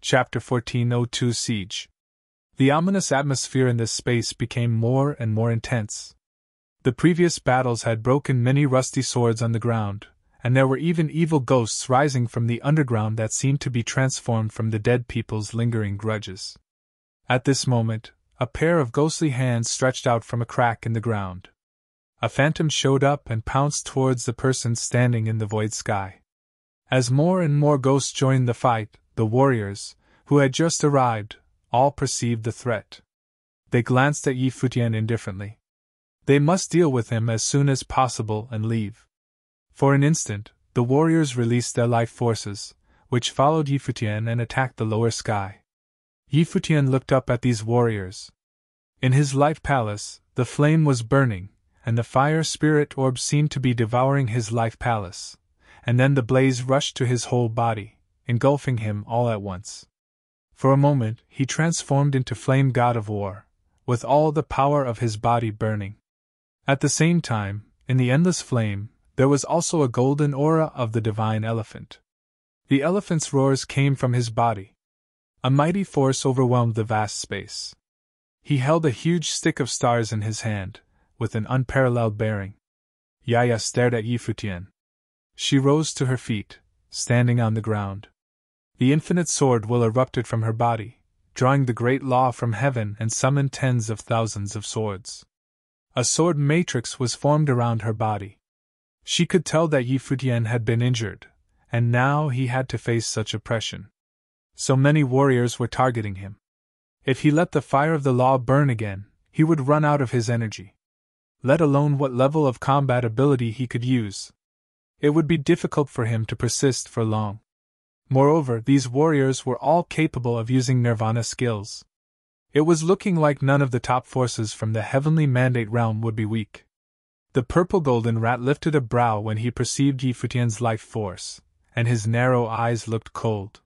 Chapter 1402 Siege. The ominous atmosphere in this space became more and more intense. The previous battles had broken many rusty swords on the ground, and there were even evil ghosts rising from the underground that seemed to be transformed from the dead people's lingering grudges. At this moment, a pair of ghostly hands stretched out from a crack in the ground. A phantom showed up and pounced towards the person standing in the void sky. As more and more ghosts joined the fight, the warriors, who had just arrived, all perceived the threat. They glanced at Futian indifferently. They must deal with him as soon as possible and leave. For an instant, the warriors released their life forces, which followed Futian and attacked the lower sky. Futian looked up at these warriors. In his life palace, the flame was burning, and the fire spirit orb seemed to be devouring his life palace, and then the blaze rushed to his whole body, engulfing him all at once. For a moment, he transformed into flame god of war, with all the power of his body burning. At the same time, in the endless flame, there was also a golden aura of the divine elephant. The elephant's roars came from his body. A mighty force overwhelmed the vast space. He held a huge stick of stars in his hand, with an unparalleled bearing. Yaya stared at Futian. She rose to her feet, standing on the ground. The infinite sword will erupted from her body, drawing the great law from heaven and summoned tens of thousands of swords. A sword matrix was formed around her body. She could tell that Futian had been injured, and now he had to face such oppression. So many warriors were targeting him. If he let the fire of the law burn again, he would run out of his energy. Let alone what level of combat ability he could use. It would be difficult for him to persist for long. Moreover, these warriors were all capable of using nirvana skills. It was looking like none of the top forces from the heavenly mandate realm would be weak. The purple golden rat lifted a brow when he perceived Futian's life force, and his narrow eyes looked cold.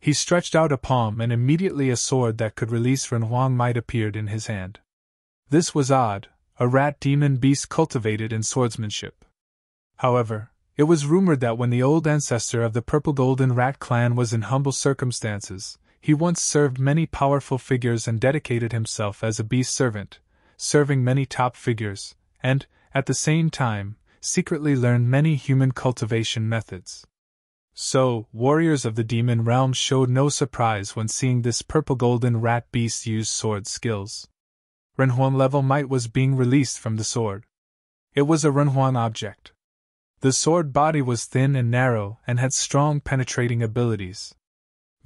He stretched out a palm and immediately a sword that could release Renhuang might appeared in his hand. This was odd, a rat demon beast cultivated in swordsmanship. However, it was rumored that when the old ancestor of the purple golden rat clan was in humble circumstances, he once served many powerful figures and dedicated himself as a beast servant, serving many top figures, and, at the same time, secretly learned many human cultivation methods. So, warriors of the demon realm showed no surprise when seeing this purple golden rat beast use sword skills. Renhuang level might was being released from the sword. It was a Renhuang object. The sword body was thin and narrow and had strong penetrating abilities.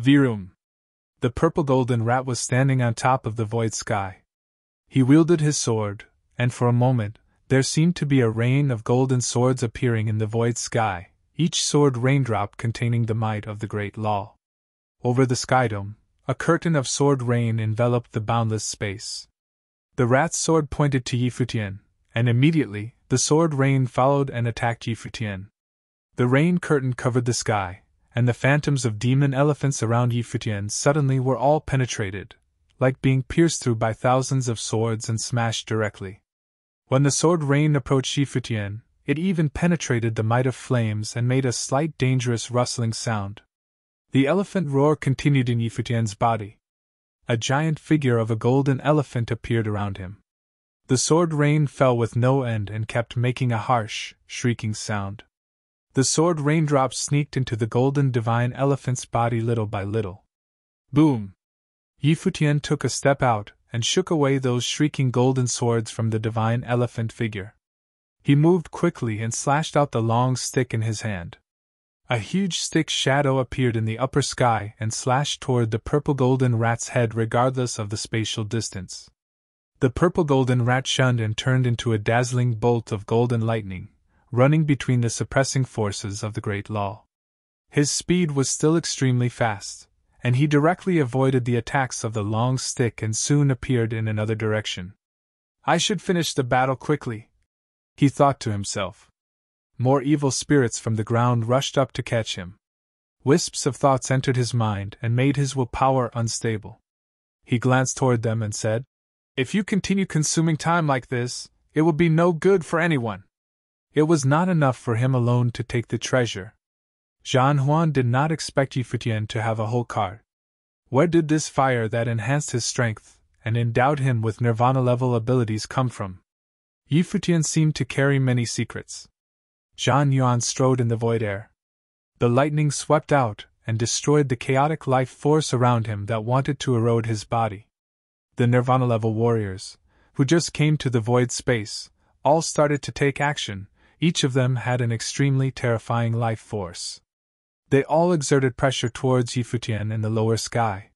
Virum. The purple golden rat was standing on top of the void sky. He wielded his sword, and for a moment, there seemed to be a rain of golden swords appearing in the void sky, each sword raindrop containing the might of the great law. Over the skydome, a curtain of sword rain enveloped the boundless space. The rat's sword pointed to Futian, and immediately, the sword rain followed and attacked Futian. The rain curtain covered the sky, and the phantoms of demon elephants around Futian suddenly were all penetrated, like being pierced through by thousands of swords and smashed directly. When the sword rain approached Futian, it even penetrated the might of flames and made a slight dangerous rustling sound. The elephant roar continued in Futian's body. A giant figure of a golden elephant appeared around him. The sword rain fell with no end and kept making a harsh, shrieking sound. The sword raindrops sneaked into the golden divine elephant's body little by little. Boom! Futian took a step out and shook away those shrieking golden swords from the divine elephant figure. He moved quickly and slashed out the long stick in his hand. A huge stick shadow appeared in the upper sky and slashed toward the purple golden rat's head regardless of the spatial distance. The purple golden rat shunned and turned into a dazzling bolt of golden lightning, running between the suppressing forces of the great law. His speed was still extremely fast, and he directly avoided the attacks of the long stick and soon appeared in another direction. I should finish the battle quickly, he thought to himself. More evil spirits from the ground rushed up to catch him. Wisps of thoughts entered his mind and made his willpower unstable. He glanced toward them and said, "If you continue consuming time like this, it will be no good for anyone." It was not enough for him alone to take the treasure. Zhan Huan did not expect Futian to have a whole cart. Where did this fire that enhanced his strength and endowed him with nirvana-level abilities come from? Yi Futian seemed to carry many secrets. Zhang Yuan strode in the void air. The lightning swept out and destroyed the chaotic life force around him that wanted to erode his body. The nirvana-level warriors, who just came to the void space, all started to take action. Each of them had an extremely terrifying life force. They all exerted pressure towards Yi Futian in the lower sky.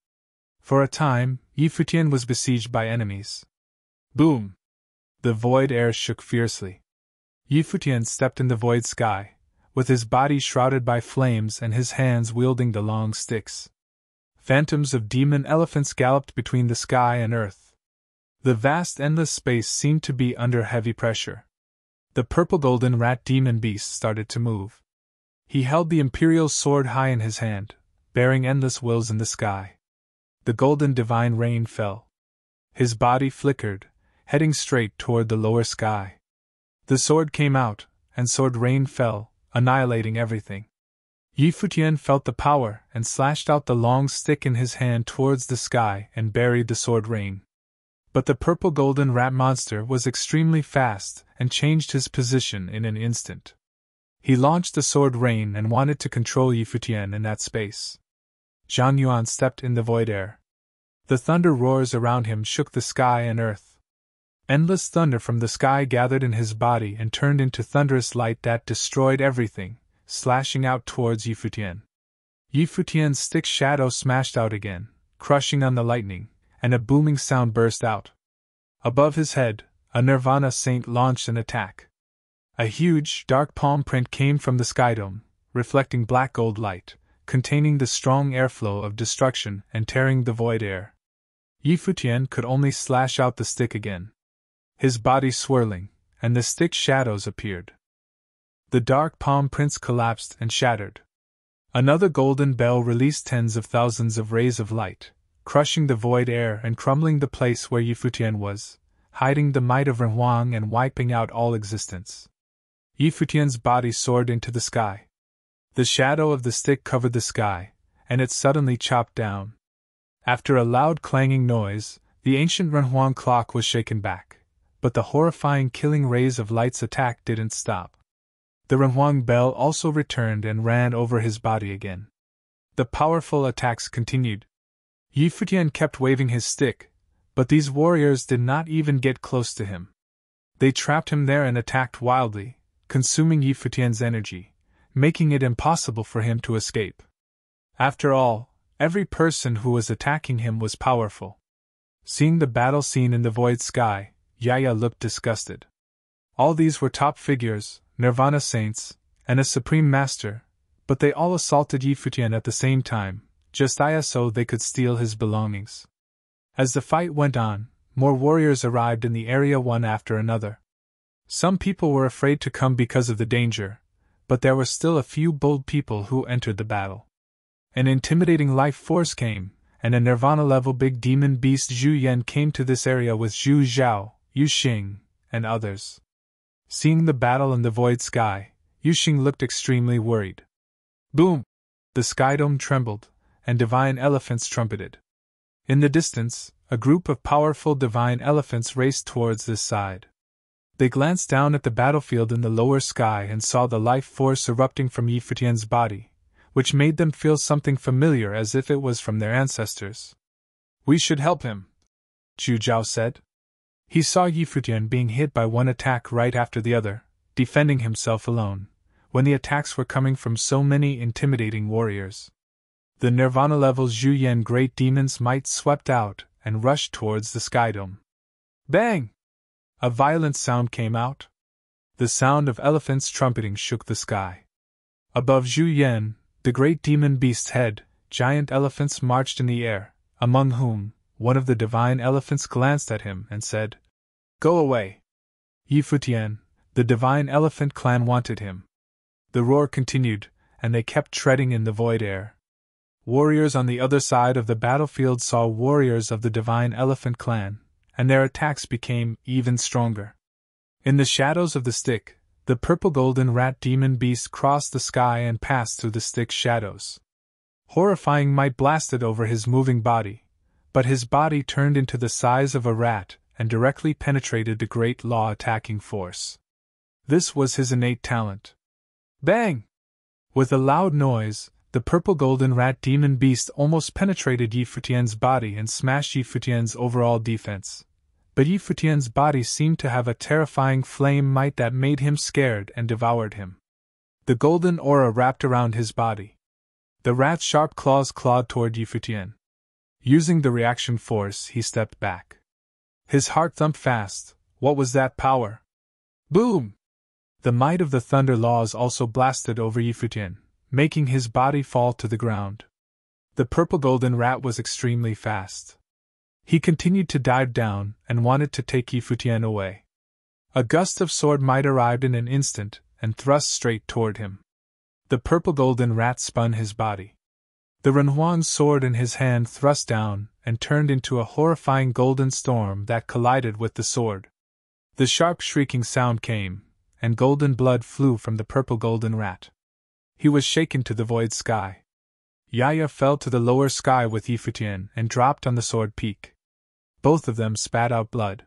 For a time, Yi Futian was besieged by enemies. Boom! The void air shook fiercely. Yi Futian stepped in the void sky, with his body shrouded by flames and his hands wielding the long sticks. Phantoms of demon elephants galloped between the sky and earth. The vast endless space seemed to be under heavy pressure. The purple-golden rat demon beast started to move. He held the imperial sword high in his hand, bearing endless wills in the sky. The golden divine rain fell. His body flickered, heading straight toward the lower sky. The sword came out, and sword rain fell, annihilating everything. Yi Futian felt the power and slashed out the long stick in his hand towards the sky and buried the sword rain. But the purple-golden rat monster was extremely fast and changed his position in an instant. He launched the sword rain and wanted to control Yi Futian in that space. Zhang Yuan stepped in the void air. The thunder roars around him shook the sky and earth. Endless thunder from the sky gathered in his body and turned into thunderous light that destroyed everything, slashing out towards Yi Futian. Yi Futian's stick shadow smashed out again, crushing on the lightning, and a booming sound burst out. Above his head, a Nirvana saint launched an attack. A huge, dark palm print came from the skydome, reflecting black gold light, containing the strong airflow of destruction and tearing the void air. Yi Futian could only slash out the stick again. His body swirling, and the stick shadows appeared. The dark palm prints collapsed and shattered. Another golden bell released tens of thousands of rays of light, crushing the void air and crumbling the place where Yi Futian was, hiding the might of Renhuang and wiping out all existence. Yi Futian's body soared into the sky. The shadow of the stick covered the sky, and it suddenly chopped down. After a loud clanging noise, the ancient Renhuang clock was shaken back, but the horrifying killing rays of light's attack didn't stop. The Renhuang bell also returned and ran over his body again. The powerful attacks continued. Yi Futian kept waving his stick, but these warriors did not even get close to him. They trapped him there and attacked wildly, consuming Yi Futian's energy, making it impossible for him to escape. After all, every person who was attacking him was powerful. Seeing the battle scene in the void sky, Yaya looked disgusted. All these were top figures, Nirvana saints, and a supreme master, but they all assaulted Yi Futian at the same time, just so they could steal his belongings. As the fight went on, more warriors arrived in the area one after another. Some people were afraid to come because of the danger, but there were still a few bold people who entered the battle. An intimidating life force came, and a Nirvana-level big demon beast Zhu Yan came to this area with Zhu Zhao, Yu Xing, and others. Seeing the battle in the void sky, Yu Xing looked extremely worried. Boom! The skydome trembled, and divine elephants trumpeted. In the distance, a group of powerful divine elephants raced towards this side. They glanced down at the battlefield in the lower sky and saw the life force erupting from Yi Futian's body, which made them feel something familiar as if it was from their ancestors. We should help him, Zhu Zhao said. He saw Yi Futian being hit by one attack right after the other, defending himself alone, when the attacks were coming from so many intimidating warriors. The Nirvana-level Zhu Yan great demon's might swept out and rushed towards the skydome. Bang! A violent sound came out. The sound of elephants trumpeting shook the sky. Above Zhu Yan, the great demon beast's head, giant elephants marched in the air, among whom one of the divine elephants glanced at him and said, Go away! Yi Futian, the divine elephant clan wanted him. The roar continued, and they kept treading in the void air. Warriors on the other side of the battlefield saw warriors of the divine elephant clan, and their attacks became even stronger. In the shadows of the stick, the purple-golden rat demon beast crossed the sky and passed through the stick's shadows. Horrifying might blasted over his moving body, but his body turned into the size of a rat and directly penetrated the great law attacking force. This was his innate talent. Bang! With a loud noise, the purple-golden rat demon beast almost penetrated Yi Futian's body and smashed Yi Futian's overall defense. But Yi Futian's body seemed to have a terrifying flame might that made him scared and devoured him. The golden aura wrapped around his body. The rat's sharp claws clawed toward Yi Futian. Using the reaction force, he stepped back. His heart thumped fast. What was that power? Boom! The might of the thunder laws also blasted over Yi Futian, making his body fall to the ground. The purple-golden rat was extremely fast. He continued to dive down and wanted to take Yi Futian away. A gust of sword might arrived in an instant and thrust straight toward him. The purple-golden rat spun his body. The Renhuang's sword in his hand thrust down and turned into a horrifying golden storm that collided with the sword. The sharp shrieking sound came, and golden blood flew from the purple-golden rat. He was shaken to the void sky. Yaya fell to the lower sky with Yi Futian and dropped on the sword peak. Both of them spat out blood.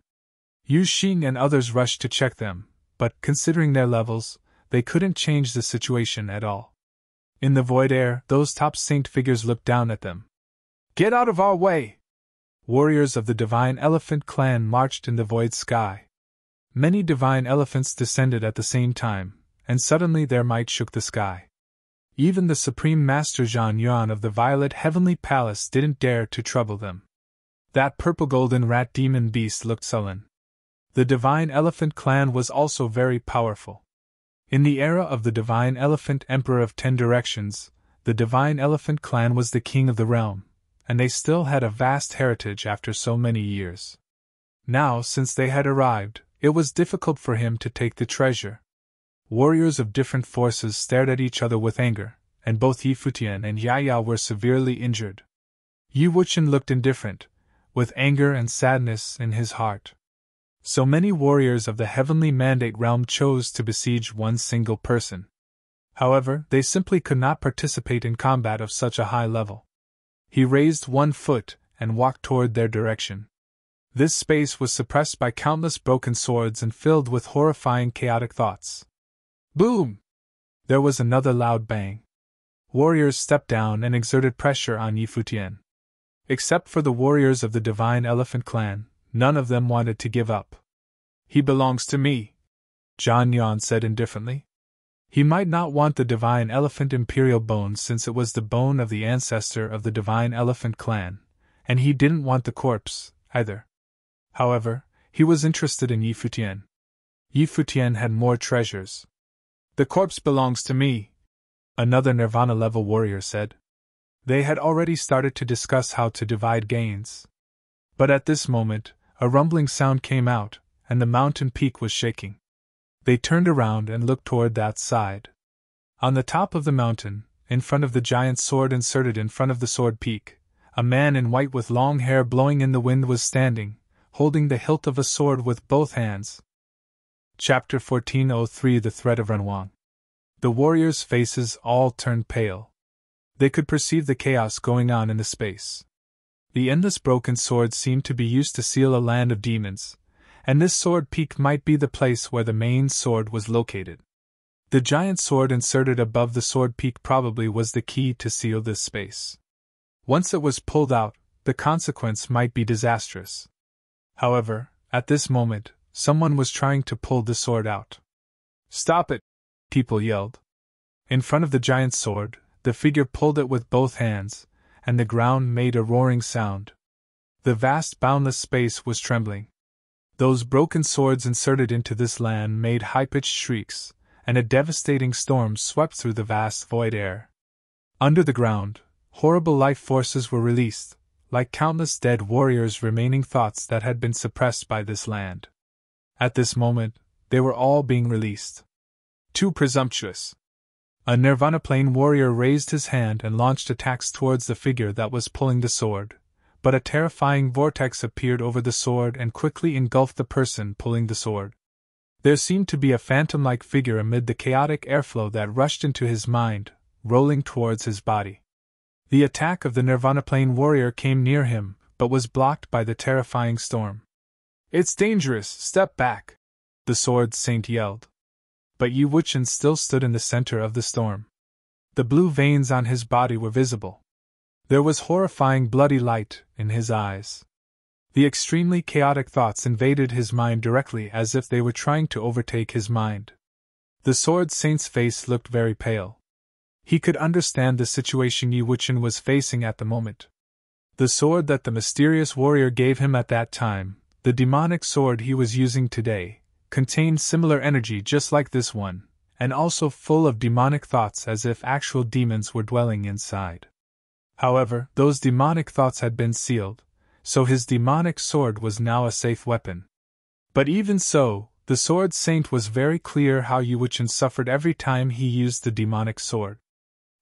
Yu Xing and others rushed to check them, but, considering their levels, they couldn't change the situation at all. In the void air, those top-synced figures looked down at them. Get out of our way! Warriors of the Divine Elephant clan marched in the void sky. Many divine elephants descended at the same time, and suddenly their might shook the sky. Even the Supreme Master Zhan Yuan of the Violet Heavenly Palace didn't dare to trouble them. That purple-golden rat demon beast looked sullen. The Divine Elephant clan was also very powerful. In the era of the Divine Elephant Emperor of 10 Directions, the Divine Elephant clan was the king of the realm, and they still had a vast heritage after so many years. Now, since they had arrived, it was difficult for him to take the treasure. Warriors of different forces stared at each other with anger, and both Yi Futian and Yaya were severely injured. Yi Wuchen looked indifferent, with anger and sadness in his heart. So many warriors of the Heavenly Mandate realm chose to besiege one single person. However, they simply could not participate in combat of such a high level. He raised one foot and walked toward their direction. This space was suppressed by countless broken swords and filled with horrifying chaotic thoughts. Boom! There was another loud bang. Warriors stepped down and exerted pressure on Yi Futian. Except for the warriors of the Divine Elephant clan, none of them wanted to give up. He belongs to me, Zhan Yuan said indifferently. He might not want the Divine Elephant Imperial bone since it was the bone of the ancestor of the Divine Elephant clan, and he didn't want the corpse, either. However, he was interested in Yi Futian. Yi Futian had more treasures. The corpse belongs to me, another Nirvana-level warrior said. They had already started to discuss how to divide gains. But at this moment, a rumbling sound came out, and the mountain peak was shaking. They turned around and looked toward that side. On the top of the mountain, in front of the giant sword inserted in front of the sword peak, a man in white with long hair blowing in the wind was standing, holding the hilt of a sword with both hands. Chapter 1403 The Threat of Renhuang. The warriors' faces all turned pale. They could perceive the chaos going on in the space. The endless broken sword seemed to be used to seal a land of demons, and this sword peak might be the place where the main sword was located. The giant sword inserted above the sword peak probably was the key to seal this space. Once it was pulled out, the consequence might be disastrous. However, at this moment, someone was trying to pull the sword out. Stop it! People yelled. In front of the giant sword, the figure pulled it with both hands, and the ground made a roaring sound. The vast boundless space was trembling. Those broken swords inserted into this land made high-pitched shrieks, and a devastating storm swept through the vast void air. Under the ground, horrible life forces were released, like countless dead warriors remaining thoughts that had been suppressed by this land. At this moment, they were all being released. Too presumptuous. A Nirvana Plane warrior raised his hand and launched attacks towards the figure that was pulling the sword, but a terrifying vortex appeared over the sword and quickly engulfed the person pulling the sword. There seemed to be a phantom-like figure amid the chaotic airflow that rushed into his mind, rolling towards his body. The attack of the Nirvana Plane warrior came near him, but was blocked by the terrifying storm. "It's dangerous, step back!" the Sword Saint yelled. But Yi Wuchen still stood in the center of the storm. The blue veins on his body were visible. There was horrifying bloody light in his eyes. The extremely chaotic thoughts invaded his mind directly as if they were trying to overtake his mind. The Sword Saint's face looked very pale. He could understand the situation Yi Wuchen was facing at the moment. The sword that the mysterious warrior gave him at that time, the demonic sword he was using today, contained similar energy just like this one, and also full of demonic thoughts as if actual demons were dwelling inside. However, those demonic thoughts had been sealed, so his demonic sword was now a safe weapon. But even so, the Sword Saint was very clear how Yi Wuchen suffered every time he used the demonic sword.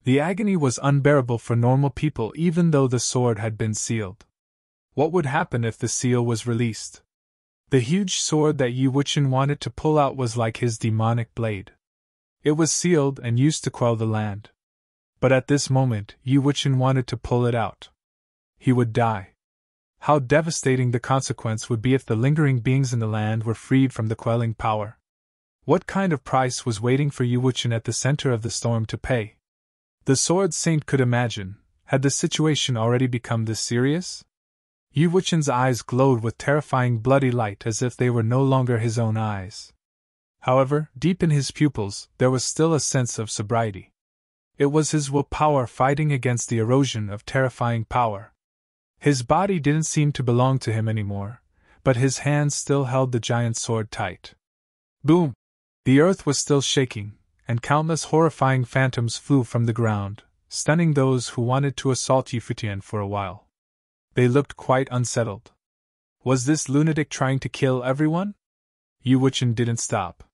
The agony was unbearable for normal people even though the sword had been sealed. What would happen if the seal was released? The huge sword that Yi Wuchen wanted to pull out was like his demonic blade. It was sealed and used to quell the land. But at this moment, Yi Wuchen wanted to pull it out. He would die. How devastating the consequence would be if the lingering beings in the land were freed from the quelling power. What kind of price was waiting for Yi Wuchen at the center of the storm to pay? The Sword Saint could imagine, had the situation already become this serious? Yi Wuchen's eyes glowed with terrifying bloody light as if they were no longer his own eyes. However, deep in his pupils, there was still a sense of sobriety. It was his willpower fighting against the erosion of terrifying power. His body didn't seem to belong to him anymore, but his hands still held the giant sword tight. Boom! The earth was still shaking, and countless horrifying phantoms flew from the ground, stunning those who wanted to assault Futian for a while. They looked quite unsettled. Was this lunatic trying to kill everyone? Yi Wuchen didn't stop.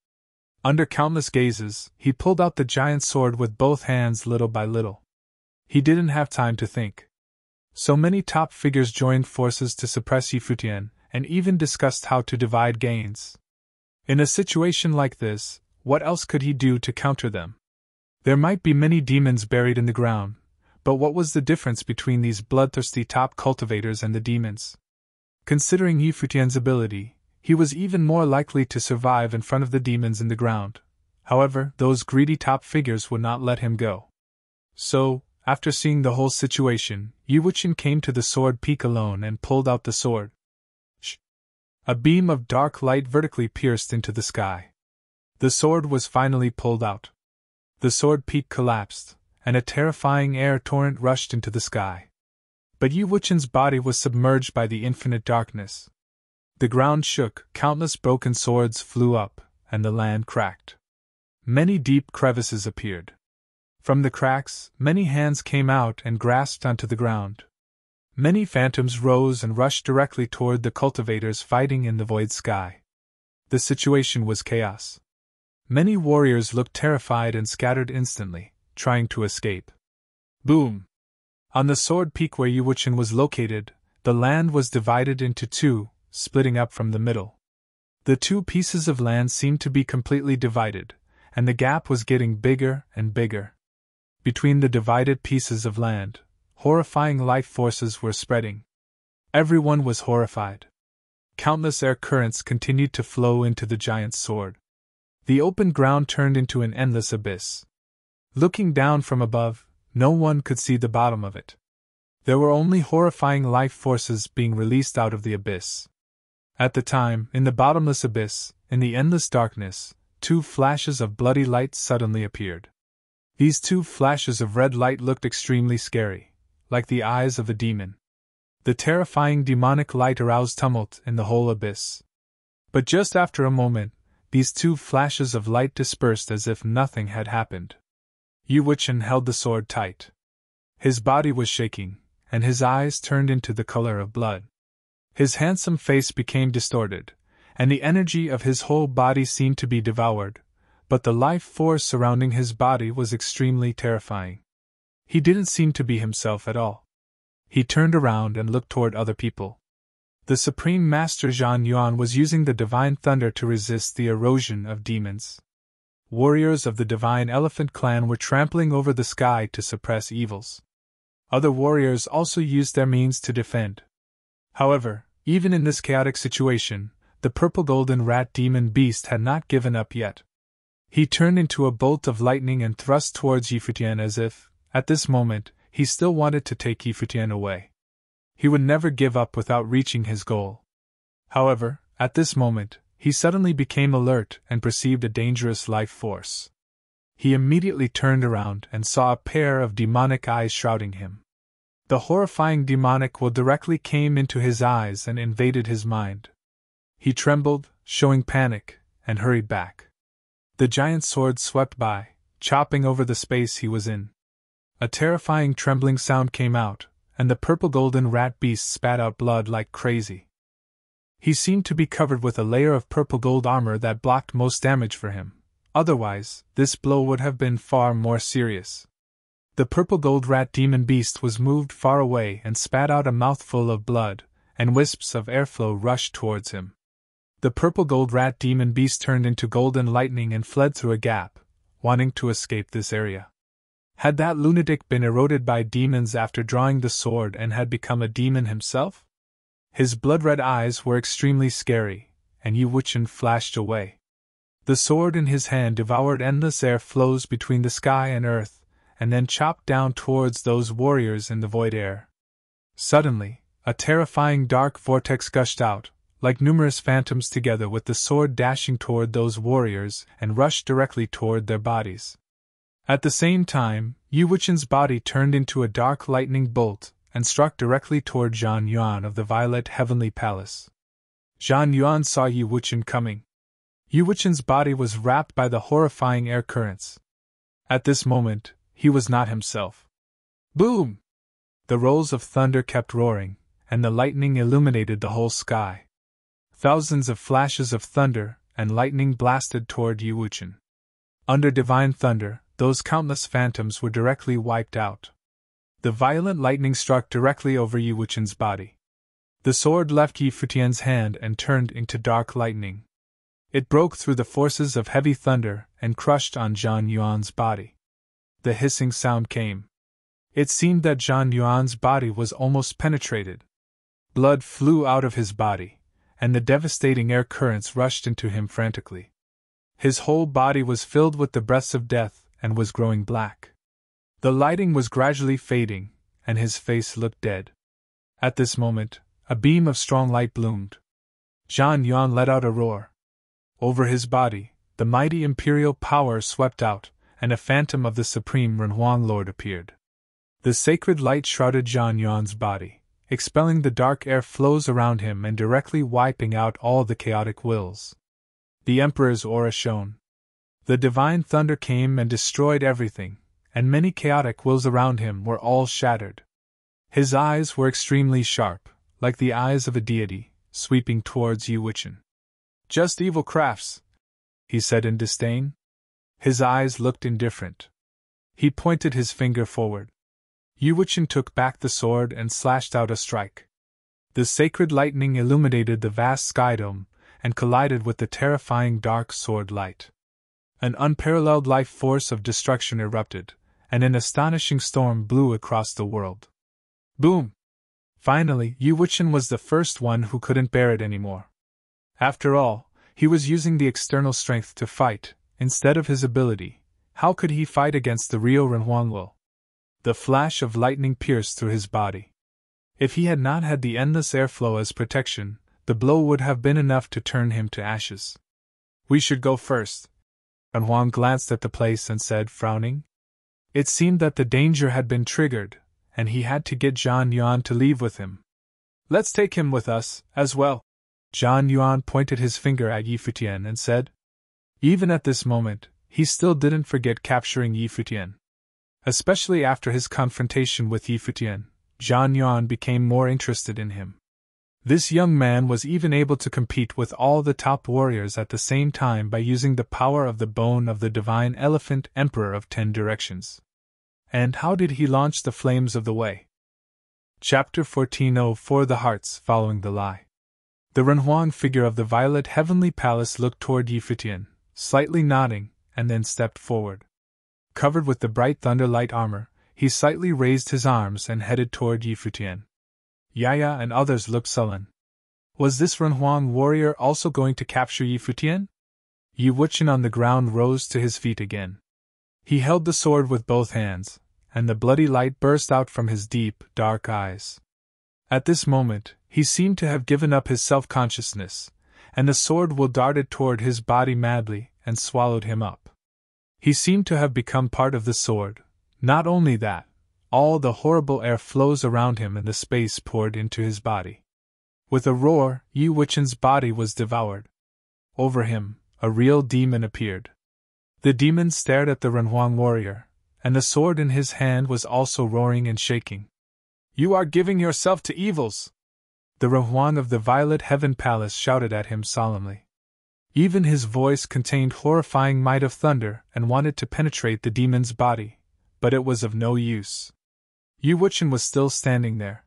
Under countless gazes, he pulled out the giant sword with both hands little by little. He didn't have time to think. So many top figures joined forces to suppress Futian, and even discussed how to divide gains. In a situation like this, what else could he do to counter them? There might be many demons buried in the ground, but what was the difference between these bloodthirsty top cultivators and the demons? Considering Futian's ability, he was even more likely to survive in front of the demons in the ground. However, those greedy top figures would not let him go. So, after seeing the whole situation, Yi Wuchen came to the sword peak alone and pulled out the sword. Shh! A beam of dark light vertically pierced into the sky. The sword was finally pulled out. The sword peak collapsed, and a terrifying air torrent rushed into the sky. But Yi Wuchen's body was submerged by the infinite darkness. The ground shook, countless broken swords flew up, and the land cracked. Many deep crevices appeared. From the cracks, many hands came out and grasped onto the ground. Many phantoms rose and rushed directly toward the cultivators fighting in the void sky. The situation was chaos. Many warriors looked terrified and scattered instantly, trying to escape. Boom! On the sword peak where Yi Wuchen was located, the land was divided into two, splitting up from the middle. The two pieces of land seemed to be completely divided, and the gap was getting bigger and bigger. Between the divided pieces of land, horrifying life forces were spreading. Everyone was horrified. Countless air currents continued to flow into the giant's sword. The open ground turned into an endless abyss. Looking down from above, no one could see the bottom of it. There were only horrifying life forces being released out of the abyss. At the time, in the bottomless abyss, in the endless darkness, two flashes of bloody light suddenly appeared. These two flashes of red light looked extremely scary, like the eyes of a demon. The terrifying demonic light aroused tumult in the whole abyss. But just after a moment, these two flashes of light dispersed as if nothing had happened. Yi Wuchen held the sword tight. His body was shaking, and his eyes turned into the color of blood. His handsome face became distorted, and the energy of his whole body seemed to be devoured, but the life force surrounding his body was extremely terrifying. He didn't seem to be himself at all. He turned around and looked toward other people. The Supreme Master Zhan Yuan was using the Divine Thunder to resist the erosion of demons. Warriors of the Divine Elephant Clan were trampling over the sky to suppress evils. Other warriors also used their means to defend. However, even in this chaotic situation, the purple-golden rat demon beast had not given up yet. He turned into a bolt of lightning and thrust towards Futian as if, at this moment, he still wanted to take Futian away. He would never give up without reaching his goal. However, at this moment, he suddenly became alert and perceived a dangerous life force. He immediately turned around and saw a pair of demonic eyes shrouding him. The horrifying demonic will directly came into his eyes and invaded his mind. He trembled, showing panic, and hurried back. The giant sword swept by, chopping over the space he was in. A terrifying trembling sound came out, and the purple-golden rat beast spat out blood like crazy. He seemed to be covered with a layer of purple-gold armor that blocked most damage for him. Otherwise, this blow would have been far more serious. The purple-gold rat demon beast was moved far away and spat out a mouthful of blood, and wisps of airflow rushed towards him. The purple-gold rat demon beast turned into golden lightning and fled through a gap, wanting to escape this area. Had that lunatic been eroded by demons after drawing the sword and had become a demon himself? His blood-red eyes were extremely scary, and Wuchen flashed away. The sword in his hand devoured endless air flows between the sky and earth, and then chopped down towards those warriors in the void air. Suddenly, a terrifying dark vortex gushed out, like numerous phantoms together with the sword dashing toward those warriors and rushed directly toward their bodies. At the same time, Wuchen's body turned into a dark lightning bolt and struck directly toward Zhan Yuan of the Violet Heavenly Palace. Zhan Yuan saw Wuchen coming. Wuchen's body was wrapped by the horrifying air currents. At this moment, he was not himself. Boom! The rolls of thunder kept roaring, and the lightning illuminated the whole sky. Thousands of flashes of thunder and lightning blasted toward Wuchen. Under divine thunder, those countless phantoms were directly wiped out. The violent lightning struck directly over Wuchen's body. The sword left Futian's hand and turned into dark lightning. It broke through the forces of heavy thunder and crushed on Zhan Yuan's body. The hissing sound came. It seemed that Zhan Yuan's body was almost penetrated. Blood flew out of his body, and the devastating air currents rushed into him frantically. His whole body was filled with the breaths of death and was growing black. The lighting was gradually fading, and his face looked dead. At this moment, a beam of strong light bloomed. Zhan Yuan let out a roar. Over his body, the mighty imperial power swept out, and a phantom of the supreme Renhuang Lord appeared. The sacred light shrouded Zhan Yuan's body, expelling the dark air flows around him and directly wiping out all the chaotic wills. The Emperor's aura shone. The divine thunder came and destroyed everything, and many chaotic wills around him were all shattered. His eyes were extremely sharp, like the eyes of a deity, sweeping towards Wuchen. Just evil crafts, he said in disdain. His eyes looked indifferent. He pointed his finger forward. Wuchen took back the sword and slashed out a strike. The sacred lightning illuminated the vast sky dome and collided with the terrifying dark sword light. An unparalleled life force of destruction erupted, and an astonishing storm blew across the world. Boom! Finally, Wuchen was the first one who couldn't bear it anymore. After all, he was using the external strength to fight, instead of his ability. How could he fight against the real Renhuang will? The flash of lightning pierced through his body. If he had not had the endless airflow as protection, the blow would have been enough to turn him to ashes. We should go first. Renhuang glanced at the place and said, frowning. It seemed that the danger had been triggered, and he had to get Zhan Yuan to leave with him. Let's take him with us, as well. Zhan Yuan pointed his finger at Futian and said. Even at this moment, he still didn't forget capturing Futian. Especially after his confrontation with Futian, Zhan Yuan became more interested in him. This young man was even able to compete with all the top warriors at the same time by using the power of the bone of the divine elephant Emperor of 10 Directions. And how did he launch the flames of the way? Chapter 14:04 The Hearts Following the Lie. The Renhuang figure of the Violet Heavenly Palace looked toward Futian, slightly nodding, and then stepped forward. Covered with the bright thunder light armor, he slightly raised his arms and headed toward Yi Futian. Yaya and others looked sullen. Was this Renhuang warrior also going to capture Yi Futian? Yi Wuchen on the ground rose to his feet again. He held the sword with both hands, and the bloody light burst out from his deep, dark eyes. At this moment, he seemed to have given up his self-consciousness, and the sword darted toward his body madly and swallowed him up. He seemed to have become part of the sword. Not only that, all the horrible air flows around him and the space poured into his body. With a roar, Yi Wuchen's body was devoured. Over him, a real demon appeared. The demon stared at the Renhuang warrior, and the sword in his hand was also roaring and shaking. You are giving yourself to evils! The Renhuang of the Violet Heaven Palace shouted at him solemnly. Even his voice contained horrifying might of thunder and wanted to penetrate the demon's body, but it was of no use. Yi Wuchen was still standing there.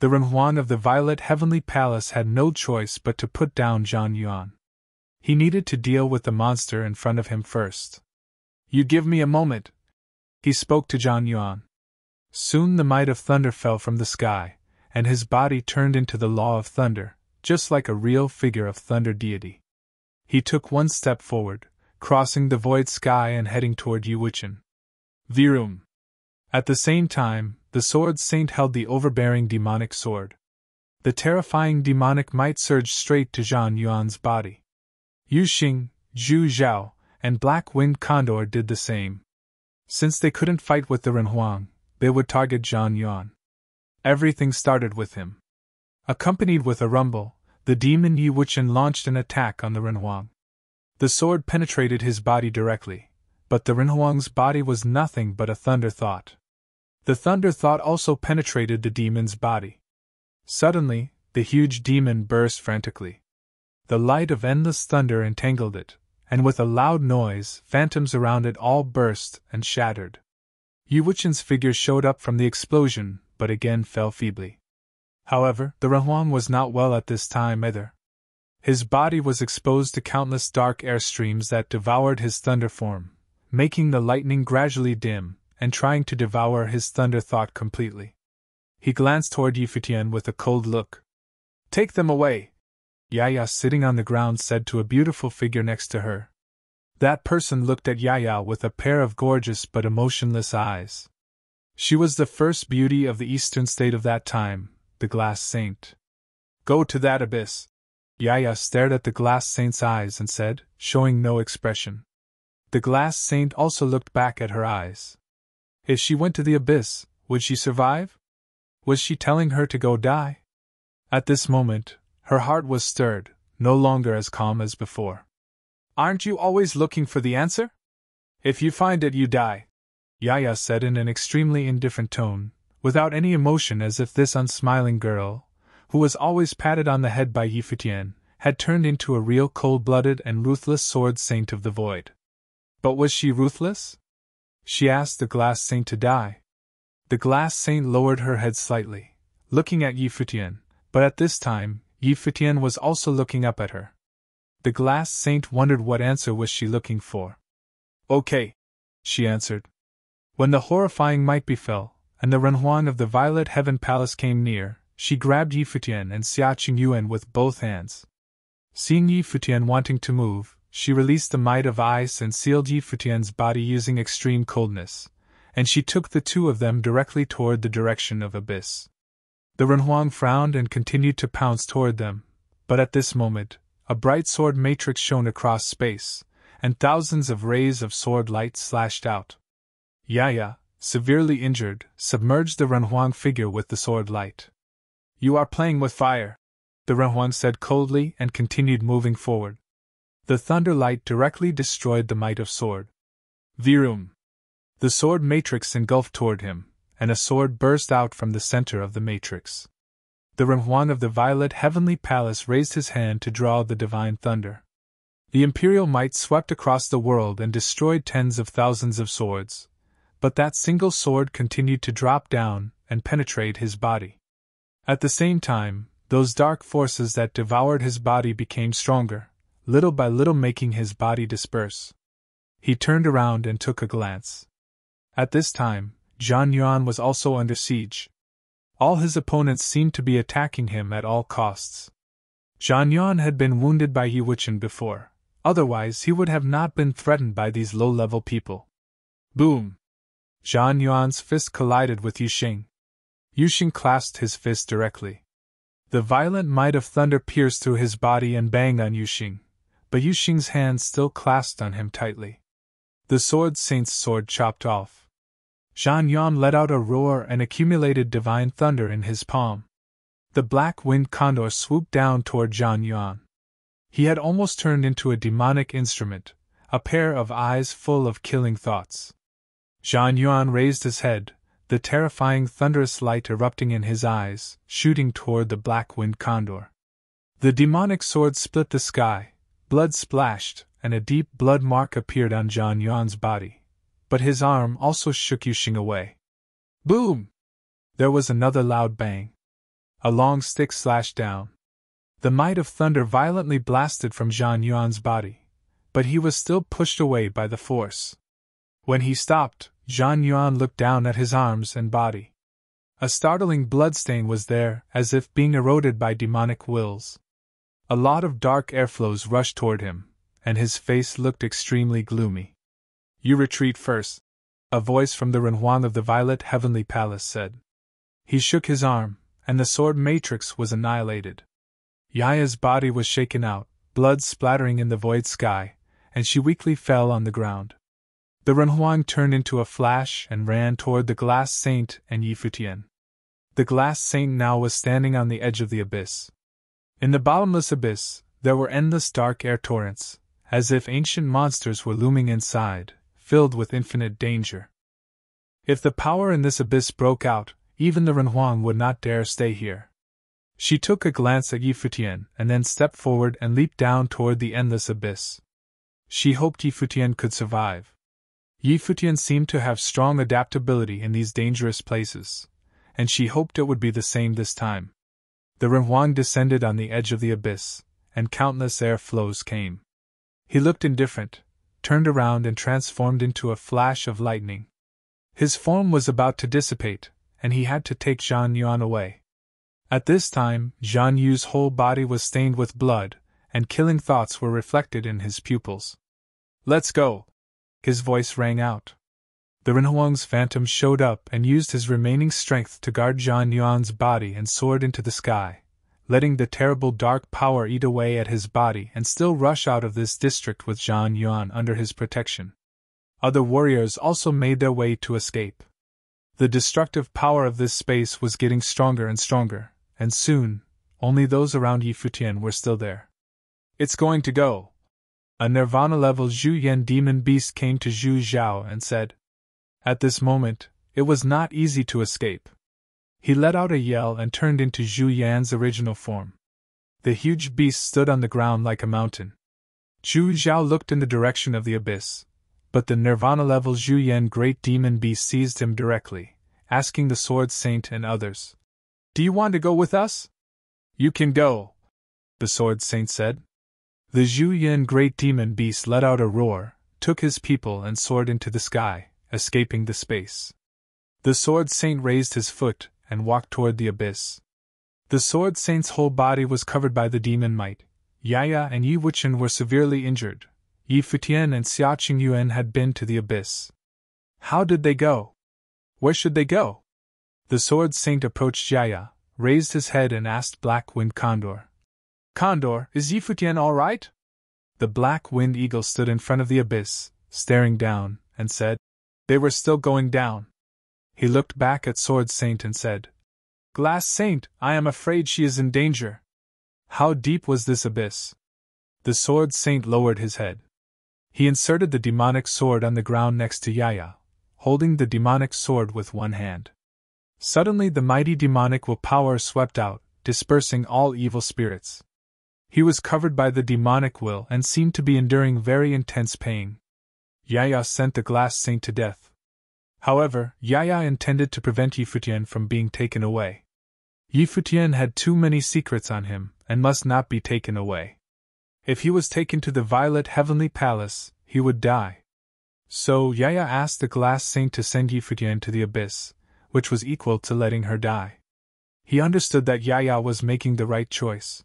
The Renhuang of the Violet Heavenly Palace had no choice but to put down Zhang Yuan. He needed to deal with the monster in front of him first. You give me a moment, he spoke to Zhang Yuan. Soon the might of thunder fell from the sky, and his body turned into the law of thunder, just like a real figure of thunder deity. He took one step forward, crossing the void sky and heading toward Yi Wuchen. Virum! At the same time, the sword saint held the overbearing demonic sword. The terrifying demonic might surged straight to Zhang Yuan's body. Yu Xing, Zhu Zhao, and Black Winged Condor did the same. Since they couldn't fight with the Renhuang, they would target Zhang Yuan. Everything started with him. Accompanied with a rumble, the demon Yi Wuchen launched an attack on the Renhuang. The sword penetrated his body directly, but the Renhuang's body was nothing but a thunder thought. The thunder thought also penetrated the demon's body. Suddenly, the huge demon burst frantically. The light of endless thunder entangled it, and with a loud noise, phantoms around it all burst and shattered. Yi Wuchen's figure showed up from the explosion, but again fell feebly. However, the Renhuang was not well at this time either. His body was exposed to countless dark air streams that devoured his thunder form, making the lightning gradually dim, and trying to devour his thunder thought completely. He glanced toward Yi Futian with a cold look. Take them away! Yaya sitting on the ground said to a beautiful figure next to her. That person looked at Yaya with a pair of gorgeous but emotionless eyes. She was the first beauty of the eastern state of that time, the glass saint. Go to that abyss. Yaya stared at the glass saint's eyes and said, showing no expression. The glass saint also looked back at her eyes. If she went to the abyss, would she survive? Was she telling her to go die? At this moment, her heart was stirred, no longer as calm as before. Aren't you always looking for the answer? If you find it, you die, Yaya said in an extremely indifferent tone, without any emotion, as if this unsmiling girl, who was always patted on the head by Yi Futian, had turned into a real cold-blooded and ruthless sword saint of the void. But was she ruthless? She asked the glass saint to die. The glass saint lowered her head slightly, looking at Yi Futian, but at this time, Yi Futian was also looking up at her. The glass saint wondered what answer was she looking for. Okay, she answered. When the horrifying might befell, and the Renhuang of the Violet Heaven Palace came near, she grabbed Yi Futian and Xia Qingyuan with both hands. Seeing Yi Futian wanting to move, she released the might of ice and sealed Yi Futian's body using extreme coldness, and she took the two of them directly toward the direction of abyss. The Renhuang frowned and continued to pounce toward them, but at this moment, a bright sword matrix shone across space, and thousands of rays of sword light slashed out. Yaya, severely injured, submerged the Renhuang figure with the sword light. You are playing with fire, the Renhuang said coldly and continued moving forward. The thunder light directly destroyed the might of sword. Virum! The sword matrix engulfed toward him, and a sword burst out from the center of the matrix. The Renhuang of the Violet Heavenly Palace raised his hand to draw the divine thunder. The imperial might swept across the world and destroyed tens of thousands of swords, but that single sword continued to drop down and penetrate his body. At the same time, those dark forces that devoured his body became stronger, little by little making his body disperse. He turned around and took a glance. At this time, Zhang Yuan was also under siege. All his opponents seemed to be attacking him at all costs. Zhang Yuan had been wounded by Yi Wuchen before, otherwise he would have not been threatened by these low-level people. Boom! Zhang Yuan's fist collided with Yuxing. Yuxing clasped his fist directly. The violent might of thunder pierced through his body and banged on Yuxing, but Yuxing's hands still clasped on him tightly. The Sword Saint's sword chopped off. Zhang Yuan let out a roar and accumulated divine thunder in his palm. The black-winged condor swooped down toward Zhang Yuan. He had almost turned into a demonic instrument, a pair of eyes full of killing thoughts. Zhang Yuan raised his head, the terrifying thunderous light erupting in his eyes, shooting toward the black-winged condor. The demonic sword split the sky, blood splashed, and a deep blood mark appeared on Zhang Yuan's body. But his arm also shook Yuxing away. Boom! There was another loud bang. A long stick slashed down. The might of thunder violently blasted from Zhang Yuan's body, but he was still pushed away by the force. When he stopped, Zhang Yuan looked down at his arms and body. A startling bloodstain was there, as if being eroded by demonic wills. A lot of dark airflows rushed toward him, and his face looked extremely gloomy. You retreat first, a voice from the Renhuang of the Violet Heavenly Palace said. He shook his arm, and the sword matrix was annihilated. Yaya's body was shaken out, blood splattering in the void sky, and she weakly fell on the ground. The Renhuang turned into a flash and ran toward the Glass Saint and Yi Futian. The Glass Saint now was standing on the edge of the abyss. In the bottomless abyss, there were endless dark air torrents, as if ancient monsters were looming inside, filled with infinite danger. If the power in this abyss broke out, even the Renhuang would not dare stay here. She took a glance at Yi Futian and then stepped forward and leaped down toward the endless abyss. She hoped Yi Futian could survive. Yi Futian seemed to have strong adaptability in these dangerous places, and she hoped it would be the same this time. The Renhuang descended on the edge of the abyss, and countless air flows came. He looked indifferent, turned around and transformed into a flash of lightning. His form was about to dissipate, and he had to take Zhang Yuan away. At this time, Zhang Yu's whole body was stained with blood, and killing thoughts were reflected in his pupils. Let's go! His voice rang out. The Renhuang's phantom showed up and used his remaining strength to guard Zhang Yuan's body and soared into the sky, letting the terrible dark power eat away at his body and still rush out of this district with Zhang Yuan under his protection. Other warriors also made their way to escape. The destructive power of this space was getting stronger and stronger, and soon, only those around Yi Futian were still there. It's going to go! A Nirvana-level Zhu Yan demon beast came to Zhu Zhao and said. At this moment, it was not easy to escape. He let out a yell and turned into Zhu Yan's original form. The huge beast stood on the ground like a mountain. Zhu Zhao looked in the direction of the abyss, but the Nirvana-level Zhu Yan great demon beast seized him directly, asking the Sword Saint and others, "Do you want to go with us?" "You can go," the Sword Saint said. The Zhu Yan great demon beast let out a roar, took his people and soared into the sky, escaping the space. The Sword Saint raised his foot and walked toward the abyss. The Sword Saint's whole body was covered by the demon might. Yaya and Yi Wuchen were severely injured. Yi Futian and Xia Qingyuan had been to the abyss. How did they go? Where should they go? The Sword Saint approached Yaya, raised his head and asked Black-Winged Condor. "Condor, is Yi Futian all right?" The Black-Winged Eagle stood in front of the abyss, staring down, and said, "They were still going down." He looked back at Sword Saint and said, "Glass Saint, I am afraid she is in danger." How deep was this abyss? The Sword Saint lowered his head. He inserted the demonic sword on the ground next to Yaya, holding the demonic sword with one hand. Suddenly the mighty demonic willpower swept out, dispersing all evil spirits. He was covered by the demonic will and seemed to be enduring very intense pain. Yaya sent the Glass Saint to death. However, Yaya intended to prevent Yi Futian from being taken away. Yi Futian had too many secrets on him and must not be taken away. If he was taken to the Violet Heavenly Palace, he would die. So Yaya asked the glass saint to send Yi Futian to the abyss, which was equal to letting her die. He understood that Yaya was making the right choice.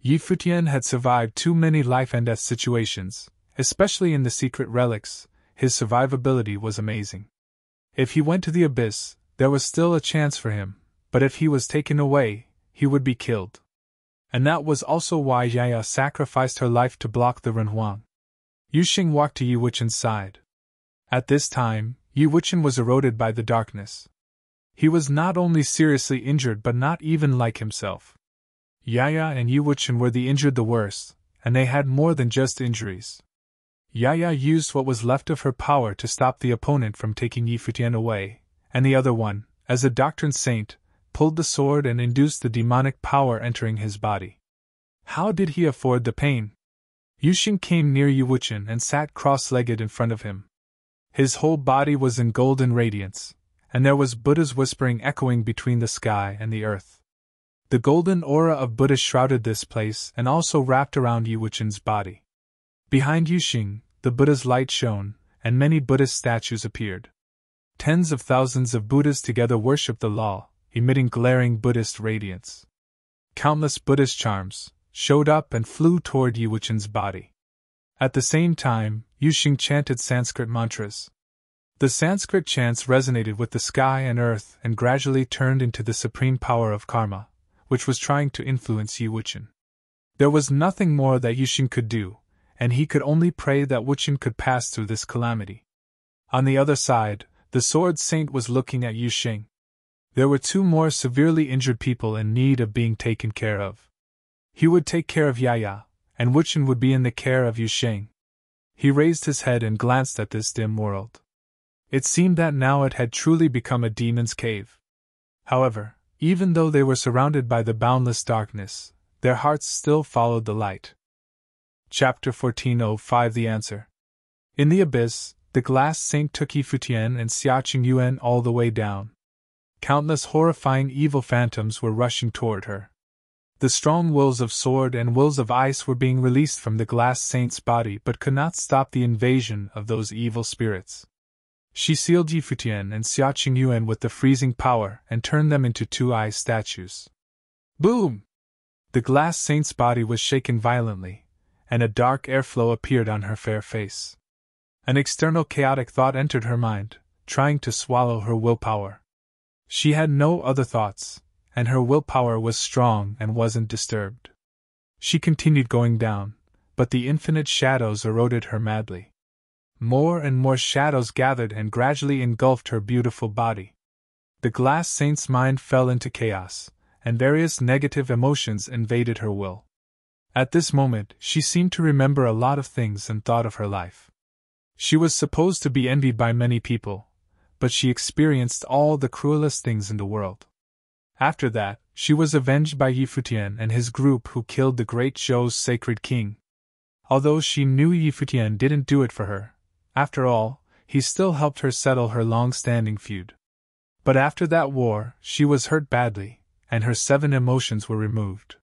Yi Futian had survived too many life and death situations, especially in the secret relics. His survivability was amazing. If he went to the abyss, there was still a chance for him, but if he was taken away, he would be killed. And that was also why Yaya sacrificed her life to block the Renhuang. Yuxing walked to Yi Wuchen's side. At this time, Yi Wuchen was eroded by the darkness. He was not only seriously injured but not even like himself. Yaya and Yi Wuchen were the injured the worst, and they had more than just injuries. Yaya used what was left of her power to stop the opponent from taking Yi Futian away, and the other one, as a doctrine saint, pulled the sword and induced the demonic power entering his body. How did he afford the pain? Yuxing came near Yi Wuchen and sat cross-legged in front of him. His whole body was in golden radiance, and there was Buddha's whispering echoing between the sky and the earth. The golden aura of Buddha shrouded this place and also wrapped around Yi Wuchen's body. Behind Yuxing, the Buddha's light shone, and many Buddhist statues appeared. Tens of thousands of Buddhas together worshipped the law, emitting glaring Buddhist radiance. Countless Buddhist charms showed up and flew toward Yi Wuchen's body. At the same time, Yuxing chanted Sanskrit mantras. The Sanskrit chants resonated with the sky and earth and gradually turned into the supreme power of karma, which was trying to influence Yi Wuchen. There was nothing more that Yuxing could do, and he could only pray that Wuchen could pass through this calamity. On the other side, the sword saint was looking at Yuxing. There were two more severely injured people in need of being taken care of. He would take care of Yaya, and Wuchen would be in the care of Yuxing. He raised his head and glanced at this dim world. It seemed that now it had truly become a demon's cave. However, even though they were surrounded by the boundless darkness, their hearts still followed the light. Chapter 14:05 The Answer. In the abyss, the glass saint took Yi Futian and Xiaqing Yuan all the way down. Countless horrifying evil phantoms were rushing toward her. The strong wills of sword and wills of ice were being released from the glass saint's body but could not stop the invasion of those evil spirits. She sealed Yi Futian and Xiaqing Yuan with the freezing power and turned them into two ice statues. Boom! The glass saint's body was shaken violently, and a dark airflow appeared on her fair face. An external chaotic thought entered her mind, trying to swallow her willpower. She had no other thoughts, and her willpower was strong and wasn't disturbed. She continued going down, but the infinite shadows eroded her madly. More and more shadows gathered and gradually engulfed her beautiful body. The glass saint's mind fell into chaos, and various negative emotions invaded her will. At this moment, she seemed to remember a lot of things and thought of her life. She was supposed to be envied by many people, but she experienced all the cruelest things in the world. After that, she was avenged by Yi Futian and his group who killed the great Zhou's sacred king. Although she knew Yi Futian didn't do it for her, after all, he still helped her settle her long-standing feud. But after that war, she was hurt badly, and her 7 emotions were removed.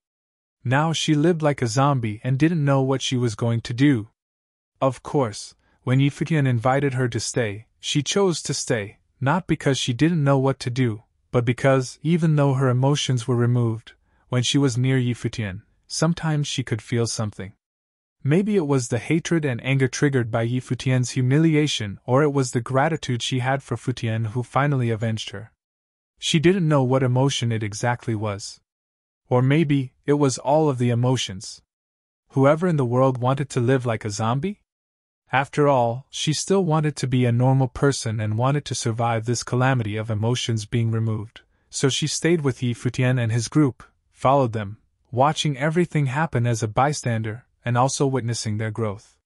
Now she lived like a zombie and didn't know what she was going to do. Of course, when Yi Futian invited her to stay, she chose to stay, not because she didn't know what to do, but because, even though her emotions were removed, when she was near Yi Futian, sometimes she could feel something. Maybe it was the hatred and anger triggered by Yi Futian's humiliation, or it was the gratitude she had for Futian who finally avenged her. She didn't know what emotion it exactly was. Or maybe, it was all of the emotions. Whoever in the world wanted to live like a zombie? After all, she still wanted to be a normal person and wanted to survive this calamity of emotions being removed, so she stayed with Yi Futian and his group, followed them, watching everything happen as a bystander, and also witnessing their growth.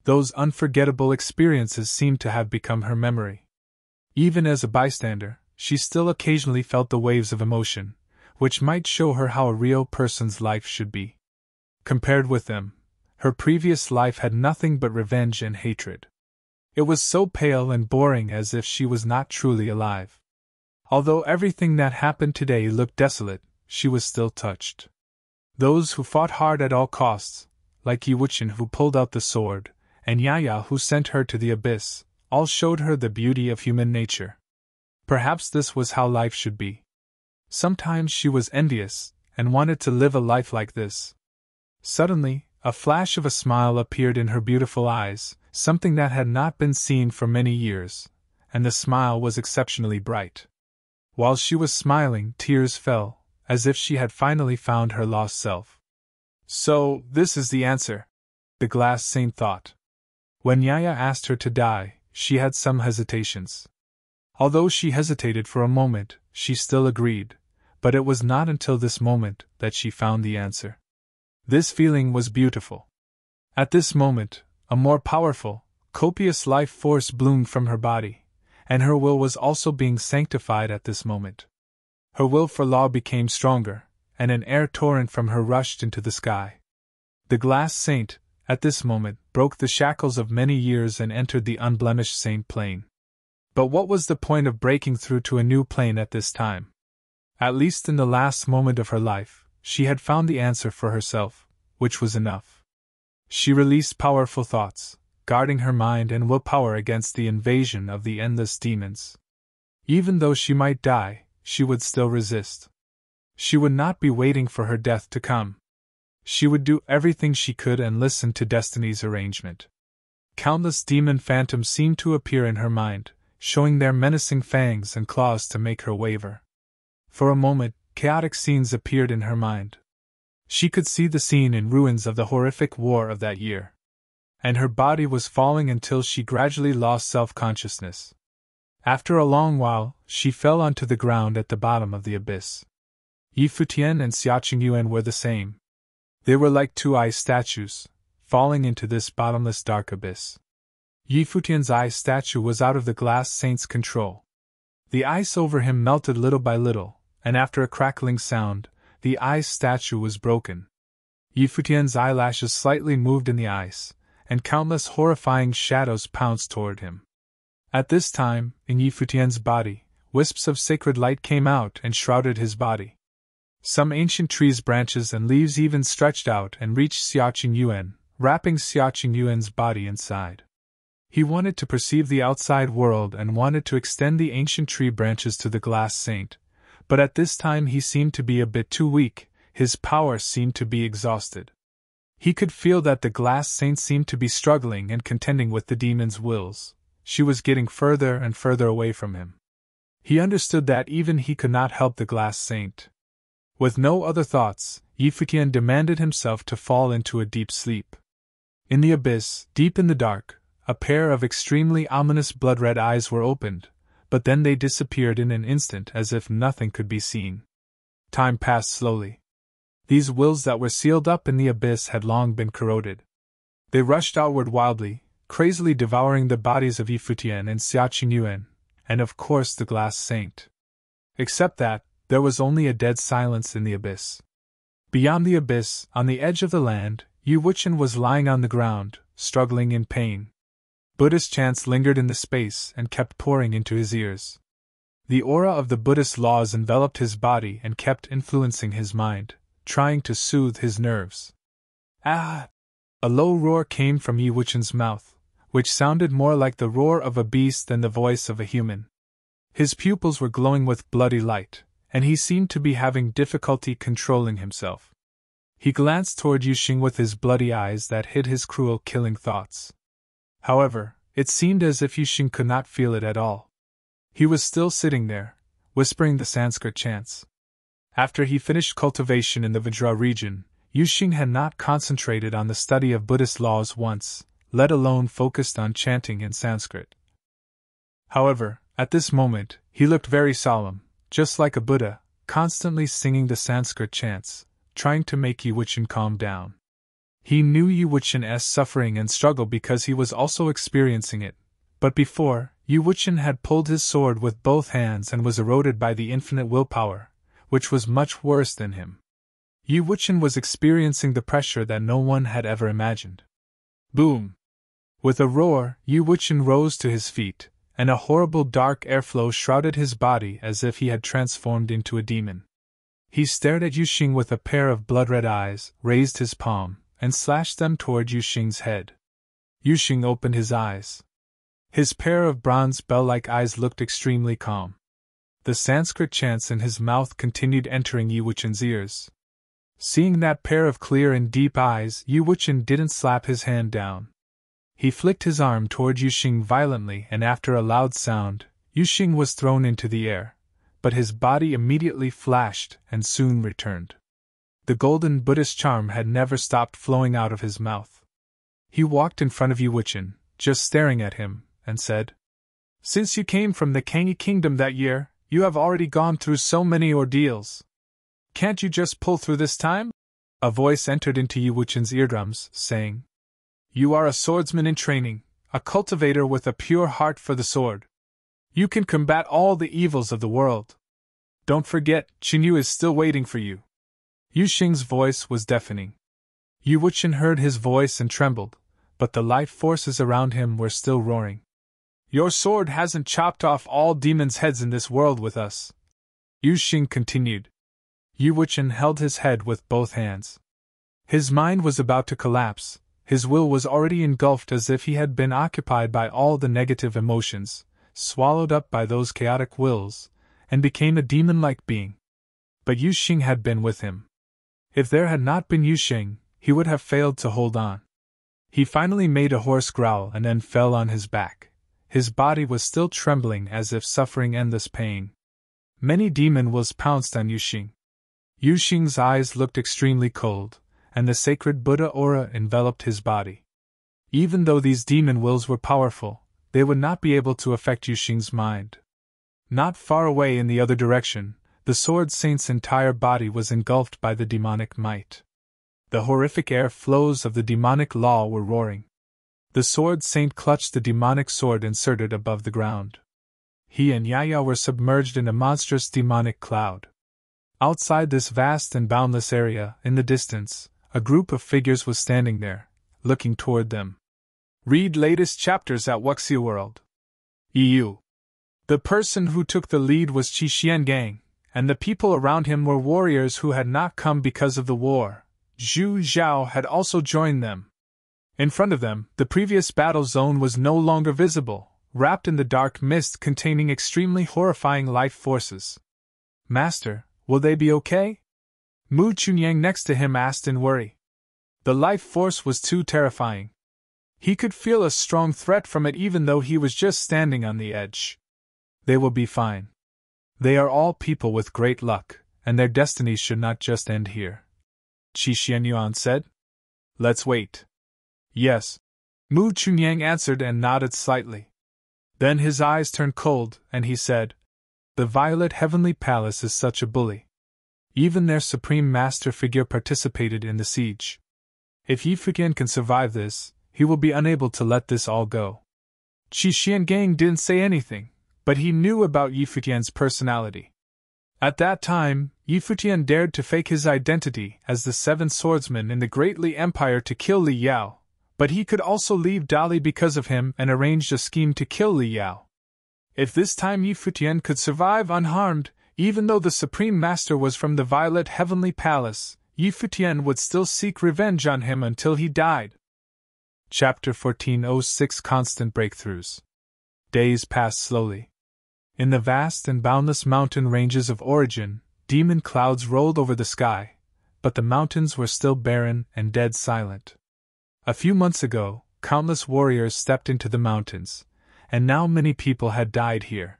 Those unforgettable experiences seemed to have become her memory. Even as a bystander, she still occasionally felt the waves of emotion, which might show her how a real person's life should be. Compared with them, her previous life had nothing but revenge and hatred. It was so pale and boring as if she was not truly alive. Although everything that happened today looked desolate, she was still touched. Those who fought hard at all costs, like Yi Wuchen who pulled out the sword, and Yaya who sent her to the abyss, all showed her the beauty of human nature. Perhaps this was how life should be. Sometimes she was envious, and wanted to live a life like this. Suddenly, a flash of a smile appeared in her beautiful eyes, something that had not been seen for many years, and the smile was exceptionally bright. While she was smiling, tears fell, as if she had finally found her lost self. So, this is the answer, the glass saint thought. When Yaya asked her to die, she had some hesitations. Although she hesitated for a moment, she still agreed, but it was not until this moment that she found the answer. This feeling was beautiful. At this moment, a more powerful, copious life force bloomed from her body, and her will was also being sanctified at this moment. Her will for law became stronger, and an air torrent from her rushed into the sky. The glass saint, at this moment, broke the shackles of many years and entered the unblemished saint plane. But what was the point of breaking through to a new plane at this time? At least in the last moment of her life, she had found the answer for herself, which was enough. She released powerful thoughts, guarding her mind and willpower against the invasion of the endless demons. Even though she might die, she would still resist. She would not be waiting for her death to come. She would do everything she could and listen to destiny's arrangement. Countless demon phantoms seemed to appear in her mind, showing their menacing fangs and claws to make her waver. For a moment, chaotic scenes appeared in her mind. She could see the scene in ruins of the horrific war of that year. And her body was falling until she gradually lost self-consciousness. After a long while, she fell onto the ground at the bottom of the abyss. Futian and Yuan were the same. They were like two ice statues, falling into this bottomless dark abyss. Futian's ice statue was out of the glass saint's control. The ice over him melted little by little, and after a crackling sound, the ice statue was broken. Futian's eyelashes slightly moved in the ice, and countless horrifying shadows pounced toward him. At this time, in Futian's body, wisps of sacred light came out and shrouded his body. Some ancient trees' branches and leaves even stretched out and reached Yuan, wrapping Yuan's body inside. He wanted to perceive the outside world and wanted to extend the ancient tree branches to the glass saint, but at this time he seemed to be a bit too weak, his power seemed to be exhausted. He could feel that the glass saint seemed to be struggling and contending with the demon's wills. She was getting further and further away from him. He understood that even he could not help the glass saint. With no other thoughts, Futian demanded himself to fall into a deep sleep. In the abyss, deep in the dark, a pair of extremely ominous blood-red eyes were opened, but then they disappeared in an instant as if nothing could be seen. Time passed slowly. These wills that were sealed up in the abyss had long been corroded. They rushed outward wildly, crazily devouring the bodies of Futian and Yuan, and of course the glass saint. Except that, there was only a dead silence in the abyss. Beyond the abyss, on the edge of the land, Wuchen was lying on the ground, struggling in pain. Buddhist chants lingered in the space and kept pouring into his ears. The aura of the Buddhist laws enveloped his body and kept influencing his mind, trying to soothe his nerves. Ah! A low roar came from Wuchen's mouth, which sounded more like the roar of a beast than the voice of a human. His pupils were glowing with bloody light, and he seemed to be having difficulty controlling himself. He glanced toward Yuxing with his bloody eyes that hid his cruel killing thoughts. However, it seemed as if Yuxing could not feel it at all. He was still sitting there, whispering the Sanskrit chants. After he finished cultivation in the Vajra region, Yuxing had not concentrated on the study of Buddhist laws once, let alone focused on chanting in Sanskrit. However, at this moment, he looked very solemn, just like a Buddha, constantly singing the Sanskrit chants, trying to make Wuchen calm down. He knew Wuchen's suffering and struggle because he was also experiencing it, but before, Wuchen had pulled his sword with both hands and was eroded by the infinite willpower, which was much worse than him. Wuchen was experiencing the pressure that no one had ever imagined. Boom! With a roar, Wuchen rose to his feet, and a horrible dark airflow shrouded his body as if he had transformed into a demon. He stared at Yuxing with a pair of blood-red eyes, raised his palm, and slashed them toward Yuxing's head. Yuxing opened his eyes. His pair of bronze bell-like eyes looked extremely calm. The Sanskrit chants in his mouth continued entering Yi Wuchen's ears. Seeing that pair of clear and deep eyes, Yi Wuchen didn't slap his hand down. He flicked his arm toward Yuxing violently, and after a loud sound, Yuxing was thrown into the air, but his body immediately flashed and soon returned. The golden Buddhist charm had never stopped flowing out of his mouth. He walked in front of Yi Wuchen, just staring at him, and said, "Since you came from the Kangi kingdom that year, you have already gone through so many ordeals. Can't you just pull through this time?" A voice entered into Yi Wuchen's eardrums, saying, "You are a swordsman in training, a cultivator with a pure heart for the sword. You can combat all the evils of the world. Don't forget, Qinyu is still waiting for you." Yuxing's voice was deafening. Yi Wuchen heard his voice and trembled, but the life forces around him were still roaring. "Your sword hasn't chopped off all demons' heads in this world with us," Yuxing continued. Yi Wuchen held his head with both hands. His mind was about to collapse, his will was already engulfed as if he had been occupied by all the negative emotions, swallowed up by those chaotic wills, and became a demon-like being. But Yuxing had been with him. If there had not been Yuxing, he would have failed to hold on. He finally made a hoarse growl and then fell on his back. His body was still trembling as if suffering endless pain. Many demon wills pounced on Yuxing. Yuxing's eyes looked extremely cold, and the sacred Buddha aura enveloped his body. Even though these demon wills were powerful, they would not be able to affect Yuxing's mind. Not far away in the other direction, the Sword Saint's entire body was engulfed by the demonic might. The horrific air flows of the demonic law were roaring. The Sword Saint clutched the demonic sword inserted above the ground. He and Yaya were submerged in a monstrous demonic cloud. Outside this vast and boundless area, in the distance, a group of figures was standing there, looking toward them. Read latest chapters at Wuxia World. EU. The person who took the lead was Qi Xiangang, and the people around him were warriors who had not come because of the war. Zhu Zhao had also joined them. In front of them, the previous battle zone was no longer visible, wrapped in the dark mist containing extremely horrifying life forces. "Master, will they be okay?" Mu Chunyang next to him asked in worry. The life force was too terrifying. He could feel a strong threat from it even though he was just standing on the edge. "They will be fine. They are all people with great luck, and their destinies should not just end here," Qi Xianyuan said. "Let's wait." "Yes," Mu Chunyang answered and nodded slightly. Then his eyes turned cold, and he said, "The Violet Heavenly Palace is such a bully. Even their Supreme Master figure participated in the siege. If Yi Futian can survive this, he will be unable to let this all go." Qi Xiangang didn't say anything, but he knew about Yi Futian's personality. At that time, Yi Futian dared to fake his identity as the seventh swordsman in the Great Li Empire to kill Li Yao, but he could also leave Dali because of him and arranged a scheme to kill Li Yao. If this time Yi Futian could survive unharmed, even though the Supreme Master was from the Violet Heavenly Palace, Yi Futian would still seek revenge on him until he died. Chapter 1406 Constant Breakthroughs. Days passed slowly. In the vast and boundless mountain ranges of Origin, demon clouds rolled over the sky, but the mountains were still barren and dead silent. A few months ago, countless warriors stepped into the mountains, and now many people had died here.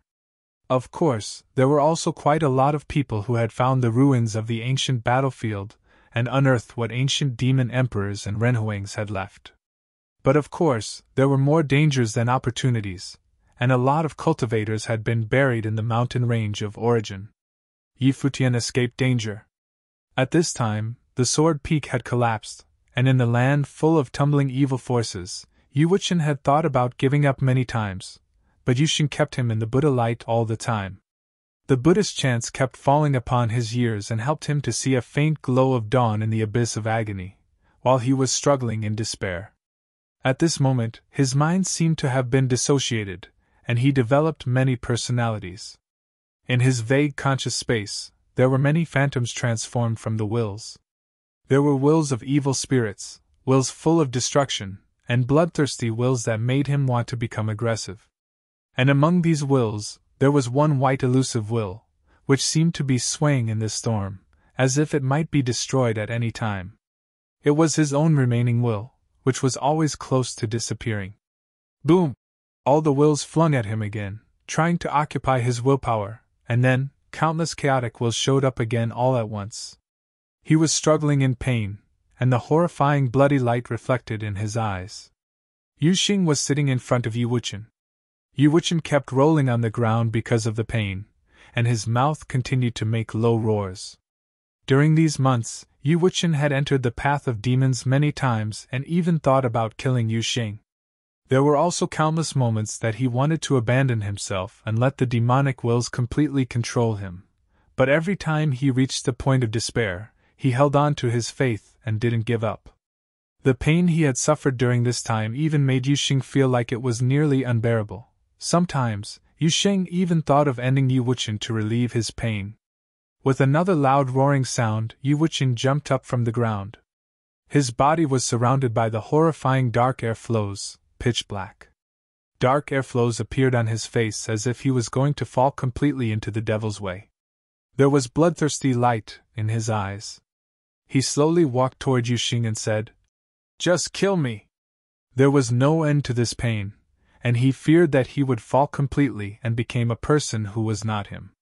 Of course, there were also quite a lot of people who had found the ruins of the ancient battlefield and unearthed what ancient demon emperors and renhuangs had left. But of course, there were more dangers than opportunities, and a lot of cultivators had been buried in the mountain range of Origin. Yi Futian escaped danger. At this time, the Sword Peak had collapsed, and in the land full of tumbling evil forces, Yi Wuchen had thought about giving up many times, but Yuxing kept him in the Buddha light all the time. The Buddhist chants kept falling upon his ears and helped him to see a faint glow of dawn in the abyss of agony, while he was struggling in despair. At this moment, his mind seemed to have been dissociated, and he developed many personalities. In his vague conscious space, there were many phantoms transformed from the wills. There were wills of evil spirits, wills full of destruction, and bloodthirsty wills that made him want to become aggressive. And among these wills, there was one white elusive will, which seemed to be swaying in this storm, as if it might be destroyed at any time. It was his own remaining will, which was always close to disappearing. Boom! All the wills flung at him again, trying to occupy his willpower, and then, countless chaotic wills showed up again all at once. He was struggling in pain, and the horrifying bloody light reflected in his eyes. Yu Xing was sitting in front of Yu Wuchen. Yu Wuchen kept rolling on the ground because of the pain, and his mouth continued to make low roars. During these months, Yu Wuchen had entered the path of demons many times and even thought about killing Yu Xing. There were also countless moments that he wanted to abandon himself and let the demonic wills completely control him, but every time he reached the point of despair, he held on to his faith and didn't give up. The pain he had suffered during this time even made Yu Xing feel like it was nearly unbearable. Sometimes, Yu Xing even thought of ending Yu Wuchen to relieve his pain. With another loud roaring sound, Yu Wuchen jumped up from the ground. His body was surrounded by the horrifying dark air flows, pitch black. Dark air flows appeared on his face as if he was going to fall completely into the devil's way. There was bloodthirsty light in his eyes. He slowly walked toward Yu Xing and said, "Just kill me." There was no end to this pain, and he feared that he would fall completely and become a person who was not him.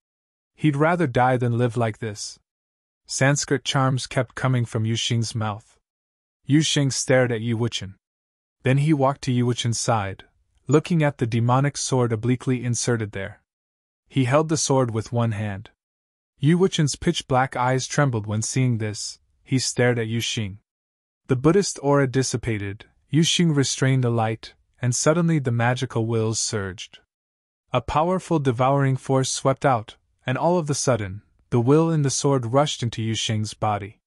He'd rather die than live like this. Sanskrit charms kept coming from Yu Xing's mouth. Yu Xing stared at Yu Wuchen. Then he walked to Yu Wuchen's side, looking at the demonic sword obliquely inserted there. He held the sword with one hand. Yu Wuchen's pitch-black eyes trembled when seeing this. He stared at Yu Xing. The Buddhist aura dissipated, Yu Xing restrained the light, and suddenly the magical wills surged. A powerful devouring force swept out, and all of a sudden, the will in the sword rushed into Yu Xing's body.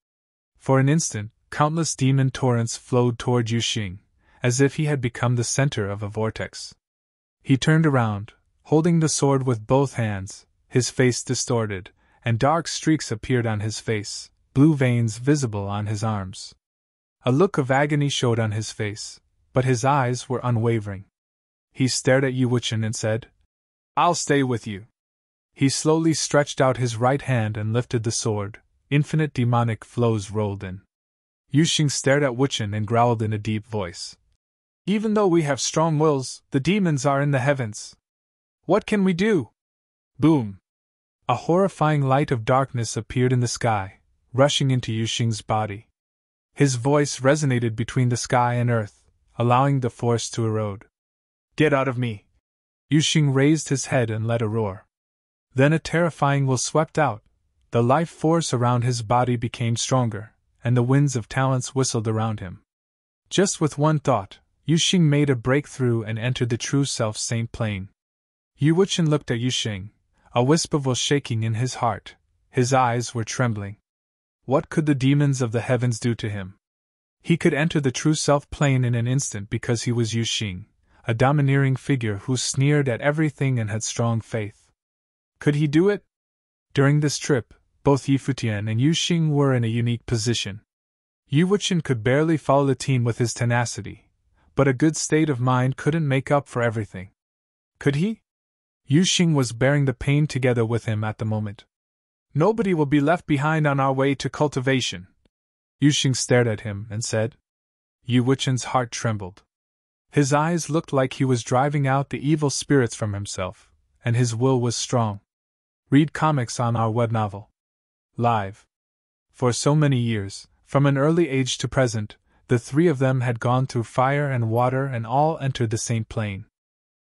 For an instant, countless demon torrents flowed toward Yu Xing, as if he had become the center of a vortex. He turned around, holding the sword with both hands, his face distorted, and dark streaks appeared on his face, blue veins visible on his arms. A look of agony showed on his face, but his eyes were unwavering. He stared at Yu Wuchen and said, "I'll stay with you." He slowly stretched out his right hand and lifted the sword. Infinite demonic flows rolled in. Yu Xing stared at Wuchen and growled in a deep voice, "Even though we have strong wills, the demons are in the heavens. What can we do?" Boom! A horrifying light of darkness appeared in the sky, rushing into Yu Xing's body. His voice resonated between the sky and earth, allowing the force to erode. "Get out of me!" Yu Xing raised his head and let a roar. Then a terrifying will swept out. The life force around his body became stronger, and the winds of talents whistled around him. Just with one thought, Yu Xing made a breakthrough and entered the true self-saint plane. Yu Wuchen looked at Yu Xing, a wisp of will shaking in his heart. His eyes were trembling. What could the demons of the heavens do to him? He could enter the true self plane in an instant because he was Yu Xing, a domineering figure who sneered at everything and had strong faith. Could he do it? During this trip, both Futian and Yu Xing were in a unique position. Yu Wuchen could barely follow the team with his tenacity, but a good state of mind couldn't make up for everything. Could he? Yu Xing was bearing the pain together with him at the moment. "Nobody will be left behind on our way to cultivation." Yu Xing stared at him and said. Yu Wuchen's heart trembled. His eyes looked like he was driving out the evil spirits from himself, and his will was strong. Read comics on our web novel. Live. For so many years, from an early age to present, the three of them had gone through fire and water and all entered the saint plane.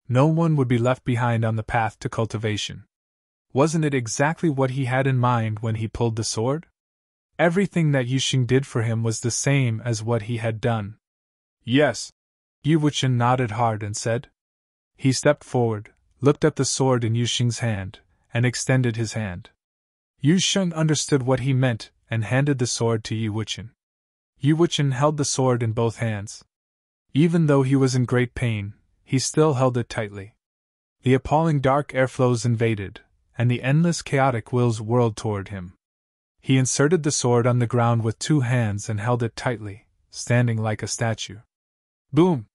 No one would be left behind on the path to cultivation. Wasn't it exactly what he had in mind when he pulled the sword? Everything that Yu Xing did for him was the same as what he had done. "Yes." Yu Wuchen nodded hard and said. He stepped forward, looked at the sword in Yu Xing's hand, and extended his hand. Yu Xing understood what he meant and handed the sword to Yu Wuchen. Yu Wuchen held the sword in both hands. Even though he was in great pain, he still held it tightly. The appalling dark airflows invaded, and the endless chaotic wills whirled toward him. He inserted the sword on the ground with two hands and held it tightly, standing like a statue. Boom!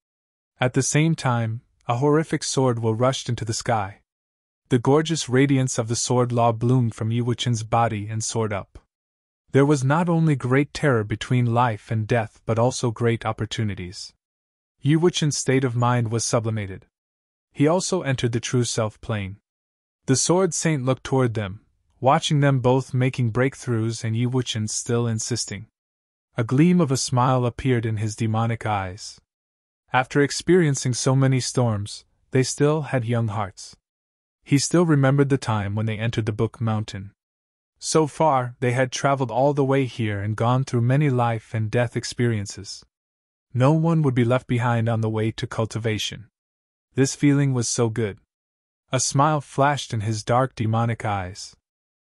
At the same time, a horrific sword will rushed into the sky. The gorgeous radiance of the sword law bloomed from Yi Wuqian's body and soared up. There was not only great terror between life and death but also great opportunities. Yi Wuqian's state of mind was sublimated. He also entered the true self plane. The sword saint looked toward them, watching them both making breakthroughs and Yi Wuqian still insisting. A gleam of a smile appeared in his demonic eyes. After experiencing so many storms, they still had young hearts. He still remembered the time when they entered the Book Mountain. So far, they had traveled all the way here and gone through many life and death experiences. No one would be left behind on the way to cultivation. This feeling was so good. A smile flashed in his dark demonic eyes.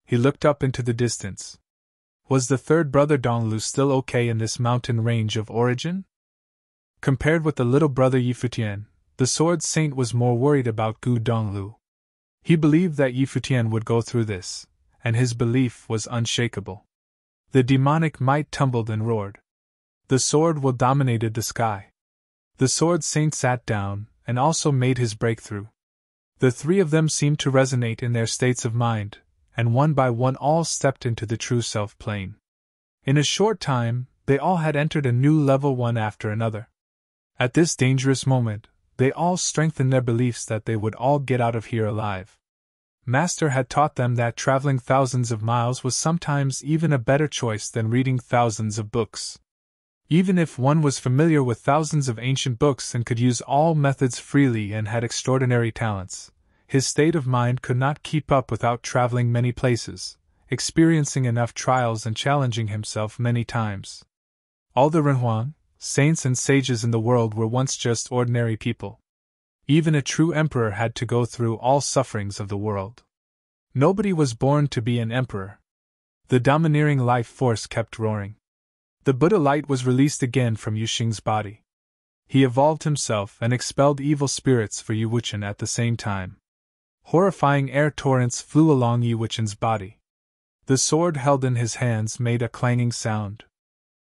He looked up into the distance. Was the third brother Donglu still okay in this mountain range of origin? Compared with the little brother Yi Futian, the sword saint was more worried about Gu Donglu. He believed that Yi Futian would go through this, and his belief was unshakable. The demonic might tumbled and roared. The sword will dominated the sky. The sword saint sat down, and also made his breakthrough. The three of them seemed to resonate in their states of mind, and one by one all stepped into the true self plane. In a short time, they all had entered a new level one after another. At this dangerous moment, they all strengthened their beliefs that they would all get out of here alive. Master had taught them that traveling thousands of miles was sometimes even a better choice than reading thousands of books. Even if one was familiar with thousands of ancient books and could use all methods freely and had extraordinary talents, his state of mind could not keep up without traveling many places, experiencing enough trials and challenging himself many times. All the Renhuang, saints and sages in the world were once just ordinary people. Even a true emperor had to go through all sufferings of the world. Nobody was born to be an emperor. The domineering life force kept roaring. The Buddha light was released again from Yu Xing's body. He evolved himself and expelled evil spirits for Yi Wuqian at the same time. Horrifying air torrents flew along Yi Wuqian's body. The sword held in his hands made a clanging sound.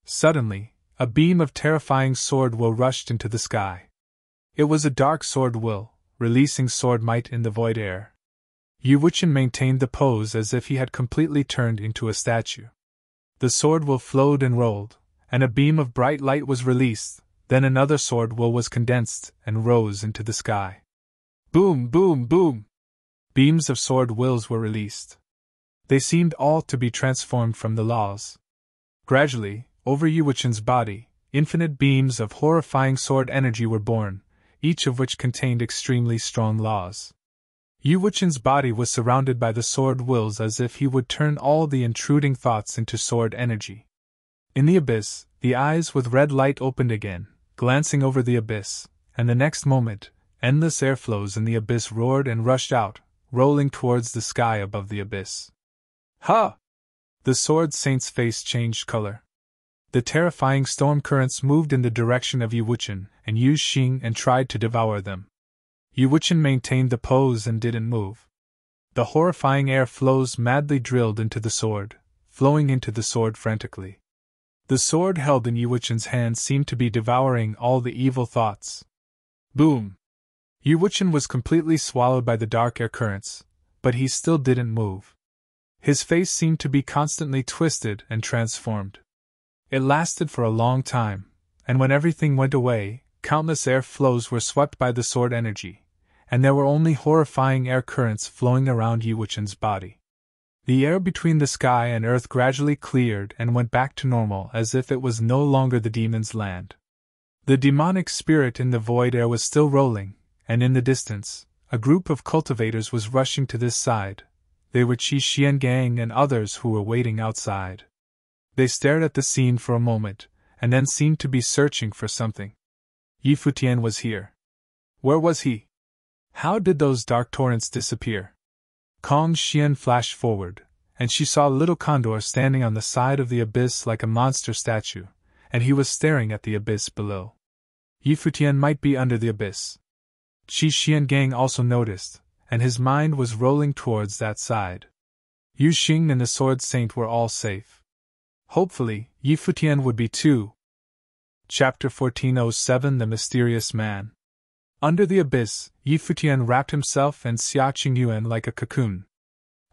Suddenly, a beam of terrifying sword will rushed into the sky. It was a dark sword will, releasing sword might in the void air. Yi Wuqian maintained the pose as if he had completely turned into a statue. The sword will flowed and rolled, and a beam of bright light was released, then another sword will was condensed and rose into the sky. Boom, boom, boom! Beams of sword wills were released. They seemed all to be transformed from the laws. Gradually, over Yi Wuqian's body, infinite beams of horrifying sword energy were born, each of which contained extremely strong laws. Yi Wuqian's body was surrounded by the sword wills as if he would turn all the intruding thoughts into sword energy. In the abyss, the eyes with red light opened again, glancing over the abyss, and the next moment, endless airflows in the abyss roared and rushed out, rolling towards the sky above the abyss. Ha! The sword saint's face changed color. The terrifying storm currents moved in the direction of Yi Wuqian and Yu Xing and tried to devour them. Yi Wuqian maintained the pose and didn't move. The horrifying air flows madly drilled into the sword, flowing into the sword frantically. The sword held in Yi Wuqian's hand seemed to be devouring all the evil thoughts. Boom! Yi Wuqian was completely swallowed by the dark air currents, but he still didn't move. His face seemed to be constantly twisted and transformed. It lasted for a long time, and when everything went away, countless air flows were swept by the sword energy, and there were only horrifying air currents flowing around Yi Wuqian's body. The air between the sky and earth gradually cleared and went back to normal as if it was no longer the demon's land. The demonic spirit in the void air was still rolling, and in the distance, a group of cultivators was rushing to this side. They were Qi Xiangang and others who were waiting outside. They stared at the scene for a moment, and then seemed to be searching for something. Yi Futian was here. Where was he? How did those dark torrents disappear? Kong Xian flashed forward, and she saw little Condor standing on the side of the abyss like a monster statue, and he was staring at the abyss below. Yi Futian might be under the abyss. Qi Xiangang also noticed, and his mind was rolling towards that side. Yu Xing and the Sword Saint were all safe. Hopefully, Yi Futian would be too. Chapter 1407 The Mysterious Man. Under the abyss, Yi Futian wrapped himself and Xia Qingyuan like a cocoon.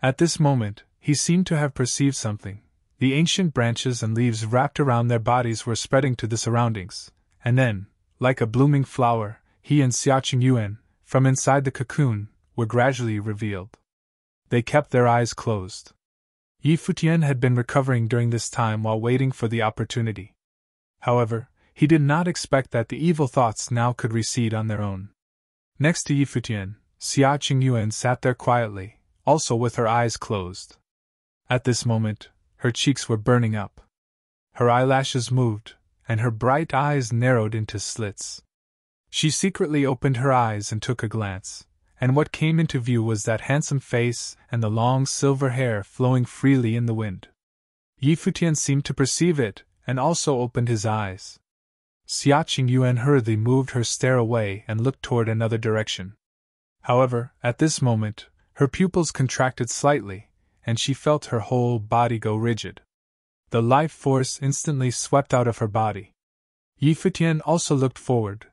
At this moment, he seemed to have perceived something. The ancient branches and leaves wrapped around their bodies were spreading to the surroundings, and then, like a blooming flower, he and Xia Qingyuan, from inside the cocoon, were gradually revealed. They kept their eyes closed. Yi Futian had been recovering during this time while waiting for the opportunity. However, he did not expect that the evil thoughts now could recede on their own. Next to Yi Futian, Xia Qingyuan sat there quietly, also with her eyes closed. At this moment, her cheeks were burning up. Her eyelashes moved, and her bright eyes narrowed into slits. She secretly opened her eyes and took a glance, and what came into view was that handsome face and the long silver hair flowing freely in the wind. Yi Futian seemed to perceive it, and also opened his eyes. Xia Qingyuan hurriedly moved her stare away and looked toward another direction. However, at this moment, her pupils contracted slightly, and she felt her whole body go rigid. The life force instantly swept out of her body. Yi Futian also looked forward,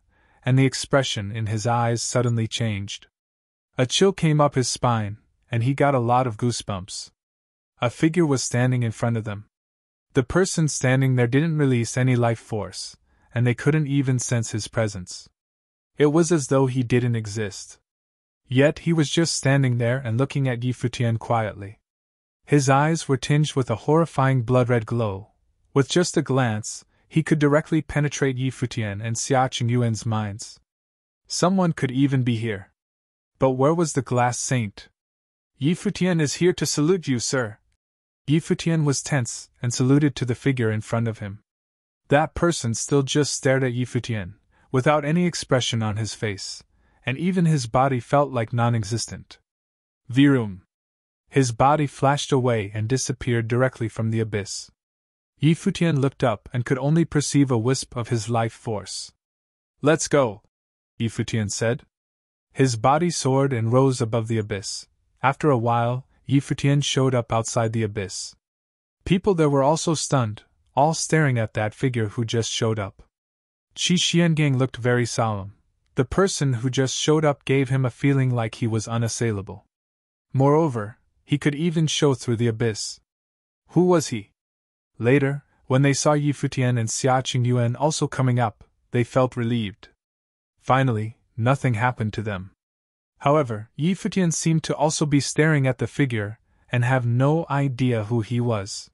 and the expression in his eyes suddenly changed. A chill came up his spine, and he got a lot of goosebumps. A figure was standing in front of them. The person standing there didn't release any life force, and they couldn't even sense his presence. It was as though he didn't exist. Yet he was just standing there and looking at Yi Futian quietly. His eyes were tinged with a horrifying blood-red glow. With just a glance, he could directly penetrate Yi Futian and Xia Qingyuan's minds. Someone could even be here. But where was the glass saint? Yi Futian is here to salute you, sir. Yi Futian was tense and saluted to the figure in front of him. That person still just stared at Yi Futian, without any expression on his face, and even his body felt like non-existent. Virum. His body flashed away and disappeared directly from the abyss. Yi Futian looked up and could only perceive a wisp of his life force. Let's go, Yi Futian said. His body soared and rose above the abyss. After a while, Yi Futian showed up outside the abyss. People there were also stunned, all staring at that figure who just showed up. Qi Xiangang looked very solemn. The person who just showed up gave him a feeling like he was unassailable. Moreover, he could even show through the abyss. Who was he? Later, when they saw Yi Futian and Xia Qingyuan also coming up, they felt relieved. Finally, nothing happened to them. However, Yi Futian seemed to also be staring at the figure, and have no idea who he was.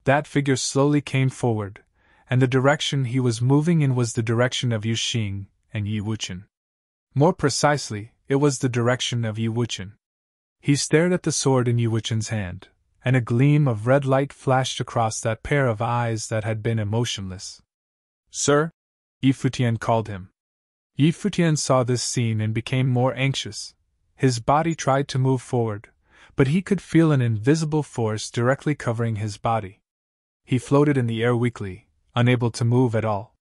That figure slowly came forward, and the direction he was moving in was the direction of Yu Xing and Yi Wuchen. More precisely, it was the direction of Yi Wuchen. He stared at the sword in Yi Wuchen's hand, and a gleam of red light flashed across that pair of eyes that had been emotionless. Sir? Yi Futian called him. Yi Futian saw this scene and became more anxious. His body tried to move forward, but he could feel an invisible force directly covering his body. He floated in the air weakly, unable to move at all.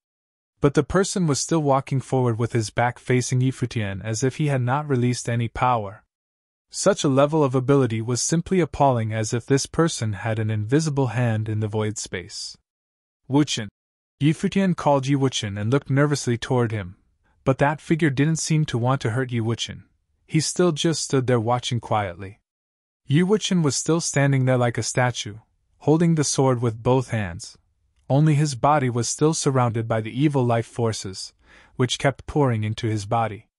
But the person was still walking forward with his back facing Yi Futian as if he had not released any power. Such a level of ability was simply appalling, as if this person had an invisible hand in the void space. Wuchen. Yi Futian called Yi Wuchen and looked nervously toward him, but that figure didn't seem to want to hurt Yi Wuchen. He still just stood there watching quietly. Yi Wuchen was still standing there like a statue, holding the sword with both hands. Only his body was still surrounded by the evil life forces, which kept pouring into his body.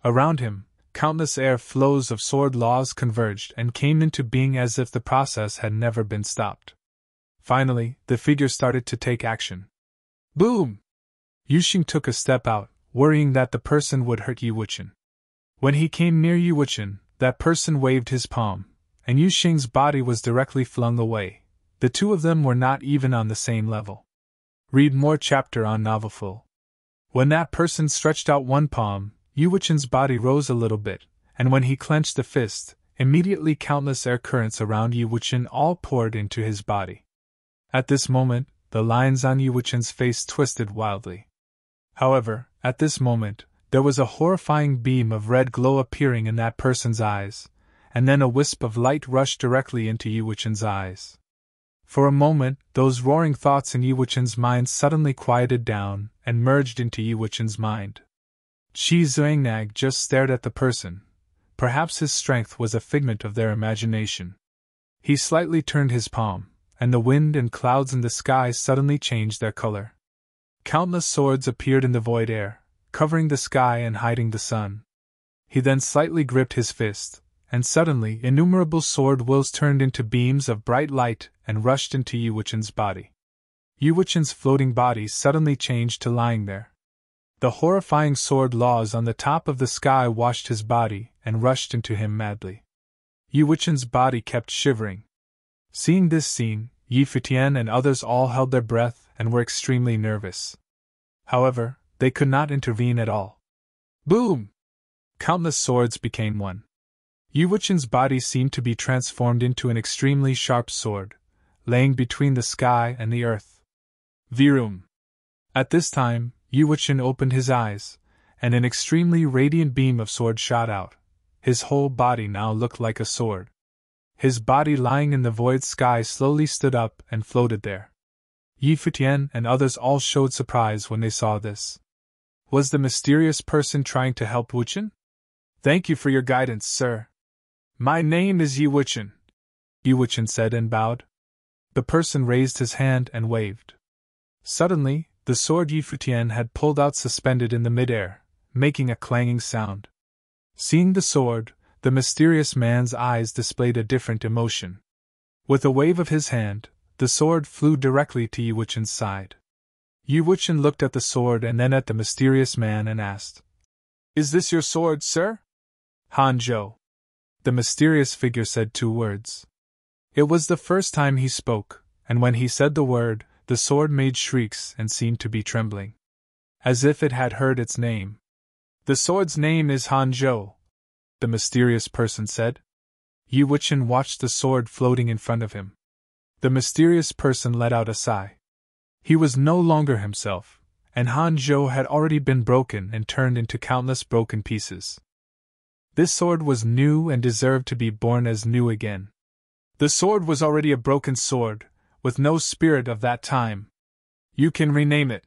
Around him, countless air flows of sword laws converged and came into being as if the process had never been stopped. Finally, the figure started to take action. Boom! Yu Xing took a step out, worrying that the person would hurt Yi Wuchen. When he came near Yi Wuchen, that person waved his palm, and Yu Xing's body was directly flung away. The two of them were not even on the same level. Read more chapter on Novelful. When that person stretched out one palm, Yi Wuchen's body rose a little bit, and when he clenched the fist, immediately countless air currents around Yi Wuchen all poured into his body. At this moment, the lines on Yi Wuchen's face twisted wildly. However, at this moment, there was a horrifying beam of red glow appearing in that person's eyes, and then a wisp of light rushed directly into Yi Wuchen's eyes. For a moment, those roaring thoughts in Yi Wuchen's mind suddenly quieted down and merged into Yi Wuchen's mind. Qi Zhuangnag just stared at the person. Perhaps his strength was a figment of their imagination. He slightly turned his palm, and the wind and clouds in the sky suddenly changed their color. Countless swords appeared in the void air, covering the sky and hiding the sun. He then slightly gripped his fist, and suddenly innumerable sword wills turned into beams of bright light and rushed into Yi Wuchen's body. Yi Wuchen's floating body suddenly changed to lying there. The horrifying sword laws on the top of the sky washed his body and rushed into him madly. Yi Wuchen's body kept shivering. Seeing this scene, Yi Futian and others all held their breath and were extremely nervous. However, they could not intervene at all. Boom! Countless swords became one. Yi Wuchen's body seemed to be transformed into an extremely sharp sword, laying between the sky and the earth. Virum! At this time, Yi Wuchen opened his eyes, and an extremely radiant beam of sword shot out. His whole body now looked like a sword. His body lying in the void sky slowly stood up and floated there. Yi Futian and others all showed surprise when they saw this. Was the mysterious person trying to help Wuchen? Thank you for your guidance, sir. My name is Yi Wuchen, Yi Wuchen said and bowed. The person raised his hand and waved. Suddenly, the sword Yi Futian had pulled out suspended in the midair, making a clanging sound. Seeing the sword, the mysterious man's eyes displayed a different emotion. With a wave of his hand, the sword flew directly to Yi Wuchen's side. Yi Wuchen looked at the sword and then at the mysterious man and asked, "Is this your sword, sir?" "Hanzhou." The mysterious figure said 2 words. It was the first time he spoke, and when he said the word, the sword made shrieks and seemed to be trembling, as if it had heard its name. "The sword's name is Hanzhou," the mysterious person said. Yi Wuchen watched the sword floating in front of him. The mysterious person let out a sigh. He was no longer himself, and Hanzhou had already been broken and turned into countless broken pieces. This sword was new and deserved to be born as new again. The sword was already a broken sword, with no spirit of that time. "You can rename it,"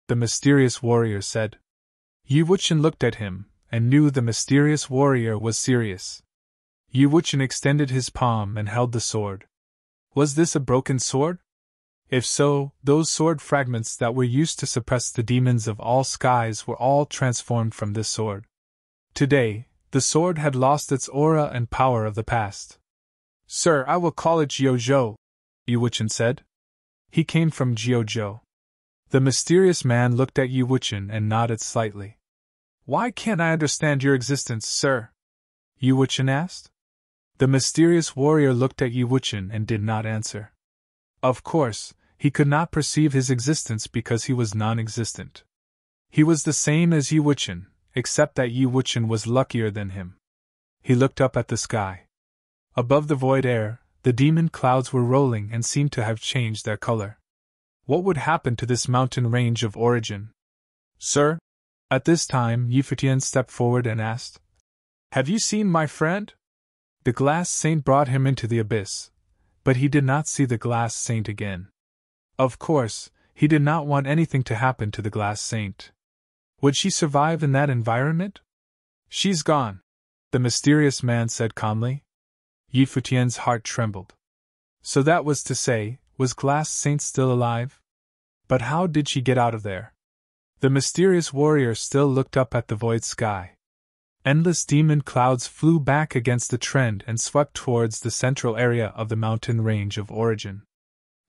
the mysterious warrior said. Yi Wuchen looked at him, and knew the mysterious warrior was serious. Yi Wuchen extended his palm and held the sword. Was this a broken sword? If so, those sword fragments that were used to suppress the demons of all skies were all transformed from this sword. Today, the sword had lost its aura and power of the past. "Sir, I will call it Jiuzhou," Yi Wuchen said. He came from Jiuzhou. The mysterious man looked at Yi Wuchen and nodded slightly. "Why can't I understand your existence, sir?" Yi Wuchen asked. The mysterious warrior looked at Yi Wuchen and did not answer. Of course, he could not perceive his existence because he was non-existent. He was the same as Yi Wuchen, except that Yi Wuchen was luckier than him. He looked up at the sky. Above the void air, the demon clouds were rolling and seemed to have changed their color. What would happen to this mountain range of origin? "Sir?" At this time, Yi Futian stepped forward and asked, "Have you seen my friend?" The glass saint brought him into the abyss, but he did not see the glass saint again. Of course, he did not want anything to happen to the glass saint. Would she survive in that environment? "She's gone," the mysterious man said calmly. Yi Futian's heart trembled. So that was to say, was Glass Saint still alive? But how did she get out of there? The mysterious warrior still looked up at the void sky. Endless demon clouds flew back against the trend and swept towards the central area of the mountain range of origin.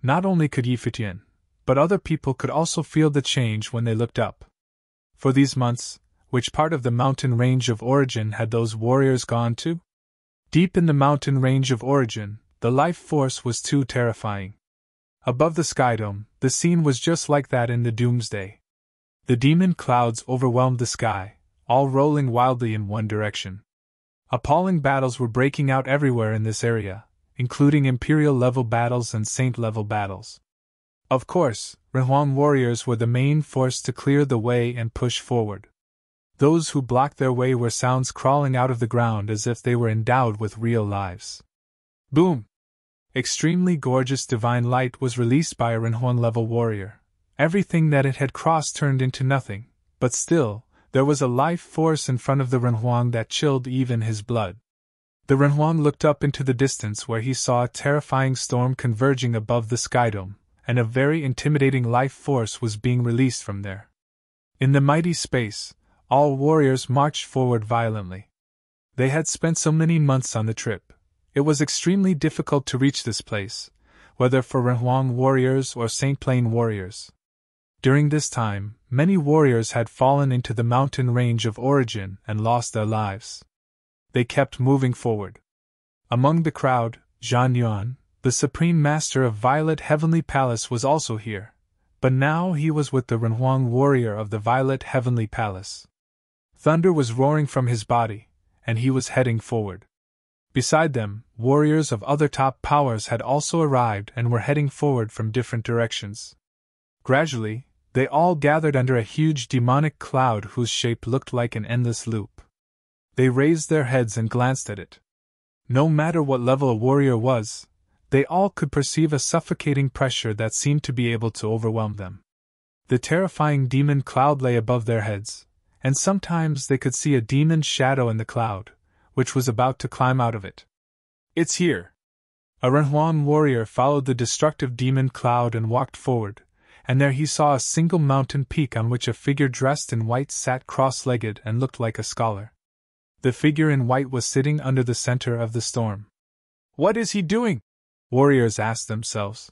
Not only could Yi Futian, but other people could also feel the change when they looked up. For these months, which part of the mountain range of origin had those warriors gone to? Deep in the mountain range of origin, the life force was too terrifying. Above the sky dome, the scene was just like that in the doomsday. The demon clouds overwhelmed the sky, all rolling wildly in one direction. Appalling battles were breaking out everywhere in this area, including Imperial-level battles and Saint-level battles. Of course, Renhuang warriors were the main force to clear the way and push forward. Those who blocked their way were sounds crawling out of the ground as if they were endowed with real lives. Boom! Extremely gorgeous divine light was released by a Renhuang-level warrior. Everything that it had crossed turned into nothing, but still, there was a life force in front of the Renhuang that chilled even his blood. The Renhuang looked up into the distance where he saw a terrifying storm converging above the skydome, and a very intimidating life force was being released from there. In the mighty space, all warriors marched forward violently. They had spent so many months on the trip. It was extremely difficult to reach this place, whether for Renhuang warriors or Saint Plain warriors. During this time, many warriors had fallen into the mountain range of origin and lost their lives. They kept moving forward. Among the crowd, Zhan Yuan, the Supreme Master of Violet Heavenly Palace, was also here, but now he was with the Renhuang warrior of the Violet Heavenly Palace. Thunder was roaring from his body, and he was heading forward. Beside them, warriors of other top powers had also arrived and were heading forward from different directions. Gradually, they all gathered under a huge demonic cloud whose shape looked like an endless loop. They raised their heads and glanced at it. No matter what level a warrior was, they all could perceive a suffocating pressure that seemed to be able to overwhelm them. The terrifying demon cloud lay above their heads, and sometimes they could see a demon shadow in the cloud, which was about to climb out of it. "It's here!" A Renhuang warrior followed the destructive demon cloud and walked forward, and there he saw a single mountain peak on which a figure dressed in white sat cross-legged and looked like a scholar. The figure in white was sitting under the center of the storm. "What is he doing?" warriors asked themselves.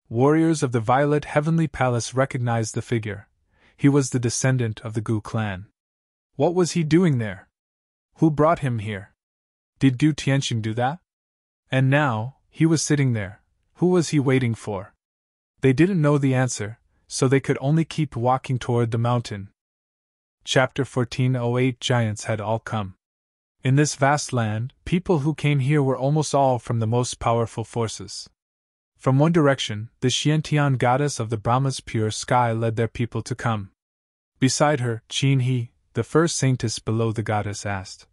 Warriors of the Violet Heavenly Palace recognized the figure. He was the descendant of the Gu clan. What was he doing there? Who brought him here? Did Gu Tianxing do that? And now, he was sitting there. Who was he waiting for? They didn't know the answer, so they could only keep walking toward the mountain. Chapter 1408 Giants had all come. In this vast land, people who came here were almost all from the most powerful forces. From one direction, the Xiantian goddess of the Brahma's pure sky led their people to come. Beside her, Qin He, the first saintess below the goddess, asked,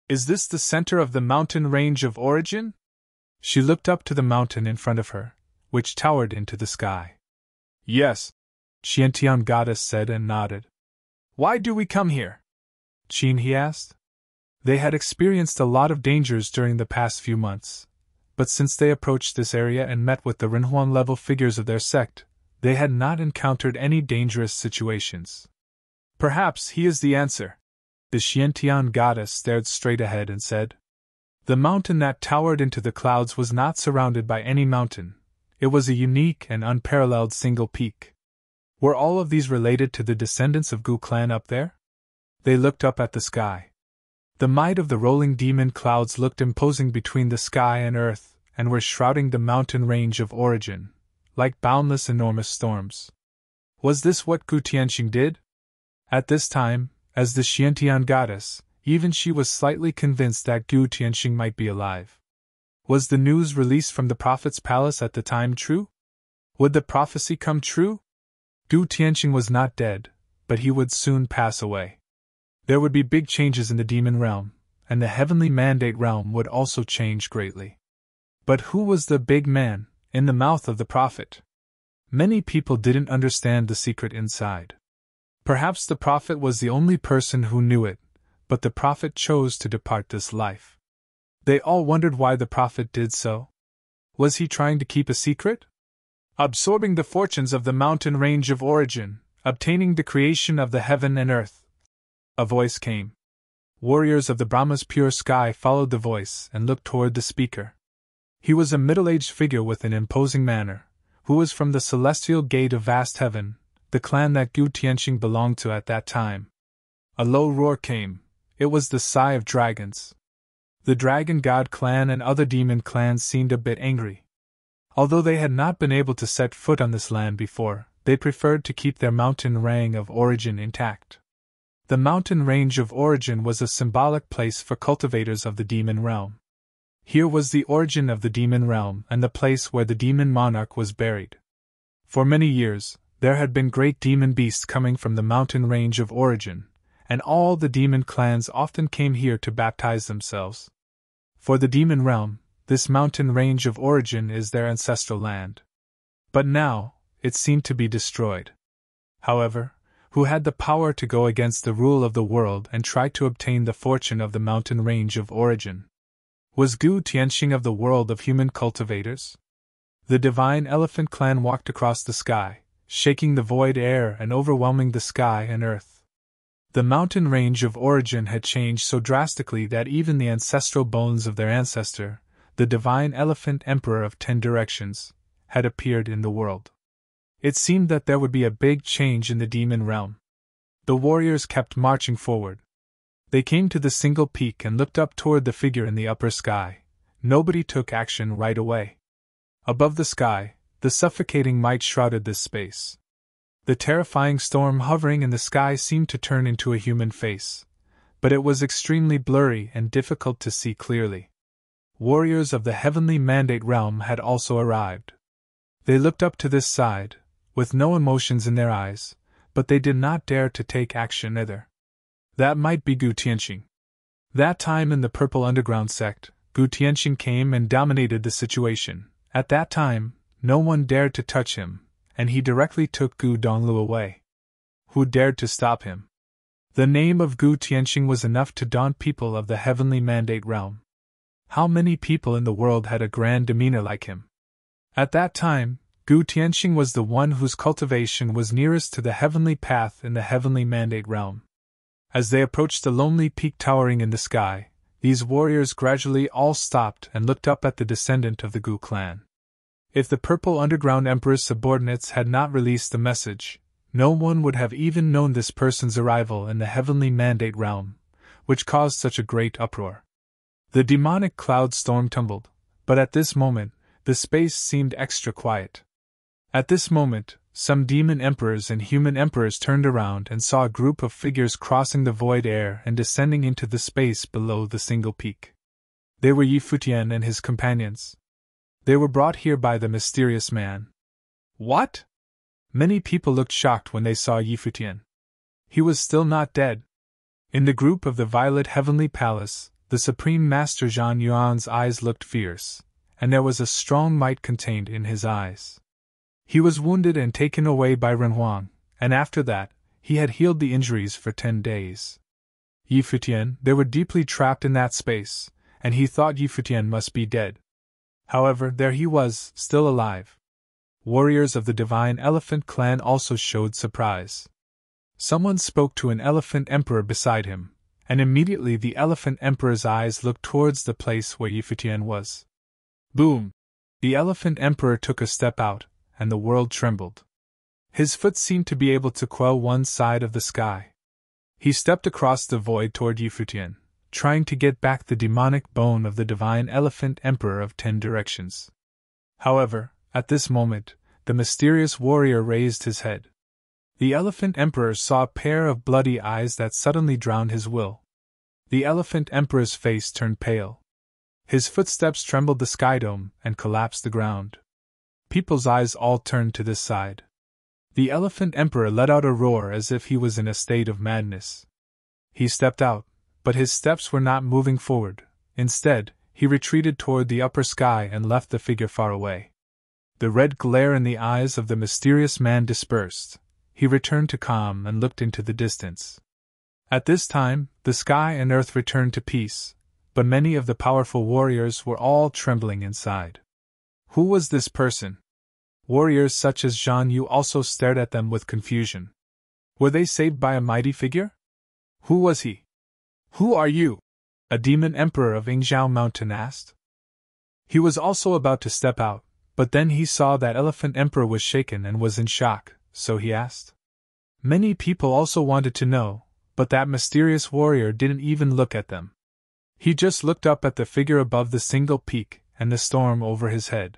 "Is this the center of the mountain range of origin?" She looked up to the mountain in front of her, which towered into the sky. "Yes," Xiantian goddess said and nodded. "Why do we come here?" Qin He asked. They had experienced a lot of dangers during the past few months, but since they approached this area and met with the Renhuang-level figures of their sect, they had not encountered any dangerous situations. "Perhaps he is the answer." The Xiantian goddess stared straight ahead and said. The mountain that towered into the clouds was not surrounded by any mountain. It was a unique and unparalleled single peak. Were all of these related to the descendants of Gu clan up there? They looked up at the sky. The might of the rolling demon clouds looked imposing between the sky and earth, and were shrouding the mountain range of origin, like boundless enormous storms. Was this what Gu Tianxing did? At this time, as the Xiantian goddess, even she was slightly convinced that Gu Tianxing might be alive. Was the news released from the prophet's palace at the time true? Would the prophecy come true? Gu Tianxing was not dead, but he would soon pass away. There would be big changes in the demon realm, and the heavenly mandate realm would also change greatly. But who was the big man, in the mouth of the prophet? Many people didn't understand the secret inside. Perhaps the prophet was the only person who knew it, but the prophet chose to depart this life. They all wondered why the prophet did so. Was he trying to keep a secret? Absorbing the fortunes of the mountain range of origin, obtaining the creation of the heaven and earth. A voice came. Warriors of the Brahma's pure sky followed the voice and looked toward the speaker. He was a middle-aged figure with an imposing manner, who was from the celestial gate of vast heaven, the clan that Gu Tianxing belonged to at that time. A low roar came. It was the sigh of dragons. The Dragon God clan and other demon clans seemed a bit angry. Although they had not been able to set foot on this land before, they preferred to keep their mountain range of origin intact. The mountain range of origin was a symbolic place for cultivators of the demon realm. Here was the origin of the demon realm and the place where the demon monarch was buried. For many years, there had been great demon beasts coming from the mountain range of origin, and all the demon clans often came here to baptize themselves. For the demon realm, this mountain range of origin is their ancestral land. But now, it seemed to be destroyed. However, who had the power to go against the rule of the world and try to obtain the fortune of the mountain range of origin? Was Gu Tianxing of the world of human cultivators? The divine elephant clan walked across the sky, shaking the void air and overwhelming the sky and earth. The mountain range of origin had changed so drastically that even the ancestral bones of their ancestor, the divine elephant emperor of 10 directions, had appeared in the world. It seemed that there would be a big change in the demon realm. The warriors kept marching forward. They came to the single peak and looked up toward the figure in the upper sky. Nobody took action right away. Above the sky, the suffocating night shrouded this space. The terrifying storm hovering in the sky seemed to turn into a human face, but it was extremely blurry and difficult to see clearly. Warriors of the heavenly mandate realm had also arrived. They looked up to this side, with no emotions in their eyes, but they did not dare to take action either. That might be Gu Tianxing. That time in the Purple Underground sect, Gu Tianxing came and dominated the situation. At that time, no one dared to touch him, and he directly took Gu Donglu away. Who dared to stop him? The name of Gu Tianxing was enough to daunt people of the heavenly mandate realm. How many people in the world had a grand demeanor like him? At that time, Gu Tianxing was the one whose cultivation was nearest to the heavenly path in the heavenly mandate realm. As they approached the lonely peak towering in the sky, these warriors gradually all stopped and looked up at the descendant of the Gu clan. If the Purple Underground Emperor's subordinates had not released the message, no one would have even known this person's arrival in the heavenly mandate realm, which caused such a great uproar. The demonic cloud storm tumbled, but at this moment, the space seemed extra quiet. At this moment, some demon emperors and human emperors turned around and saw a group of figures crossing the void air and descending into the space below the single peak. They were Futian and his companions. They were brought here by the mysterious man. What? Many people looked shocked when they saw Futian. He was still not dead. In the group of the Violet Heavenly Palace, the Supreme Master Zhang Yuan's eyes looked fierce, and there was a strong might contained in his eyes. He was wounded and taken away by Renhuang, and after that, he had healed the injuries for 10 days. Futian, they were deeply trapped in that space, and he thought Futian must be dead. However, there he was, still alive. Warriors of the Divine Elephant Clan also showed surprise. Someone spoke to an Elephant Emperor beside him, and immediately the Elephant Emperor's eyes looked towards the place where Futian was. Boom! The Elephant Emperor took a step out, and the world trembled. His foot seemed to be able to quell one side of the sky. He stepped across the void toward Futian, trying to get back the demonic bone of the Divine Elephant Emperor of 10 directions. However, at this moment, the mysterious warrior raised his head. The Elephant Emperor saw a pair of bloody eyes that suddenly drowned his will. The Elephant Emperor's face turned pale. His footsteps trembled the sky dome and collapsed the ground. People's eyes all turned to this side. The Elephant Emperor let out a roar as if he was in a state of madness. He stepped out, but his steps were not moving forward. Instead, he retreated toward the upper sky and left the figure far away. The red glare in the eyes of the mysterious man dispersed. He returned to calm and looked into the distance. At this time, the sky and earth returned to peace, but many of the powerful warriors were all trembling inside. Who was this person? Warriors such as Zhang Yu also stared at them with confusion. Were they saved by a mighty figure? Who was he? Who are you? A demon emperor of Yingzhou Mountain asked. He was also about to step out, but then he saw that Elephant Emperor was shaken and was in shock, so he asked. Many people also wanted to know, but that mysterious warrior didn't even look at them. He just looked up at the figure above the single peak and the storm over his head.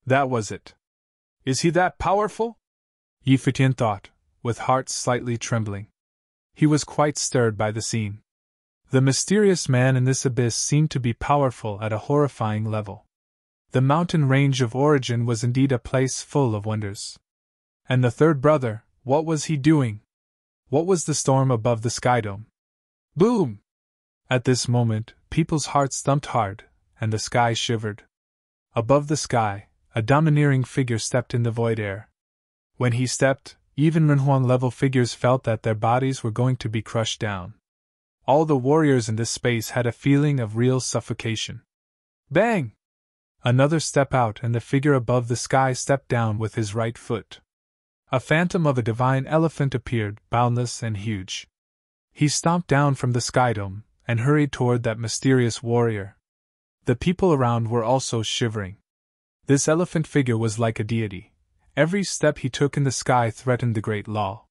That was it. Is he that powerful? Futian thought, with heart slightly trembling. He was quite stirred by the scene. The mysterious man in this abyss seemed to be powerful at a horrifying level. The mountain range of origin was indeed a place full of wonders. And the third brother, what was he doing? What was the storm above the sky dome? Boom! At this moment, people's hearts thumped hard, and the sky shivered. Above the sky, a domineering figure stepped in the void air. When he stepped, even Renhuang-level figures felt that their bodies were going to be crushed down. All the warriors in this space had a feeling of real suffocation. Bang! Another step out, and the figure above the sky stepped down with his right foot. A phantom of a divine elephant appeared, boundless and huge. He stomped down from the skydome, and hurried toward that mysterious warrior. The people around were also shivering. This elephant figure was like a deity. Every step he took in the sky threatened the great law.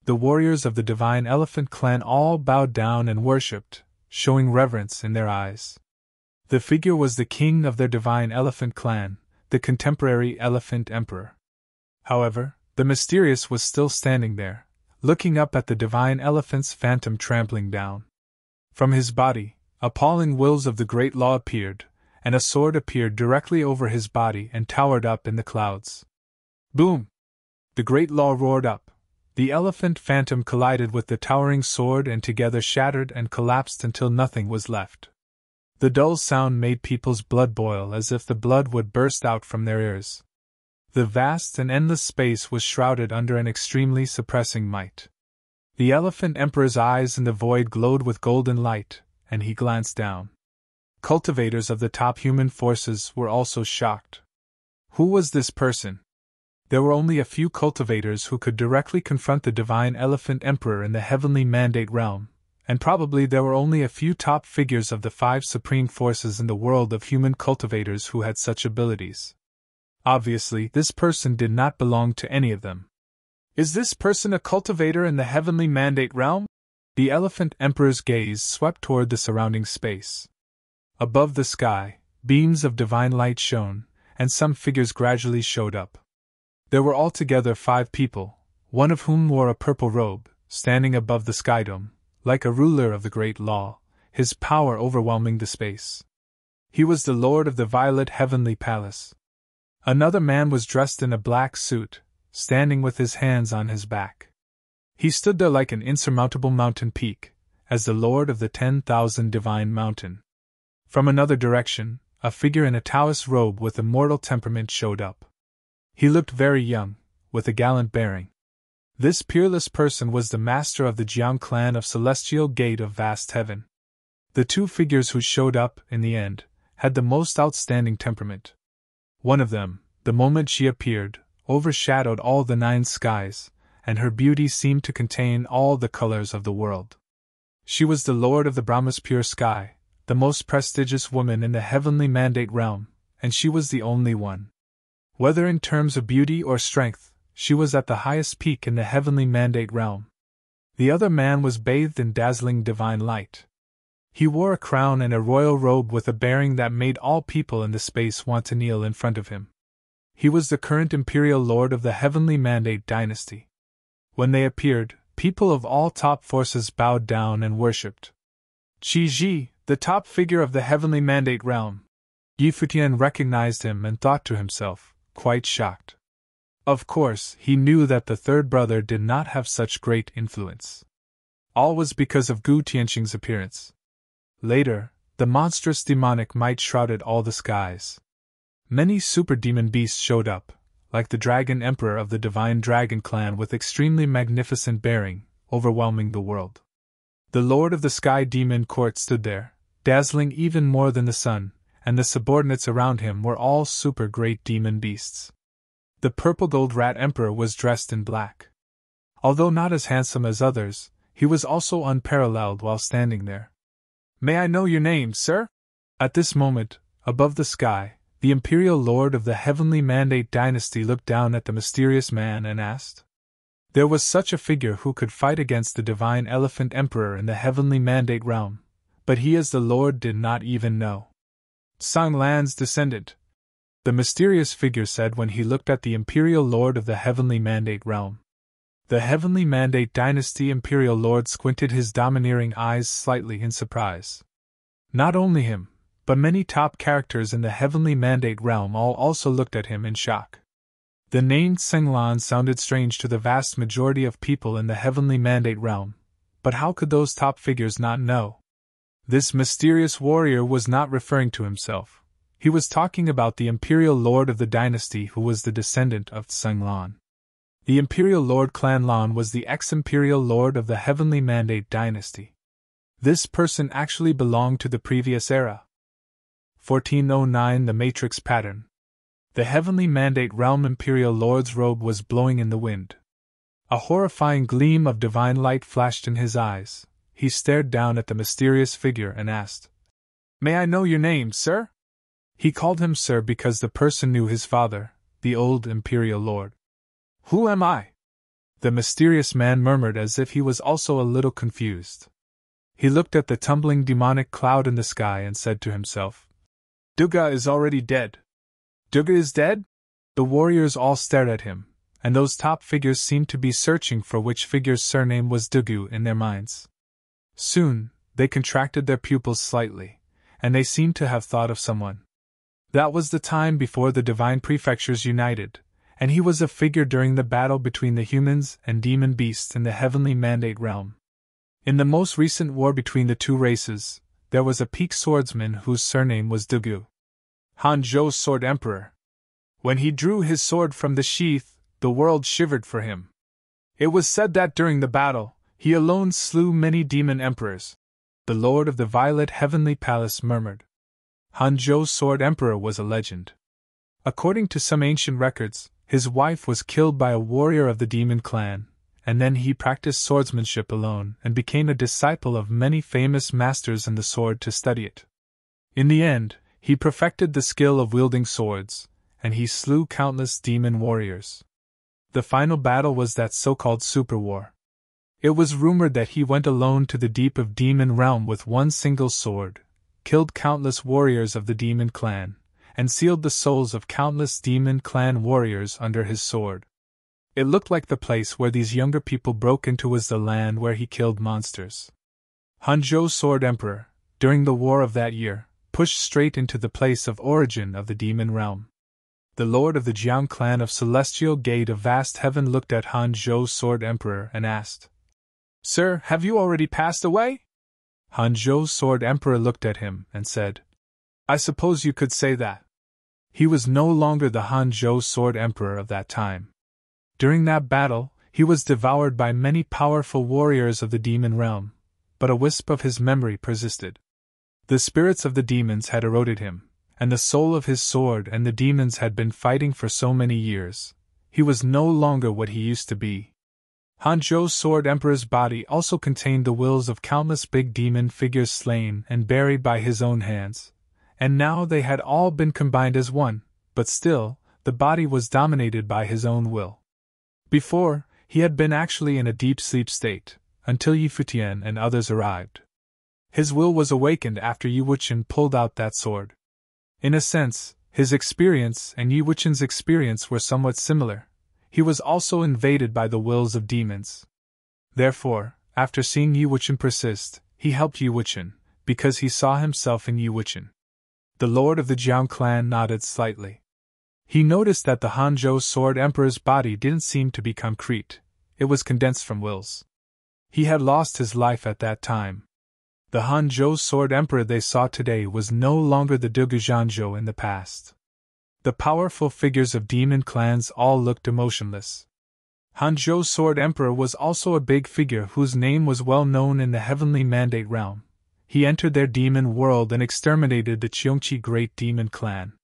The warriors of the divine elephant clan all bowed down and worshipped, showing reverence in their eyes. The figure was the king of their divine elephant clan, the contemporary elephant emperor. However, the mysterious was still standing there, looking up at the divine elephant's phantom trampling down. From his body, appalling wills of the great law appeared, and a sword appeared directly over his body and towered up in the clouds. Boom! The great law roared up. The elephant phantom collided with the towering sword and together shattered and collapsed until nothing was left. The dull sound made people's blood boil as if the blood would burst out from their ears. The vast and endless space was shrouded under an extremely suppressing might. The elephant emperor's eyes in the void glowed with golden light, and he glanced down. Cultivators of the top human forces were also shocked. Who was this person? There were only a few cultivators who could directly confront the divine elephant emperor in the heavenly mandate realm, and probably there were only a few top figures of the 5 supreme forces in the world of human cultivators who had such abilities. Obviously, this person did not belong to any of them. Is this person a cultivator in the heavenly mandate realm? The elephant emperor's gaze swept toward the surrounding space. Above the sky, beams of divine light shone, and some figures gradually showed up. There were altogether 5 people, one of whom wore a purple robe, standing above the skydome, like a ruler of the great law, his power overwhelming the space. He was the lord of the violet heavenly palace. Another man was dressed in a black suit, standing with his hands on his back. He stood there like an insurmountable mountain peak, as the lord of the 10,000 divine mountain. From another direction, a figure in a Taoist robe with immortal temperament showed up. He looked very young, with a gallant bearing. This peerless person was the master of the Jiang clan of Celestial Gate of Vast Heaven. The 2 figures who showed up, in the end, had the most outstanding temperament. One of them, the moment she appeared, overshadowed all the 9 skies, and her beauty seemed to contain all the colors of the world. She was the lord of the Brahma's pure sky, the most prestigious woman in the heavenly mandate realm, and she was the only one. Whether in terms of beauty or strength, she was at the highest peak in the heavenly mandate realm. The other man was bathed in dazzling divine light. He wore a crown and a royal robe with a bearing that made all people in the space want to kneel in front of him. He was the current imperial lord of the heavenly mandate dynasty. When they appeared, people of all top forces bowed down and worshipped. Qi Ji, the top figure of the heavenly mandate realm. Yi Futian recognized him and thought to himself, quite shocked. Of course, he knew that the third brother did not have such great influence. All was because of Gu Tianqing's appearance. Later, the monstrous demonic might shrouded all the skies. Many super-demon beasts showed up, like the Dragon Emperor of the Divine Dragon Clan with extremely magnificent bearing, overwhelming the world. The Lord of the Sky Demon Court stood there, dazzling even more than the sun, and the subordinates around him were all super-great demon beasts. The Purple Gold Rat Emperor was dressed in black. Although not as handsome as others, he was also unparalleled while standing there. May I know your name, sir? At this moment, above the sky, the Imperial Lord of the Heavenly Mandate Dynasty looked down at the mysterious man and asked. There was such a figure who could fight against the Divine Elephant Emperor in the Heavenly Mandate realm, but he as the Lord did not even know. Sang Lan's descendant, the mysterious figure said when he looked at the Imperial Lord of the Heavenly Mandate realm. The Heavenly Mandate Dynasty Imperial Lord squinted his domineering eyes slightly in surprise. Not only him, but many top characters in the Heavenly Mandate realm all also looked at him in shock. The name Senglan sounded strange to the vast majority of people in the Heavenly Mandate realm, but how could those top figures not know? This mysterious warrior was not referring to himself. He was talking about the imperial lord of the dynasty who was the descendant of Tsung Lan. The imperial lord Clan Lan was the ex-imperial lord of the Heavenly Mandate dynasty. This person actually belonged to the previous era. 1409 The Matrix Pattern. The Heavenly Mandate realm imperial lord's robe was blowing in the wind. A horrifying gleam of divine light flashed in his eyes. He stared down at the mysterious figure and asked, "May I know your name, sir?" He called him sir because the person knew his father, the old imperial lord. "Who am I?" the mysterious man murmured as if he was also a little confused. He looked at the tumbling demonic cloud in the sky and said to himself, "Duga is already dead." "Duga is dead?" The warriors all stared at him, and those top figures seemed to be searching for which figure's surname was Dugu in their minds. Soon, they contracted their pupils slightly, and they seemed to have thought of someone. That was the time before the divine prefectures united, and he was a figure during the battle between the humans and demon beasts in the Heavenly Mandate realm. In the most recent war between the two races, there was a peak swordsman whose surname was Dugu. Hanzhou's Sword Emperor. When he drew his sword from the sheath, the world shivered for him. It was said that during the battle, he alone slew many demon emperors. The Lord of the Violet Heavenly Palace murmured. Hanzhou's Sword Emperor was a legend. According to some ancient records, his wife was killed by a warrior of the demon clan, and then he practiced swordsmanship alone and became a disciple of many famous masters in the sword to study it. In the end, he perfected the skill of wielding swords, and he slew countless demon warriors. The final battle was that so-called super war. It was rumored that he went alone to the deep of demon realm with one single sword, killed countless warriors of the demon clan, and sealed the souls of countless demon clan warriors under his sword. It looked like the place where these younger people broke into was the land where he killed monsters. Hanzhou's Sword Emperor, during the war of that year, pushed straight into the place of origin of the demon realm. The lord of the Jiang clan of Celestial Gate of Vast Heaven looked at Hanzhou's Sword Emperor and asked, "Sir, have you already passed away?" Hanzhou's Sword Emperor looked at him and said, "I suppose you could say that." He was no longer the Hanzhou's Sword Emperor of that time. During that battle, he was devoured by many powerful warriors of the demon realm, but a wisp of his memory persisted. The spirits of the demons had eroded him, and the soul of his sword and the demons had been fighting for so many years. He was no longer what he used to be. Hanzhou's Sword Emperor's body also contained the wills of countless big demon figures slain and buried by his own hands, and now they had all been combined as one, but still, the body was dominated by his own will. Before, he had been actually in a deep sleep state, until Futian and others arrived. His will was awakened after Wuchen pulled out that sword. In a sense, his experience and Wuchen's experience were somewhat similar. He was also invaded by the wills of demons. Therefore, after seeing Wuchen persist, he helped Wuchen, because he saw himself in Wuchen. The lord of the Jiang clan nodded slightly. He noticed that the Hanzhou's Sword Emperor's body didn't seem to be concrete, it was condensed from wills. He had lost his life at that time. The Hanzhou's Sword Emperor they saw today was no longer the Dugu Zhanzhou in the past. The powerful figures of demon clans all looked emotionless. Hanzhou's Sword Emperor was also a big figure whose name was well known in the Heavenly Mandate realm. He entered their demon world and exterminated the Cheongqi Great Demon Clan.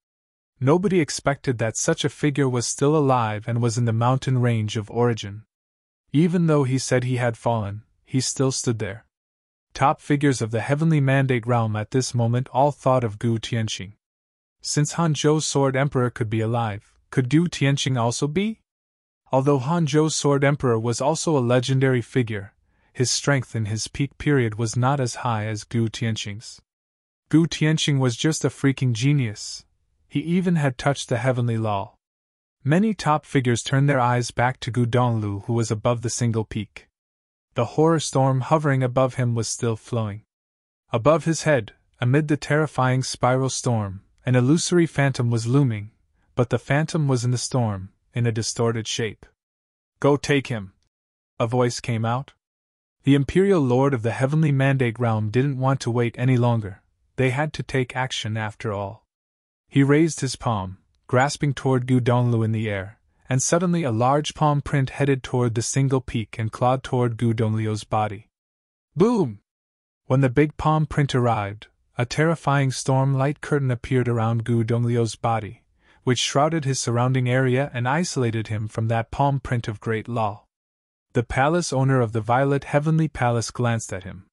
Nobody expected that such a figure was still alive and was in the mountain range of origin. Even though he said he had fallen, he still stood there. Top figures of the Heavenly Mandate realm at this moment all thought of Gu Tianqing. Since Hanzhou's Sword Emperor could be alive, could Gu Tianqing also be? Although Hanzhou's Sword Emperor was also a legendary figure, his strength in his peak period was not as high as Gu Tianqing's. Gu Tianqing was just a freaking genius. He even had touched the heavenly law. Many top figures turned their eyes back to Gu Donglu, who was above the single peak. The horror storm hovering above him was still flowing. Above his head, amid the terrifying spiral storm, an illusory phantom was looming, but the phantom was in the storm, in a distorted shape. "Go take him!" a voice came out. The Imperial Lord of the Heavenly Mandate Realm didn't want to wait any longer. They had to take action after all. He raised his palm, grasping toward Gu Donglu in the air, and suddenly a large palm print headed toward the single peak and clawed toward Gu Dongliu's body. Boom! When the big palm print arrived, a terrifying storm light curtain appeared around Gu Dongliu's body, which shrouded his surrounding area and isolated him from that palm print of great law. The palace owner of the Violet Heavenly Palace glanced at him.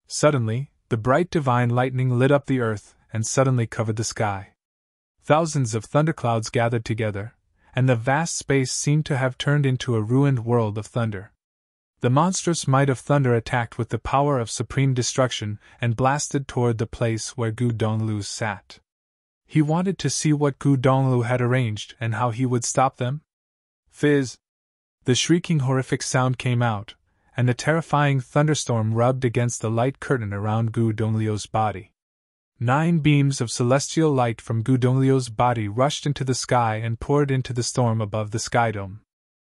Suddenly, the bright divine lightning lit up the earth and suddenly covered the sky. Thousands of thunderclouds gathered together, and the vast space seemed to have turned into a ruined world of thunder. The monstrous might of thunder attacked with the power of supreme destruction and blasted toward the place where Gu Donglu sat. He wanted to see what Gu Donglu had arranged and how he would stop them. Fizz! The shrieking horrific sound came out, and the terrifying thunderstorm rubbed against the light curtain around Gu Dongliu's body. 9 beams of celestial light from Gu Dongliu's body rushed into the sky and poured into the storm above the sky dome.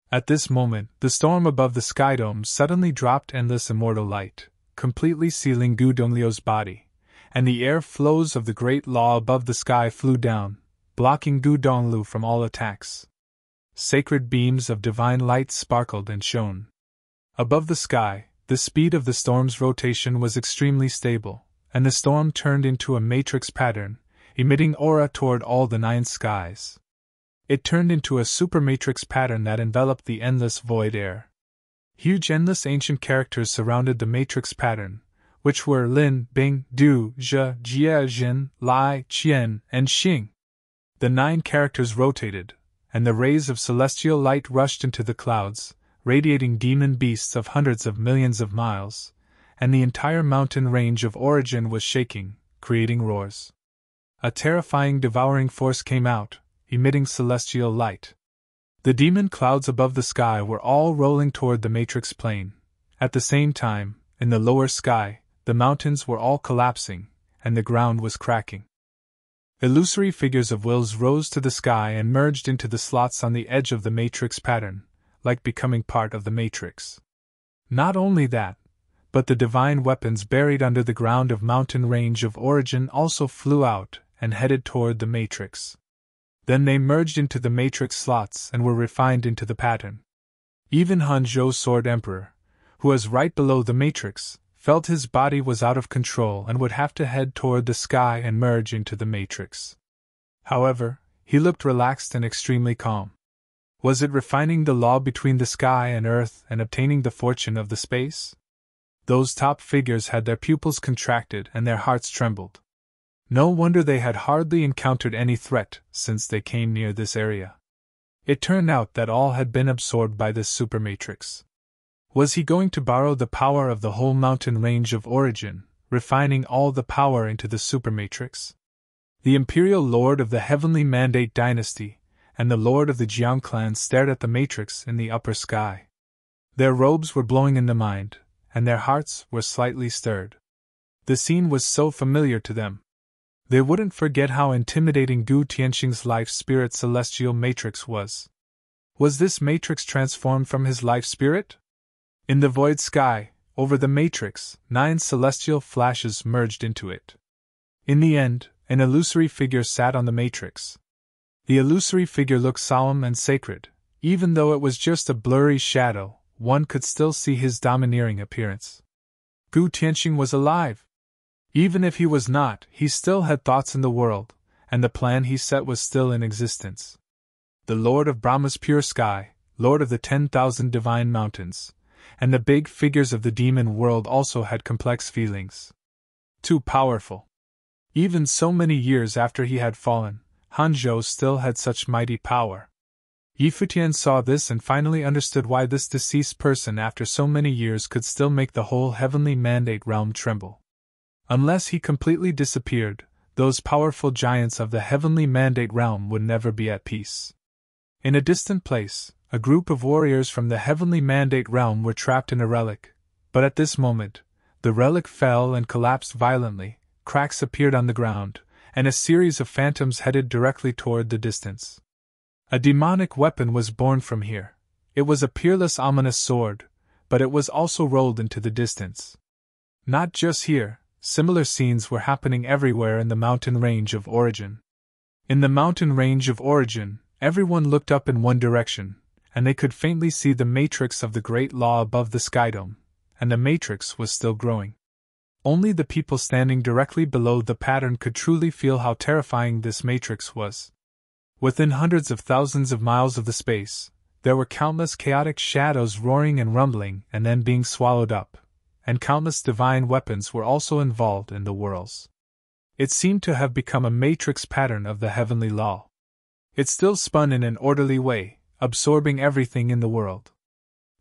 At this moment, the storm above the sky dome suddenly dropped endless immortal light, completely sealing Gu Dongliu's body, and the air flows of the great law above the sky flew down, blocking Gu Donglu from all attacks. Sacred beams of divine light sparkled and shone. Above the sky, the speed of the storm's rotation was extremely stable, and the storm turned into a matrix pattern, emitting aura toward all the 9 skies. It turned into a supermatrix pattern that enveloped the endless void air. Huge endless ancient characters surrounded the matrix pattern, which were Lin, Bing, Du, Zhe, Jie, Jin, Lai, Qian, and Xing. The 9 characters rotated, and the rays of celestial light rushed into the clouds, radiating demon beasts of hundreds of millions of miles, and the entire mountain range of origin was shaking, creating roars. A terrifying devouring force came out, emitting celestial light. The demon clouds above the sky were all rolling toward the matrix plane. At the same time, in the lower sky, the mountains were all collapsing, and the ground was cracking. Illusory figures of wills rose to the sky and merged into the slots on the edge of the matrix pattern, like becoming part of the matrix. Not only that, but the divine weapons buried under the ground of mountain range of origin also flew out and headed toward the matrix. Then they merged into the matrix slots and were refined into the pattern. Even Han Zhou's Sword Emperor, who was right below the matrix, felt his body was out of control and would have to head toward the sky and merge into the matrix. However, he looked relaxed and extremely calm. Was it refining the law between the sky and earth and obtaining the fortune of the space? Those top figures had their pupils contracted and their hearts trembled. No wonder they had hardly encountered any threat since they came near this area. It turned out that all had been absorbed by this supermatrix. Was he going to borrow the power of the whole mountain range of origin, refining all the power into the supermatrix? The Imperial Lord of the Heavenly Mandate Dynasty and the Lord of the Jiang clan stared at the matrix in the upper sky. Their robes were blowing in the mind, and their hearts were slightly stirred. The scene was so familiar to them. They wouldn't forget how intimidating Gu Tianxing's life spirit celestial matrix was. Was this matrix transformed from his life spirit? In the void sky, over the matrix, 9 celestial flashes merged into it. In the end, an illusory figure sat on the matrix. The illusory figure looked solemn and sacred. Even though it was just a blurry shadow, one could still see his domineering appearance. Gu Tianxing was alive. Even if he was not, he still had thoughts in the world, and the plan he set was still in existence. The Lord of Brahma's pure sky, Lord of the 10,000 divine mountains, and the big figures of the demon world also had complex feelings. Too powerful. Even so many years after he had fallen, Han Zhou still had such mighty power. Futian saw this and finally understood why this deceased person after so many years could still make the whole heavenly mandate realm tremble. Unless he completely disappeared, those powerful giants of the heavenly mandate realm would never be at peace. In a distant place, a group of warriors from the heavenly mandate realm were trapped in a relic, but at this moment, the relic fell and collapsed violently, cracks appeared on the ground, and a series of phantoms headed directly toward the distance. A demonic weapon was born from here. It was a peerless ominous sword, but it was also rolled into the distance. Not just here, similar scenes were happening everywhere in the mountain range of origin. In the mountain range of origin, everyone looked up in one direction, and they could faintly see the matrix of the Great Law above the skydome, and the matrix was still growing. Only the people standing directly below the pattern could truly feel how terrifying this matrix was. Within hundreds of thousands of miles of the space, there were countless chaotic shadows roaring and rumbling and then being swallowed up, and countless divine weapons were also involved in the whirls. It seemed to have become a matrix pattern of the heavenly law. It still spun in an orderly way, absorbing everything in the world.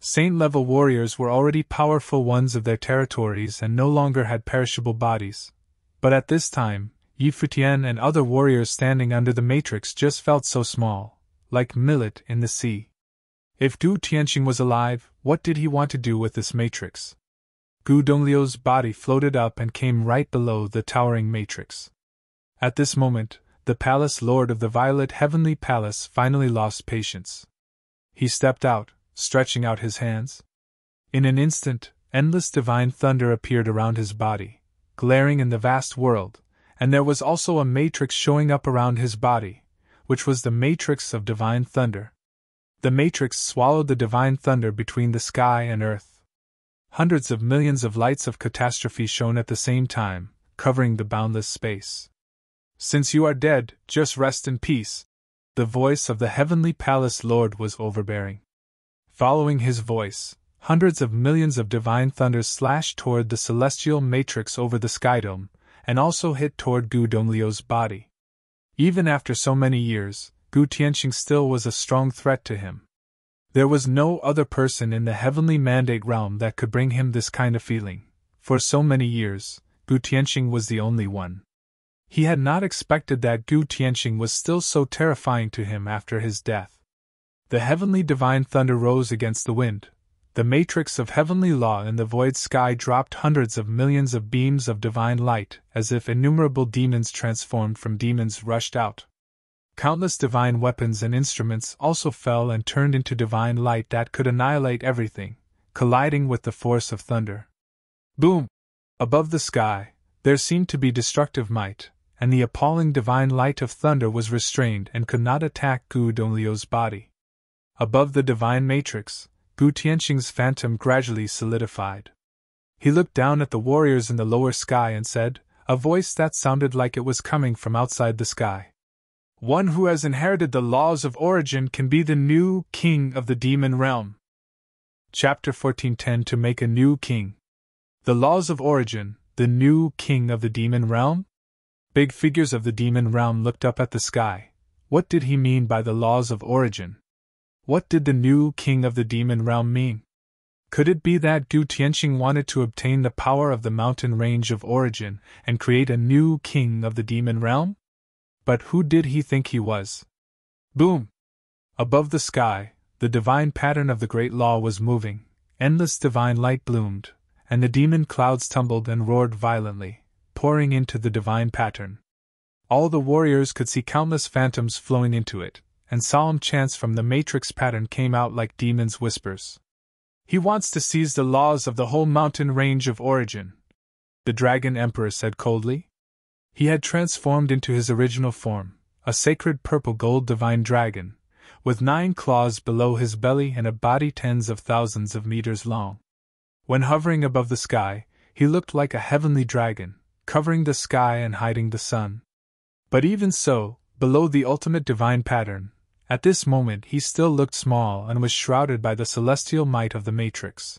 Saint-level warriors were already powerful ones of their territories and no longer had perishable bodies, but at this time, Futian and other warriors standing under the matrix just felt so small, like millet in the sea. If Gu Tianqing was alive, what did he want to do with this matrix? Gu Dongliu's body floated up and came right below the towering matrix. At this moment, the palace lord of the Violet Heavenly Palace finally lost patience. He stepped out, stretching out his hands. In an instant, endless divine thunder appeared around his body, glaring in the vast world, and there was also a matrix showing up around his body, which was the matrix of divine thunder. The matrix swallowed the divine thunder between the sky and earth. Hundreds of millions of lights of catastrophe shone at the same time, covering the boundless space. "Since you are dead, just rest in peace." The voice of the Heavenly Palace Lord was overbearing. Following his voice, hundreds of millions of divine thunders slashed toward the celestial matrix over the skydome, and also hit toward Gu Dongliu's body. Even after so many years, Gu Tianqing still was a strong threat to him. There was no other person in the heavenly mandate realm that could bring him this kind of feeling. For so many years, Gu Tianqing was the only one. He had not expected that Gu Tianqing was still so terrifying to him after his death. The heavenly divine thunder rose against the wind. The matrix of heavenly law in the void sky dropped hundreds of millions of beams of divine light, as if innumerable demons transformed from demons rushed out. Countless divine weapons and instruments also fell and turned into divine light that could annihilate everything, colliding with the force of thunder. Boom! Above the sky, there seemed to be destructive might, and the appalling divine light of thunder was restrained and could not attack Gu Dongliu's body. Above the divine matrix, Gu Tianqing's phantom gradually solidified. He looked down at the warriors in the lower sky and said, a voice that sounded like it was coming from outside the sky. "One who has inherited the laws of origin can be the new king of the demon realm." Chapter 14:10 To make a new king. The laws of origin, the new king of the demon realm? Big figures of the demon realm looked up at the sky. What did he mean by the laws of origin? What did the new king of the demon realm mean? Could it be that Gu Tianqing wanted to obtain the power of the mountain range of origin and create a new king of the demon realm? But who did he think he was? Boom! Above the sky, the divine pattern of the great law was moving, endless divine light bloomed, and the demon clouds tumbled and roared violently, pouring into the divine pattern. All the warriors could see countless phantoms flowing into it, and solemn chants from the matrix pattern came out like demons' whispers. "He wants to seize the laws of the whole mountain range of origin," the Dragon Emperor said coldly. He had transformed into his original form, a sacred purple-gold divine dragon, with 9 claws below his belly and a body tens of thousands of meters long. When hovering above the sky, he looked like a heavenly dragon, covering the sky and hiding the sun. But even so, below the ultimate divine pattern, at this moment he still looked small and was shrouded by the celestial might of the matrix.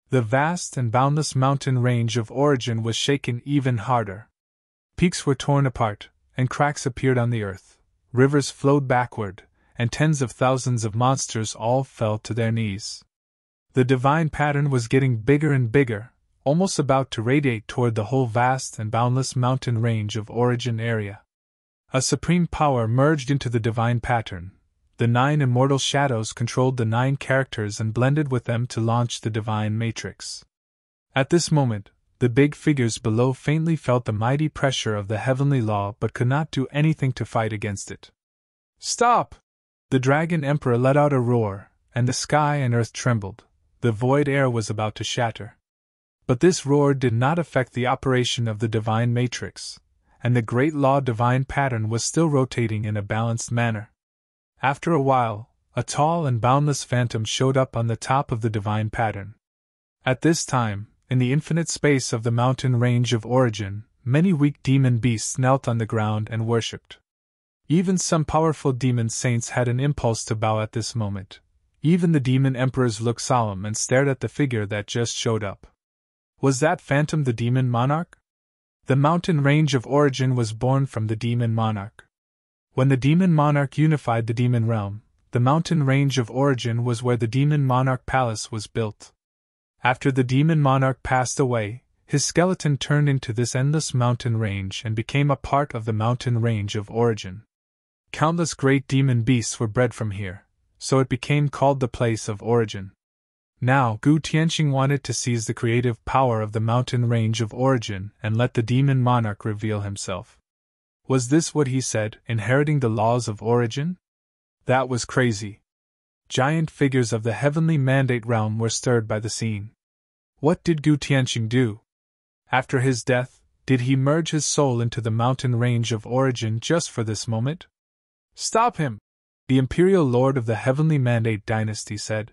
The vast and boundless mountain range of origin was shaken even harder. Peaks were torn apart, and cracks appeared on the earth, rivers flowed backward, and tens of thousands of monsters all fell to their knees. The divine pattern was getting bigger and bigger, almost about to radiate toward the whole vast and boundless mountain range of origin area. A supreme power merged into the divine pattern. The 9 immortal shadows controlled the 9 characters and blended with them to launch the divine matrix. At this moment, the big figures below faintly felt the mighty pressure of the heavenly law but could not do anything to fight against it. "Stop!" The Dragon Emperor let out a roar, and the sky and earth trembled. The void air was about to shatter. But this roar did not affect the operation of the divine matrix, and the great law divine pattern was still rotating in a balanced manner. After a while, a tall and boundless phantom showed up on the top of the divine pattern. At this time, in the infinite space of the mountain range of origin, many weak demon beasts knelt on the ground and worshipped. Even some powerful demon saints had an impulse to bow at this moment. Even the demon emperors looked solemn and stared at the figure that just showed up. Was that phantom the demon monarch? The mountain range of origin was born from the demon monarch. When the demon monarch unified the demon realm, the mountain range of origin was where the demon monarch palace was built. After the demon monarch passed away, his skeleton turned into this endless mountain range and became a part of the mountain range of origin. Countless great demon beasts were bred from here, so it became called the place of origin. Now, Gu Tianxing wanted to seize the creative power of the mountain range of origin and let the demon monarch reveal himself. Was this what he said, inheriting the laws of origin? That was crazy. Giant figures of the heavenly mandate realm were stirred by the scene. What did Gu Tianxing do? After his death, did he merge his soul into the mountain range of origin just for this moment? Stop him! The imperial lord of the heavenly mandate dynasty said.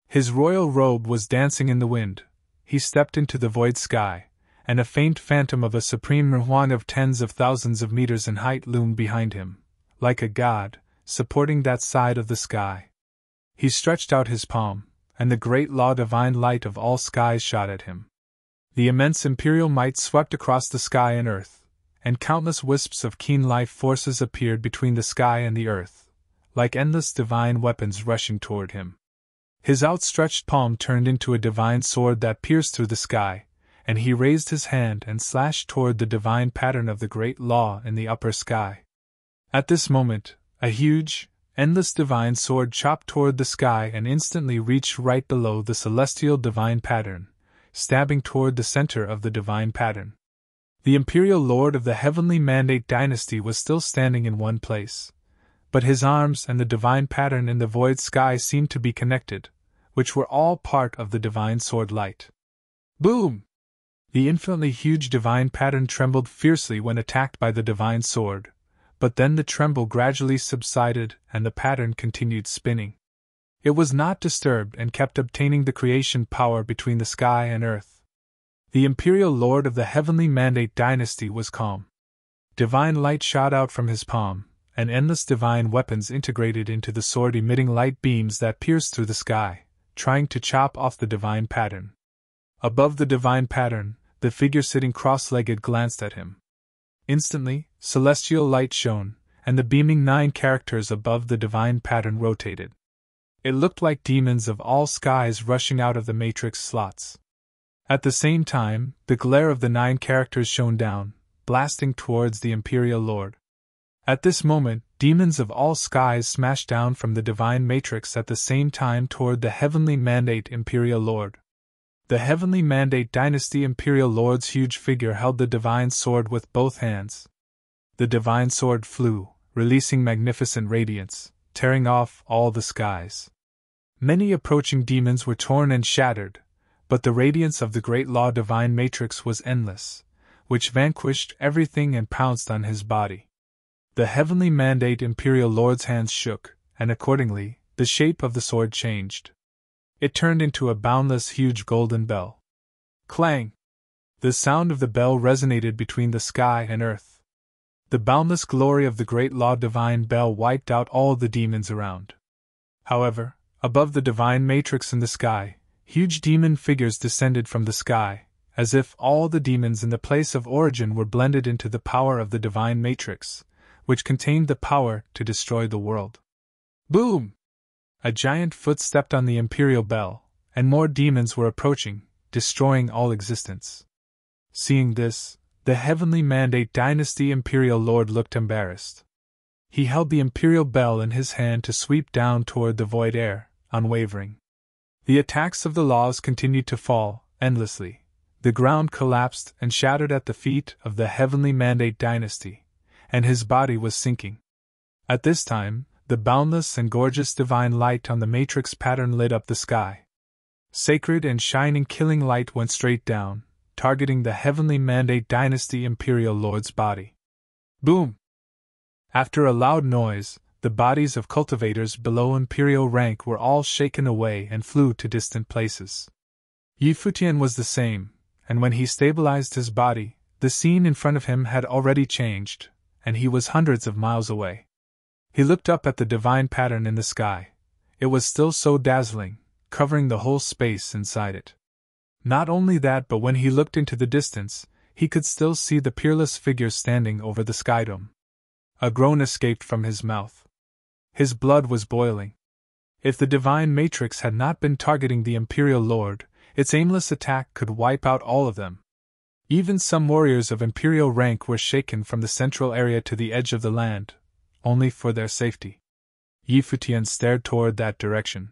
His royal robe was dancing in the wind. He stepped into the void sky, and a faint phantom of a supreme Ruan of tens of thousands of meters in height loomed behind him, like a god, supporting that side of the sky. He stretched out his palm, and the great law divine light of all skies shot at him. The immense imperial might swept across the sky and earth, and countless wisps of keen life forces appeared between the sky and the earth, like endless divine weapons rushing toward him. His outstretched palm turned into a divine sword that pierced through the sky, and he raised his hand and slashed toward the divine pattern of the great law in the upper sky. At this moment, a huge, endless divine sword chopped toward the sky and instantly reached right below the celestial divine pattern, stabbing toward the center of the divine pattern. The imperial lord of the heavenly mandate dynasty was still standing in one place, but his arms and the divine pattern in the void sky seemed to be connected, which were all part of the divine sword light. Boom! The infinitely huge divine pattern trembled fiercely when attacked by the divine sword, but then the tremble gradually subsided and the pattern continued spinning. It was not disturbed and kept obtaining the creation power between the sky and earth. The imperial lord of the heavenly mandate dynasty was calm. Divine light shot out from his palm, and endless divine weapons integrated into the sword, emitting light beams that pierced through the sky, trying to chop off the divine pattern. Above the divine pattern, the figure sitting cross-legged glanced at him. Instantly, celestial light shone, and the beaming 9 characters above the divine pattern rotated. It looked like demons of all skies rushing out of the matrix slots. At the same time, the glare of the 9 characters shone down, blasting towards the imperial lord. At this moment, demons of all skies smashed down from the divine matrix at the same time toward the heavenly mandate imperial lord. The heavenly mandate dynasty imperial lord's huge figure held the divine sword with both hands. The divine sword flew, releasing magnificent radiance, tearing off all the skies. Many approaching demons were torn and shattered, but the radiance of the great law divine matrix was endless, which vanquished everything and pounced on his body. The heavenly mandate imperial lord's hands shook, and accordingly, the shape of the sword changed. It turned into a boundless huge golden bell. Clang! The sound of the bell resonated between the sky and earth. The boundless glory of the great law divine bell wiped out all the demons around. However, above the divine matrix in the sky, huge demon figures descended from the sky, as if all the demons in the place of origin were blended into the power of the divine matrix, which contained the power to destroy the world. Boom! A giant foot stepped on the imperial bell, and more demons were approaching, destroying all existence. Seeing this, the heavenly mandate dynasty imperial lord looked embarrassed. He held the imperial bell in his hand to sweep down toward the void air, unwavering. The attacks of the laws continued to fall, endlessly. The ground collapsed and shattered at the feet of the heavenly mandate dynasty, and his body was sinking. At this time, the boundless and gorgeous divine light on the matrix pattern lit up the sky. Sacred and shining killing light went straight down, targeting the heavenly Mandate Dynasty Imperial Lord's body. Boom! After a loud noise, the bodies of cultivators below Imperial rank were all shaken away and flew to distant places. Futian was the same, and when he stabilized his body, the scene in front of him had already changed, and he was hundreds of miles away. He looked up at the divine pattern in the sky. It was still so dazzling, covering the whole space inside it. Not only that, but when he looked into the distance, he could still see the peerless figure standing over the sky dome. A groan escaped from his mouth. His blood was boiling. If the divine matrix had not been targeting the Imperial Lord, its aimless attack could wipe out all of them. Even some warriors of Imperial rank were shaken from the central area to the edge of the land, only for their safety. Futian stared toward that direction.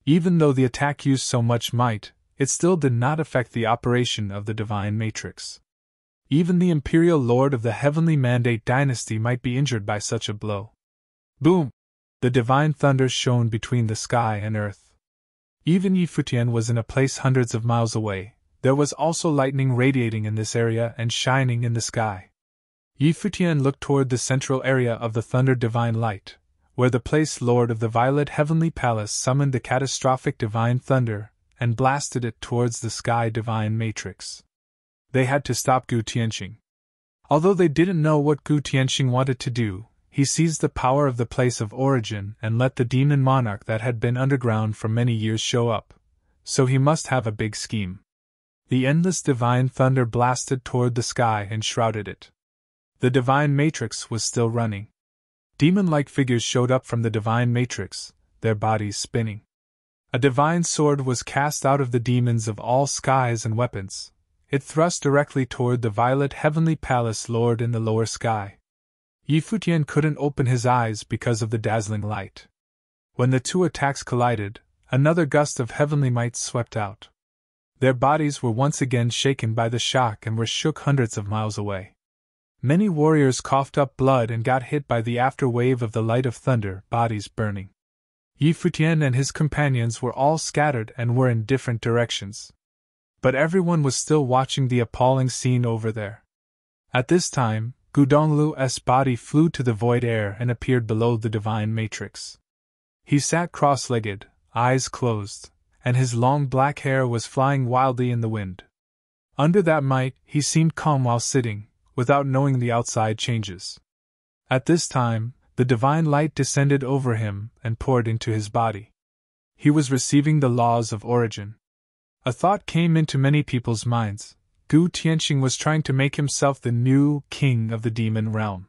Even though the attack used so much might, it still did not affect the operation of the divine matrix. Even the Imperial Lord of the Heavenly Mandate Dynasty might be injured by such a blow. Boom! The divine thunder shone between the sky and earth. Even Futian was in a place hundreds of miles away. There was also lightning radiating in this area and shining in the sky. Futian looked toward the central area of the thunder divine light, where the place Lord of the Violet Heavenly Palace summoned the catastrophic divine thunder and blasted it towards the sky divine matrix. They had to stop Gu Tianxing. Although they didn't know what Gu Tianxing wanted to do, he seized the power of the place of origin and let the demon monarch that had been underground for many years show up, so he must have a big scheme. The endless divine thunder blasted toward the sky and shrouded it. The divine matrix was still running. Demon-like figures showed up from the divine matrix, their bodies spinning. A divine sword was cast out of the demons of all skies and weapons. It thrust directly toward the Violet Heavenly Palace Lord in the lower sky. Futian couldn't open his eyes because of the dazzling light. When the two attacks collided, another gust of heavenly might swept out. Their bodies were once again shaken by the shock and were shook hundreds of miles away. Many warriors coughed up blood and got hit by the afterwave of the light of thunder, bodies burning. Futian and his companions were all scattered and were in different directions. But everyone was still watching the appalling scene over there. At this time, Gu Donglu's body flew to the void air and appeared below the divine matrix. He sat cross-legged, eyes closed, and his long black hair was flying wildly in the wind. Under that might, he seemed calm while sitting, without knowing the outside changes. At this time, the divine light descended over him and poured into his body. He was receiving the laws of origin. A thought came into many people's minds. Gu Tianxing was trying to make himself the new king of the demon realm.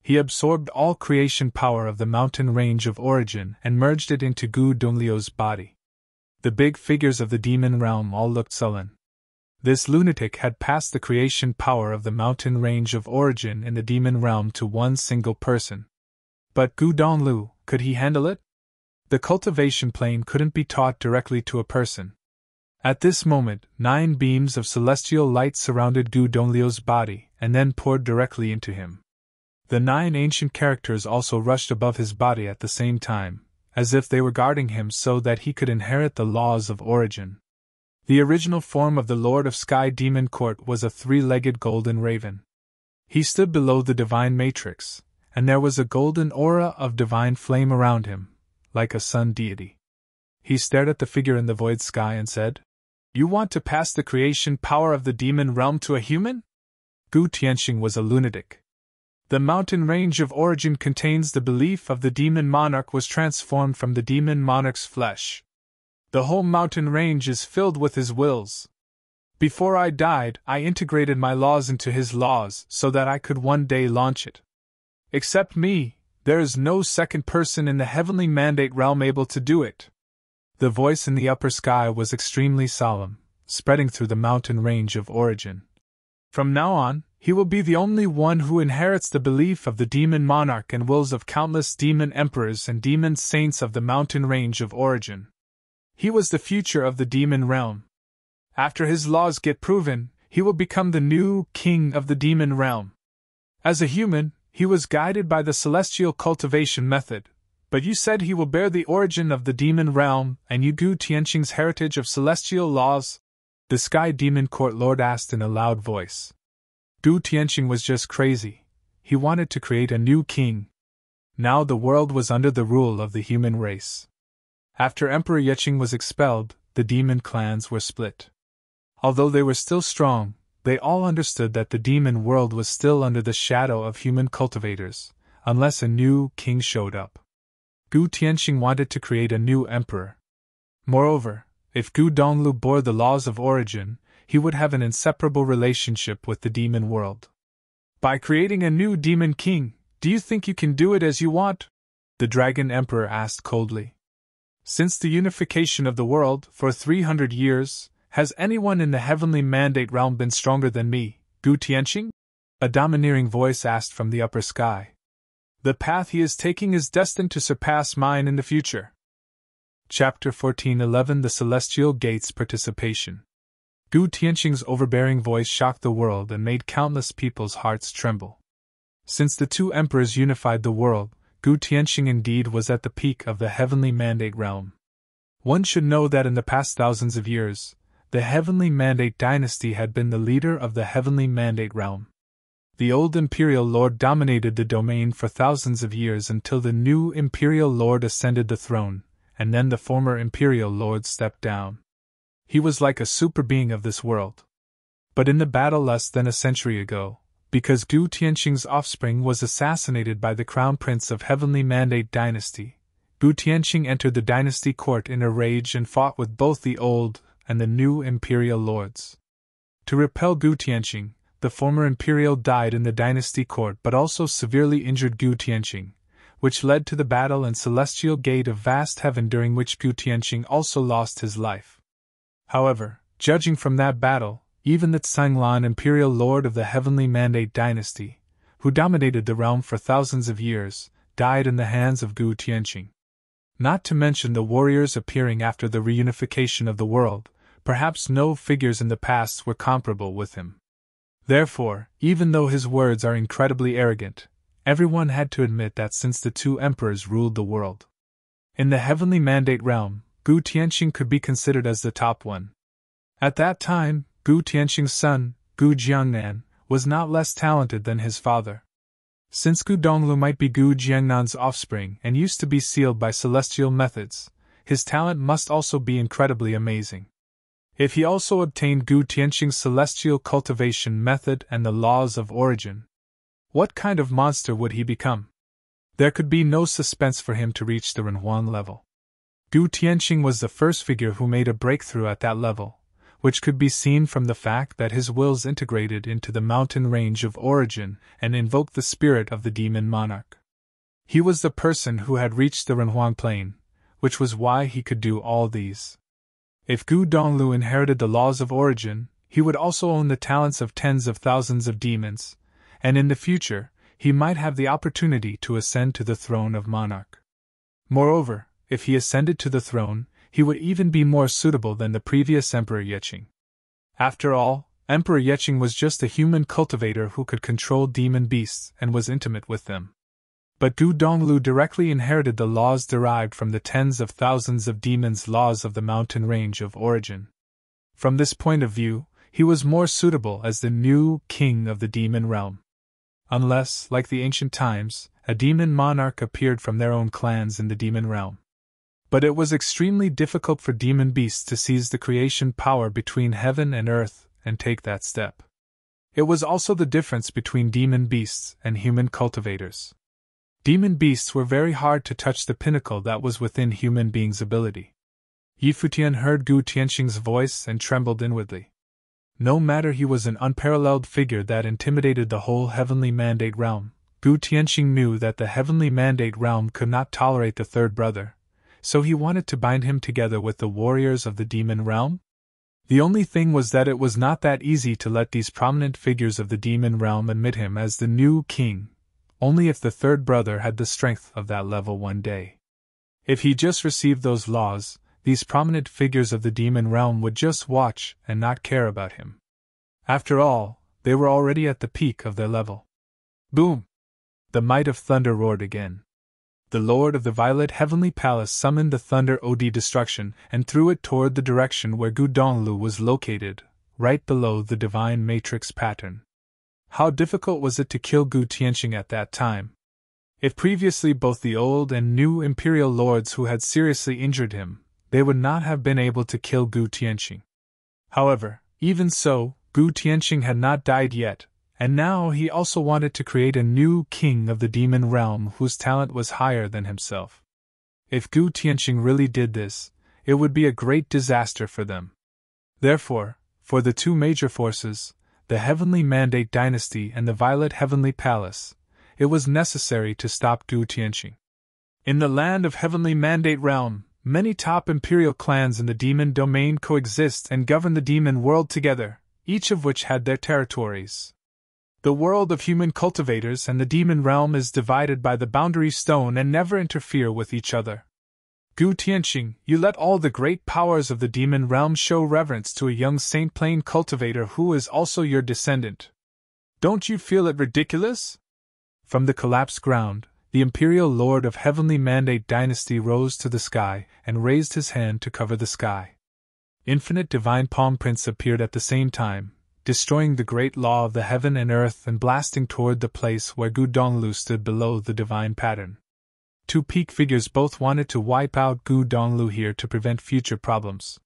He absorbed all creation power of the mountain range of origin and merged it into Gu Donglio's body. The big figures of the demon realm all looked sullen. This lunatic had passed the creation power of the mountain range of origin in the demon realm to one single person. But Gu Donglu, could he handle it? The cultivation plane couldn't be taught directly to a person. At this moment, 9 beams of celestial light surrounded Gu Donglio's body and then poured directly into him. The 9 ancient characters also rushed above his body at the same time, as if they were guarding him so that he could inherit the laws of origin. The original form of the Lord of Sky Demon Court was a 3-legged golden raven. He stood below the divine matrix, and there was a golden aura of divine flame around him, like a sun deity. He stared at the figure in the void sky and said, "You want to pass the creation power of the demon realm to a human?" Gu Tianxing was a lunatic. The mountain range of origin contains the belief of the demon monarch was transformed from the demon monarch's flesh. The whole mountain range is filled with his wills. Before I died, I integrated my laws into his laws so that I could one day launch it. Except me, there is no second person in the heavenly mandate realm able to do it. The voice in the upper sky was extremely solemn, spreading through the mountain range of origin. From now on, he will be the only one who inherits the belief of the demon monarch and wills of countless demon emperors and demon saints of the mountain range of origin. He was the future of the demon realm. After his laws get proven, he will become the new king of the demon realm. As a human, he was guided by the celestial cultivation method, But you said he will bear the origin of the demon realm, and you Gu Tianqing's heritage of celestial laws? The Sky Demon Court Lord asked in a loud voice. Gu Tianqing was just crazy. He wanted to create a new king. Now the world was under the rule of the human race. After Emperor Yeqing was expelled, the demon clans were split. Although they were still strong, they all understood that the demon world was still under the shadow of human cultivators, unless a new king showed up. Gu Tianqing wanted to create a new emperor. Moreover, if Gu Donglu bore the laws of origin, he would have an inseparable relationship with the demon world. By creating a new demon king, do you think you can do it as you want? The Dragon Emperor asked coldly. Since the unification of the world for 300 years, has anyone in the heavenly mandate realm been stronger than me, Gu Tianqing? A domineering voice asked from the upper sky. The path he is taking is destined to surpass mine in the future. Chapter 14:11 The Celestial Gates Participation. Gu Tianqing's overbearing voice shocked the world and made countless people's hearts tremble. Since the two emperors unified the world, Gu Tianqing indeed was at the peak of the heavenly mandate realm. One should know that in the past thousands of years, the heavenly mandate dynasty had been the leader of the heavenly mandate realm. The old imperial lord dominated the domain for thousands of years until the new imperial lord ascended the throne, and then the former imperial lord stepped down. He was like a super being of this world. But in the battle less than a century ago, because Gu Tianqing's offspring was assassinated by the crown prince of heavenly mandate dynasty, Gu Tianqing entered the dynasty court in a rage and fought with both the old and the new imperial lords. To repel Gu Tianqing, the former imperial died in the dynasty court but also severely injured Gu Tianqing, which led to the battle and celestial gate of vast heaven, during which Gu Tianqing also lost his life. However, judging from that battle, even the Tsanglan imperial lord of the heavenly mandate dynasty, who dominated the realm for thousands of years, died in the hands of Gu Tianqing. Not to mention the warriors appearing after the reunification of the world, perhaps no figures in the past were comparable with him. Therefore, even though his words are incredibly arrogant, everyone had to admit that since the two emperors ruled the world in the heavenly mandate realm, Gu Tianqing could be considered as the top one. At that time, Gu Tianqing's son, Gu Jiangnan, was not less talented than his father. Since Gu Donglu might be Gu Jiangnan's offspring and used to be sealed by celestial methods, his talent must also be incredibly amazing. If he also obtained Gu Tianqing's celestial cultivation method and the laws of origin, what kind of monster would he become? There could be no suspense for him to reach the Renhuang level. Gu Tianqing was the first figure who made a breakthrough at that level, which could be seen from the fact that his wills integrated into the mountain range of origin and invoked the spirit of the demon monarch. He was the person who had reached the Renhuang plane, which was why he could do all these. If Gu Donglu inherited the laws of origin, he would also own the talents of tens of thousands of demons, and in the future, he might have the opportunity to ascend to the throne of monarch. Moreover, if he ascended to the throne, he would even be more suitable than the previous Emperor Yeqing. After all, Emperor Yeqing was just a human cultivator who could control demon beasts and was intimate with them. But Gu Donglu directly inherited the laws derived from the tens of thousands of demons' laws of the mountain range of origin. From this point of view, he was more suitable as the new king of the demon realm. Unless, like the ancient times, a demon monarch appeared from their own clans in the demon realm. But it was extremely difficult for demon beasts to seize the creation power between heaven and earth and take that step. It was also the difference between demon beasts and human cultivators. Demon beasts were very hard to touch the pinnacle that was within human beings' ability. Futian heard Gu Tianqing's voice and trembled inwardly. No matter he was an unparalleled figure that intimidated the whole heavenly mandate realm, Gu Tianqing knew that the heavenly mandate realm could not tolerate the third brother, so he wanted to bind him together with the warriors of the demon realm? The only thing was that it was not that easy to let these prominent figures of the demon realm admit him as the new king, only if the third brother had the strength of that level one day. If he just received those laws, these prominent figures of the demon realm would just watch and not care about him. After all, they were already at the peak of their level. Boom! The might of thunder roared again. The Lord of the Violet Heavenly Palace summoned the Thunder Od Destruction and threw it toward the direction where Gu Donglu was located, right below the Divine Matrix pattern. How difficult was it to kill Gu Tianqing at that time? If previously both the old and new Imperial Lords who had seriously injured him, they would not have been able to kill Gu Tianqing. However, even so, Gu Tianqing had not died yet, and now he also wanted to create a new king of the demon realm whose talent was higher than himself. If Gu Tianqing really did this, it would be a great disaster for them. Therefore, for the two major forces, the Heavenly Mandate Dynasty and the Violet Heavenly Palace, it was necessary to stop Gu Tianqing. In the land of Heavenly Mandate Realm, many top imperial clans in the demon domain coexist and govern the demon world together, each of which had their territories. The world of human cultivators and the demon realm is divided by the boundary stone and never interfere with each other. Gu Tianqing, you let all the great powers of the demon realm show reverence to a young Saint Plain cultivator who is also your descendant. Don't you feel it ridiculous? From the collapsed ground, the Imperial Lord of Heavenly Mandate Dynasty rose to the sky and raised his hand to cover the sky. Infinite divine palm prints appeared at the same time, destroying the great law of the heaven and earth and blasting toward the place where Gu Donglu stood below the divine pattern. Two peak figures both wanted to wipe out Gu Donglu here to prevent future problems.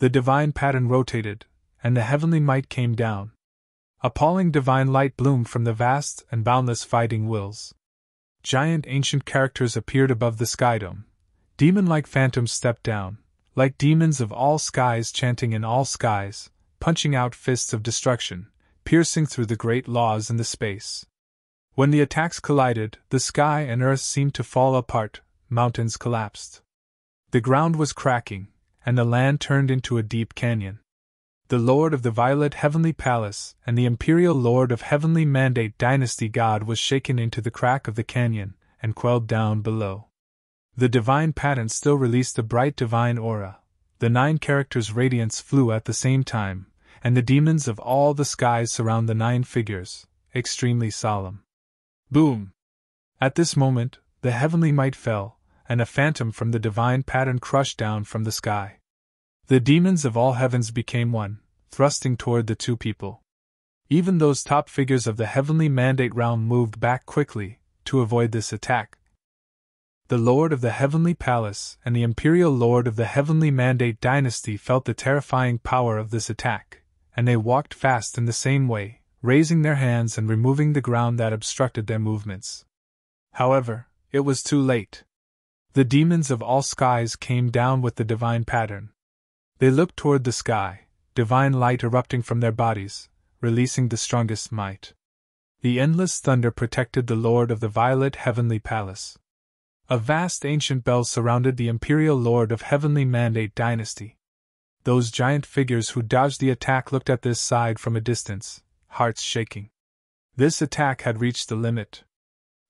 The divine pattern rotated, and the heavenly might came down. Appalling divine light bloomed from the vast and boundless fighting wills. Giant ancient characters appeared above the sky dome. Demon-like phantoms stepped down, like demons of all skies chanting in all skies, punching out fists of destruction, piercing through the great laws in the space. When the attacks collided, the sky and earth seemed to fall apart, mountains collapsed. The ground was cracking, and the land turned into a deep canyon. The Lord of the Violet Heavenly Palace and the Imperial Lord of Heavenly Mandate Dynasty God was shaken into the crack of the canyon and quelled down below. The divine pattern still released a bright divine aura. The 9 characters' radiance flew at the same time, and the demons of all the skies surround the 9 figures, extremely solemn. Boom! At this moment, the heavenly might fell, and a phantom from the divine pattern crushed down from the sky. The demons of all heavens became one, thrusting toward the two people. Even those top figures of the Heavenly Mandate realm moved back quickly, to avoid this attack. The Lord of the Heavenly Palace and the Imperial Lord of the Heavenly Mandate Dynasty felt the terrifying power of this attack, and they walked fast in the same way, raising their hands and removing the ground that obstructed their movements. However, it was too late. The demons of all skies came down with the divine pattern. They looked toward the sky, divine light erupting from their bodies, releasing the strongest might. The endless thunder protected the Lord of the Violet Heavenly Palace. A vast ancient bell surrounded the Imperial Lord of Heavenly Mandate Dynasty. Those giant figures who dodged the attack looked at this side from a distance, hearts shaking. This attack had reached the limit.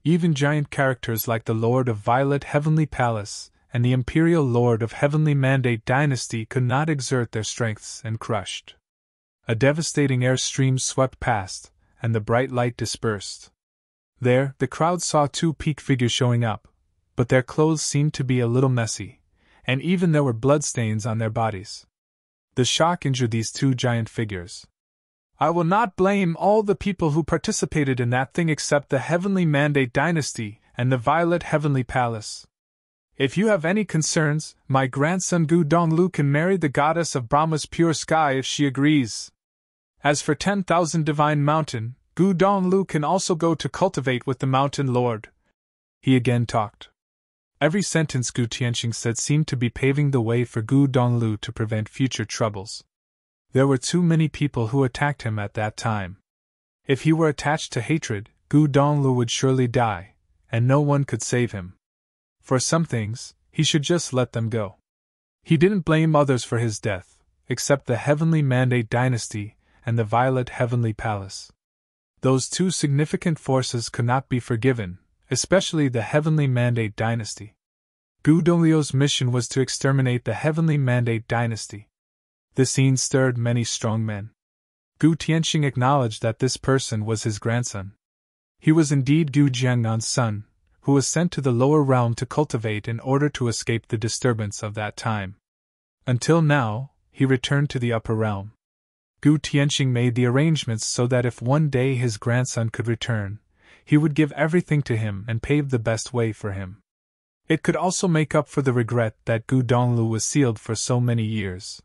Even giant characters like the Lord of Violet Heavenly Palace and the Imperial Lord of Heavenly Mandate Dynasty could not exert their strengths and crushed. A devastating air stream swept past, and the bright light dispersed. There, the crowd saw 2 peak figures showing up, but their clothes seemed to be a little messy, and even there were bloodstains on their bodies. The shock injured these 2 giant figures. I will not blame all the people who participated in that thing except the Heavenly Mandate Dynasty and the Violet Heavenly Palace. If you have any concerns, my grandson Gu Donglu can marry the goddess of Brahma's pure sky if she agrees. As for 10,000 Divine Mountain, Gu Donglu can also go to cultivate with the Mountain Lord. He again talked. Every sentence Gu Tianqing said seemed to be paving the way for Gu Donglu to prevent future troubles. There were too many people who attacked him at that time. If he were attached to hatred, Gu Donglu would surely die, and no one could save him. For some things, he should just let them go. He didn't blame others for his death, except the Heavenly Mandate Dynasty and the Violet Heavenly Palace. Those 2 significant forces could not be forgiven, especially the Heavenly Mandate Dynasty. Gu Donglio's mission was to exterminate the Heavenly Mandate Dynasty. The scene stirred many strong men. Gu Tianqing acknowledged that this person was his grandson. He was indeed Gu Jiangnan's son, who was sent to the lower realm to cultivate in order to escape the disturbance of that time. Until now, he returned to the upper realm. Gu Tianqing made the arrangements so that if one day his grandson could return, he would give everything to him and pave the best way for him. It could also make up for the regret that Gu Donglu was sealed for so many years.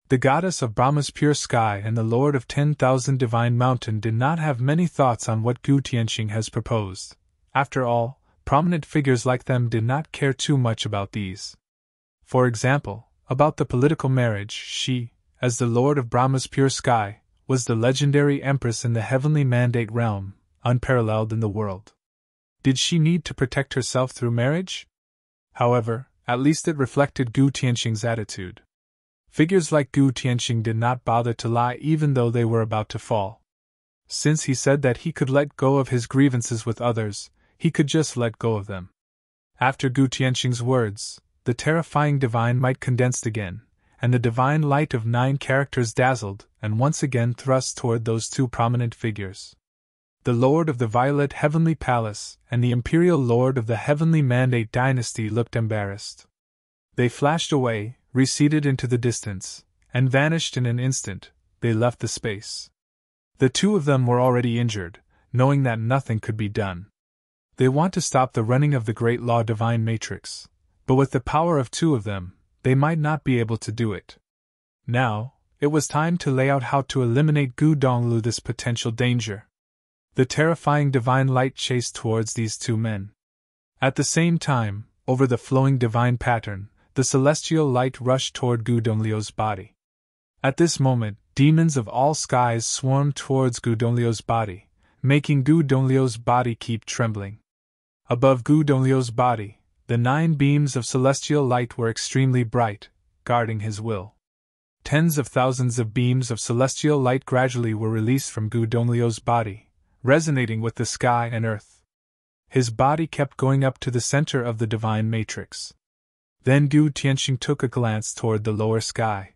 The goddess of Brahma's pure sky and the lord of 10,000 divine mountain did not have many thoughts on what Gu Tianqing has proposed. After all, prominent figures like them did not care too much about these. For example, about the political marriage, she, as the lord of Brahma's pure sky, was the legendary empress in the heavenly mandate realm, unparalleled in the world. Did she need to protect herself through marriage? However, at least it reflected Gu Tianqing's attitude. Figures like Gu Tianqing did not bother to lie even though they were about to fall. Since he said that he could let go of his grievances with others, he could just let go of them. After Gu Tianqing's words, the terrifying divine might condensed again, and the divine light of 9 characters dazzled and once again thrust toward those 2 prominent figures. The Lord of the Violet Heavenly Palace and the Imperial Lord of the Heavenly Mandate Dynasty looked embarrassed. They flashed away, receded into the distance, and vanished in an instant. They left the space. The 2 of them were already injured, knowing that nothing could be done. They want to stop the running of the Great Law Divine Matrix, but with the power of 2 of them, they might not be able to do it. Now, it was time to lay out how to eliminate Gu Donglu this potential danger. The terrifying divine light chased towards these 2 men. At the same time, over the flowing divine pattern, the celestial light rushed toward Gu Donglio's body. At this moment, demons of all skies swarmed towards Gu Donglio's body, making Gu Donglio's body keep trembling. Above Gu Donglio's body, the 9 beams of celestial light were extremely bright, guarding his will. Tens of thousands of beams of celestial light gradually were released from Gu Donglio's body, resonating with the sky and earth. His body kept going up to the center of the divine matrix. Then Gu Tianqing took a glance toward the lower sky.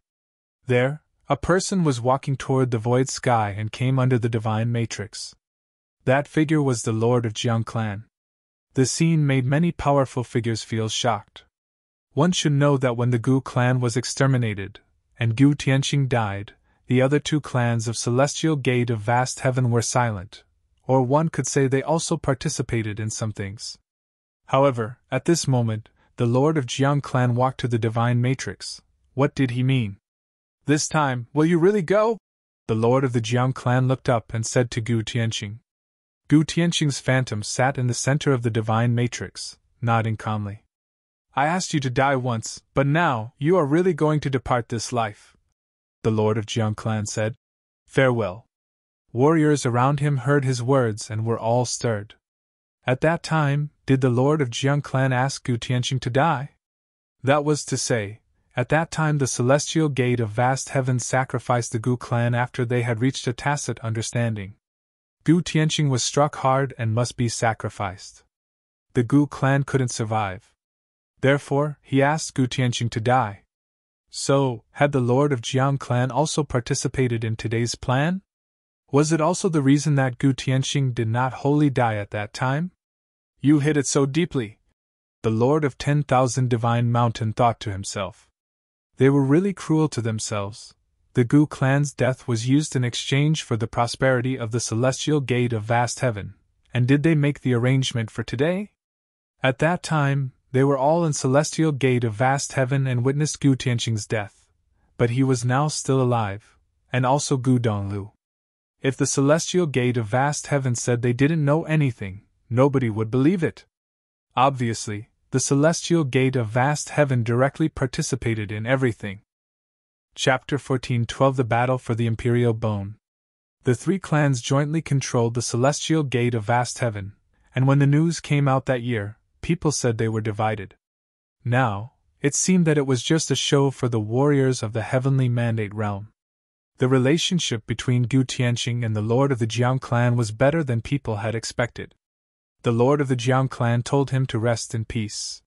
There, a person was walking toward the void sky and came under the divine matrix. That figure was the Lord of Jiang Clan. The scene made many powerful figures feel shocked. One should know that when the Gu clan was exterminated, and Gu Tianqing died, the other 2 clans of Celestial Gate of Vast Heaven were silent, or one could say they also participated in some things. However, at this moment, the Lord of Jiang Clan walked to the divine matrix. What did he mean? This time, will you really go? The Lord of the Jiang Clan looked up and said to Gu Tianqing. Gu Tianqing's phantom sat in the center of the divine matrix, nodding calmly. I asked you to die once, but now, you are really going to depart this life, the Lord of Jiang Clan said. Farewell. Warriors around him heard his words and were all stirred. At that time, did the Lord of Jiang Clan ask Gu Tianqing to die? That was to say, at that time the Celestial Gate of Vast Heaven sacrificed the Gu clan after they had reached a tacit understanding. Gu Tianqing was struck hard and must be sacrificed. The Gu clan couldn't survive. Therefore, he asked Gu Tianqing to die. So, had the Lord of Jiang Clan also participated in today's plan? Was it also the reason that Gu Tianqing did not wholly die at that time? You hit it so deeply, the Lord of 10,000 Divine Mountain thought to himself. They were really cruel to themselves. The Gu clan's death was used in exchange for the prosperity of the Celestial Gate of Vast Heaven, and did they make the arrangement for today? At that time, they were all in Celestial Gate of Vast Heaven and witnessed Gu Tianqing's death, but he was now still alive, and also Gu Donglu. If the Celestial Gate of Vast Heaven said they didn't know anything, nobody would believe it. Obviously, the Celestial Gate of Vast Heaven directly participated in everything. Chapter 14:12 The Battle for the Imperial Bone. The 3 clans jointly controlled the Celestial Gate of Vast Heaven, and when the news came out that year, people said they were divided. Now, it seemed that it was just a show for the warriors of the Heavenly Mandate realm. The relationship between Gu Tianqing and the Lord of the Jiang clan was better than people had expected. The Lord of the Jiang clan told him to rest in peace.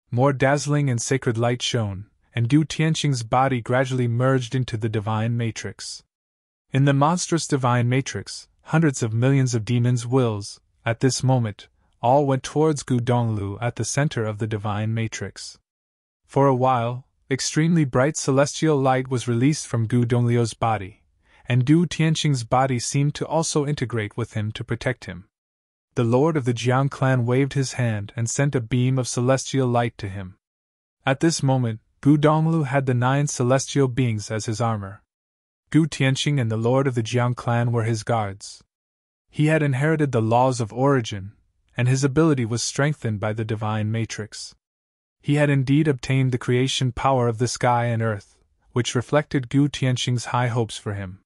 More dazzling and sacred light shone, and Gu Tianqing's body gradually merged into the divine matrix. In the monstrous divine matrix, hundreds of millions of demons' wills, at this moment, all went towards Gu Donglu at the center of the divine matrix. For a while, extremely bright celestial light was released from Gu Donglio's body, and Du Tianqing's body seemed to also integrate with him to protect him. The lord of the Jiang clan waved his hand and sent a beam of celestial light to him. At this moment, Gu Donglu had the 9 celestial beings as his armor. Gu Tianqing and the lord of the Jiang clan were his guards. He had inherited the laws of origin, and his ability was strengthened by the divine matrix. He had indeed obtained the creation power of the sky and earth, which reflected Gu Tianqing's high hopes for him.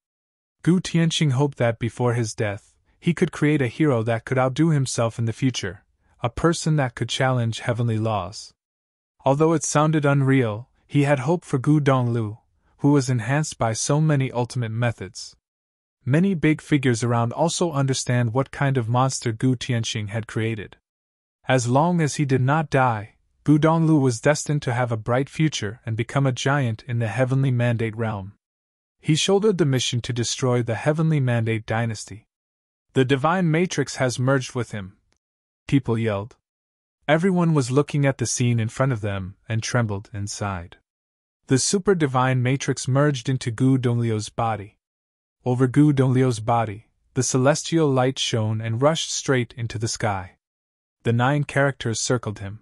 Gu Tianqing hoped that before his death, he could create a hero that could outdo himself in the future, a person that could challenge heavenly laws. Although it sounded unreal, he had hope for Gu Donglu, who was enhanced by so many ultimate methods. Many big figures around also understand what kind of monster Gu Tianqing had created. As long as he did not die, Gu Donglu was destined to have a bright future and become a giant in the Heavenly Mandate realm. He shouldered the mission to destroy the Heavenly Mandate dynasty. The Divine Matrix has merged with him, people yelled. Everyone was looking at the scene in front of them and trembled inside. The Super Divine Matrix merged into Gu Donglio's body. Over Gu Donglio's body, the celestial light shone and rushed straight into the sky. The 9 characters circled him.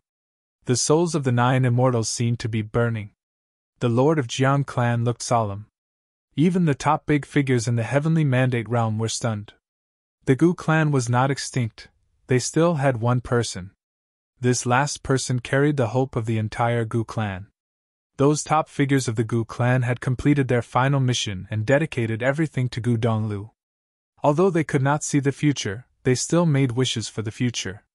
The souls of the 9 immortals seemed to be burning. The Lord of Jiang clan looked solemn. Even the top big figures in the Heavenly Mandate realm were stunned. The Gu clan was not extinct, they still had one person. This last person carried the hope of the entire Gu clan. Those top figures of the Gu clan had completed their final mission and dedicated everything to Gu Donglu. Although they could not see the future, they still made wishes for the future.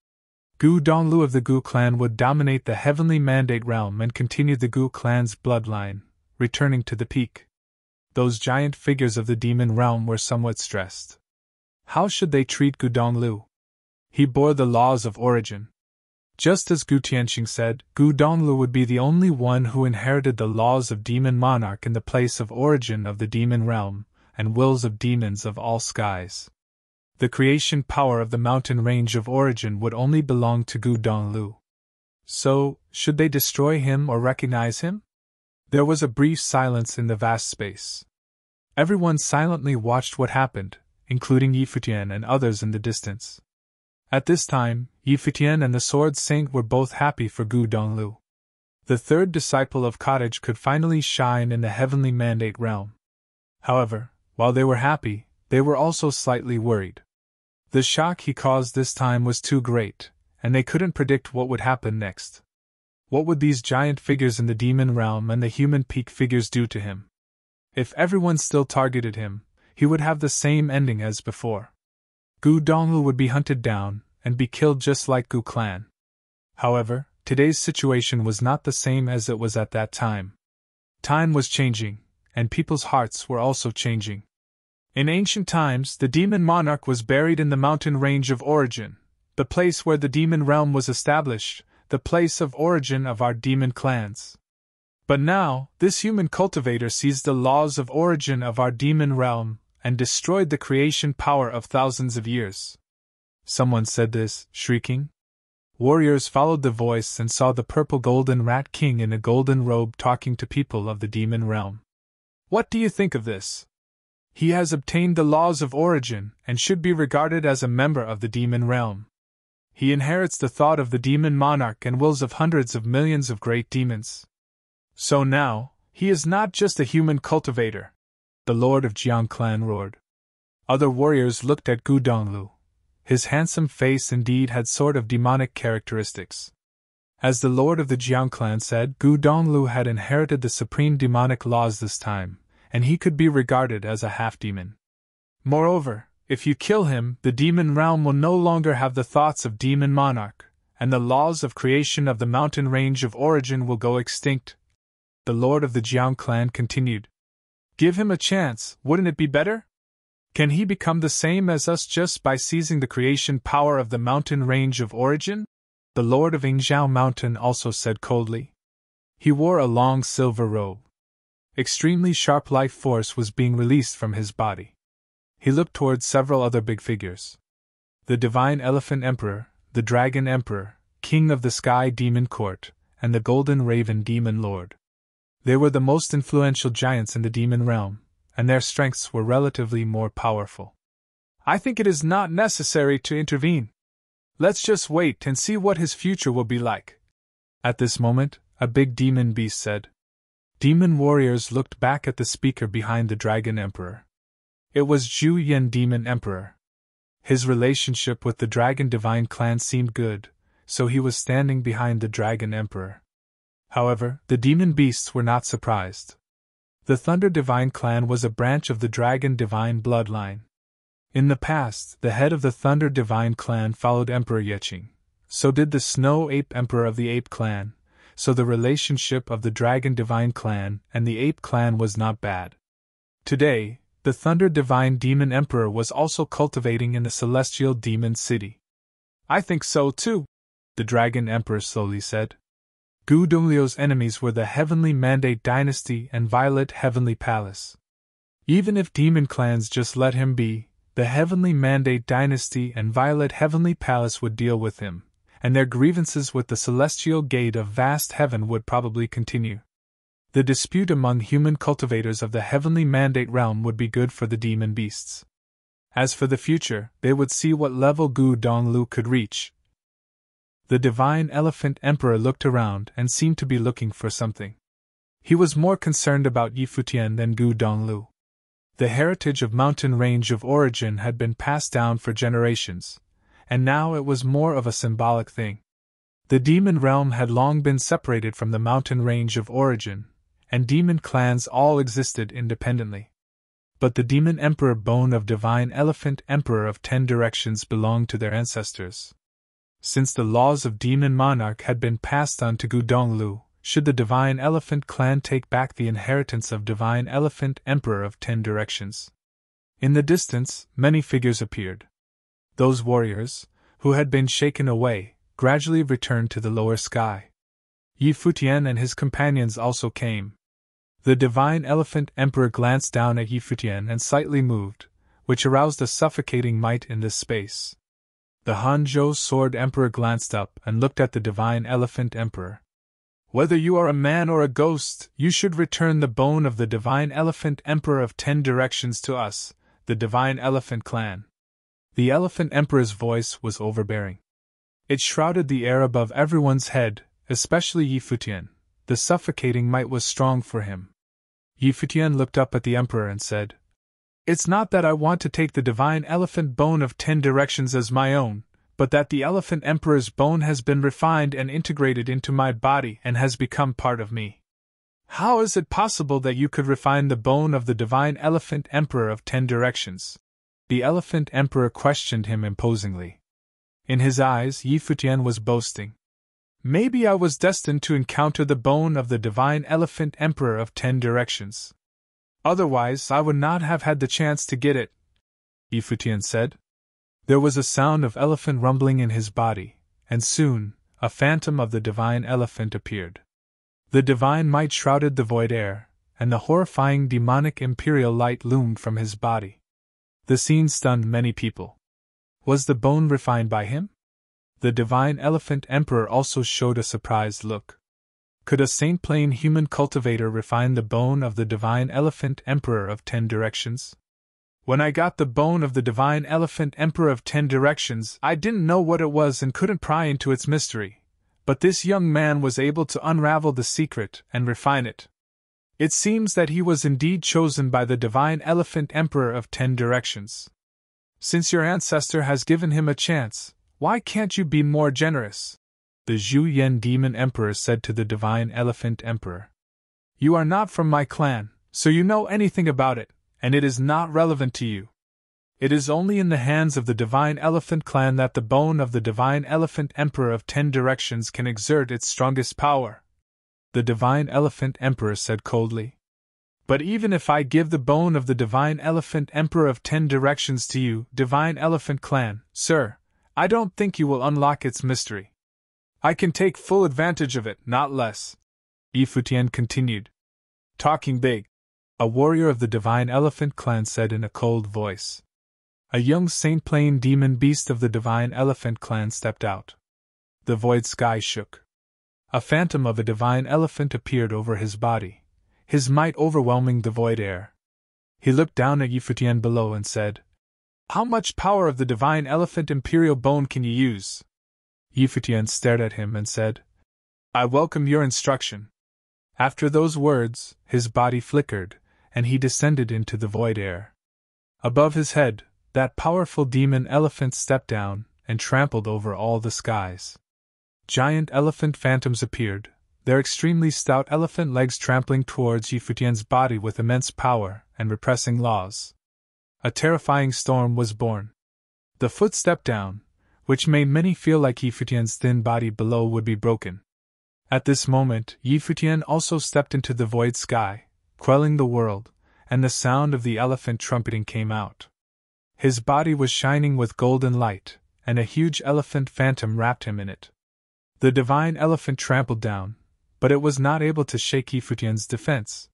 Gu Donglu of the Gu clan would dominate the Heavenly Mandate realm and continue the Gu clan's bloodline, returning to the peak. Those giant figures of the demon realm were somewhat stressed. How should they treat Gu Donglu? He bore the laws of origin. Just as Gu Tianqing said, Gu Donglu would be the only one who inherited the laws of Demon Monarch in the place of origin of the demon realm, and wills of demons of all skies. The creation power of the mountain range of origin would only belong to Gu Donglu. So, should they destroy him or recognize him? There was a brief silence in the vast space. Everyone silently watched what happened, including Futian and others in the distance. At this time, Futian and the Sword Saint were both happy for Gu Donglu. The 3rd disciple of Cottage could finally shine in the Heavenly Mandate realm. However, while they were happy, they were also slightly worried. The shock he caused this time was too great, and they couldn't predict what would happen next. What would these giant figures in the demon realm and the human peak figures do to him? If everyone still targeted him, he would have the same ending as before. Gu Donglu would be hunted down and be killed just like Gu clan. However, today's situation was not the same as it was at that time. Time was changing, and people's hearts were also changing. In ancient times, the demon monarch was buried in the mountain range of origin, the place where the demon realm was established, the place of origin of our demon clans. But now, this human cultivator seized the laws of origin of our demon realm and destroyed the creation power of thousands of years. Someone said this, shrieking. Warriors followed the voice and saw the purple golden rat king in a golden robe talking to people of the demon realm. What do you think of this? He has obtained the laws of origin and should be regarded as a member of the demon realm. He inherits the thought of the demon monarch and wills of hundreds of millions of great demons. So now, he is not just a human cultivator, the Lord of Jiang clan roared. Other warriors looked at Gu Donglu. His handsome face indeed had sort of demonic characteristics. As the Lord of the Jiang clan said, Gu Donglu had inherited the supreme demonic laws this time, and he could be regarded as a half-demon. Moreover, if you kill him, the demon realm will no longer have the thoughts of demon monarch, and the laws of creation of the mountain range of origin will go extinct. The Lord of the Jiang clan continued. Give him a chance, wouldn't it be better? Can he become the same as us just by seizing the creation power of the mountain range of origin? The Lord of Yingzhou Mountain also said coldly. He wore a long silver robe. Extremely sharp life force was being released from his body. He looked towards several other big figures. The Divine Elephant Emperor, the Dragon Emperor, King of the Sky Demon Court, and the Golden Raven Demon Lord. They were the most influential giants in the demon realm, and their strengths were relatively more powerful. I think it is not necessary to intervene. Let's just wait and see what his future will be like. At this moment, a big demon beast said. Demon warriors looked back at the speaker behind the Dragon Emperor. It was Zhu Yan Demon Emperor. His relationship with the Dragon Divine clan seemed good, so he was standing behind the Dragon Emperor. However, the demon beasts were not surprised. The Thunder Divine clan was a branch of the Dragon Divine bloodline. In the past, the head of the Thunder Divine clan followed Emperor Yeqing. So did the Snow Ape Emperor of the Ape clan, so the relationship of the Dragon Divine clan and the Ape clan was not bad. Today, the Thunder Divine Demon Emperor was also cultivating in the Celestial Demon City. I think so too, the Dragon Emperor slowly said. Gu Donglio's enemies were the Heavenly Mandate Dynasty and Violet Heavenly Palace. Even if demon clans just let him be, the Heavenly Mandate Dynasty and Violet Heavenly Palace would deal with him, and their grievances with the Celestial Gate of Vast Heaven would probably continue. The dispute among human cultivators of the Heavenly Mandate realm would be good for the demon beasts. As for the future, they would see what level Gu Donglu could reach. The Divine Elephant Emperor looked around and seemed to be looking for something. He was more concerned about Yi Futian than Gu Donglu. The heritage of mountain range of origin had been passed down for generations, and now it was more of a symbolic thing. The demon realm had long been separated from the mountain range of origin, and demon clans all existed independently. But the Demon Emperor Bone of Divine Elephant Emperor of 10 Directions belonged to their ancestors. Since the laws of Demon Monarch had been passed on to Gu Donglu, should the Divine Elephant clan take back the inheritance of Divine Elephant Emperor of 10 Directions? In the distance, many figures appeared. Those warriors, who had been shaken away, gradually returned to the lower sky. Yi Futian and his companions also came. The Divine Elephant Emperor glanced down at Yi Futian and slightly moved, which aroused a suffocating might in this space. The Hanzhou Sword Emperor glanced up and looked at the Divine Elephant Emperor. Whether you are a man or a ghost, you should return the bone of the Divine Elephant Emperor of 10 Directions to us, the Divine Elephant Clan. The Elephant Emperor's voice was overbearing. It shrouded the air above everyone's head, especially Yi Futian. The suffocating might was strong for him. Yi Futian looked up at the Emperor and said, "It's not that I want to take the Divine Elephant Bone of 10 Directions as my own, but that the Elephant Emperor's bone has been refined and integrated into my body and has become part of me. How is it possible that you could refine the bone of the Divine Elephant Emperor of 10 Directions?" The Elephant Emperor questioned him imposingly. In his eyes, Yi Futian was boasting. "Maybe I was destined to encounter the bone of the Divine Elephant Emperor of 10 Directions. Otherwise, I would not have had the chance to get it," Yi Futian said. There was a sound of elephant rumbling in his body, and soon, a phantom of the Divine Elephant appeared. The divine might shrouded the void air, and the horrifying demonic imperial light loomed from his body. The scene stunned many people. Was the bone refined by him? The Divine Elephant Emperor also showed a surprised look. Could a saint-plain human cultivator refine the bone of the Divine Elephant Emperor of 10 Directions? When I got the bone of the Divine Elephant Emperor of 10 Directions, I didn't know what it was and couldn't pry into its mystery, but this young man was able to unravel the secret and refine it. It seems that he was indeed chosen by the Divine Elephant Emperor of 10 Directions. Since your ancestor has given him a chance, why can't you be more generous? The Zhu Yan Demon Emperor said to the Divine Elephant Emperor. You are not from my clan, so you know anything about it, and it is not relevant to you. It is only in the hands of the Divine Elephant clan that the bone of the Divine Elephant Emperor of 10 Directions can exert its strongest power. The Divine Elephant Emperor said coldly. But even if I give the bone of the Divine Elephant Emperor of 10 Directions to you, Divine Elephant Clan, sir, I don't think you will unlock its mystery. I can take full advantage of it, not less. Yi Futian continued. Talking big. A warrior of the Divine Elephant Clan said in a cold voice. A young saint-playing demon beast of the divine elephant clan stepped out. The void sky shook. A phantom of a divine elephant appeared over his body, his might overwhelming the void air. He looked down at Futian below and said, "How much power of the divine elephant imperial bone can you use?" Futian stared at him and said, "I welcome your instruction." After those words, his body flickered, and he descended into the void air. Above his head, that powerful demon elephant stepped down and trampled over all the skies. Giant elephant phantoms appeared, their extremely stout elephant legs trampling towards Futian's body with immense power and repressing laws. A terrifying storm was born. The foot stepped down, which made many feel like Futian's thin body below would be broken. At this moment, Futian also stepped into the void sky, quelling the world, and the sound of the elephant trumpeting came out. His body was shining with golden light, and a huge elephant phantom wrapped him in it. The divine elephant trampled down, but it was not able to shake Futian's defense.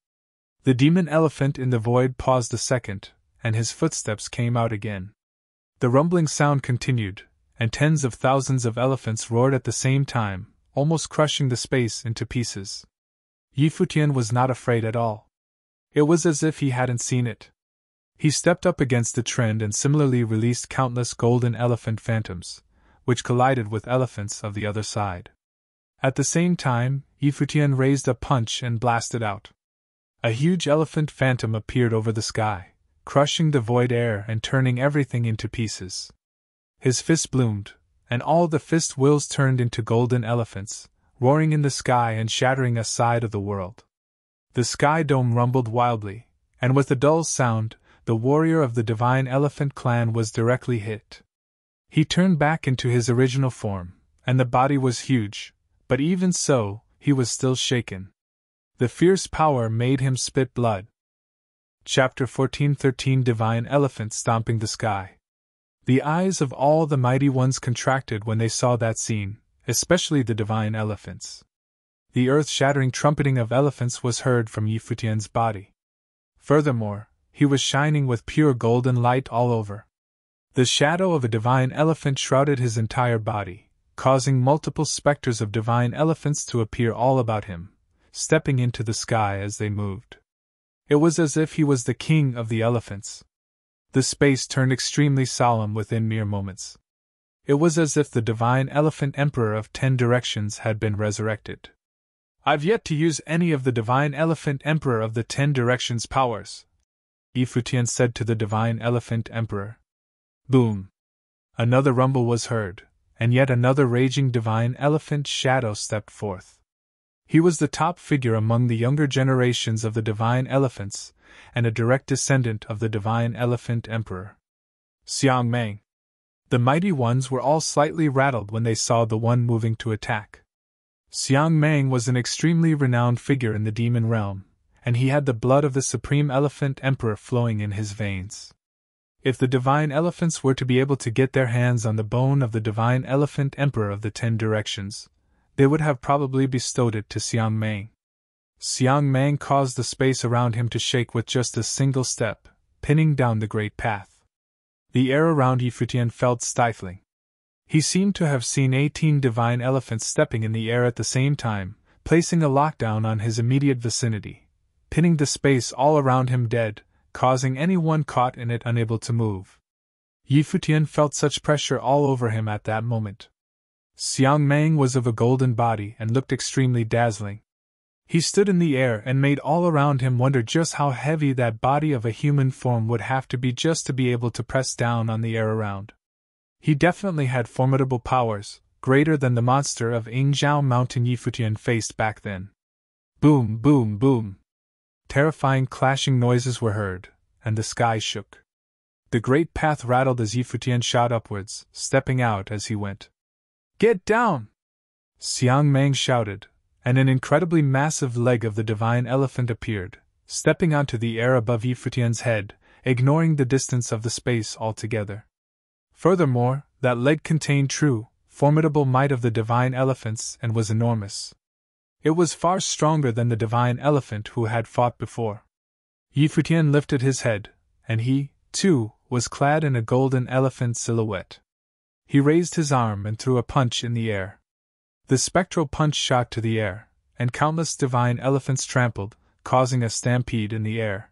The demon elephant in the void paused a second, and his footsteps came out again. The rumbling sound continued, and tens of thousands of elephants roared at the same time, almost crushing the space into pieces. Futian was not afraid at all. It was as if he hadn't seen it. He stepped up against the trend and similarly released countless golden elephant phantoms, which collided with elephants of the other side. At the same time, Futian raised a punch and blasted out. A huge elephant phantom appeared over the sky, crushing the void air and turning everything into pieces. His fist bloomed, and all the fist wheels turned into golden elephants, roaring in the sky and shattering a side of the world. The sky dome rumbled wildly, and with a dull sound, the warrior of the divine elephant clan was directly hit. He turned back into his original form, and the body was huge, but even so, he was still shaken. The fierce power made him spit blood. Chapter 14:13 Divine Elephant Stomping the Sky. The eyes of all the mighty ones contracted when they saw that scene, especially the divine elephants. The earth-shattering trumpeting of elephants was heard from Futian's body. Furthermore, he was shining with pure golden light all over. The shadow of a divine elephant shrouded his entire body, causing multiple specters of divine elephants to appear all about him, stepping into the sky as they moved. It was as if he was the king of the elephants. The space turned extremely solemn within mere moments. It was as if the divine elephant emperor of 10 directions had been resurrected. "I've yet to use any of the divine elephant emperor of the 10 directions powers," Futian said to the divine elephant emperor. Boom! Another rumble was heard, and yet another raging divine elephant shadow stepped forth. He was the top figure among the younger generations of the divine elephants, and a direct descendant of the divine elephant emperor. Xiang Meng. The mighty ones were all slightly rattled when they saw the one moving to attack. Xiang Meng was an extremely renowned figure in the demon realm, and he had the blood of the supreme elephant emperor flowing in his veins. If the divine elephants were to be able to get their hands on the bone of the divine elephant emperor of the 10 directions, they would have probably bestowed it to Xiang Meng. Xiang Meng caused the space around him to shake with just a single step, pinning down the great path. The air around Futian felt stifling. He seemed to have seen 18 divine elephants stepping in the air at the same time, placing a lockdown on his immediate vicinity, pinning the space all around him dead, causing anyone caught in it unable to move. Futian felt such pressure all over him at that moment. Xiang Meng was of a golden body and looked extremely dazzling. He stood in the air and made all around him wonder just how heavy that body of a human form would have to be just to be able to press down on the air around. He definitely had formidable powers, greater than the monster of Yingzhou Mountain Futian faced back then. Boom, boom, boom. Terrifying clashing noises were heard, and the sky shook. The great path rattled as Futian shot upwards, stepping out as he went. "Get down!" Xiang Meng shouted, and an incredibly massive leg of the divine elephant appeared, stepping onto the air above Futian's head, ignoring the distance of the space altogether. Furthermore, that leg contained true, formidable might of the divine elephants and was enormous. It was far stronger than the divine elephant who had fought before. Futian lifted his head, and he, too, was clad in a golden elephant silhouette. He raised his arm and threw a punch in the air. The spectral punch shot to the air, and countless divine elephants trampled, causing a stampede in the air.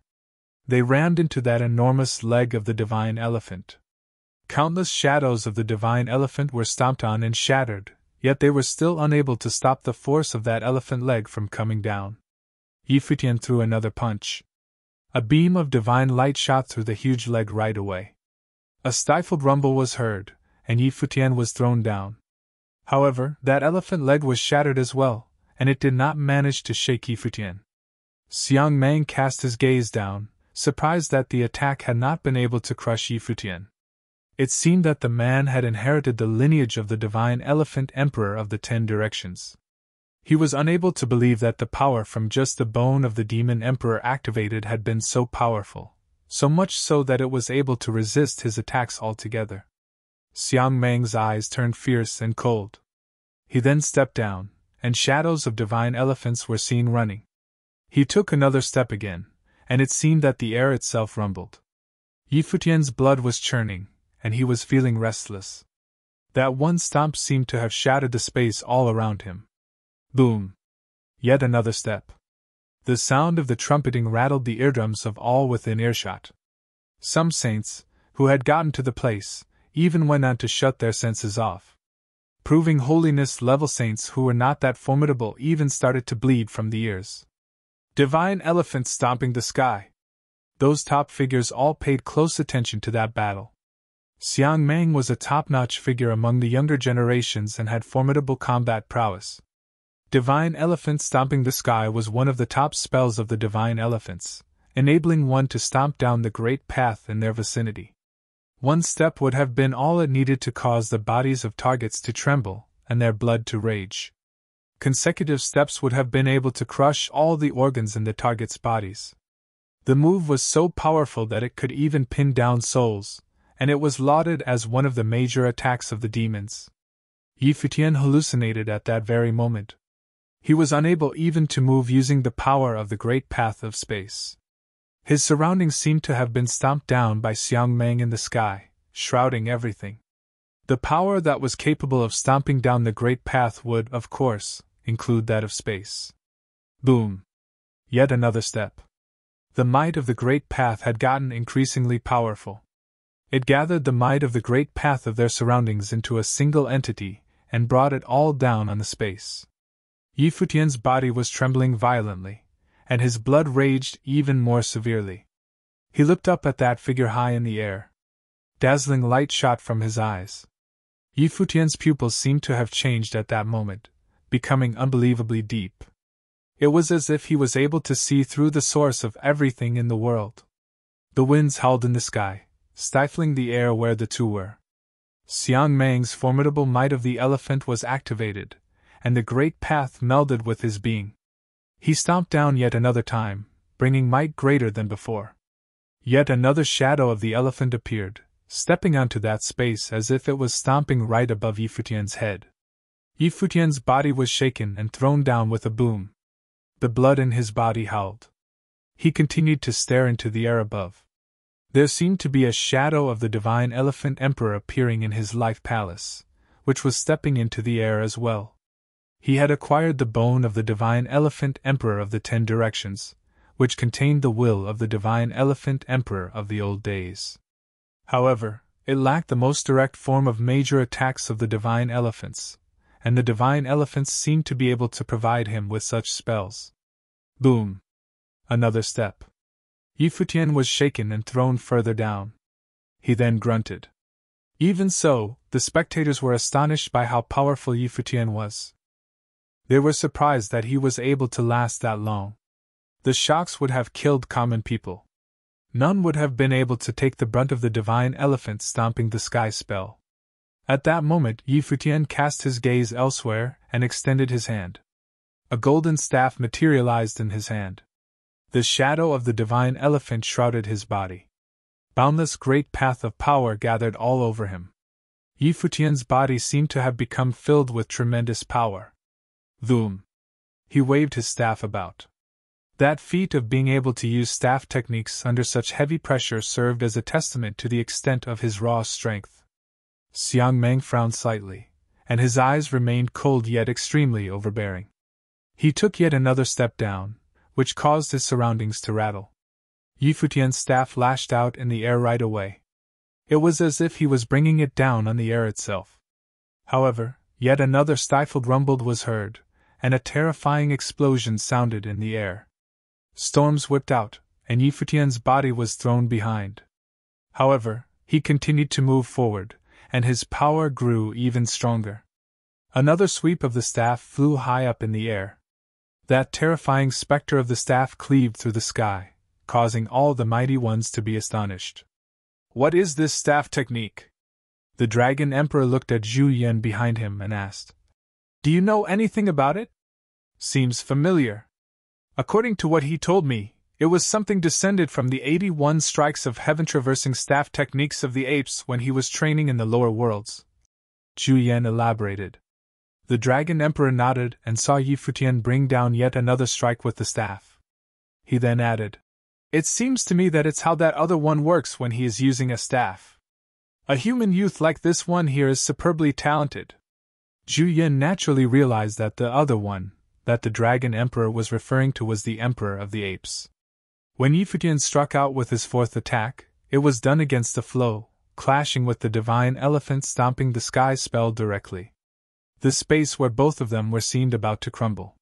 They rammed into that enormous leg of the divine elephant. Countless shadows of the divine elephant were stomped on and shattered, yet they were still unable to stop the force of that elephant leg from coming down. Futian threw another punch. A beam of divine light shot through the huge leg right away. A stifled rumble was heard, and Futian was thrown down. However, that elephant leg was shattered as well, and it did not manage to shake Futian. Xiang Mang cast his gaze down, surprised that the attack had not been able to crush Futian. It seemed that the man had inherited the lineage of the divine elephant emperor of the 10 directions. He was unable to believe that the power from just the bone of the demon emperor activated had been so powerful, so much so that it was able to resist his attacks altogether. Xiang Mang's eyes turned fierce and cold. He then stepped down, and shadows of divine elephants were seen running. He took another step again, and it seemed that the air itself rumbled. Futian's blood was churning, and he was feeling restless. That one stomp seemed to have shattered the space all around him. Boom! Yet another step. The sound of the trumpeting rattled the eardrums of all within earshot. Some saints, who had gotten to the place, even went on to shut their senses off. Proving holiness-level saints who were not that formidable even started to bleed from the ears. Divine elephants stomping the sky. Those top figures all paid close attention to that battle. Xiang Mang was a top-notch figure among the younger generations and had formidable combat prowess. Divine elephant stomping the sky was one of the top spells of the divine elephants, enabling one to stomp down the great path in their vicinity. One step would have been all it needed to cause the bodies of targets to tremble, and their blood to rage. Consecutive steps would have been able to crush all the organs in the targets' bodies. The move was so powerful that it could even pin down souls, and it was lauded as one of the major attacks of the demons. Futian hallucinated at that very moment. He was unable even to move using the power of the great path of space. His surroundings seemed to have been stomped down by Xiang Mang in the sky, shrouding everything. The power that was capable of stomping down the great path would, of course, include that of space. Boom! Yet another step. The might of the great path had gotten increasingly powerful. It gathered the might of the great path of their surroundings into a single entity, and brought it all down on the space. Futian's body was trembling violently, and his blood raged even more severely. He looked up at that figure high in the air. Dazzling light shot from his eyes. Futian's pupils seemed to have changed at that moment, becoming unbelievably deep. It was as if he was able to see through the source of everything in the world. The winds howled in the sky, stifling the air where the two were. Xiang Mang's formidable might of the elephant was activated, and the great path melded with his being. He stomped down yet another time, bringing might greater than before. Yet another shadow of the elephant appeared, stepping onto that space as if it was stomping right above Futian's head. Futian's body was shaken and thrown down with a boom. The blood in his body howled. He continued to stare into the air above. There seemed to be a shadow of the divine elephant emperor appearing in his life palace, which was stepping into the air as well. He had acquired the bone of the divine elephant emperor of the 10 directions, which contained the will of the divine elephant emperor of the old days. However, it lacked the most direct form of major attacks of the divine elephants, and the divine elephants seemed to be able to provide him with such spells. Boom! Another step. Futian was shaken and thrown further down. He then grunted. Even so, the spectators were astonished by how powerful Futian was. They were surprised that he was able to last that long. The shocks would have killed common people. None would have been able to take the brunt of the divine elephant stomping the sky spell. At that moment, Futian cast his gaze elsewhere and extended his hand. A golden staff materialized in his hand. The shadow of the divine elephant shrouded his body. Boundless great path of power gathered all over him. Futian's body seemed to have become filled with tremendous power. Vroom! He waved his staff about. That feat of being able to use staff techniques under such heavy pressure served as a testament to the extent of his raw strength. Xiang Meng frowned slightly, and his eyes remained cold yet extremely overbearing. He took yet another step down, which caused his surroundings to rattle. Yi Futian's staff lashed out in the air right away. It was as if he was bringing it down on the air itself. However, yet another stifled rumble was heard, and a terrifying explosion sounded in the air. Storms whipped out, and Yi Futian's body was thrown behind. However, he continued to move forward, and his power grew even stronger. Another sweep of the staff flew high up in the air. That terrifying specter of the staff cleaved through the sky, causing all the mighty ones to be astonished. What is this staff technique? The Dragon Emperor looked at Zhu Yan behind him and asked. Do you know anything about it? Seems familiar. According to what he told me, it was something descended from the 81 strikes of heaven-traversing staff techniques of the apes when he was training in the lower worlds. Zhu Yan elaborated. The Dragon Emperor nodded and saw Yi Futian bring down yet another strike with the staff. He then added, It seems to me that it's how that other one works when he is using a staff. A human youth like this one here is superbly talented. Zhu Yan naturally realized that the other one, that the Dragon Emperor was referring to, was the Emperor of the Apes. When Yi Futian struck out with his fourth attack, it was done against the flow, clashing with the divine elephant stomping the sky spell directly. The space where both of them were seemed about to crumble.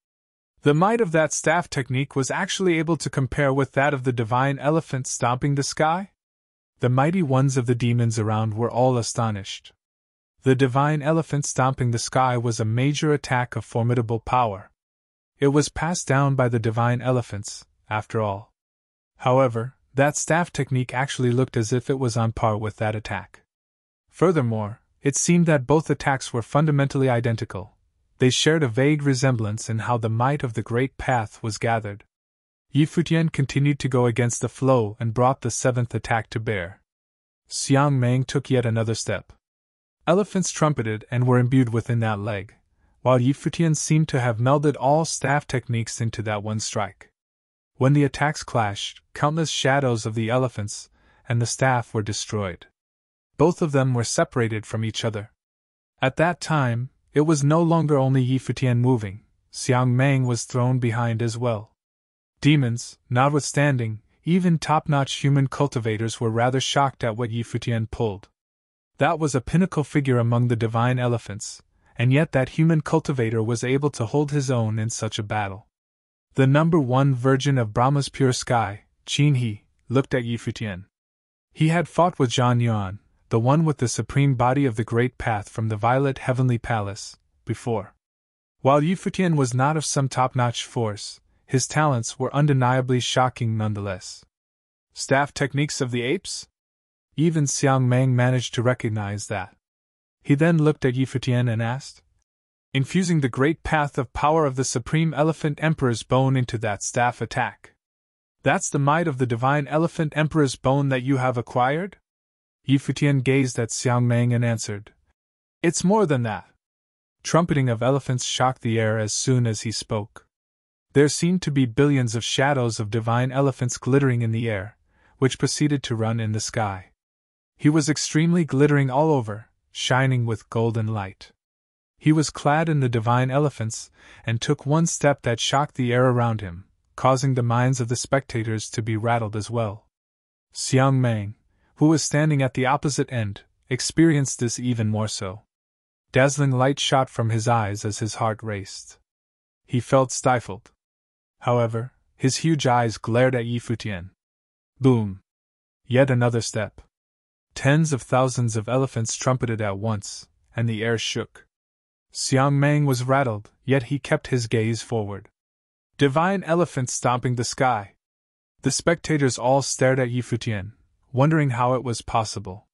The might of that staff technique was actually able to compare with that of the divine elephant stomping the sky? The mighty ones of the demons around were all astonished. The divine elephant stomping the sky was a major attack of formidable power. It was passed down by the divine elephants, after all. However, that staff technique actually looked as if it was on par with that attack. Furthermore, it seemed that both attacks were fundamentally identical. They shared a vague resemblance in how the might of the Great Path was gathered. Yi Futian continued to go against the flow and brought the seventh attack to bear. Xiang Meng took yet another step. Elephants trumpeted and were imbued within that leg, while Yi Futian seemed to have melded all staff techniques into that one strike. When the attacks clashed, countless shadows of the elephants and the staff were destroyed. Both of them were separated from each other. At that time, it was no longer only Yi Futian moving, Xiang Meng was thrown behind as well. Demons, notwithstanding, even top-notch human cultivators were rather shocked at what Yi Futian pulled. That was a pinnacle figure among the divine elephants, and yet that human cultivator was able to hold his own in such a battle. The number one virgin of Brahma's pure sky, Qin He, looked at Yi Futian. He had fought with Zhan Yuan, the one with the supreme body of the Great Path from the Violet Heavenly Palace, before. While Yi Futian was not of some top-notch force, his talents were undeniably shocking nonetheless. Staff techniques of the apes? Even Xiang Meng managed to recognize that. He then looked at Yi Futian and asked, Infusing the great path of power of the Supreme Elephant Emperor's bone into that staff attack. That's the might of the Divine Elephant Emperor's bone that you have acquired? Yi Futian gazed at Xiang Meng and answered, It's more than that. Trumpeting of elephants shocked the air as soon as he spoke. There seemed to be billions of shadows of divine elephants glittering in the air, which proceeded to run in the sky. He was extremely glittering all over, shining with golden light. He was clad in the divine elephants, and took one step that shocked the air around him, causing the minds of the spectators to be rattled as well. Xiang Meng, who was standing at the opposite end, experienced this even more so. Dazzling light shot from his eyes as his heart raced. He felt stifled. However, his huge eyes glared at Yi Futian. Boom! Yet another step. Tens of thousands of elephants trumpeted at once, and the air shook. Xiang Meng was rattled, yet he kept his gaze forward. Divine elephants stomping the sky. The spectators all stared at Yi Futian, wondering how it was possible.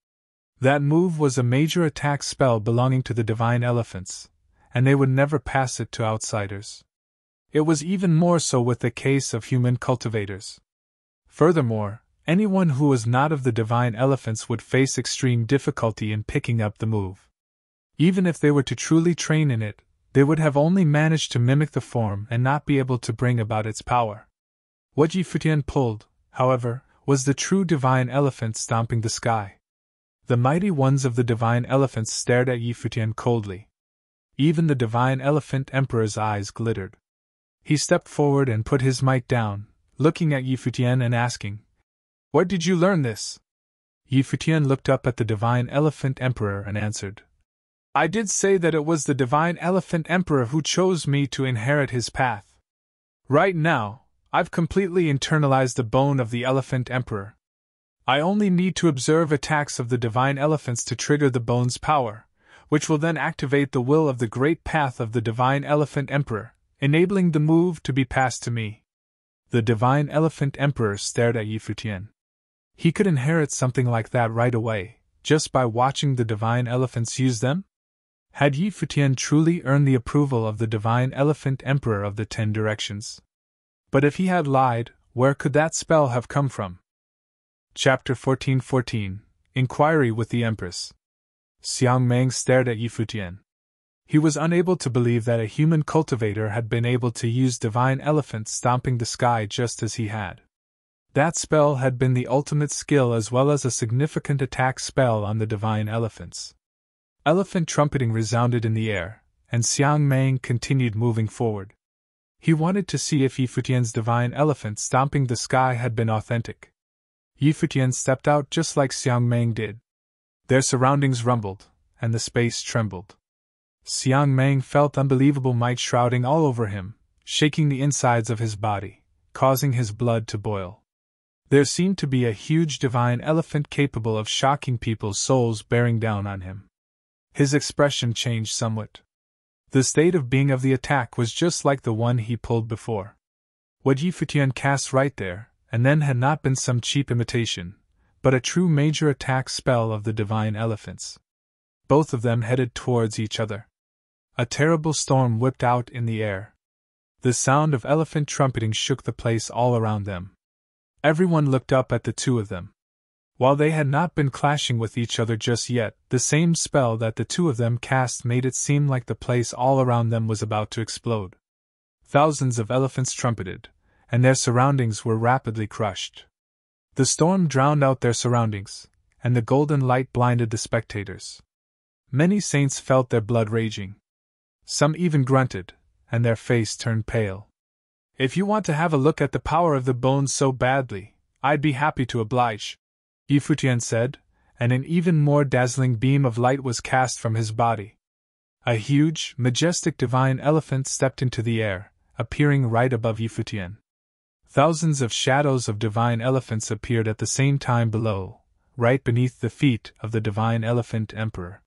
That move was a major attack spell belonging to the divine elephants, and they would never pass it to outsiders. It was even more so with the case of human cultivators. Furthermore, anyone who was not of the divine elephants would face extreme difficulty in picking up the move. Even if they were to truly train in it, they would have only managed to mimic the form and not be able to bring about its power. What Yi Futian pulled, however, was the true divine elephant stomping the sky. The mighty ones of the divine elephants stared at Yi Futian coldly. Even the divine elephant emperor's eyes glittered. He stepped forward and put his might down, looking at Yi Futian and asking, "Where did you learn this?" Yi Futian looked up at the divine elephant emperor and answered, "I did say that it was the divine elephant emperor who chose me to inherit his path. Right now, I've completely internalized the bone of the elephant emperor. I only need to observe attacks of the divine elephants to trigger the bone's power, which will then activate the will of the great path of the divine elephant emperor, enabling the move to be passed to me." The divine elephant emperor stared at Yi Futian. He could inherit something like that right away, just by watching the divine elephants use them? Had Yi Futian truly earned the approval of the divine elephant emperor of the 10 directions? But if he had lied, where could that spell have come from? Chapter 14:14 Inquiry with the Empress. Xiang Meng stared at Yi Futian. He was unable to believe that a human cultivator had been able to use divine elephants stomping the sky just as he had. That spell had been the ultimate skill as well as a significant attack spell on the divine elephants. Elephant trumpeting resounded in the air, and Xiang Meng continued moving forward. He wanted to see if Yi Futian's divine elephant stomping the sky had been authentic. Yi Futian stepped out just like Xiang Meng did. Their surroundings rumbled, and the space trembled. Xiang Meng felt unbelievable might shrouding all over him, shaking the insides of his body, causing his blood to boil. There seemed to be a huge divine elephant capable of shocking people's souls bearing down on him. His expression changed somewhat. The state of being of the attack was just like the one he pulled before. What Yi Futian cast right there, and then had not been some cheap imitation, but a true major attack spell of the divine elephants. Both of them headed towards each other. A terrible storm whipped out in the air. The sound of elephant trumpeting shook the place all around them. Everyone looked up at the two of them. While they had not been clashing with each other just yet, the same spell that the two of them cast made it seem like the place all around them was about to explode. Thousands of elephants trumpeted, and their surroundings were rapidly crushed. The storm drowned out their surroundings, and the golden light blinded the spectators. Many saints felt their blood raging. Some even grunted, and their face turned pale. "If you want to have a look at the power of the bones so badly, I'd be happy to oblige," Yi Futian said, and an even more dazzling beam of light was cast from his body. A huge, majestic divine elephant stepped into the air, appearing right above Yi Futian. Thousands of shadows of divine elephants appeared at the same time below, right beneath the feet of the divine elephant emperor.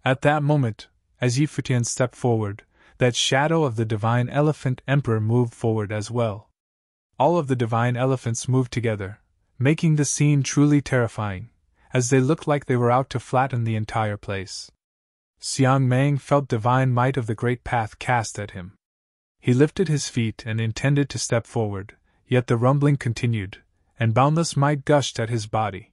At that moment, as Yi Futian stepped forward, that shadow of the divine elephant emperor moved forward as well. All of the divine elephants moved together, making the scene truly terrifying, as they looked like they were out to flatten the entire place. Xiang Meng felt divine might of the great path cast at him. He lifted his feet and intended to step forward, yet the rumbling continued, and boundless might gushed at his body.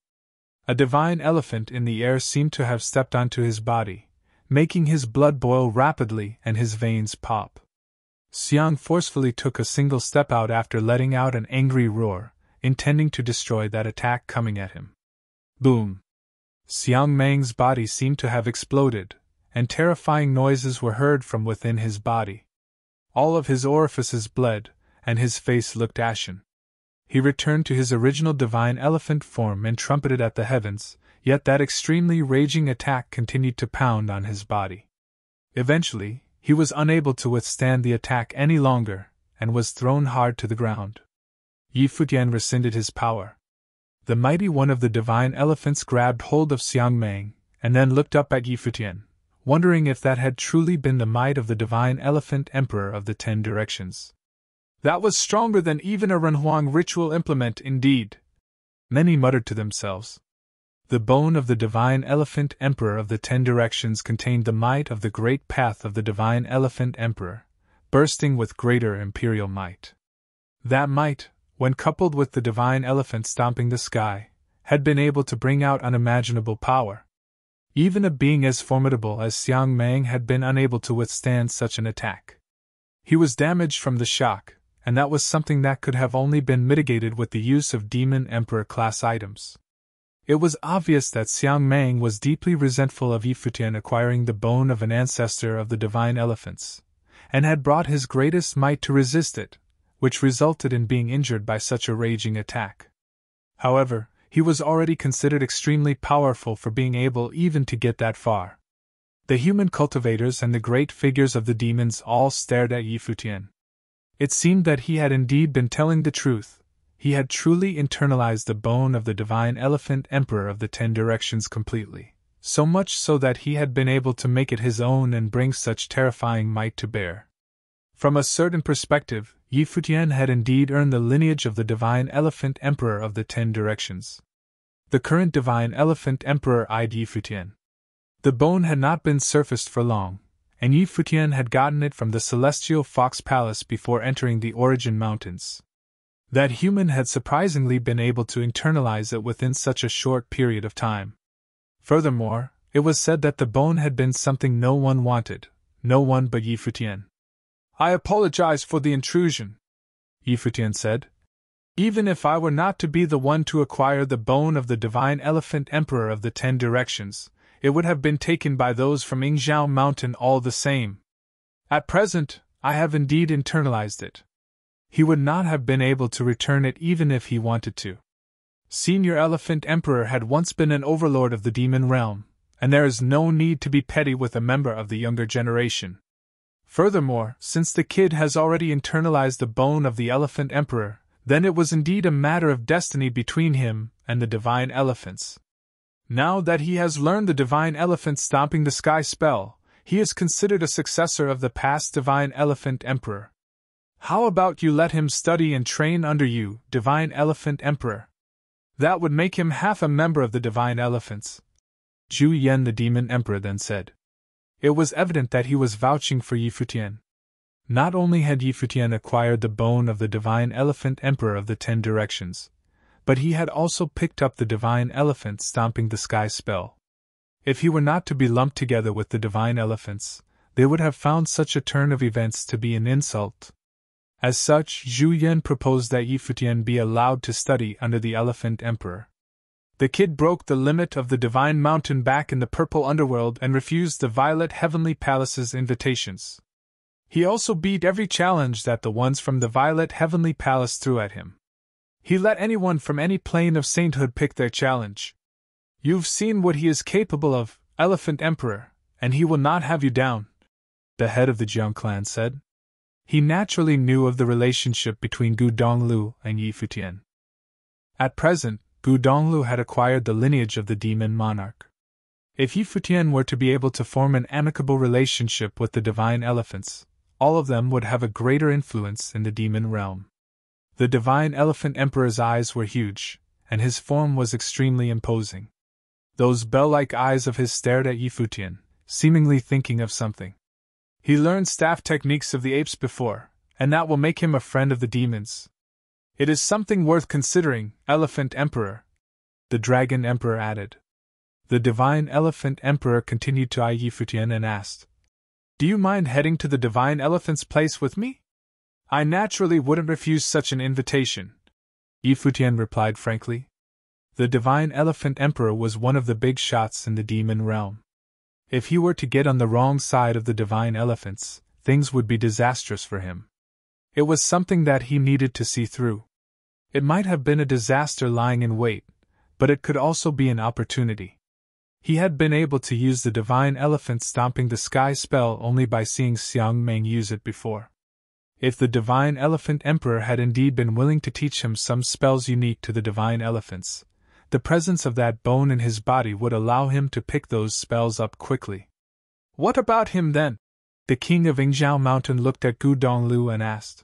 A divine elephant in the air seemed to have stepped onto his body, making his blood boil rapidly and his veins pop. Xiang forcefully took a single step out after letting out an angry roar, intending to destroy that attack coming at him. Boom! Xiang Meng's body seemed to have exploded, and terrifying noises were heard from within his body. All of his orifices bled, and his face looked ashen. He returned to his original divine elephant form and trumpeted at the heavens, yet that extremely raging attack continued to pound on his body. Eventually, he was unable to withstand the attack any longer, and was thrown hard to the ground. Yi Futian rescinded his power. The mighty one of the divine elephants grabbed hold of Xiang Meng, and then looked up at Yi Futian, wondering if that had truly been the might of the divine elephant emperor of the 10 directions. "That was stronger than even a Renhuang ritual implement, indeed," many muttered to themselves. The bone of the divine elephant emperor of the 10 directions contained the might of the great path of the divine elephant emperor, bursting with greater imperial might. That might, when coupled with the divine elephant stomping the sky, had been able to bring out unimaginable power. Even a being as formidable as Xiang Meng had been unable to withstand such an attack. He was damaged from the shock, and that was something that could have only been mitigated with the use of Demon Emperor class items. It was obvious that Xiang Mang was deeply resentful of Yi Futian acquiring the bone of an ancestor of the divine elephants, and had brought his greatest might to resist it, which resulted in being injured by such a raging attack. However, he was already considered extremely powerful for being able even to get that far. The human cultivators and the great figures of the demons all stared at Yi Futian. It seemed that he had indeed been telling the truth. He had truly internalized the bone of the divine elephant emperor of the 10 directions completely, so much so that he had been able to make it his own and bring such terrifying might to bear. From a certain perspective, Yi Futian had indeed earned the lineage of the divine elephant emperor of the 10 directions. The current divine elephant emperor eyed Yi Futian. The bone had not been surfaced for long, and Yi Futian had gotten it from the celestial fox palace before entering the Origin Mountains. That human had surprisingly been able to internalize it within such a short period of time. Furthermore, it was said that the bone had been something no one wanted, no one but Yi Futian. "I apologize for the intrusion," Yi Futian said. "Even if I were not to be the one to acquire the bone of the divine elephant emperor of the 10 directions, it would have been taken by those from Yingzhou Mountain all the same. At present, I have indeed internalized it. He would not have been able to return it even if he wanted to. Senior Elephant Emperor had once been an overlord of the demon realm, and there is no need to be petty with a member of the younger generation. Furthermore, since the kid has already internalized the bone of the Elephant Emperor, then it was indeed a matter of destiny between him and the divine elephants. Now that he has learned the divine elephant stomping the sky spell, he is considered a successor of the past divine elephant emperor. How about you let him study and train under you, divine elephant emperor? That would make him half a member of the divine elephants," Zhu Yan the demon emperor then said. It was evident that he was vouching for Yi Futian. Not only had Yi Futian acquired the bone of the divine elephant emperor of the 10 directions, but he had also picked up the divine elephant stomping the sky spell. If he were not to be lumped together with the divine elephants, they would have found such a turn of events to be an insult. As such, Zhu Yan proposed that Yi Futian be allowed to study under the Elephant Emperor. The kid broke the limit of the Divine Mountain back in the Purple Underworld and refused the Violet Heavenly Palace's invitations. He also beat every challenge that the ones from the Violet Heavenly Palace threw at him. He let anyone from any plane of sainthood pick their challenge. "You've seen what he is capable of, Elephant Emperor, and he will not have you down," the head of the Jiang clan said. He naturally knew of the relationship between Gu Donglu and Yi Futian. At present, Gu Donglu had acquired the lineage of the demon monarch. If Yi Futian were to be able to form an amicable relationship with the divine elephants, all of them would have a greater influence in the demon realm. The divine elephant emperor's eyes were huge, and his form was extremely imposing. Those bell-like eyes of his stared at Yi Futian, seemingly thinking of something. He learned staff techniques of the apes before, and that will make him a friend of the demons. It is something worth considering, Elephant Emperor, the Dragon Emperor added. The Divine Elephant Emperor continued to eye Yi Futian and asked, "Do you mind heading to the Divine Elephant's place with me?" "I naturally wouldn't refuse such an invitation," Yi Futian replied frankly. The Divine Elephant Emperor was one of the big shots in the demon realm. If he were to get on the wrong side of the divine elephants, things would be disastrous for him. It was something that he needed to see through. It might have been a disaster lying in wait, but it could also be an opportunity. He had been able to use the divine elephant stomping the sky spell only by seeing Xiang Meng use it before. If the divine elephant emperor had indeed been willing to teach him some spells unique to the divine elephants, the presence of that bone in his body would allow him to pick those spells up quickly. "What about him then?" The king of Yingzhou Mountain looked at Gu Donglu and asked.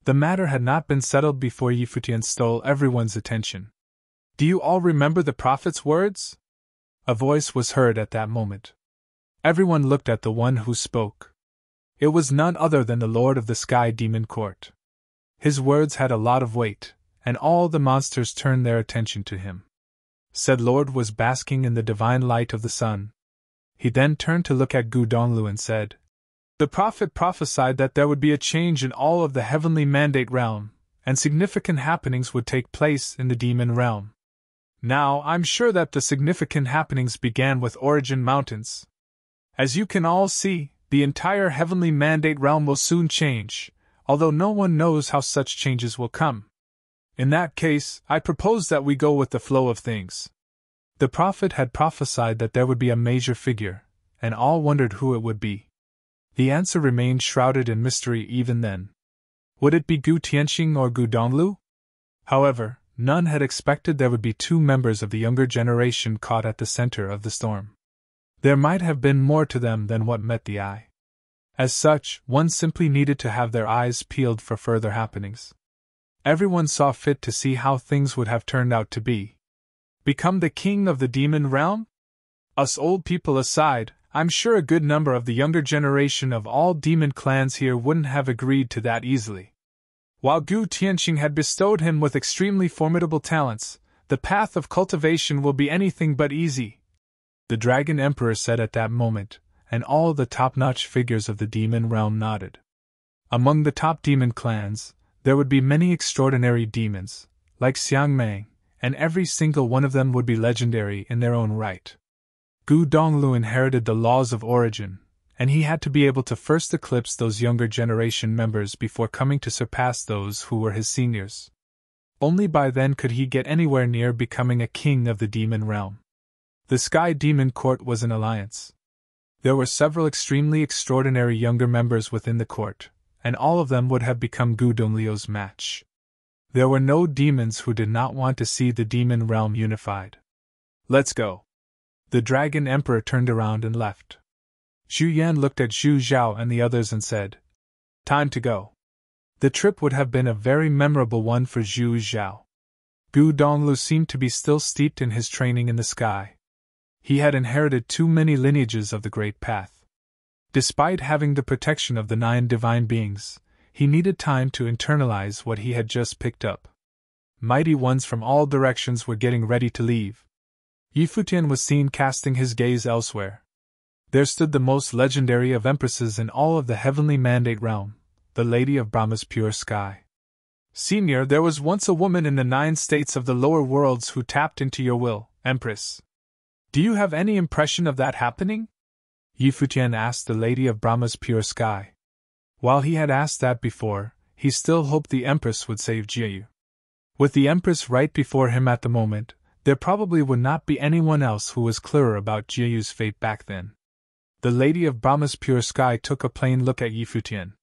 The matter had not been settled before Yi Futian stole everyone's attention. "Do you all remember the prophet's words?" A voice was heard at that moment. Everyone looked at the one who spoke. It was none other than the Lord of the Sky Demon Court. His words had a lot of weight, and all the monsters turned their attention to him. Said Lord was basking in the divine light of the sun. He then turned to look at Gu Donglu and said, The prophet prophesied that there would be a change in all of the heavenly mandate realm, and significant happenings would take place in the demon realm. Now, I'm sure that the significant happenings began with Origin Mountains. As you can all see, the entire heavenly mandate realm will soon change, although no one knows how such changes will come. In that case, I propose that we go with the flow of things. The prophet had prophesied that there would be a major figure, and all wondered who it would be. The answer remained shrouded in mystery even then. Would it be Gu Tianxing or Gu Donglu? However, none had expected there would be two members of the younger generation caught at the center of the storm. There might have been more to them than what met the eye. As such, one simply needed to have their eyes peeled for further happenings. Everyone saw fit to see how things would have turned out to be. Become the king of the demon realm? Us old people aside, I'm sure a good number of the younger generation of all demon clans here wouldn't have agreed to that easily. While Gu Tianxing had bestowed him with extremely formidable talents, the path of cultivation will be anything but easy, the Dragon Emperor said at that moment, and all the top-notch figures of the demon realm nodded. Among the top demon clans, there would be many extraordinary demons, like Xiangmeng, and every single one of them would be legendary in their own right. Gu Donglu inherited the laws of origin, and he had to be able to first eclipse those younger generation members before coming to surpass those who were his seniors. Only by then could he get anywhere near becoming a king of the demon realm. The Sky Demon Court was an alliance. There were several extremely extraordinary younger members within the court, and all of them would have become Gu Donglio's match. There were no demons who did not want to see the demon realm unified. Let's go. The Dragon Emperor turned around and left. Zhu Yan looked at Zhu Zhao and the others and said, "Time to go." The trip would have been a very memorable one for Zhu Zhao. Gu Donglu seemed to be still steeped in his training in the sky. He had inherited too many lineages of the Great Path. Despite having the protection of the 9 divine beings, he needed time to internalize what he had just picked up. Mighty ones from all directions were getting ready to leave. Futian was seen casting his gaze elsewhere. There stood the most legendary of empresses in all of the heavenly mandate realm, the Lady of Brahma's pure sky. Senior, there was once a woman in the 9 states of the lower worlds who tapped into your will, Empress. Do you have any impression of that happening? Futian asked the Lady of Brahma's pure sky. While he had asked that before, he still hoped the Empress would save Jieyu. With the Empress right before him at the moment, there probably would not be anyone else who was clearer about Jieyu's fate back then. The Lady of Brahma's pure sky took a plain look at Futian.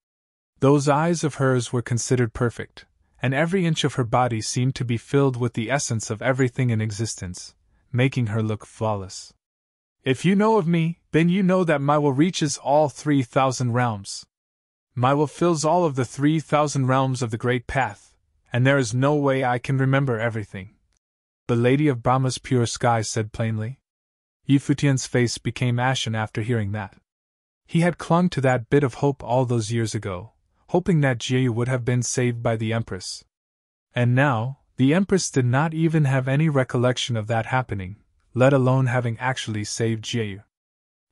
Those eyes of hers were considered perfect, and every inch of her body seemed to be filled with the essence of everything in existence, making her look flawless. If you know of me, then you know that my will reaches all 3,000 realms. My will fills all of the 3,000 realms of the Great Path, and there is no way I can remember everything. The Lady of Brahma's pure sky said plainly. Futian's face became ashen after hearing that. He had clung to that bit of hope all those years ago, hoping that Jieyu would have been saved by the Empress. And now, the Empress did not even have any recollection of that happening, let alone having actually saved Jieyu.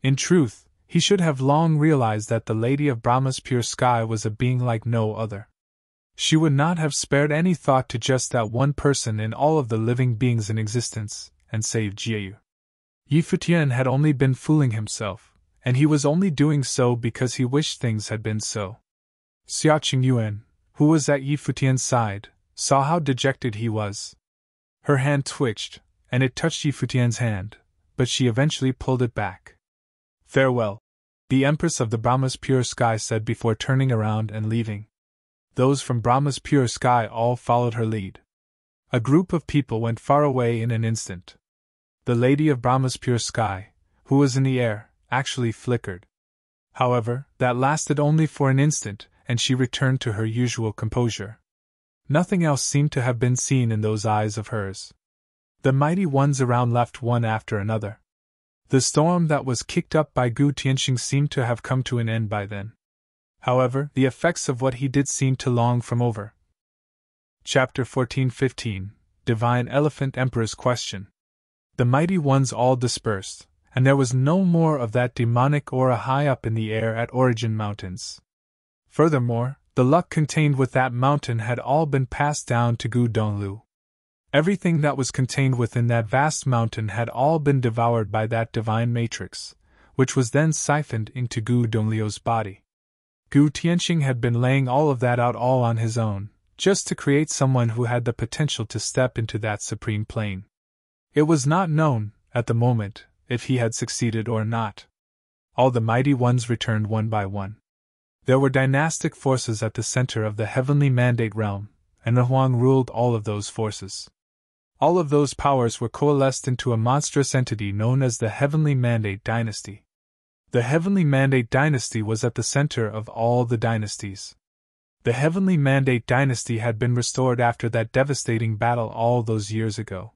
In truth, he should have long realized that the Lady of Brahma's pure sky was a being like no other. She would not have spared any thought to just that one person in all of the living beings in existence, and saved Jieyu. Futian had only been fooling himself, and he was only doing so because he wished things had been so. Xia Qingyuan, who was at Futian's side, saw how dejected he was. Her hand twitched, and it touched Futian's hand, but she eventually pulled it back. "Farewell," the Empress of the Brahma's pure sky said before turning around and leaving. Those from Brahma's pure sky all followed her lead. A group of people went far away in an instant. The Lady of Brahma's pure sky, who was in the air, actually flickered. However, that lasted only for an instant, and she returned to her usual composure. Nothing else seemed to have been seen in those eyes of hers. The mighty ones around left one after another. The storm that was kicked up by Gu Tianxing seemed to have come to an end by then. However, the effects of what he did seemed to long from over. Chapter 14-15 Divine Elephant Emperor's Question. The mighty ones all dispersed, and there was no more of that demonic aura high up in the air at Origin Mountains. Furthermore, the luck contained with that mountain had all been passed down to Gu Donglu. Everything that was contained within that vast mountain had all been devoured by that divine matrix, which was then siphoned into Gu Donglio's body. Gu Tianqing had been laying all of that out all on his own, just to create someone who had the potential to step into that supreme plane. It was not known, at the moment, if he had succeeded or not. All the mighty ones returned one by one. There were dynastic forces at the center of the heavenly mandate realm, and the Huang ruled all of those forces. All of those powers were coalesced into a monstrous entity known as the Heavenly Mandate Dynasty. The Heavenly Mandate Dynasty was at the center of all the dynasties. The Heavenly Mandate Dynasty had been restored after that devastating battle all those years ago.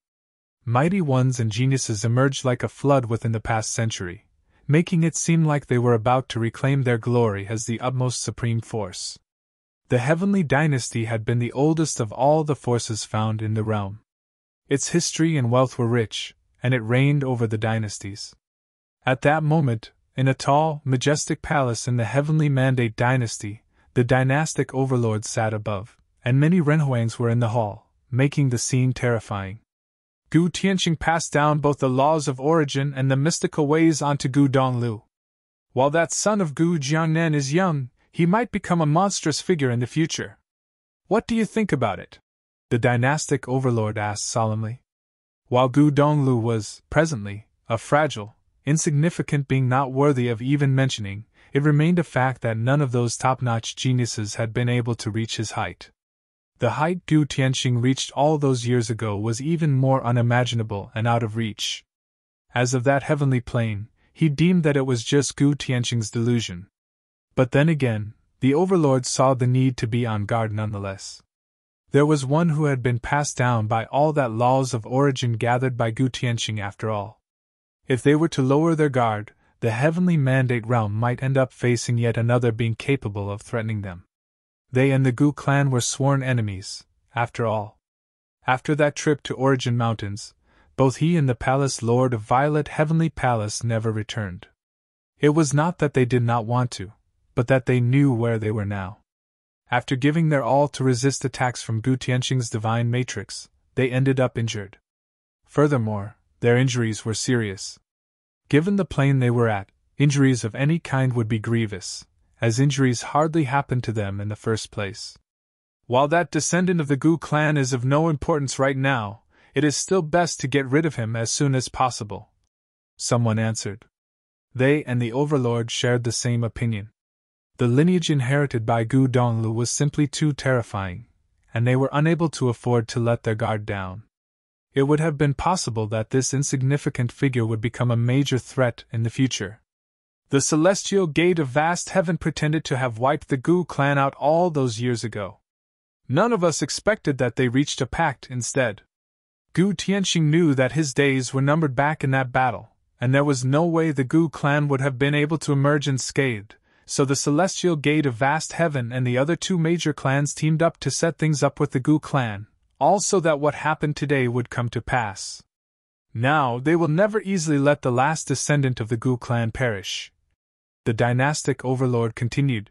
Mighty ones and geniuses emerged like a flood within the past century, making it seem like they were about to reclaim their glory as the utmost supreme force. The Heavenly Dynasty had been the oldest of all the forces found in the realm. Its history and wealth were rich, and it reigned over the dynasties. At that moment, in a tall, majestic palace in the Heavenly Mandate Dynasty, the dynastic overlord sat above, and many Renhuangs were in the hall, making the scene terrifying. Gu Tianqing passed down both the laws of origin and the mystical ways onto Gu Donglu. While that son of Gu Jiangnan is young, he might become a monstrous figure in the future. What do you think about it? The dynastic overlord asked solemnly. While Gu Donglu was, presently, a fragile, insignificant being not worthy of even mentioning, it remained a fact that none of those top-notch geniuses had been able to reach his height. The height Gu Tianqing reached all those years ago was even more unimaginable and out of reach. As of that heavenly plane, he deemed that it was just Gu Tianqing's delusion. But then again, the overlord saw the need to be on guard nonetheless. There was one who had been passed down by all that laws of origin gathered by Gu Tianqing after all. If they were to lower their guard, the heavenly mandate realm might end up facing yet another being capable of threatening them. They and the Gu clan were sworn enemies, after all. After that trip to Origin Mountains, both he and the palace lord of Violet Heavenly Palace never returned. It was not that they did not want to, but that they knew where they were now. After giving their all to resist attacks from Gu Tianqing's divine matrix, they ended up injured. Furthermore, their injuries were serious. Given the plane they were at, injuries of any kind would be grievous, as injuries hardly happened to them in the first place. While that descendant of the Gu clan is of no importance right now, it is still best to get rid of him as soon as possible. Someone answered. They and the overlord shared the same opinion. The lineage inherited by Gu Donglu was simply too terrifying, and they were unable to afford to let their guard down. It would have been possible that this insignificant figure would become a major threat in the future. The celestial gate of vast heaven pretended to have wiped the Gu clan out all those years ago. None of us expected that they reached a pact instead. Gu Tianqing knew that his days were numbered back in that battle, and there was no way the Gu clan would have been able to emerge unscathed. So the Celestial Gate of Vast Heaven and the other two major clans teamed up to set things up with the Gu clan, all so that what happened today would come to pass. Now they will never easily let the last descendant of the Gu clan perish. The dynastic overlord continued.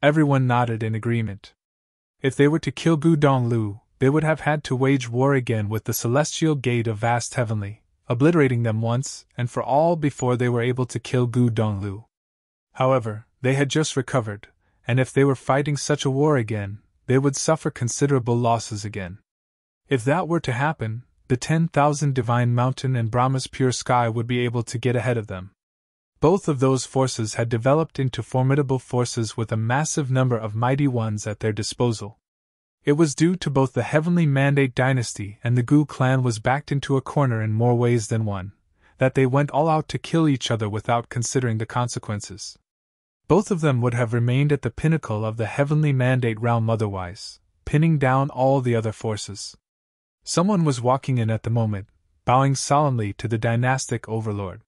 Everyone nodded in agreement. If they were to kill Gu Donglu, they would have had to wage war again with the Celestial Gate of Vast Heavenly, obliterating them once and for all before they were able to kill Gu Donglu. However, they had just recovered, and if they were fighting such a war again, they would suffer considerable losses again. If that were to happen, the 10,000 Divine Mountain and Brahma's Pure Sky would be able to get ahead of them. Both of those forces had developed into formidable forces with a massive number of mighty ones at their disposal. It was due to both the Heavenly Mandate Dynasty and the Gu clan was backed into a corner in more ways than one, that they went all out to kill each other without considering the consequences. Both of them would have remained at the pinnacle of the Heavenly Mandate realm otherwise, pinning down all the other forces. Someone was walking in at the moment, bowing solemnly to the dynastic overlord.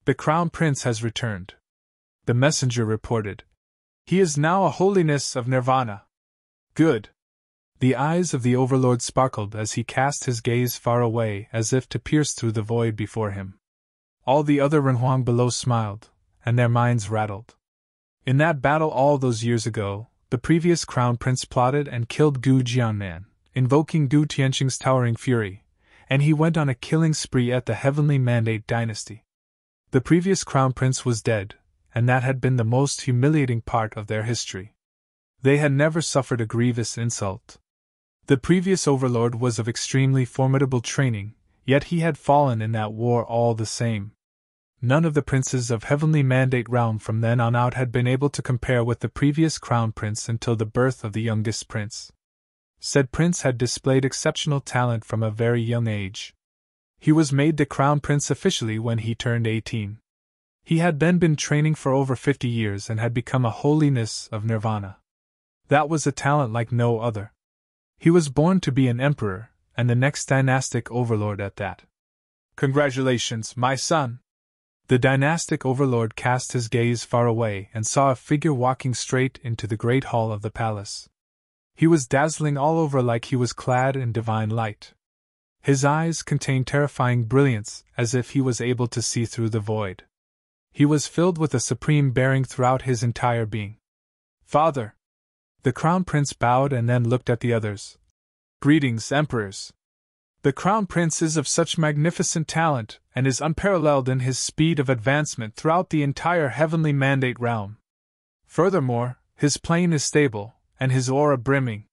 The Crown Prince has returned. The messenger reported. He is now a holiness of Nirvana. Good. The eyes of the overlord sparkled as he cast his gaze far away as if to pierce through the void before him. All the other Renhuang below smiled, and their minds rattled. In that battle all those years ago, the previous crown prince plotted and killed Gu Jiannan, invoking Gu Tianqing's towering fury, and he went on a killing spree at the Heavenly Mandate dynasty. The previous crown prince was dead, and that had been the most humiliating part of their history. They had never suffered a grievous insult. The previous overlord was of extremely formidable training, yet he had fallen in that war all the same. None of the princes of Heavenly Mandate realm from then on out had been able to compare with the previous crown prince until the birth of the youngest prince. Said prince had displayed exceptional talent from a very young age. He was made the crown prince officially when he turned 18. He had then been training for over 50 years and had become a holiness of nirvana. That was a talent like no other. He was born to be an emperor, and the next dynastic overlord at that. Congratulations, my son! The dynastic overlord cast his gaze far away and saw a figure walking straight into the great hall of the palace. He was dazzling all over like he was clad in divine light. His eyes contained terrifying brilliance, as if he was able to see through the void. He was filled with a supreme bearing throughout his entire being. Father! The crown prince bowed and then looked at the others. Greetings, emperors! The crown prince is of such magnificent talent, and is unparalleled in his speed of advancement throughout the entire Heavenly Mandate realm. Furthermore, his plane is stable, and his aura brimming.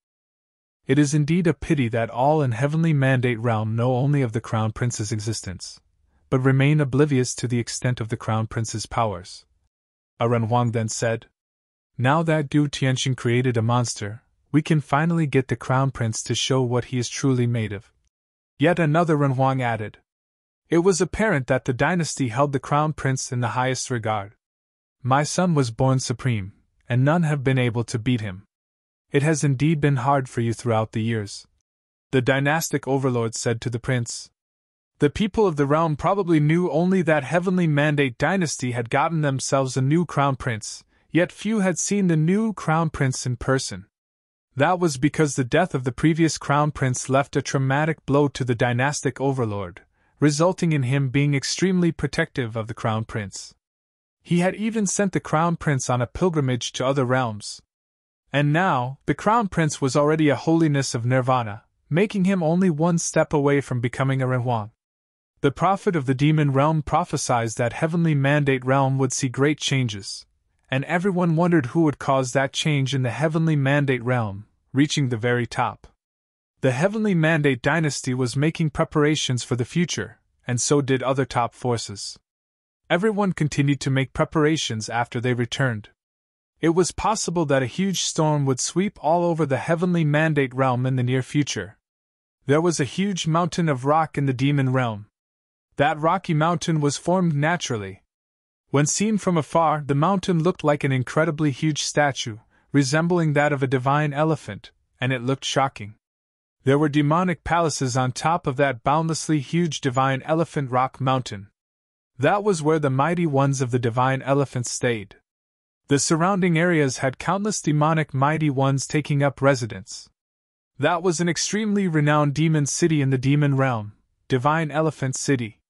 It is indeed a pity that all in Heavenly Mandate realm know only of the crown prince's existence, but remain oblivious to the extent of the crown prince's powers. A Renhuang then said, Now that Gu Tianqing created a monster, we can finally get the crown prince to show what he is truly made of. Yet another Renhuang added, It was apparent that the dynasty held the crown prince in the highest regard. My son was born supreme, and none have been able to beat him. It has indeed been hard for you throughout the years. The dynastic overlord said to the prince, The people of the realm probably knew only that Heavenly Mandate dynasty had gotten themselves a new crown prince, yet few had seen the new crown prince in person. That was because the death of the previous crown prince left a traumatic blow to the dynastic overlord, resulting in him being extremely protective of the crown prince. He had even sent the crown prince on a pilgrimage to other realms. And now, the crown prince was already a holiness of nirvana, making him only one step away from becoming a Renhuang. The prophet of the demon realm prophesied that Heavenly Mandate realm would see great changes, and everyone wondered who would cause that change in the Heavenly Mandate realm, reaching the very top. The Heavenly Mandate dynasty was making preparations for the future, and so did other top forces. Everyone continued to make preparations after they returned. It was possible that a huge storm would sweep all over the Heavenly Mandate realm in the near future. There was a huge mountain of rock in the demon realm. That rocky mountain was formed naturally. When seen from afar, the mountain looked like an incredibly huge statue, resembling that of a divine elephant, and it looked shocking. There were demonic palaces on top of that boundlessly huge divine elephant rock mountain. That was where the mighty ones of the divine elephants stayed. The surrounding areas had countless demonic mighty ones taking up residence. That was an extremely renowned demon city in the demon realm, Divine Elephant City.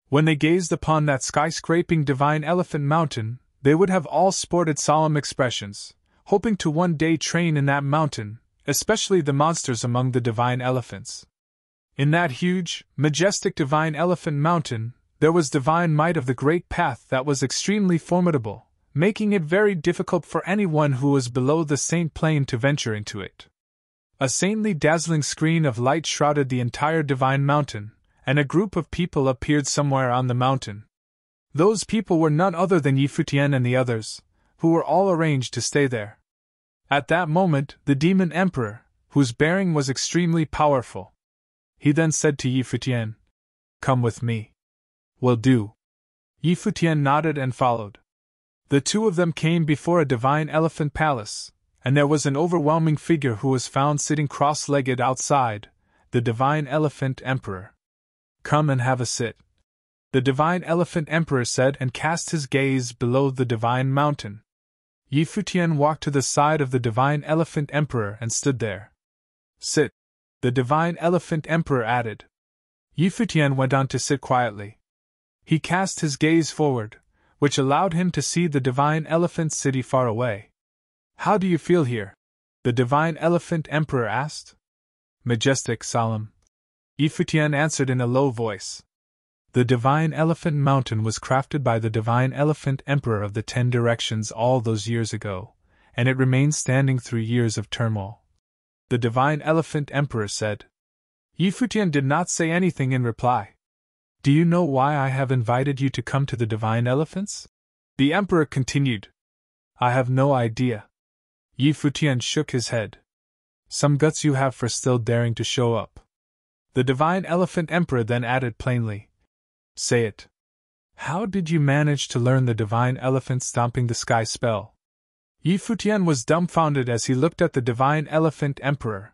When they gazed upon that skyscraping divine elephant mountain, they would have all sported solemn expressions, hoping to one day train in that mountain, especially the monsters among the divine elephants. In that huge, majestic divine elephant mountain, there was divine might of the great path that was extremely formidable, making it very difficult for anyone who was below the saint plane to venture into it. A saintly dazzling screen of light shrouded the entire divine mountain, and a group of people appeared somewhere on the mountain. Those people were none other than Futian and the others, who were all arranged to stay there. At that moment, the demon emperor, whose bearing was extremely powerful. He then said to Futian, Come with me. Will do. Futian nodded and followed. The two of them came before a divine elephant palace, and there was an overwhelming figure who was found sitting cross-legged outside, the divine elephant emperor. Come and have a sit. The divine elephant emperor said and cast his gaze below the divine mountain. Futian walked to the side of the divine elephant emperor and stood there. Sit. The divine elephant emperor added. Futian went on to sit quietly. He cast his gaze forward, which allowed him to see the divine elephant city far away. How do you feel here? The divine elephant emperor asked. Majestic, solemn. Futian answered in a low voice. The divine elephant mountain was crafted by the divine elephant emperor of the 10 directions all those years ago, and it remains standing through years of turmoil. The divine elephant emperor said. Futian did not say anything in reply. Do you know why I have invited you to come to the divine elephants? The emperor continued. I have no idea. Futian shook his head. Some guts you have for still daring to show up. The divine elephant emperor then added plainly. Say it. How did you manage to learn the divine elephant stomping the sky spell? Futian was dumbfounded as he looked at the divine elephant emperor.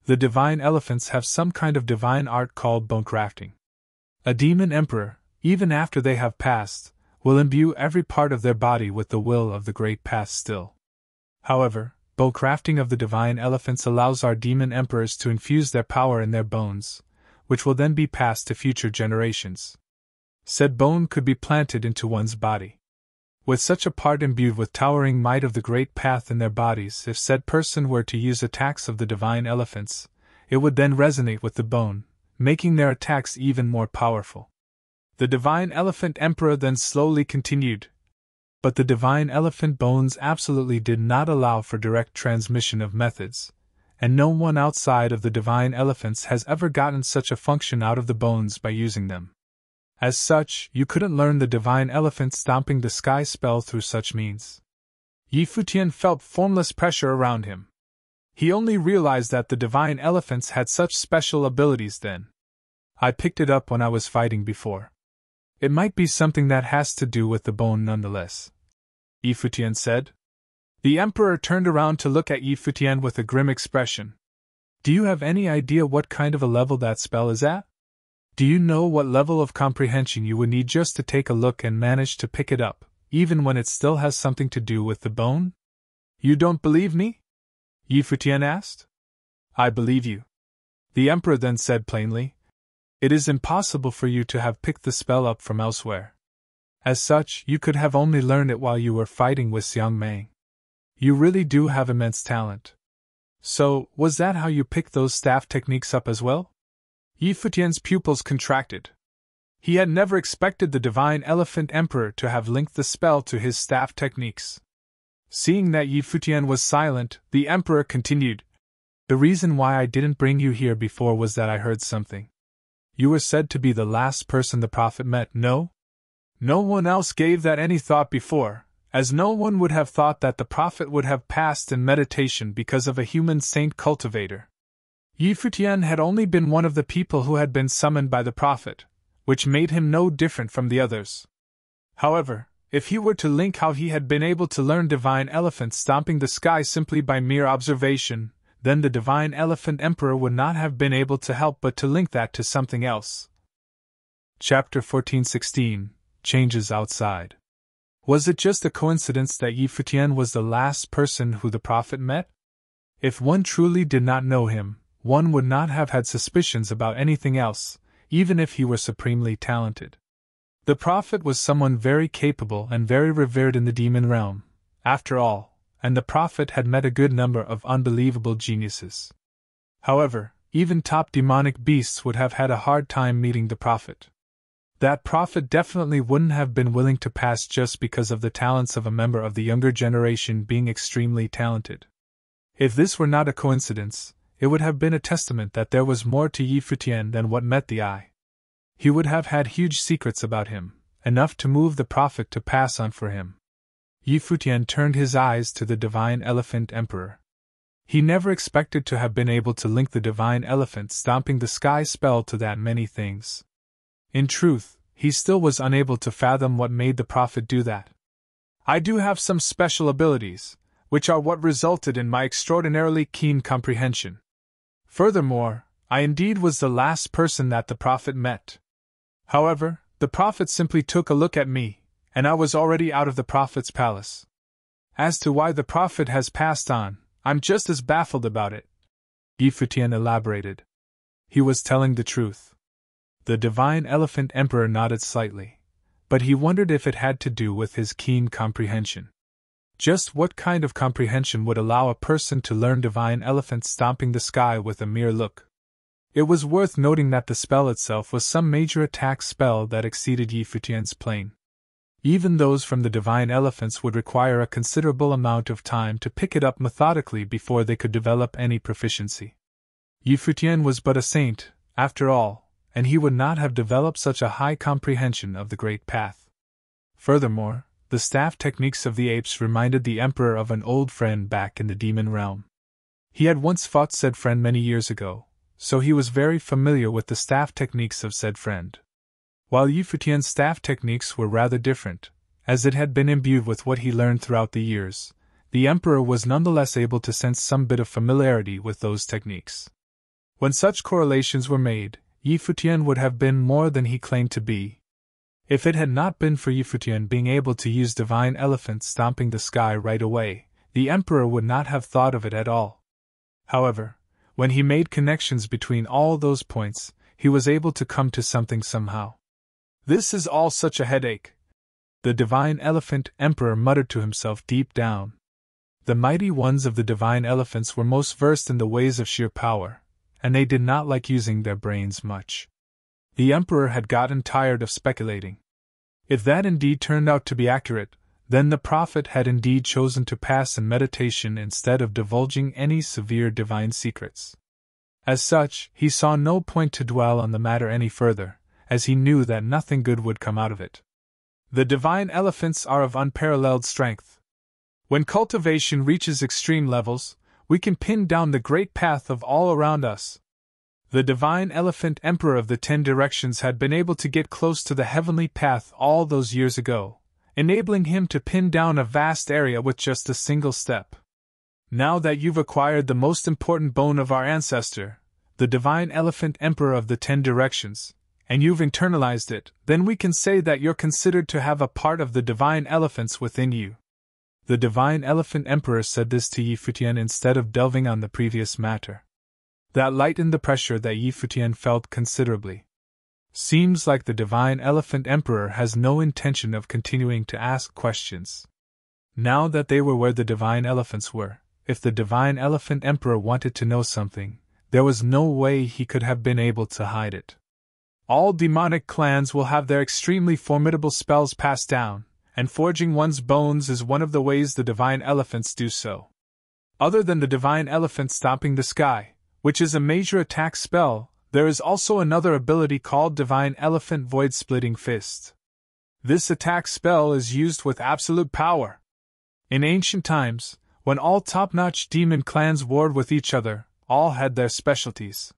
The divine elephants have some kind of divine art called bone crafting. A demon emperor, even after they have passed, will imbue every part of their body with the will of the great past still. However, bone crafting of the divine elephants allows our demon emperors to infuse their power in their bones, which will then be passed to future generations. Said bone could be planted into one's body. With such a part imbued with towering might of the great path in their bodies, if said person were to use attacks of the divine elephants, it would then resonate with the bone, making their attacks even more powerful. The divine elephant emperor then slowly continued. But the divine elephant bones absolutely did not allow for direct transmission of methods, and no one outside of the divine elephants has ever gotten such a function out of the bones by using them. As such, you couldn't learn the divine elephant stomping the sky spell through such means. Futian felt formless pressure around him. He only realized that the divine elephants had such special abilities then. I picked it up when I was fighting before. It might be something that has to do with the bone nonetheless. Futian said. The emperor turned around to look at Futian with a grim expression. Do you have any idea what kind of a level that spell is at? Do you know what level of comprehension you would need just to take a look and manage to pick it up, even when it still has something to do with the bone? You don't believe me? Futian asked. I believe you. The emperor then said plainly. It is impossible for you to have picked the spell up from elsewhere. As such, you could have only learned it while you were fighting with Xiang Meng. You really do have immense talent. So, was that how you picked those staff techniques up as well? Futian's pupils contracted. He had never expected the divine elephant emperor to have linked the spell to his staff techniques. Seeing that Futian was silent, the emperor continued. The reason why I didn't bring you here before was that I heard something. You were said to be the last person the prophet met, no? No one else gave that any thought before, as no one would have thought that the prophet would have passed in meditation because of a human saint cultivator. Futian had only been one of the people who had been summoned by the prophet, which made him no different from the others. However, if he were to link how he had been able to learn divine elephant stomping the sky simply by mere observation, then the divine elephant emperor would not have been able to help but to link that to something else. Chapter 14:16 Changes Outside. Was it just a coincidence that Futian was the last person who the prophet met? If one truly did not know him, one would not have had suspicions about anything else, even if he were supremely talented. The prophet was someone very capable and very revered in the demon realm, after all, and the prophet had met a good number of unbelievable geniuses. However, even top demonic beasts would have had a hard time meeting the prophet. That prophet definitely wouldn't have been willing to pass just because of the talents of a member of the younger generation being extremely talented. If this were not a coincidence, it would have been a testament that there was more to Futian than what met the eye. He would have had huge secrets about him, enough to move the prophet to pass on for him. Futian turned his eyes to the divine elephant emperor. He never expected to have been able to link the divine elephant stomping the sky spell to that many things. In truth, he still was unable to fathom what made the prophet do that. I do have some special abilities, which are what resulted in my extraordinarily keen comprehension. Furthermore, I indeed was the last person that the prophet met. However, the prophet simply took a look at me, and I was already out of the prophet's palace. As to why the prophet has passed on, I'm just as baffled about it. Futian elaborated. He was telling the truth. The divine elephant emperor nodded slightly. but he wondered if it had to do with his keen comprehension. Just what kind of comprehension would allow a person to learn divine elephant stomping the sky with a mere look? It was worth noting that the spell itself was some major attack spell that exceeded Yi Futian's plane. Even those from the divine elephants would require a considerable amount of time to pick it up methodically before they could develop any proficiency. Yi Futian was but a saint, after all, and he would not have developed such a high comprehension of the Great Path. Furthermore, the staff techniques of the apes reminded the Emperor of an old friend back in the demon realm. He had once fought said friend many years ago, so he was very familiar with the staff techniques of said friend. While Yi Futian's staff techniques were rather different, as it had been imbued with what he learned throughout the years, the Emperor was nonetheless able to sense some bit of familiarity with those techniques. When such correlations were made, Yi Futian would have been more than he claimed to be. If it had not been for Yi Futian being able to use divine elephant stomping the sky right away, the Emperor would not have thought of it at all. However, when he made connections between all those points, he was able to come to something somehow. This is all such a headache, the divine elephant Emperor muttered to himself deep down. The mighty ones of the divine elephants were most versed in the ways of sheer power, and they did not like using their brains much. The Emperor had gotten tired of speculating. If that indeed turned out to be accurate, then the prophet had indeed chosen to pass in meditation instead of divulging any severe divine secrets. As such, he saw no point to dwell on the matter any further, as he knew that nothing good would come out of it. The divine elephants are of unparalleled strength. When cultivation reaches extreme levels, we can pin down the great path of all around us. The divine elephant Emperor of the 10 Directions had been able to get close to the heavenly path all those years ago, enabling him to pin down a vast area with just a single step. Now that you've acquired the most important bone of our ancestor, the divine elephant Emperor of the 10 Directions, and you've internalized it, then we can say that you're considered to have a part of the divine elephants within you. The divine elephant Emperor said this to Yi Futian instead of delving on the previous matter. That lightened the pressure that Yi Futian felt considerably. Seems like the divine elephant Emperor has no intention of continuing to ask questions. Now that they were where the divine elephants were, if the divine elephant Emperor wanted to know something, there was no way he could have been able to hide it. All demonic clans will have their extremely formidable spells passed down, and forging one's bones is one of the ways the divine elephants do so. Other than the divine elephant stomping the sky, which is a major attack spell, there is also another ability called divine elephant void-splitting fist. This attack spell is used with absolute power. In ancient times, when all top-notch demon clans warred with each other, all had their specialties.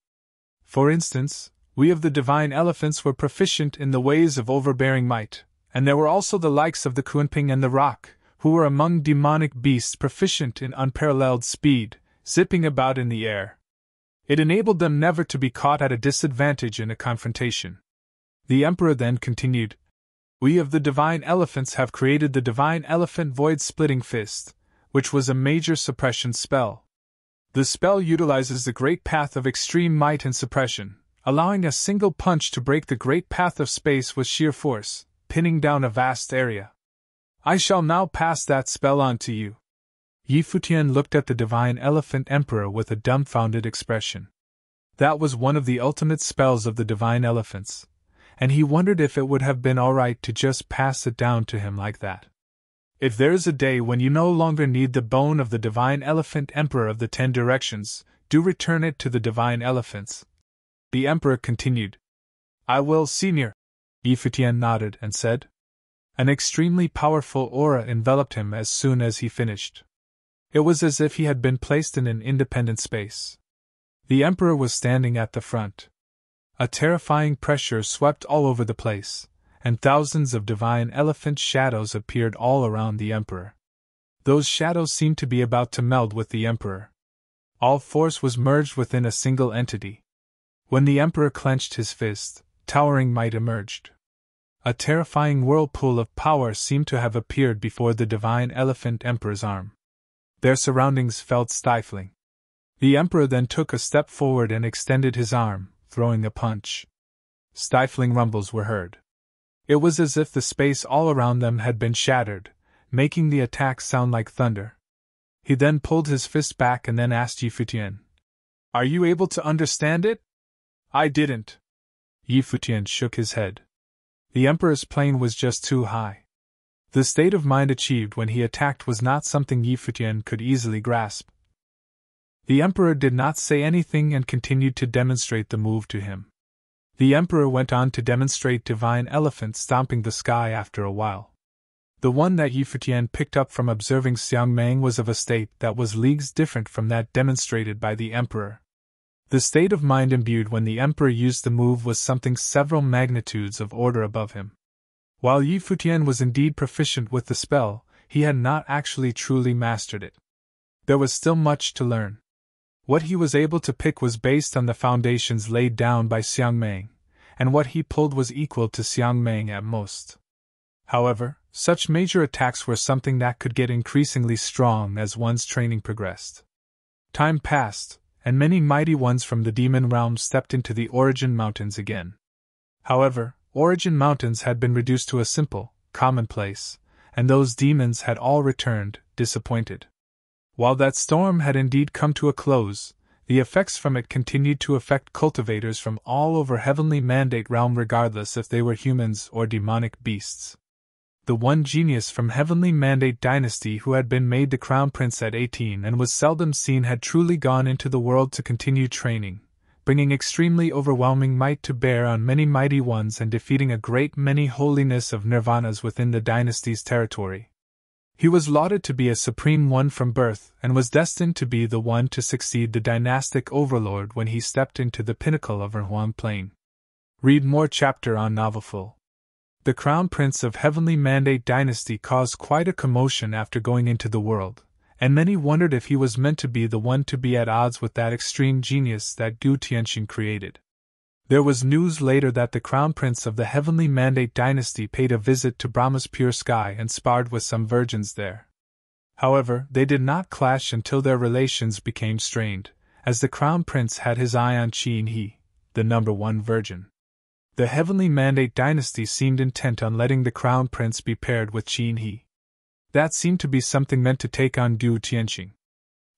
For instance, we of the divine elephants were proficient in the ways of overbearing might, and there were also the likes of the Kunping and the Rock, who were among demonic beasts proficient in unparalleled speed, zipping about in the air. It enabled them never to be caught at a disadvantage in a confrontation. The Emperor then continued, "We of the divine elephants have created the divine elephant void-splitting fist, which was a major suppression spell. The spell utilizes the great path of extreme might and suppression, allowing a single punch to break the great path of space with sheer force, pinning down a vast area. I shall now pass that spell on to you." Yi Futian looked at the divine elephant Emperor with a dumbfounded expression. That was one of the ultimate spells of the divine elephants, and he wondered if it would have been alright to just pass it down to him like that. If there is a day when you no longer need the bone of the divine elephant Emperor of the 10 Directions, do return it to the divine elephants. The Emperor continued. "I will, Senior." Yi Futian nodded and said. An extremely powerful aura enveloped him as soon as he finished. It was as if he had been placed in an independent space. The Emperor was standing at the front. A terrifying pressure swept all over the place, and thousands of divine elephant shadows appeared all around the Emperor. Those shadows seemed to be about to meld with the Emperor. All force was merged within a single entity. When the Emperor clenched his fist, towering might emerged. A terrifying whirlpool of power seemed to have appeared before the divine elephant Emperor's arm. Their surroundings felt stifling. The Emperor then took a step forward and extended his arm, throwing a punch. Stifling rumbles were heard. It was as if the space all around them had been shattered, making the attack sound like thunder. He then pulled his fist back and then asked Yi Futian, "Are you able to understand it?" "I didn't." Yi Futian shook his head. The Emperor's plane was just too high. The state of mind achieved when he attacked was not something Yi Futian could easily grasp. The Emperor did not say anything and continued to demonstrate the move to him. The Emperor went on to demonstrate divine elephant stomping the sky after a while. The one that Yi Futian picked up from observing Xiangmeng was of a state that was leagues different from that demonstrated by the Emperor. The state of mind imbued when the Emperor used the move was something several magnitudes of order above him. While Yi Futian was indeed proficient with the spell, he had not actually truly mastered it. There was still much to learn. What he was able to pick was based on the foundations laid down by Xiangmeng, and what he pulled was equal to Xiangmeng at most. However, such major attacks were something that could get increasingly strong as one's training progressed. Time passed, and many mighty ones from the demon realm stepped into the Origin Mountains again. However, Origin Mountains had been reduced to a simple, commonplace, and those demons had all returned, disappointed. While that storm had indeed come to a close, the effects from it continued to affect cultivators from all over Heavenly Mandate Realm regardless if they were humans or demonic beasts. The one genius from Heavenly Mandate Dynasty who had been made the Crown Prince at 18 and was seldom seen had truly gone into the world to continue training, bringing extremely overwhelming might to bear on many mighty ones and defeating a great many holiness of nirvanas within the dynasty's territory. He was lauded to be a supreme one from birth and was destined to be the one to succeed the dynastic overlord when he stepped into the pinnacle of Erhuan Plain. Read more chapter on Novelful. The Crown Prince of Heavenly Mandate Dynasty caused quite a commotion after going into the world, and many wondered if he was meant to be the one to be at odds with that extreme genius that Gu Tianxing created. There was news later that the Crown Prince of the Heavenly Mandate Dynasty paid a visit to Brahma's pure sky and sparred with some virgins there. However, they did not clash until their relations became strained, as the Crown Prince had his eye on Qin He, the number one virgin. The Heavenly Mandate Dynasty seemed intent on letting the Crown Prince be paired with Qin He. That seemed to be something meant to take on Gu Tianxing.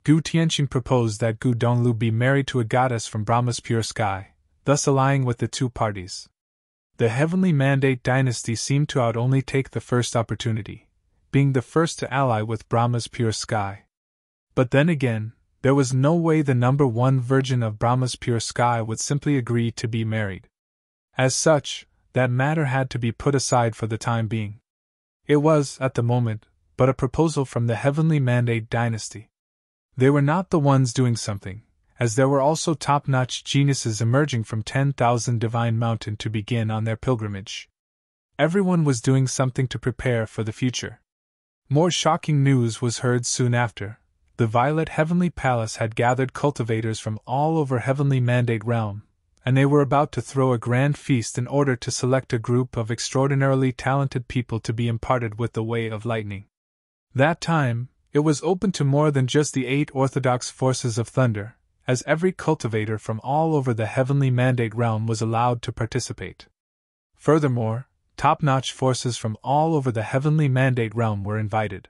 Gu Tianxing proposed that Gu Donglu be married to a goddess from Brahma's pure sky, thus allying with the two parties. The Heavenly Mandate Dynasty seemed to only take the first opportunity, being the first to ally with Brahma's pure sky. But then again, there was no way the number one virgin of Brahma's pure sky would simply agree to be married. As such, that matter had to be put aside for the time being. It was, at the moment, but a proposal from the Heavenly Mandate Dynasty. They were not the ones doing something, as there were also top-notch geniuses emerging from 10,000 Divine Mountain to begin on their pilgrimage. Everyone was doing something to prepare for the future. More shocking news was heard soon after. The Violet Heavenly Palace had gathered cultivators from all over Heavenly Mandate Realm, and they were about to throw a grand feast in order to select a group of extraordinarily talented people to be imparted with the Way of Lightning. That time, it was open to more than just the 8 orthodox forces of thunder, as every cultivator from all over the Heavenly Mandate Realm was allowed to participate. Furthermore, top-notch forces from all over the Heavenly Mandate Realm were invited.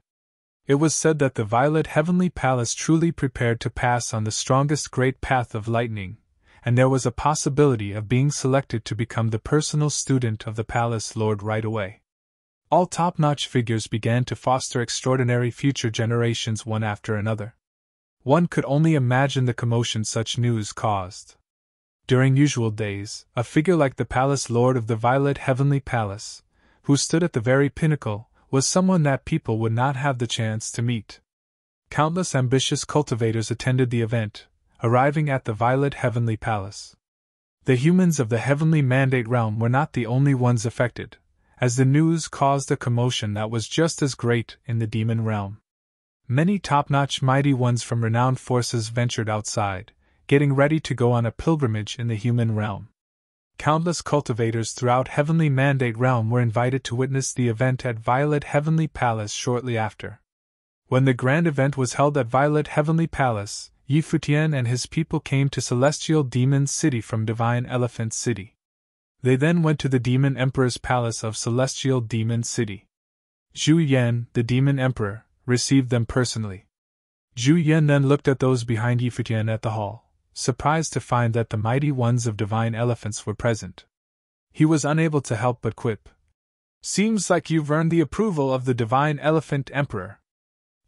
It was said that the Violet Heavenly Palace truly prepared to pass on the strongest great path of lightning, and there was a possibility of being selected to become the personal student of the Palace Lord right away. All top-notch figures began to foster extraordinary future generations one after another. One could only imagine the commotion such news caused. During usual days, a figure like the Palace Lord of the Violet Heavenly Palace, who stood at the very pinnacle, was someone that people would not have the chance to meet. Countless ambitious cultivators attended the event, arriving at the Violet Heavenly Palace. The humans of the Heavenly Mandate Realm were not the only ones affected, as the news caused a commotion that was just as great in the Demon Realm. Many top-notch mighty ones from renowned forces ventured outside, getting ready to go on a pilgrimage in the human realm. Countless cultivators throughout Heavenly Mandate Realm were invited to witness the event at Violet Heavenly Palace shortly after. When the grand event was held at Violet Heavenly Palace, Yi Futian and his people came to Celestial Demon City from Divine Elephant City. They then went to the Demon Emperor's palace of Celestial Demon City. Zhu Yan, the Demon Emperor, received them personally. Zhu Yan then looked at those behind Futian at the hall, surprised to find that the mighty ones of divine elephants were present. He was unable to help but quip. "Seems like you've earned the approval of the Divine Elephant Emperor.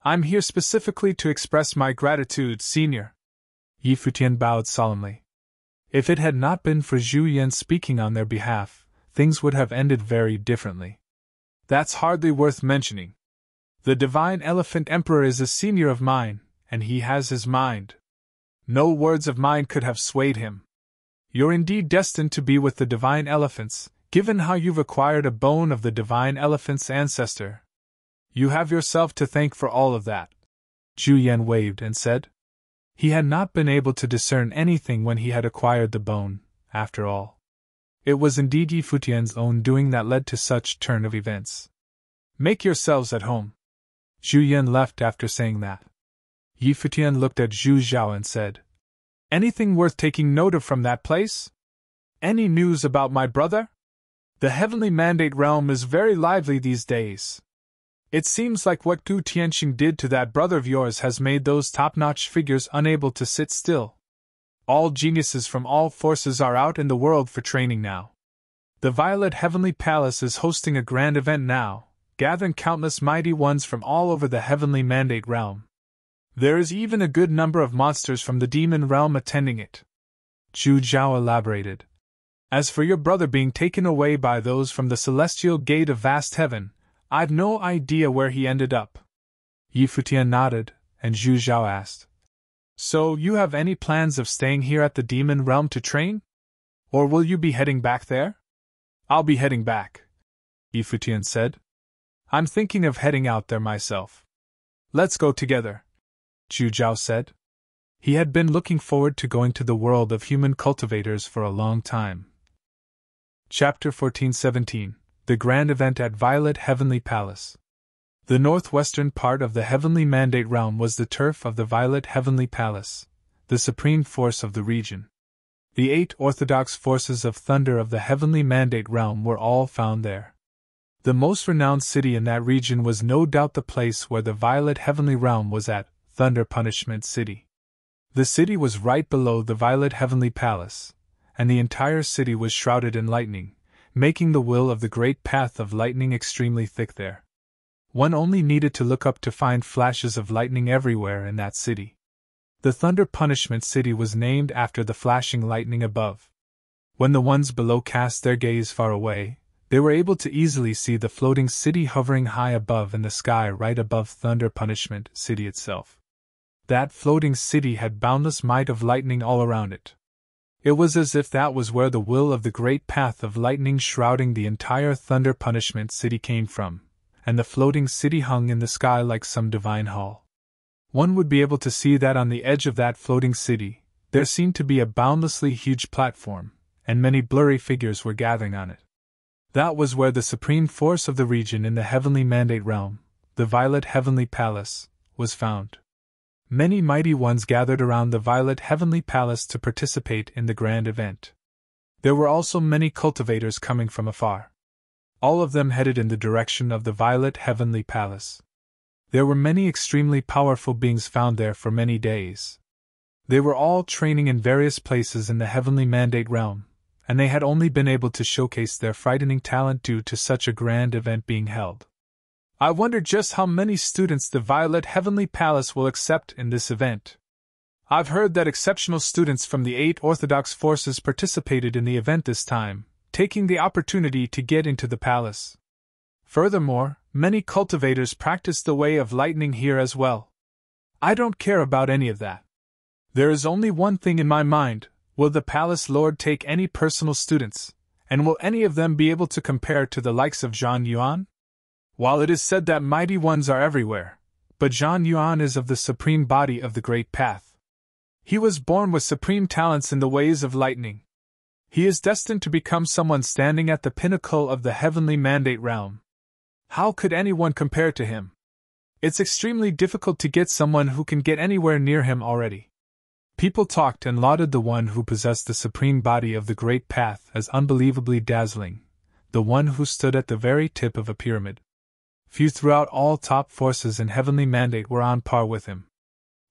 I'm here specifically to express my gratitude, Senior." Futian bowed solemnly. If it had not been for Zhu Yan speaking on their behalf, things would have ended very differently. "That's hardly worth mentioning. The Divine Elephant Emperor is a senior of mine, and he has his mind. No words of mine could have swayed him. You're indeed destined to be with the Divine Elephants, given how you've acquired a bone of the Divine Elephant's ancestor. You have yourself to thank for all of that." Zhu Yan waved and said. He had not been able to discern anything when he had acquired the bone, after all. It was indeed Futian's own doing that led to such turn of events. "Make yourselves at home." Zhu Yan left after saying that. Futian looked at Zhu Zhao and said, "Anything worth taking note of from that place? Any news about my brother? The Heavenly Mandate realm is very lively these days. It seems like what Gu Tianxing did to that brother of yours has made those top-notch figures unable to sit still. All geniuses from all forces are out in the world for training now. The Violet Heavenly Palace is hosting a grand event now, gathering countless mighty ones from all over the Heavenly Mandate realm. There is even a good number of monsters from the demon realm attending it." Zhu Zhao elaborated. "As for your brother being taken away by those from the Celestial Gate of Vast Heaven, I've no idea where he ended up." Futian nodded, and Zhu Zhao asked, "So you have any plans of staying here at the demon realm to train? Or will you be heading back there?" "I'll be heading back," Futian said. "I'm thinking of heading out there myself." "Let's go together," Zhu Zhao said. He had been looking forward to going to the world of human cultivators for a long time. Chapter 1417 The Grand Event at Violet Heavenly Palace. The northwestern part of the Heavenly Mandate realm was the turf of the Violet Heavenly Palace, the supreme force of the region. The 8 orthodox forces of thunder of the Heavenly Mandate realm were all found there. The most renowned city in that region was no doubt the place where the Violet Heavenly realm was at, Thunder Punishment City. The city was right below the Violet Heavenly Palace, and the entire city was shrouded in lightning, making the will of the great path of lightning extremely thick there. One only needed to look up to find flashes of lightning everywhere in that city. The Thunder Punishment City was named after the flashing lightning above. When the ones below cast their gaze far away, they were able to easily see the floating city hovering high above in the sky right above Thunder Punishment City itself. That floating city had boundless might of lightning all around it. It was as if that was where the will of the great path of lightning shrouding the entire Thunder Punishment City came from, and the floating city hung in the sky like some divine hall. One would be able to see that on the edge of that floating city, there seemed to be a boundlessly huge platform, and many blurry figures were gathering on it. That was where the supreme force of the region in the Heavenly Mandate realm, the Violet Heavenly Palace, was found. Many mighty ones gathered around the Violet Heavenly Palace to participate in the grand event. There were also many cultivators coming from afar. All of them headed in the direction of the Violet Heavenly Palace. There were many extremely powerful beings found there for many days. They were all training in various places in the Heavenly Mandate realm, and they had only been able to showcase their frightening talent due to such a grand event being held. "I wonder just how many students the Violet Heavenly Palace will accept in this event. I've heard that exceptional students from the 8 orthodox forces participated in the event this time, taking the opportunity to get into the palace. Furthermore, many cultivators practice the way of lightning here as well. I don't care about any of that. There is only one thing in my mind: will the Palace Lord take any personal students, and will any of them be able to compare to the likes of Zhang Yuan? While it is said that mighty ones are everywhere, but Zhang Yuan is of the supreme body of the Great Path. He was born with supreme talents in the ways of lightning. He is destined to become someone standing at the pinnacle of the Heavenly Mandate realm. How could anyone compare to him? It's extremely difficult to get someone who can get anywhere near him already. People talked and lauded the one who possessed the supreme body of the great path as unbelievably dazzling, the one who stood at the very tip of a pyramid. Few throughout all top forces in heavenly mandate were on par with him.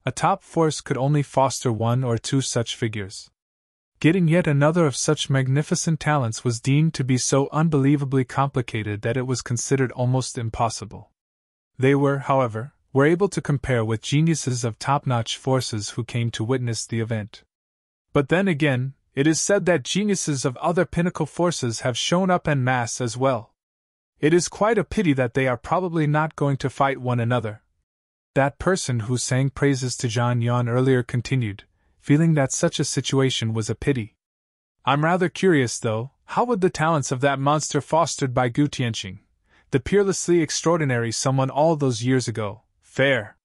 A top force could only foster one or two such figures. Getting yet another of such magnificent talents was deemed to be so unbelievably complicated that it was considered almost impossible. They were, however, able to compare with geniuses of top-notch forces who came to witness the event. But then again, it is said that geniuses of other pinnacle forces have shown up en masse as well. It is quite a pity that they are probably not going to fight one another. That person who sang praises to Zhang Yuan earlier continued, feeling that such a situation was a pity. I'm rather curious, though, how would the talents of that monster fostered by Gu Tianxing, the peerlessly extraordinary someone all those years ago, fare?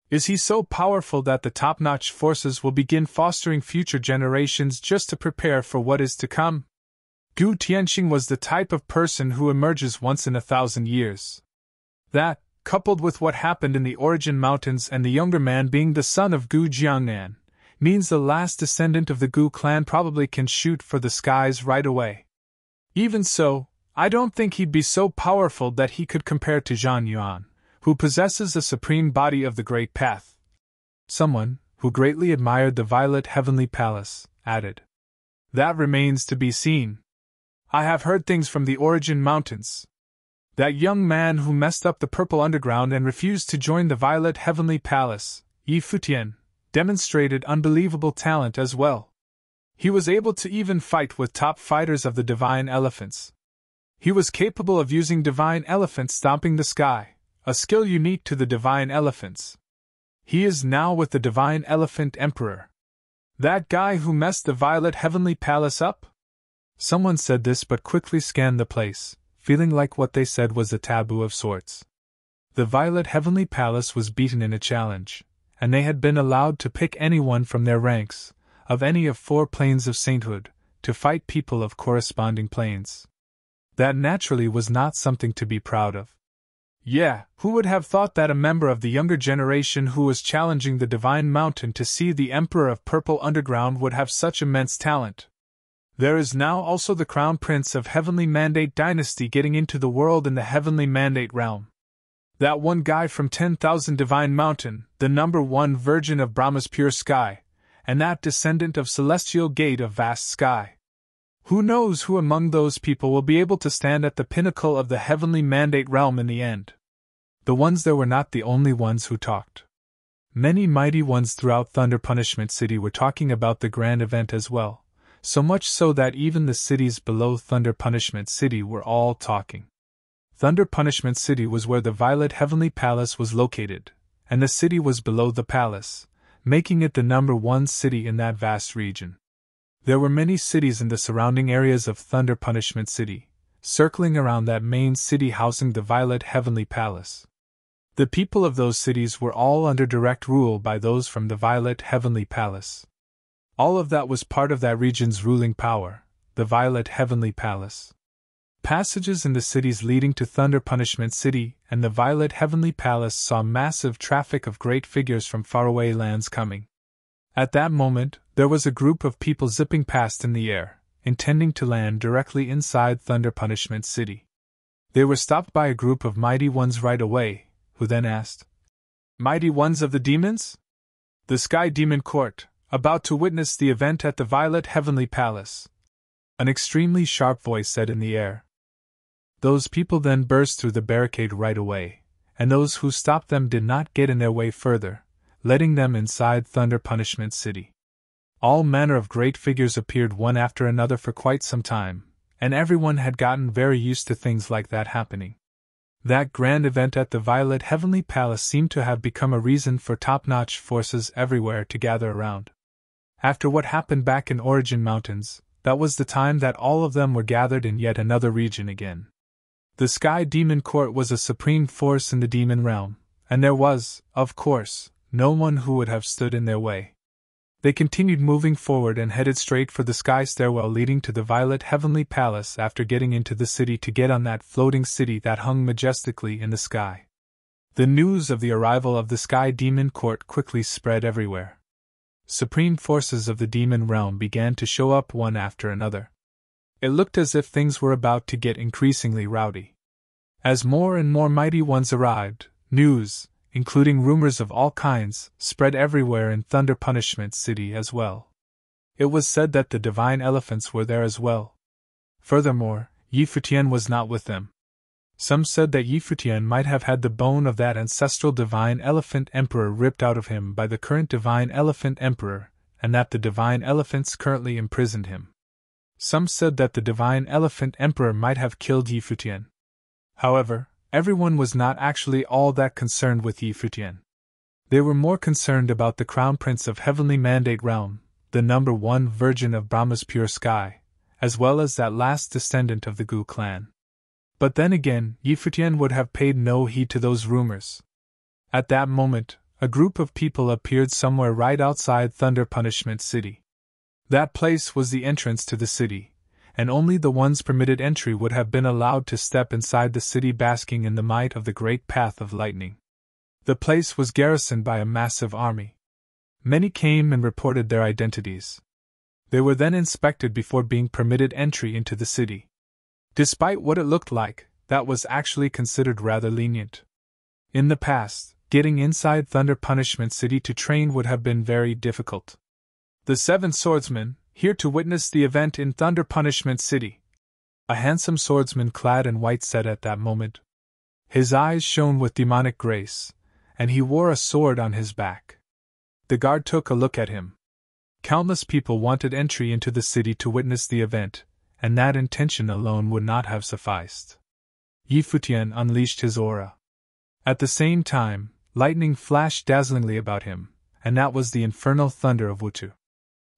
Is he so powerful that the top-notch forces will begin fostering future generations just to prepare for what is to come? Gu Tianxing was the type of person who emerges once in 1,000 years. That, coupled with what happened in the Origin Mountains and the younger man being the son of Gu Jiangnan, means the last descendant of the Gu clan probably can shoot for the skies right away. Even so, I don't think he'd be so powerful that he could compare to Zhang Yuan, who possesses the supreme body of the Great Path. Someone, who greatly admired the Violet Heavenly Palace, added. That remains to be seen. I have heard things from the Origin Mountains. That young man who messed up the Purple Underground and refused to join the Violet Heavenly Palace, Futian, demonstrated unbelievable talent as well. He was able to even fight with top fighters of the Divine Elephants. He was capable of using Divine Elephant stomping the sky, a skill unique to the Divine Elephants. He is now with the Divine Elephant Emperor. That guy who messed the Violet Heavenly Palace up? Someone said this but quickly scanned the place, feeling like what they said was a taboo of sorts. The Violet Heavenly Palace was beaten in a challenge, and they had been allowed to pick anyone from their ranks, of any of 4 planes of sainthood, to fight people of corresponding planes. That naturally was not something to be proud of. Yeah, who would have thought that a member of the younger generation who was challenging the Divine Mountain to see the Emperor of Purple Underground would have such immense talent? There is now also the Crown Prince of Heavenly Mandate Dynasty getting into the world in the Heavenly Mandate realm. That one guy from 10,000 Divine Mountain, the number 1 Virgin of Brahma's pure sky, and that descendant of Celestial Gate of vast sky. Who knows who among those people will be able to stand at the pinnacle of the Heavenly Mandate realm in the end? The ones there were not the only ones who talked. Many mighty ones throughout Thunder Punishment City were talking about the grand event as well, so much so that even the cities below Thunder Punishment City were all talking. Thunder Punishment City was where the Violet Heavenly Palace was located, and the city was below the palace, making it the number 1 city in that vast region. There were many cities in the surrounding areas of Thunder Punishment City, circling around that main city housing the Violet Heavenly Palace. The people of those cities were all under direct rule by those from the Violet Heavenly Palace. All of that was part of that region's ruling power, the Violet Heavenly Palace. Passages in the cities leading to Thunder Punishment City and the Violet Heavenly Palace saw massive traffic of great figures from faraway lands coming. At that moment, there was a group of people zipping past in the air, intending to land directly inside Thunder Punishment City. They were stopped by a group of mighty ones right away, who then asked, Mighty ones of the demons? The Sky Demon Court, about to witness the event at the Violet Heavenly Palace. An extremely sharp voice said in the air. Those people then burst through the barricade right away, and those who stopped them did not get in their way further, letting them inside Thunder Punishment City. All manner of great figures appeared one after another for quite some time, and everyone had gotten very used to things like that happening. That grand event at the Violet Heavenly Palace seemed to have become a reason for top-notch forces everywhere to gather around. After what happened back in Origin Mountains, that was the time that all of them were gathered in yet another region again. The Sky Demon Court was a supreme force in the demon realm, and there was, of course, no one who would have stood in their way. They continued moving forward and headed straight for the sky stairwell leading to the Violet Heavenly Palace after getting into the city to get on that floating city that hung majestically in the sky. The news of the arrival of the Sky Demon Court quickly spread everywhere. supreme forces of the demon realm began to show up one after another. It looked as if things were about to get increasingly rowdy. As more and more mighty ones arrived, news, including rumors of all kinds, spread everywhere in Thunder Punishment City as well. It was said that the divine elephants were there as well. Furthermore, Futian was not with them. Some said that Futian might have had the bone of that ancestral divine elephant emperor ripped out of him by the current divine elephant emperor, and that the divine elephants currently imprisoned him. Some said that the divine elephant emperor might have killed Futian. However, everyone was not actually all that concerned with Futian. They were more concerned about the crown prince of Heavenly Mandate Realm, the number one virgin of Brahma's pure sky, as well as that last descendant of the Gu clan. But then again, Futian would have paid no heed to those rumors. At that moment, a group of people appeared somewhere right outside Thunder Punishment City. That place was the entrance to the city, and only the ones permitted entry would have been allowed to step inside the city basking in the might of the great path of lightning. The place was garrisoned by a massive army. Many came and reported their identities. They were then inspected before being permitted entry into the city. Despite what it looked like, that was actually considered rather lenient. In the past, getting inside Thunder Punishment City to train would have been very difficult. The 7 swordsmen, here to witness the event in Thunder Punishment City. A handsome swordsman clad in white said at that moment. His eyes shone with demonic grace, and he wore a sword on his back. The guard took a look at him. Countless people wanted entry into the city to witness the event, and that intention alone would not have sufficed. Futian unleashed his aura. At the same time, lightning flashed dazzlingly about him, and that was the infernal thunder of Wutu.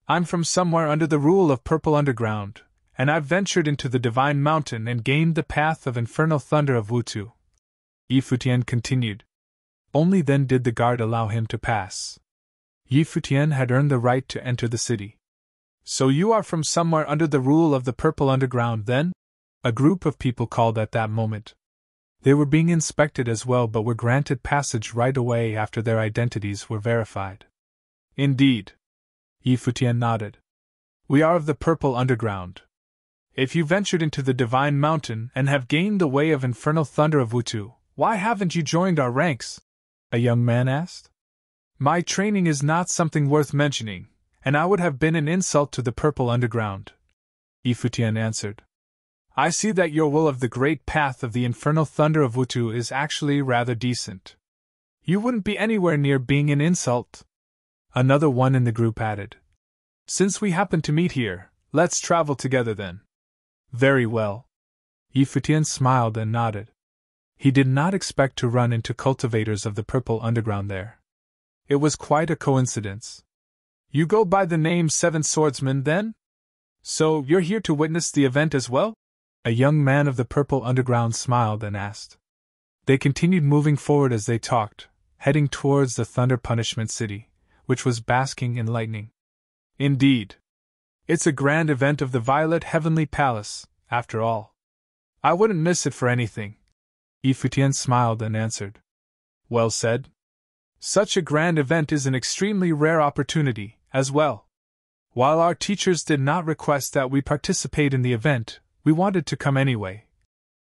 I'm from somewhere under the rule of Purple Underground, and I've ventured into the Divine Mountain and gained the path of infernal thunder of Wutu. Futian continued. Only then did the guard allow him to pass. Futian had earned the right to enter the city. So you are from somewhere under the rule of the Purple Underground, then? A group of people called at that moment. They were being inspected as well but were granted passage right away after their identities were verified. Indeed. Futian nodded. We are of the Purple Underground. If you ventured into the Divine Mountain and have gained the way of infernal thunder of Wutu, why haven't you joined our ranks? A young man asked. My training is not something worth mentioning, and I would have been an insult to the Purple Underground. Futian answered. I see that your will of the great path of the infernal thunder of Wutu is actually rather decent. You wouldn't be anywhere near being an insult. Another one in the group added. Since we happen to meet here, let's travel together then. Very well. Futian smiled and nodded. He did not expect to run into cultivators of the Purple Underground there. It was quite a coincidence. You go by the name 7 Swordsmen, then? So, you're here to witness the event as well? A young man of the Purple Underground smiled and asked. They continued moving forward as they talked, heading towards the Thunder Punishment City, which was basking in lightning. Indeed. It's a grand event of the Violet Heavenly Palace, after all. I wouldn't miss it for anything. Futian smiled and answered. Well said. Such a grand event is an extremely rare opportunity, as well. While our teachers did not request that we participate in the event, we wanted to come anyway.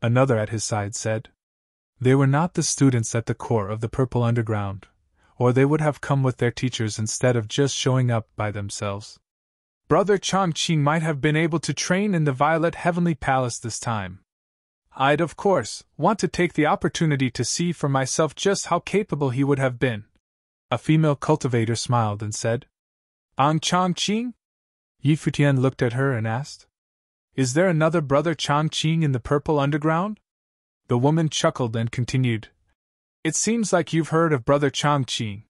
Another at his side said. They were not the students at the core of the Purple Underground, or they would have come with their teachers instead of just showing up by themselves. Brother Chongqing might have been able to train in the Violet Heavenly Palace this time. I'd, of course, want to take the opportunity to see for myself just how capable he would have been. A female cultivator smiled and said, On Chongqing? Futian looked at her and asked, Is there another brother Chongqing in the Purple Underground? The woman chuckled and continued, It seems like you've heard of brother Chongqing.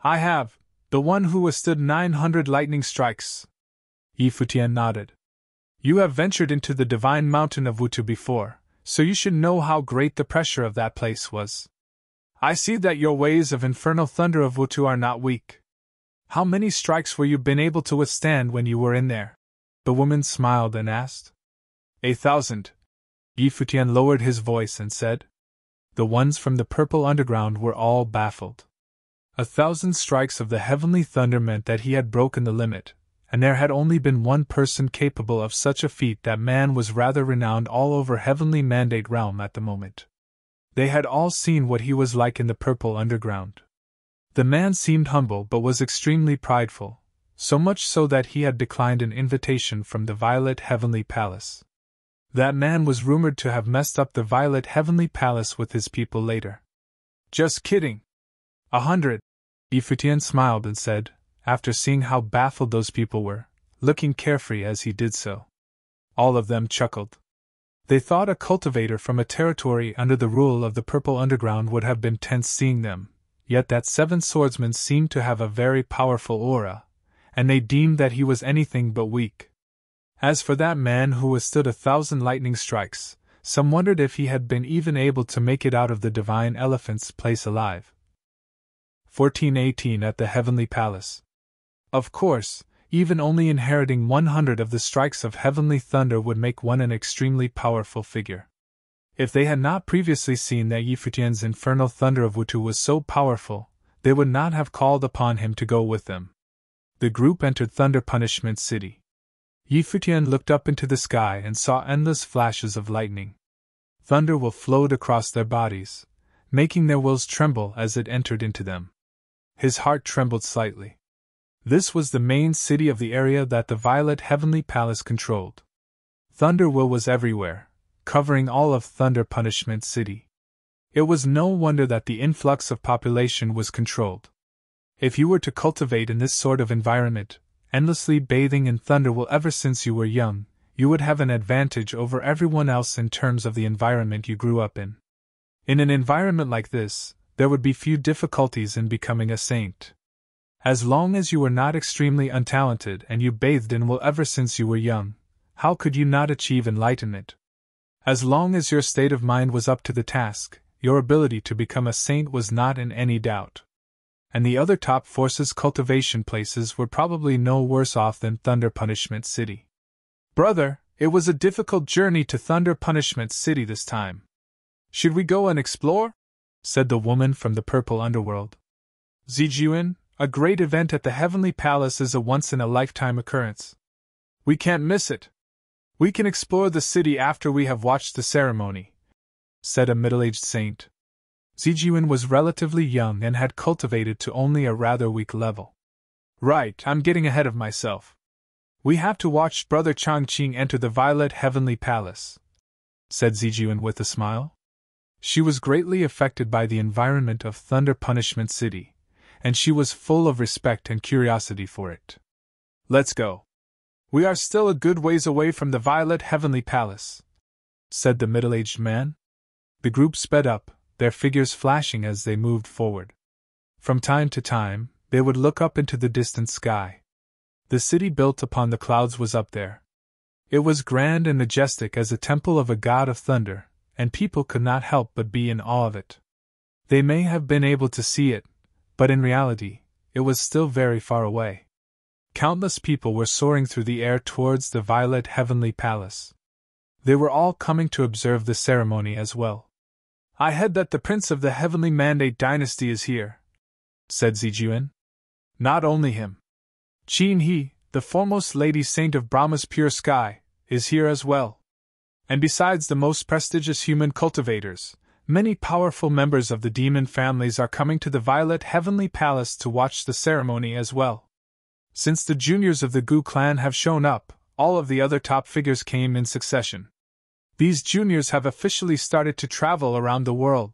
I have, the one who withstood 900 lightning strikes. Futian nodded. You have ventured into the Divine Mountain of Wutu before, so you should know how great the pressure of that place was. I see that your ways of infernal thunder of Wutu are not weak. How many strikes were you been able to withstand when you were in there? The woman smiled and asked. 1,000. Futian lowered his voice and said. The ones from the Purple Underground were all baffled. 1,000 strikes of the heavenly thunder meant that he had broken the limit, and there had only been one person capable of such a feat. That man was rather renowned all over heavenly mandate realm at the moment. They had all seen what he was like in the purple underground. The man seemed humble but was extremely prideful, so much so that he had declined an invitation from the Violet Heavenly Palace. That man was rumored to have messed up the Violet Heavenly Palace with his people later. Just kidding. 100. Futian smiled and said, after seeing how baffled those people were, looking carefree as he did so. All of them chuckled. They thought a cultivator from a territory under the rule of the Purple Underground would have been tense seeing them, yet that 7 swordsman seemed to have a very powerful aura, and they deemed that he was anything but weak. As for that man who withstood 1,000 lightning strikes, some wondered if he had been even able to make it out of the divine elephant's place alive. 1418 At the Heavenly Palace. Of course, even only inheriting 100 of the strikes of heavenly thunder would make one an extremely powerful figure. If they had not previously seen that Futian's infernal thunder of Wutu was so powerful, they would not have called upon him to go with them. The group entered Thunder Punishment City. Futian looked up into the sky and saw endless flashes of lightning. Thunder will flowed across their bodies, making their wills tremble as it entered into them. His heart trembled slightly. This was the main city of the area that the Violet Heavenly Palace controlled. Thunder will was everywhere, covering all of Thunder Punishment City. It was no wonder that the influx of population was controlled. If you were to cultivate in this sort of environment, endlessly bathing in thunder will ever since you were young, you would have an advantage over everyone else in terms of the environment you grew up in. In an environment like this, there would be few difficulties in becoming a saint. As long as you were not extremely untalented and you bathed in will ever since you were young, how could you not achieve enlightenment? As long as your state of mind was up to the task, your ability to become a saint was not in any doubt. And the other top forces cultivation places were probably no worse off than Thunder Punishment City. Brother, it was a difficult journey to Thunder Punishment City this time. Should we go and explore? Said the woman from the Purple Underworld. Zijuan, a great event at the Heavenly Palace is a once-in-a-lifetime occurrence. We can't miss it. We can explore the city after we have watched the ceremony, said a middle-aged saint. Zijuan was relatively young and had cultivated to only a rather weak level. Right, I'm getting ahead of myself. We have to watch Brother Changqing enter the Violet Heavenly Palace, said Zijuan with a smile. She was greatly affected by the environment of Thunder Punishment City, and she was full of respect and curiosity for it. Let's go. We are still a good ways away from the Violet Heavenly Palace, said the middle-aged man. The group sped up, their figures flashing as they moved forward. From time to time, they would look up into the distant sky. The city built upon the clouds was up there. It was grand and majestic as a temple of a god of thunder, and people could not help but be in awe of it. They may have been able to see it, but in reality, it was still very far away. Countless people were soaring through the air towards the Violet Heavenly Palace. They were all coming to observe the ceremony as well. I heard that the Prince of the Heavenly Mandate Dynasty is here, said Zijuan. Not only him. Qin He, the foremost lady saint of Brahma's pure sky, is here as well. And besides the most prestigious human cultivators, many powerful members of the demon families are coming to the Violet Heavenly Palace to watch the ceremony as well. Since the juniors of the Gu clan have shown up, all of the other top figures came in succession. These juniors have officially started to travel around the world,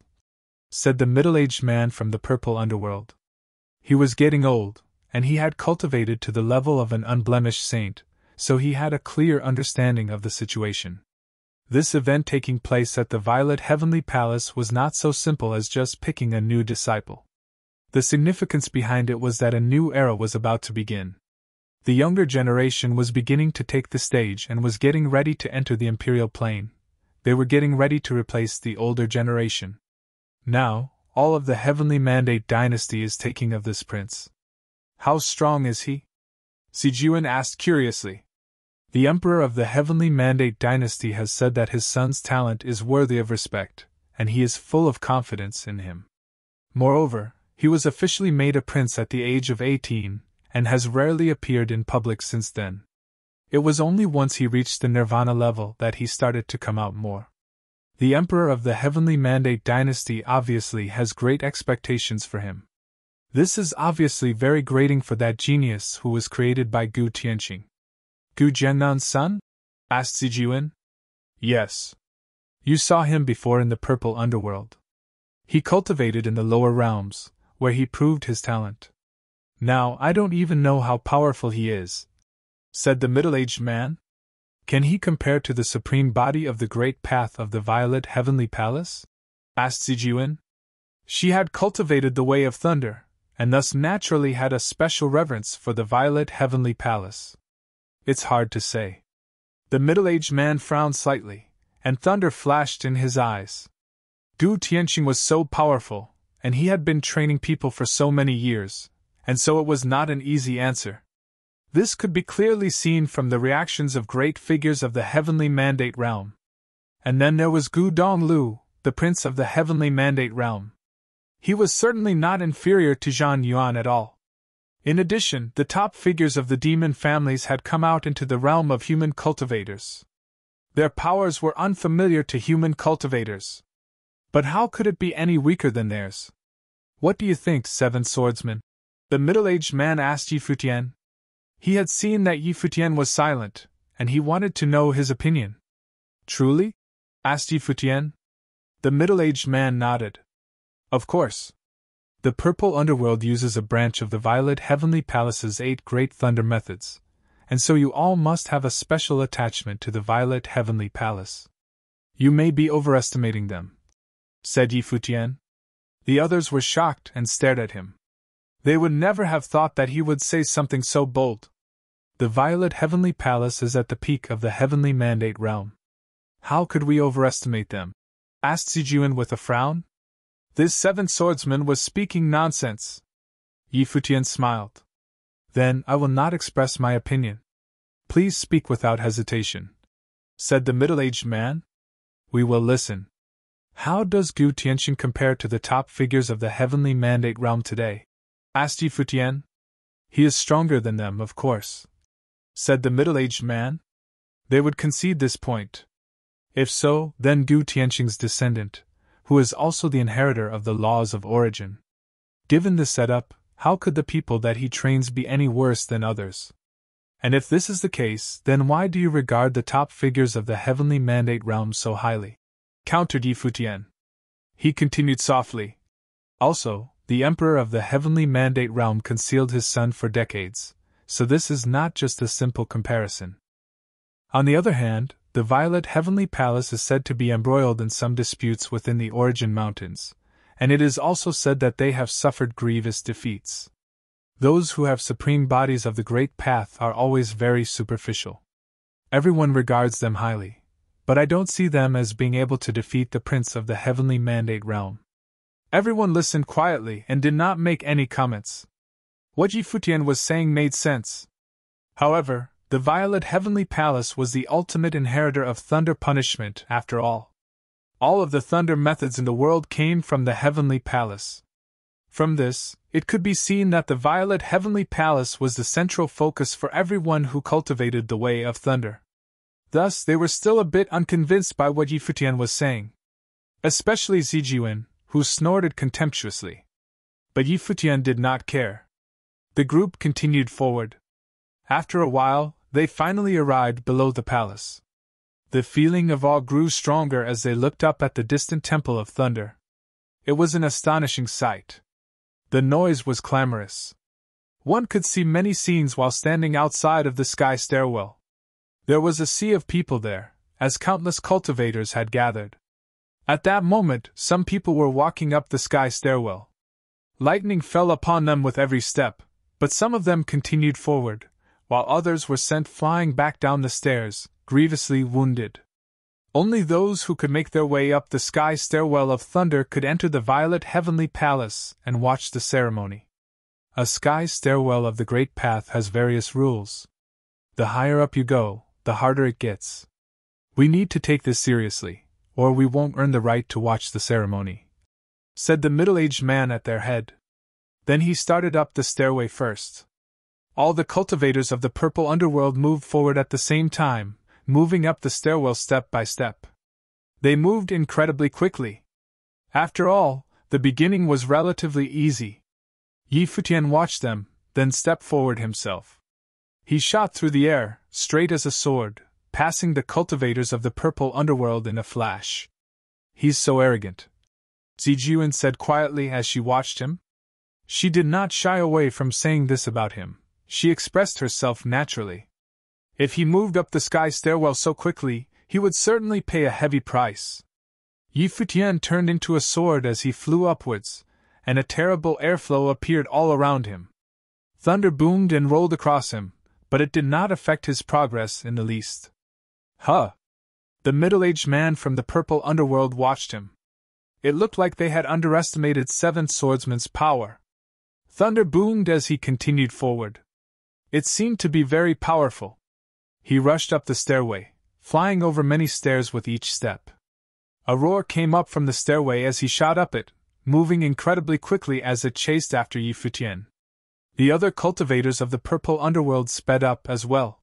said the middle-aged man from the Purple Underworld. He was getting old, and he had cultivated to the level of an unblemished saint, so he had a clear understanding of the situation. This event taking place at the Violet Heavenly Palace was not so simple as just picking a new disciple. The significance behind it was that a new era was about to begin. The younger generation was beginning to take the stage and was getting ready to enter the imperial plane. They were getting ready to replace the older generation. Now, all of the Heavenly Mandate Dynasty is taking of this prince. How strong is he? Zijuan asked curiously. The Emperor of the Heavenly Mandate Dynasty has said that his son's talent is worthy of respect, and he is full of confidence in him. Moreover, He was officially made a prince at the age of 18, and has rarely appeared in public since then. It was only once he reached the Nirvana level that he started to come out more. The Emperor of the Heavenly Mandate dynasty obviously has great expectations for him. This is obviously very grating for that genius who was created by Gu Tianqing. Gu Jiannan's son? Asked Zijiwen. Yes. You saw him before in the purple underworld. He cultivated in the lower realms, where he proved his talent. Now I don't even know how powerful he is, said the middle-aged man. Can he compare to the supreme body of the great path of the violet heavenly palace? Asked Zijiwen. She had cultivated the way of thunder, and thus naturally had a special reverence for the violet heavenly palace. It's hard to say. The middle-aged man frowned slightly, and thunder flashed in his eyes. Gu Tianqing was so powerful, and he had been training people for so many years, and so it was not an easy answer. This could be clearly seen from the reactions of great figures of the heavenly mandate realm. And then there was Gu Donglu, the prince of the heavenly mandate realm. He was certainly not inferior to Zhang Yuan at all. In addition, the top figures of the demon families had come out into the realm of human cultivators. Their powers were unfamiliar to human cultivators. But how could it be any weaker than theirs? What do you think, Seven Swordsman? The middle-aged man asked Yi Futian. He had seen that Yi Futian was silent, and he wanted to know his opinion. Truly? Asked Yi Futian. The middle-aged man nodded. Of course. The purple underworld uses a branch of the violet heavenly palace's 8 great thunder methods, and so you all must have a special attachment to the violet heavenly palace. You may be overestimating them, said Yi Futian. The others were shocked and stared at him. They would never have thought that he would say something so bold. The violet heavenly palace is at the peak of the heavenly mandate realm. How could we overestimate them? Asked Zijiwen with a frown. This 7 swordsman was speaking nonsense. Yi Futian smiled. Then I will not express my opinion. Please speak without hesitation, said the middle-aged man. We will listen. How does Gu Tianqing compare to the top figures of the heavenly mandate realm today? Asked Yi Futian. He is stronger than them, of course, said the middle-aged man. They would concede this point. If so, then Gu Tianqing's descendant, who is also the inheritor of the laws of origin. Given this setup, how could the people that he trains be any worse than others? And if this is the case, then why do you regard the top figures of the heavenly mandate realm so highly? Countered Yi Futian. He continued softly. Also, the Emperor of the heavenly mandate realm concealed his son for decades, so this is not just a simple comparison. On the other hand, the violet heavenly palace is said to be embroiled in some disputes within the Origin Mountains, and it is also said that they have suffered grievous defeats. Those who have supreme bodies of the Great Path are always very superficial. Everyone regards them highly, but I don't see them as being able to defeat the Prince of the Heavenly Mandate Realm. Everyone listened quietly and did not make any comments. What Yi Futian was saying made sense. However, the Violet Heavenly Palace was the ultimate inheritor of thunder punishment after all. All of the thunder methods in the world came from the Heavenly Palace. From this, it could be seen that the Violet Heavenly Palace was the central focus for everyone who cultivated the way of thunder. Thus, they were still a bit unconvinced by what Yi Futian was saying. Especially Zijiwen, who snorted contemptuously. But Yi Futian did not care. The group continued forward. After a while, they finally arrived below the palace. The feeling of awe grew stronger as they looked up at the distant Temple of Thunder. It was an astonishing sight. The noise was clamorous. One could see many scenes while standing outside of the sky stairwell. There was a sea of people there, as countless cultivators had gathered. At that moment, some people were walking up the sky stairwell. Lightning fell upon them with every step, but some of them continued forward, while others were sent flying back down the stairs, grievously wounded. Only those who could make their way up the sky stairwell of thunder could enter the Violet Heavenly Palace and watch the ceremony. A sky stairwell of the Great Path has various rules. The higher up you go, the harder it gets. We need to take this seriously, or we won't earn the right to watch the ceremony, said the middle-aged man at their head. Then he started up the stairway first. All the cultivators of the purple underworld moved forward at the same time, moving up the stairwell step by step. They moved incredibly quickly. After all, the beginning was relatively easy. Futian watched them, then stepped forward himself. He shot through the air, straight as a sword, passing the cultivators of the purple underworld in a flash. "He's so arrogant," Zijian said quietly as she watched him. She did not shy away from saying this about him. She expressed herself naturally. If he moved up the sky stairwell so quickly, he would certainly pay a heavy price. Futian turned into a sword as he flew upwards, and a terrible airflow appeared all around him. Thunder boomed and rolled across him, but it did not affect his progress in the least. "Huh!" The middle-aged man from the purple underworld watched him. It looked like they had underestimated Seventh Swordsman's power. Thunder boomed as he continued forward. It seemed to be very powerful. He rushed up the stairway, flying over many stairs with each step. A roar came up from the stairway as he shot up it, moving incredibly quickly as it chased after Futian. The other cultivators of the purple underworld sped up as well.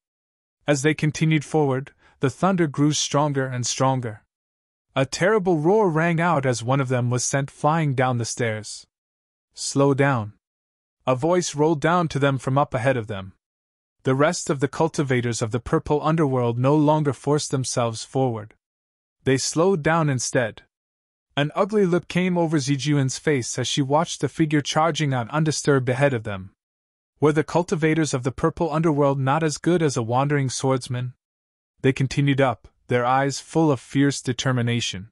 As they continued forward, the thunder grew stronger and stronger. A terrible roar rang out as one of them was sent flying down the stairs. "Slow down." A voice rolled down to them from up ahead of them. The rest of the cultivators of the purple underworld no longer forced themselves forward. They slowed down instead. An ugly look came over Zijuan's face as she watched the figure charging on undisturbed ahead of them. Were the cultivators of the purple underworld not as good as a wandering swordsman? They continued up, their eyes full of fierce determination.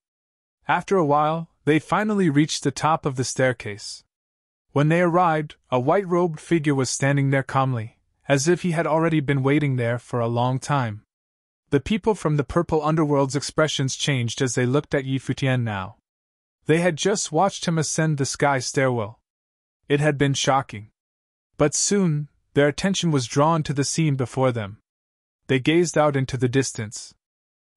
After a while, they finally reached the top of the staircase. When they arrived, a white-robed figure was standing there calmly, as if he had already been waiting there for a long time. The people from the purple underworld's expressions changed as they looked at Futian now. They had just watched him ascend the sky stairwell. It had been shocking. But soon, their attention was drawn to the scene before them. They gazed out into the distance.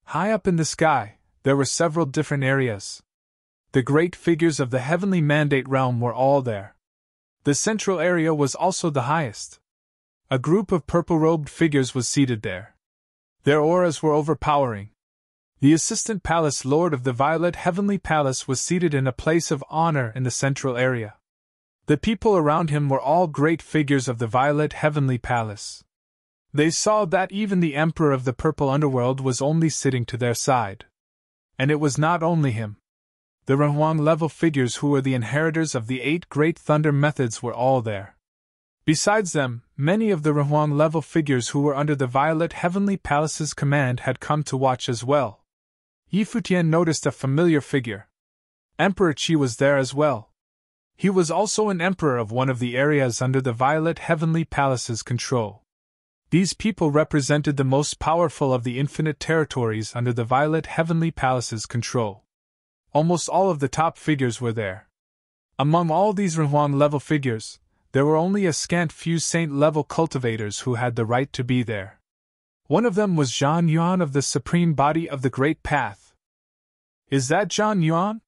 High up in the sky, there were several different areas. The great figures of the heavenly mandate realm were all there. The central area was also the highest. A group of purple-robed figures was seated there. Their auras were overpowering. The assistant palace lord of the violet heavenly palace was seated in a place of honor in the central area. The people around him were all great figures of the violet heavenly palace. They saw that even the emperor of the purple underworld was only sitting to their side. And it was not only him. The Renhuang-level figures who were the inheritors of the 8 great thunder methods were all there. Besides them, many of the Renhuang-level figures who were under the violet heavenly palace's command had come to watch as well. Futian noticed a familiar figure. Emperor Qi was there as well. He was also an emperor of one of the areas under the violet heavenly palace's control. These people represented the most powerful of the infinite territories under the violet heavenly palace's control. Almost all of the top figures were there. Among all these Renhuang-level figures, there were only a scant few saint-level cultivators who had the right to be there. One of them was Zhan Yuan of the Supreme Body of the Great Path. "Is that Zhan Yuan?"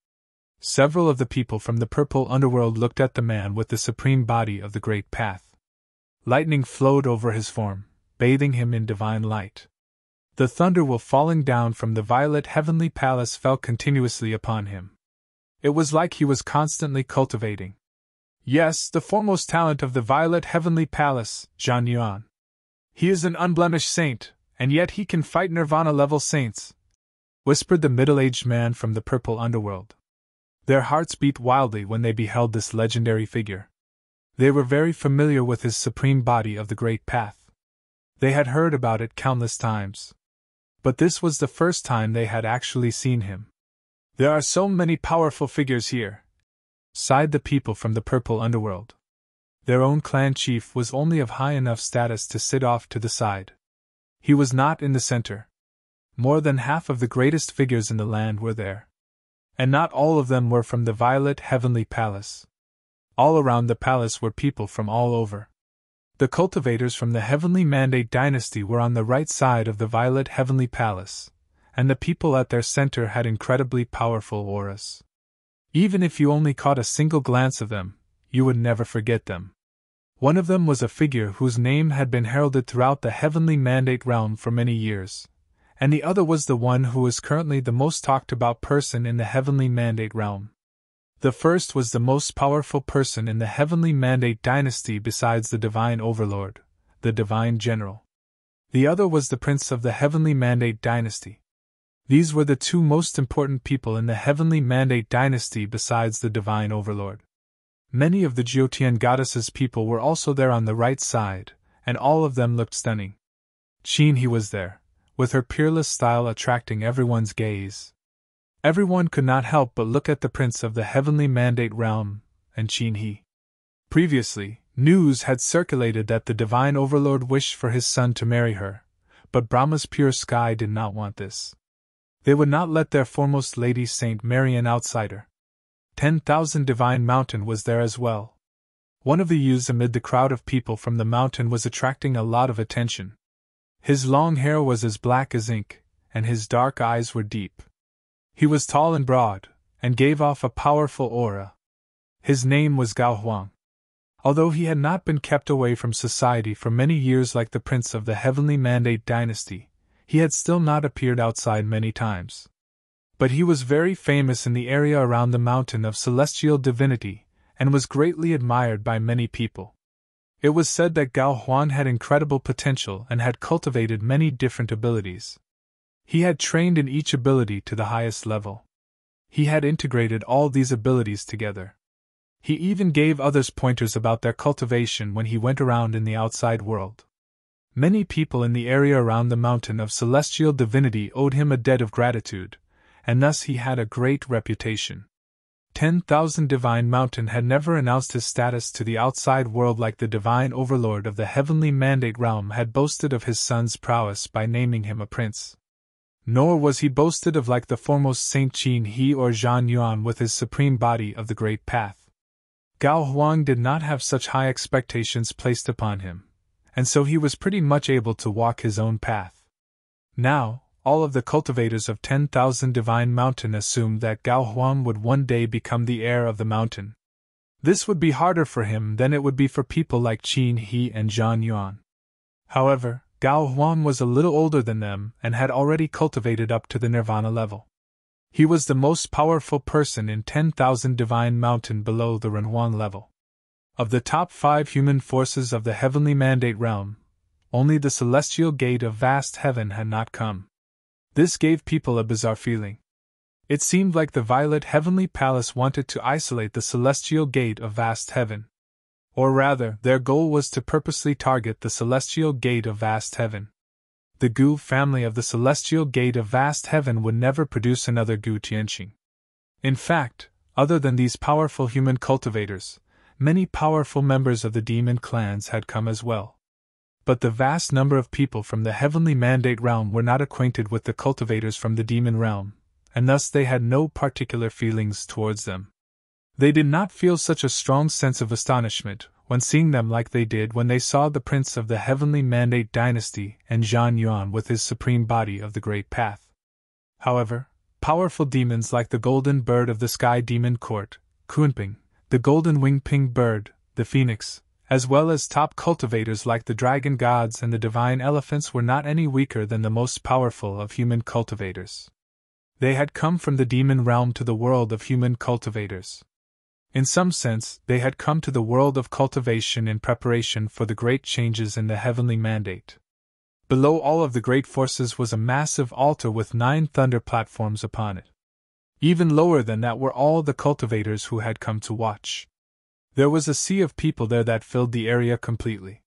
Several of the people from the purple underworld looked at the man with the Supreme Body of the Great Path. Lightning flowed over his form, bathing him in divine light. The thunder while falling down from the violet heavenly palace fell continuously upon him. It was like he was constantly cultivating. Yes, the foremost talent of the violet heavenly palace, Zhan Yuan. He is an unblemished saint, and yet he can fight nirvana-level saints, whispered the middle-aged man from the purple underworld. Their hearts beat wildly when they beheld this legendary figure. They were very familiar with his supreme body of the great path. They had heard about it countless times. But this was the first time they had actually seen him. "There are so many powerful figures here," sighed the people from the purple underworld. Their own clan chief was only of high enough status to sit off to the side. He was not in the center. More than half of the greatest figures in the land were there. And not all of them were from the violet heavenly palace. All around the palace were people from all over. The cultivators from the Heavenly Mandate dynasty were on the right side of the violet heavenly palace, and the people at their center had incredibly powerful auras. Even if you only caught a single glance of them, you would never forget them. One of them was a figure whose name had been heralded throughout the heavenly mandate realm for many years, and the other was the one who is currently the most talked about person in the heavenly mandate realm. The first was the most powerful person in the heavenly mandate dynasty besides the divine overlord, the divine general. The other was the prince of the heavenly mandate dynasty. These were the two most important people in the heavenly mandate dynasty besides the divine overlord. Many of the Futian goddess's people were also there on the right side, and all of them looked stunning. He was there, with her peerless style attracting everyone's gaze. Everyone could not help but look at the prince of the heavenly mandate realm, and he. Previously, news had circulated that the divine overlord wished for his son to marry her, but Brahma's pure sky did not want this. They would not let their foremost lady saint marry an outsider. 10,000 Divine Mountain was there as well. One of the youths amid the crowd of people from the mountain was attracting a lot of attention. His long hair was as black as ink, and his dark eyes were deep. He was tall and broad, and gave off a powerful aura. His name was Gao Huang. Although he had not been kept away from society for many years like the prince of the heavenly mandate dynasty, he had still not appeared outside many times. But he was very famous in the area around the mountain of celestial divinity, and was greatly admired by many people. It was said that Gao Huan had incredible potential and had cultivated many different abilities. He had trained in each ability to the highest level. He had integrated all these abilities together. He even gave others pointers about their cultivation when he went around in the outside world. Many people in the area around the mountain of celestial divinity owed him a debt of gratitude, and thus he had a great reputation. 10,000 Divine Mountain had never announced his status to the outside world like the divine overlord of the heavenly mandate realm had boasted of his son's prowess by naming him a prince. Nor was he boasted of like the foremost Saint Qin He or Zhan Yuan with his supreme body of the great path. Gao Huang did not have such high expectations placed upon him, and so he was pretty much able to walk his own path. Now, all of the cultivators of 10,000 Divine Mountain assumed that Gao Huang would one day become the heir of the mountain. This would be harder for him than it would be for people like Qin He and Zhan Yuan. However, Gao Huang was a little older than them and had already cultivated up to the Nirvana level. He was the most powerful person in 10,000 Divine Mountain below the Renhuan level. Of the top 5 human forces of the heavenly mandate realm, only the celestial gate of vast heaven had not come. This gave people a bizarre feeling. It seemed like the violet heavenly palace wanted to isolate the celestial gate of vast heaven. Or rather, their goal was to purposely target the celestial gate of vast heaven. The Gu family of the celestial gate of vast heaven would never produce another Gu Tianqing. In fact, other than these powerful human cultivators, many powerful members of the demon clans had come as well. But the vast number of people from the heavenly mandate realm were not acquainted with the cultivators from the demon realm, and thus they had no particular feelings towards them. They did not feel such a strong sense of astonishment when seeing them like they did when they saw the prince of the heavenly mandate dynasty and Zhan Yuan with his supreme body of the great path. However, powerful demons like the golden bird of the sky demon court, Kunping, the golden winged ping bird, the phoenix, as well as top cultivators like the dragon gods and the divine elephants were not any weaker than the most powerful of human cultivators. They had come from the demon realm to the world of human cultivators. In some sense, they had come to the world of cultivation in preparation for the great changes in the heavenly mandate. Below all of the great forces was a massive altar with 9 thunder platforms upon it. Even lower than that were all the cultivators who had come to watch. There was a sea of people there that filled the area completely.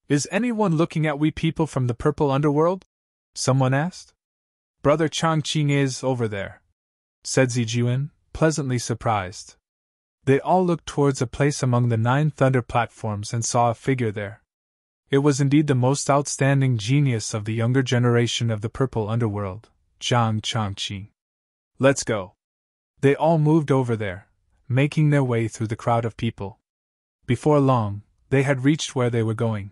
"Is anyone looking at we people from the purple underworld?" someone asked. "Brother Changqing is over there," said Zijian, pleasantly surprised. They all looked towards a place among the 9 thunder platforms and saw a figure there. It was indeed the most outstanding genius of the younger generation of the purple underworld, Zhang Changqing. "Let's go." They all moved over there, making their way through the crowd of people. Before long, they had reached where they were going.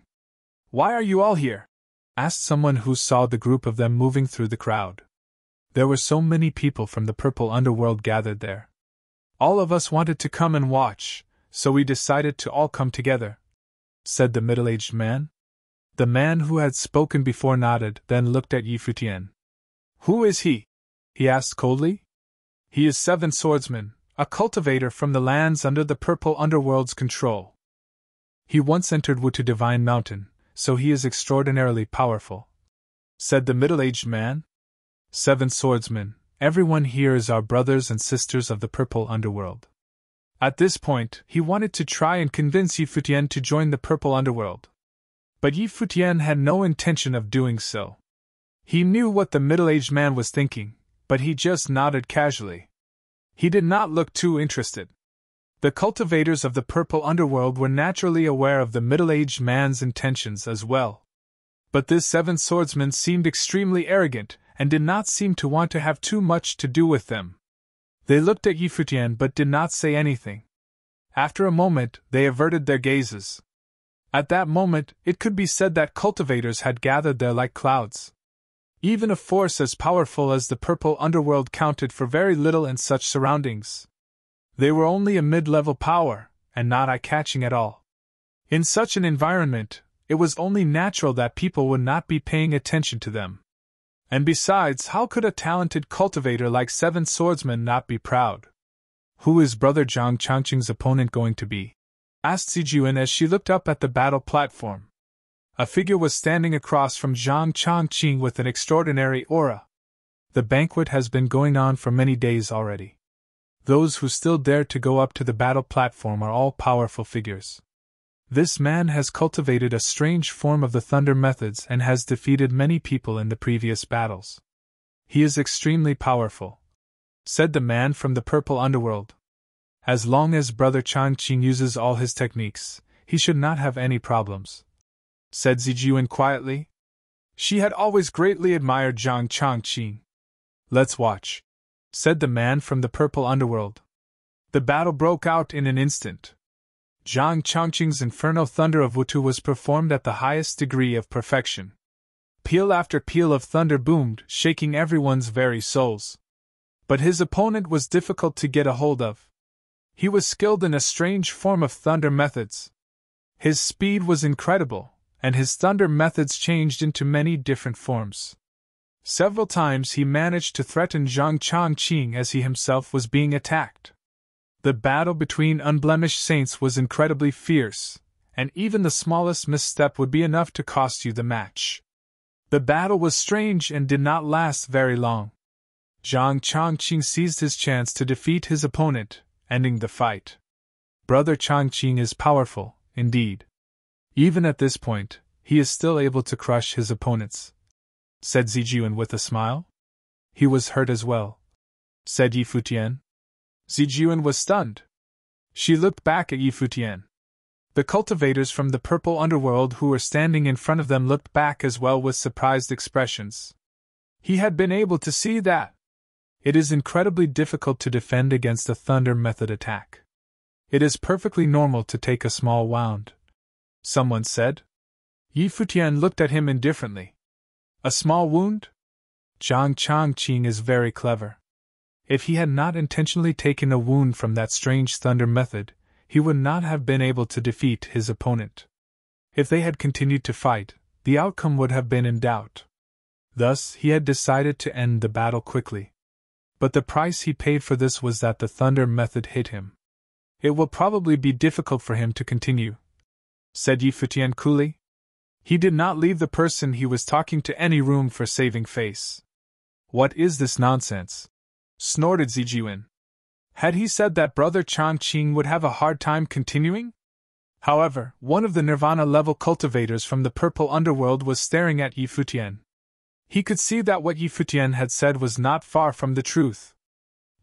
"Why are you all here?" asked someone who saw the group of them moving through the crowd. There were so many people from the purple underworld gathered there. "All of us wanted to come and watch," so we decided to all come together," said the middle-aged man. The man who had spoken before nodded, then looked at Yi Futian. "Who is he?" he asked coldly. "He is Seven Swordsman, a cultivator from the lands under the purple underworld's control. He once entered Wutu Divine Mountain, so he is extraordinarily powerful," said the middle-aged man. "Seven Swordsmen, everyone here is our brothers and sisters of the purple underworld." At this point, he wanted to try and convince Yi Futian to join the purple underworld. But Yi Futian had no intention of doing so. He knew what the middle-aged man was thinking, but he just nodded casually. He did not look too interested. The cultivators of the purple underworld were naturally aware of the middle-aged man's intentions as well. But this Seven Swordsman seemed extremely arrogant and did not seem to want to have too much to do with them. They looked at Yi Futian but did not say anything. After a moment, they averted their gazes. At that moment, it could be said that cultivators had gathered there like clouds. Even a force as powerful as the purple underworld counted for very little in such surroundings. They were only a mid-level power, and not eye-catching at all. In such an environment, it was only natural that people would not be paying attention to them. And besides, how could a talented cultivator like Seven Swordsmen not be proud? "Who is Brother Zhang Changqing's opponent going to be?" asked Zijuan as she looked up at the battle platform. A figure was standing across from Zhang Changqing with an extraordinary aura. The banquet has been going on for many days already. Those who still dare to go up to the battle platform are all powerful figures. This man has cultivated a strange form of the thunder methods and has defeated many people in the previous battles. He is extremely powerful, said the man from the purple underworld. As long as Brother Changqing uses all his techniques, he should not have any problems, said Zijuan quietly. She had always greatly admired Zhang Changqing. "Let's watch," said the man from the purple underworld. The battle broke out in an instant. Zhang Changqing's Inferno Thunder of Wutu was performed at the highest degree of perfection. Peal after peal of thunder boomed, shaking everyone's very souls. But his opponent was difficult to get a hold of. He was skilled in a strange form of thunder methods. His speed was incredible, and his thunder methods changed into many different forms. Several times he managed to threaten Zhang Changqing as he himself was being attacked. The battle between unblemished saints was incredibly fierce, and even the smallest misstep would be enough to cost you the match. The battle was strange and did not last very long. Zhang Changqing seized his chance to defeat his opponent, ending the fight. Brother Changqing is powerful, indeed. Even at this point, he is still able to crush his opponents, said Zijuan with a smile. He was hurt as well, said Yi Futian. Zijuan was stunned. She looked back at Yi Futian. The cultivators from the purple underworld who were standing in front of them looked back as well with surprised expressions. He had been able to see that. It is incredibly difficult to defend against a thunder method attack. It is perfectly normal to take a small wound, someone said. Yi Futian looked at him indifferently. A small wound? Zhang Changqing is very clever. If he had not intentionally taken a wound from that strange thunder method, he would not have been able to defeat his opponent. If they had continued to fight, the outcome would have been in doubt. Thus, he had decided to end the battle quickly. But the price he paid for this was that the thunder method hit him. It will probably be difficult for him to continue, said Yi Futian coolly. He did not leave the person he was talking to any room for saving face. What is this nonsense? Snorted Zijuan. Had he said that Brother Changqing would have a hard time continuing? However, one of the Nirvana-level cultivators from the purple underworld was staring at Yi Futian. He could see that what Yi Futian had said was not far from the truth.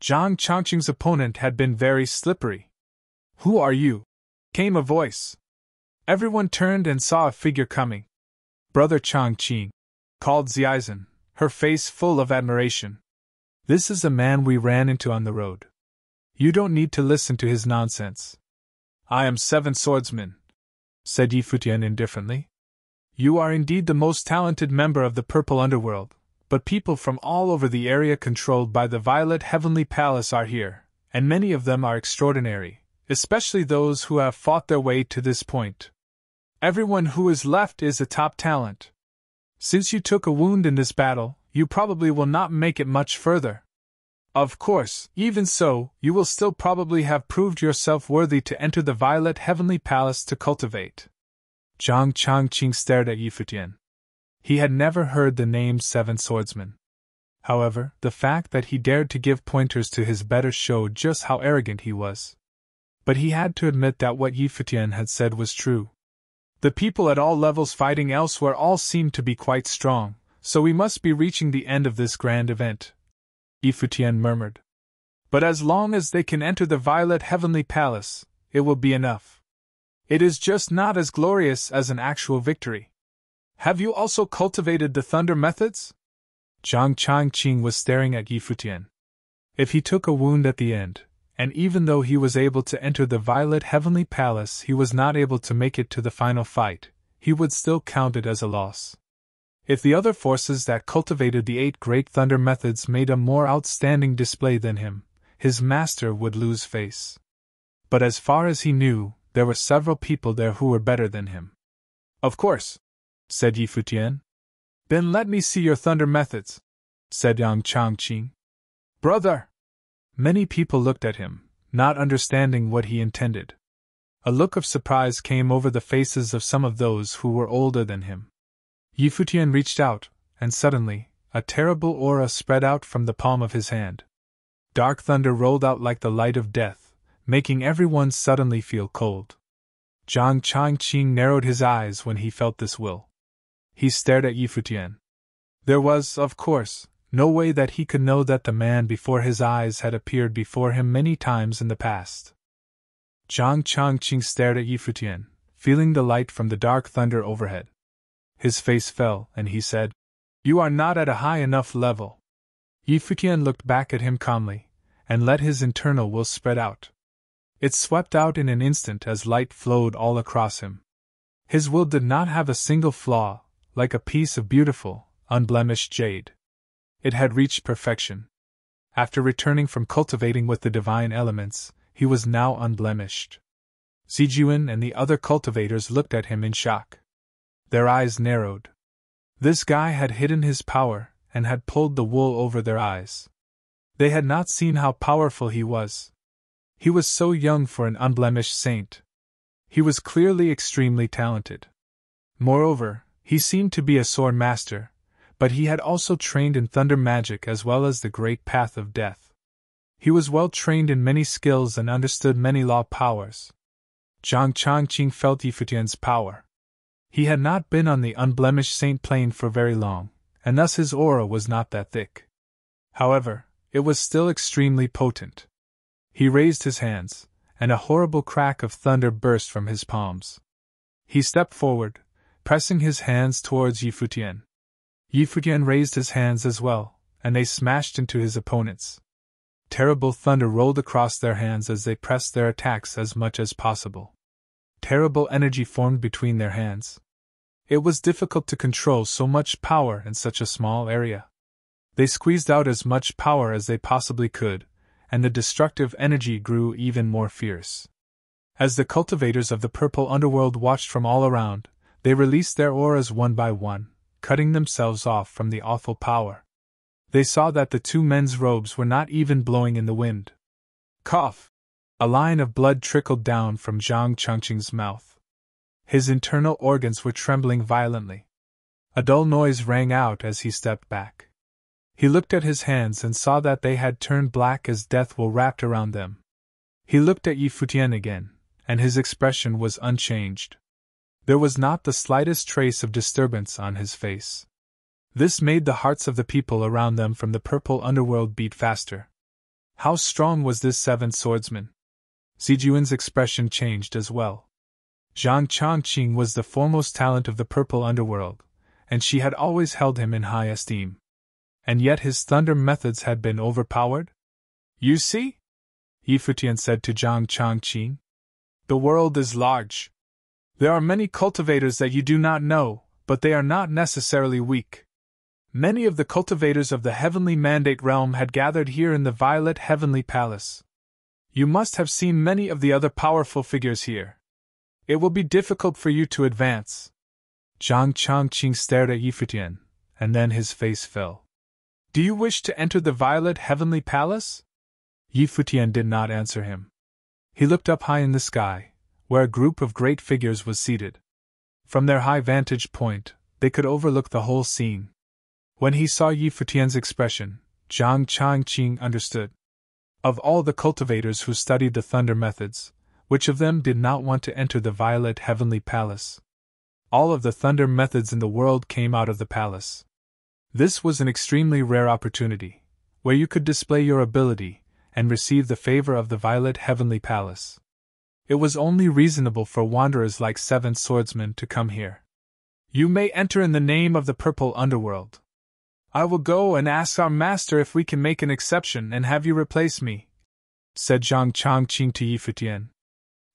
Zhang Changqing's opponent had been very slippery. "Who are you?" came a voice. Everyone turned and saw a figure coming. "Brother Changqing," called Ziaizhen, her face full of admiration. "This is the man we ran into on the road. You don't need to listen to his nonsense." "I am Seven Swordsman," said Yi Futian indifferently. "You are indeed the most talented member of the purple underworld, but people from all over the area controlled by the Violet Heavenly Palace are here, and many of them are extraordinary, especially those who have fought their way to this point. Everyone who is left is a top talent. Since you took a wound in this battle, you probably will not make it much further. Of course, even so, you will still probably have proved yourself worthy to enter the Violet Heavenly Palace to cultivate. Zhang Changqing stared at Futian. He had never heard the name Seven Swordsman. However, the fact that he dared to give pointers to his betters showed just how arrogant he was. But he had to admit that what Futian had said was true. The people at all levels fighting elsewhere all seemed to be quite strong, so we must be reaching the end of this grand event, Futian murmured. But as long as they can enter the Violet Heavenly Palace, it will be enough. It is just not as glorious as an actual victory. Have you also cultivated the thunder methods? Zhang Changqing was staring at Futian. If he took a wound at the end, and even though he was able to enter the Violet Heavenly Palace, he was not able to make it to the final fight, he would still count it as a loss. If the other forces that cultivated the 8 great thunder methods made a more outstanding display than him, his master would lose face. But as far as he knew, there were several people there who were better than him. Of course, said Futian. Then let me see your thunder methods, said Yang Changqing. Brother! Many people looked at him, not understanding what he intended. A look of surprise came over the faces of some of those who were older than him. Futian reached out, and suddenly, a terrible aura spread out from the palm of his hand. Dark thunder rolled out like the light of death, making everyone suddenly feel cold. Zhang Changqing narrowed his eyes when he felt this will. He stared at Futian. There was, of course, no way that he could know that the man before his eyes had appeared before him many times in the past. Zhang Changqing stared at Futian, feeling the light from the dark thunder overhead. His face fell, and he said, "You are not at a high enough level." Futian looked back at him calmly, and let his internal will spread out. It swept out in an instant as light flowed all across him. His will did not have a single flaw, like a piece of beautiful, unblemished jade. It had reached perfection. After returning from cultivating with the divine elements, he was now unblemished. Zijuan and the other cultivators looked at him in shock. Their eyes narrowed. This guy had hidden his power, and had pulled the wool over their eyes. They had not seen how powerful he was. He was so young for an unblemished saint. He was clearly extremely talented. Moreover, he seemed to be a sword master, but he had also trained in thunder magic as well as the great path of death. He was well trained in many skills and understood many law powers. Zhang Changqing felt Futian's power. He had not been on the unblemished saint plane for very long, and thus his aura was not that thick. However, it was still extremely potent. He raised his hands, and a horrible crack of thunder burst from his palms. He stepped forward, pressing his hands towards Futian. Futian raised his hands as well, and they smashed into his opponents. Terrible thunder rolled across their hands as they pressed their attacks as much as possible. Terrible energy formed between their hands. It was difficult to control so much power in such a small area. They squeezed out as much power as they possibly could, and the destructive energy grew even more fierce. As the cultivators of the purple underworld watched from all around, they released their auras one by one, cutting themselves off from the awful power. They saw that the 2 men's robes were not even blowing in the wind. Cough! A line of blood trickled down from Zhang Changqing's mouth. His internal organs were trembling violently. A dull noise rang out as he stepped back. He looked at his hands and saw that they had turned black as death wool wrapped around them. He looked at Futian again, and his expression was unchanged. There was not the slightest trace of disturbance on his face. This made the hearts of the people around them from the purple underworld beat faster. How strong was this 7th swordsman? Zijuan's expression changed as well. Zhang Changqing was the foremost talent of the purple underworld, and she had always held him in high esteem. And yet his thunder methods had been overpowered? You see? Futian said to Zhang Changqing. The world is large. There are many cultivators that you do not know, but they are not necessarily weak. Many of the cultivators of the heavenly mandate realm had gathered here in the Violet Heavenly Palace. You must have seen many of the other powerful figures here. It will be difficult for you to advance. Zhang Changqing stared at Futian, and then his face fell. Do you wish to enter the Violet Heavenly Palace? Futian did not answer him. He looked up high in the sky, where a group of great figures was seated. From their high vantage point, they could overlook the whole scene. When he saw Futian's expression, Zhang Changqing understood. Of all the cultivators who studied the thunder methods, which of them did not want to enter the Violet Heavenly Palace? All of the thunder methods in the world came out of the palace. This was an extremely rare opportunity, where you could display your ability and receive the favor of the Violet Heavenly Palace. It was only reasonable for wanderers like Seven Swordsmen to come here. You may enter in the name of the Purple Underworld. I will go and ask our master if we can make an exception and have you replace me, said Zhang Changqing to Futian.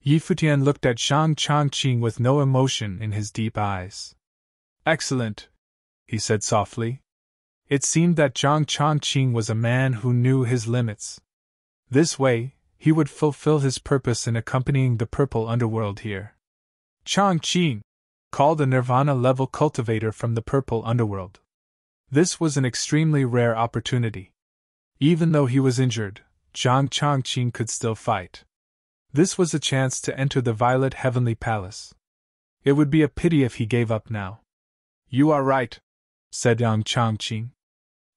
Futian looked at Zhang Changqing with no emotion in his deep eyes. Excellent, he said softly. It seemed that Zhang Changqing was a man who knew his limits. This way, he would fulfill his purpose in accompanying the Purple Underworld here. Changqing, called a Nirvana-level cultivator from the Purple Underworld. This was an extremely rare opportunity. Even though he was injured, Zhang Changqing could still fight. This was a chance to enter the Violet Heavenly Palace. It would be a pity if he gave up now. You are right, said Zhang Changqing.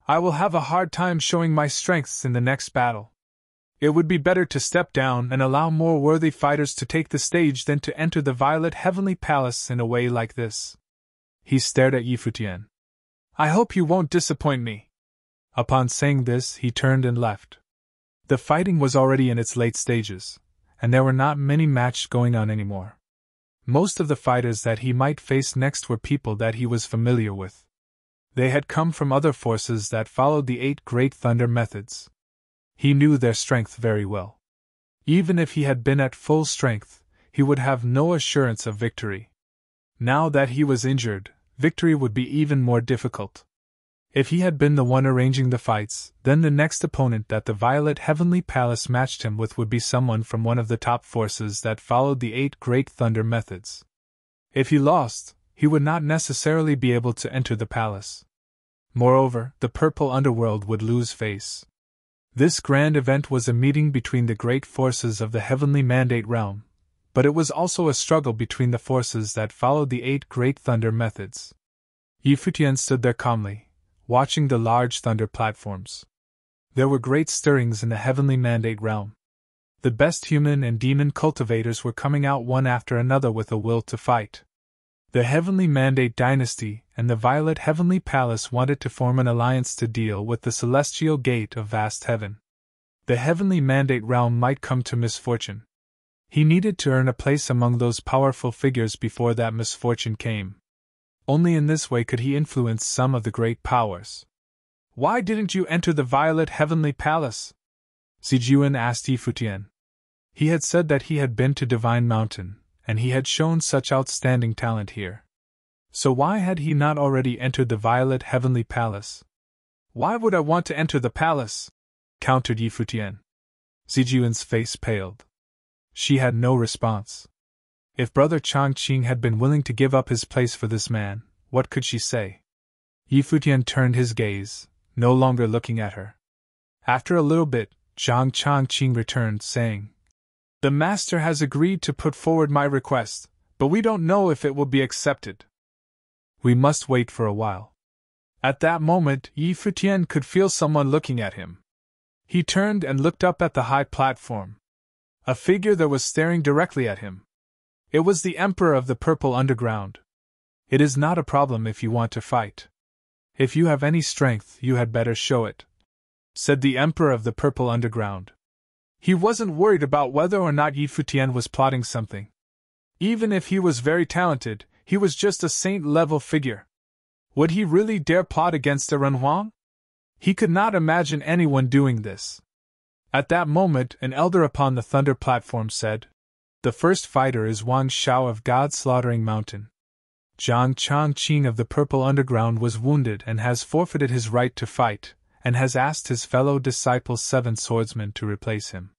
I will have a hard time showing my strengths in the next battle. It would be better to step down and allow more worthy fighters to take the stage than to enter the Violet Heavenly Palace in a way like this. He stared at Futian. I hope you won't disappoint me. Upon saying this, he turned and left. The fighting was already in its late stages, and there were not many matches going on anymore. Most of the fighters that he might face next were people that he was familiar with. They had come from other forces that followed the 8 Great Thunder Methods. He knew their strength very well. Even if he had been at full strength, he would have no assurance of victory. Now that he was injured, victory would be even more difficult. If he had been the one arranging the fights, then the next opponent that the Violet Heavenly Palace matched him with would be someone from one of the top forces that followed the 8 Great Thunder Methods. If he lost, he would not necessarily be able to enter the palace. Moreover, the Purple Underworld would lose face. This grand event was a meeting between the great forces of the Heavenly Mandate Realm, but it was also a struggle between the forces that followed the 8 Great Thunder Methods. Futian stood there calmly, watching the large thunder platforms. There were great stirrings in the Heavenly Mandate Realm. The best human and demon cultivators were coming out one after another with a will to fight. The Heavenly Mandate Dynasty and the Violet Heavenly Palace wanted to form an alliance to deal with the Celestial Gate of Vast Heaven. The Heavenly Mandate Realm might come to misfortune. He needed to earn a place among those powerful figures before that misfortune came. Only in this way could he influence some of the great powers. Why didn't you enter the Violet Heavenly Palace? Zijuan asked Futian. He had said that he had been to Divine Mountain, and he had shown such outstanding talent here. So why had he not already entered the Violet Heavenly Palace? Why would I want to enter the palace? Countered Futian. Zijuan's face paled. She had no response. If Brother Changqing had been willing to give up his place for this man, what could she say? Futian turned his gaze, no longer looking at her. After a little bit, Zhang Changqing returned, saying, The master has agreed to put forward my request, but we don't know if it will be accepted. We must wait for a while. At that moment, Futian could feel someone looking at him. He turned and looked up at the high platform. A figure that was staring directly at him. It was the Emperor of the Purple Underground. It is not a problem if you want to fight. If you have any strength, you had better show it, said the Emperor of the Purple Underground. He wasn't worried about whether or not Futian was plotting something. Even if he was very talented, he was just a saint-level figure. Would he really dare plot against a Renhuang? He could not imagine anyone doing this. At that moment, an elder upon the thunder platform said, The first fighter is Wang Xiao of God-Slaughtering Mountain. Zhang Changqing of the Purple Underground was wounded and has forfeited his right to fight, and has asked his fellow disciple Seven Swordsmen to replace him.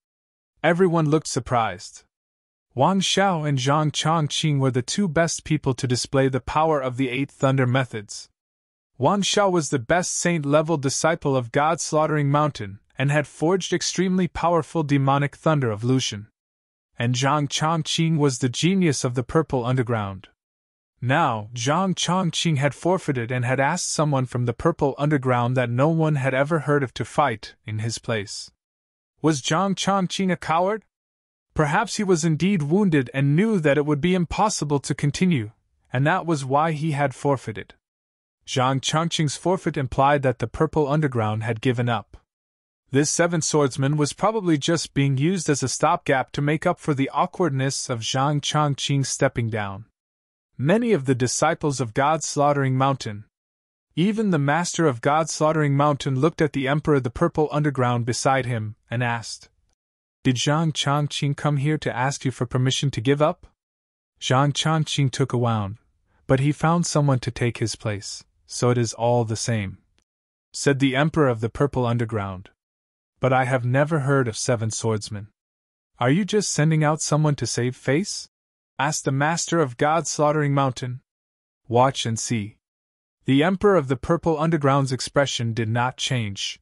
Everyone looked surprised. Wang Xiao and Zhang Chongqing were the two best people to display the power of the 8 thunder methods. Wang Xiao was the best saint-level disciple of God Slaughtering Mountain, and had forged extremely powerful demonic thunder of Lucian. And Zhang Chongqing was the genius of the Purple Underground. Now, Zhang Chongqing had forfeited and had asked someone from the Purple Underground that no one had ever heard of to fight in his place. Was Zhang Chongqing a coward? Perhaps he was indeed wounded and knew that it would be impossible to continue, and that was why he had forfeited. Zhang Chongqing's forfeit implied that the Purple Underground had given up. This 7th swordsman was probably just being used as a stopgap to make up for the awkwardness of Zhang Chongqing stepping down. Many of the disciples of God Slaughtering Mountain, even the master of God Slaughtering Mountain, looked at the Emperor of the Purple Underground beside him and asked, "Did Zhang Chongqing come here to ask you for permission to give up?" Zhang Chongqing took a wound, but he found someone to take his place, so it is all the same, said the Emperor of the Purple Underground. But I have never heard of 7 swordsmen. Are you just sending out someone to save face? Asked the master of God Slaughtering Mountain. Watch and see. The Emperor of the Purple Underground's expression did not change.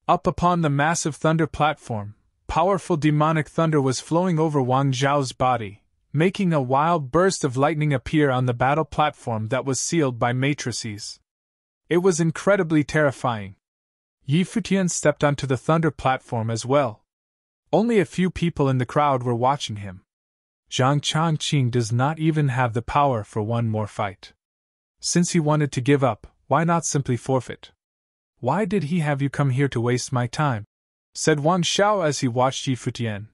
Up upon the massive thunder platform, powerful demonic thunder was flowing over Wang Zhao's body, making a wild burst of lightning appear on the battle platform that was sealed by matrices. It was incredibly terrifying. Futian stepped onto the thunder platform as well. Only a few people in the crowd were watching him. Zhang Chongqing does not even have the power for one more fight. Since he wanted to give up, why not simply forfeit? Why did he have you come here to waste my time? Said Wang Xiao as he watched Futian.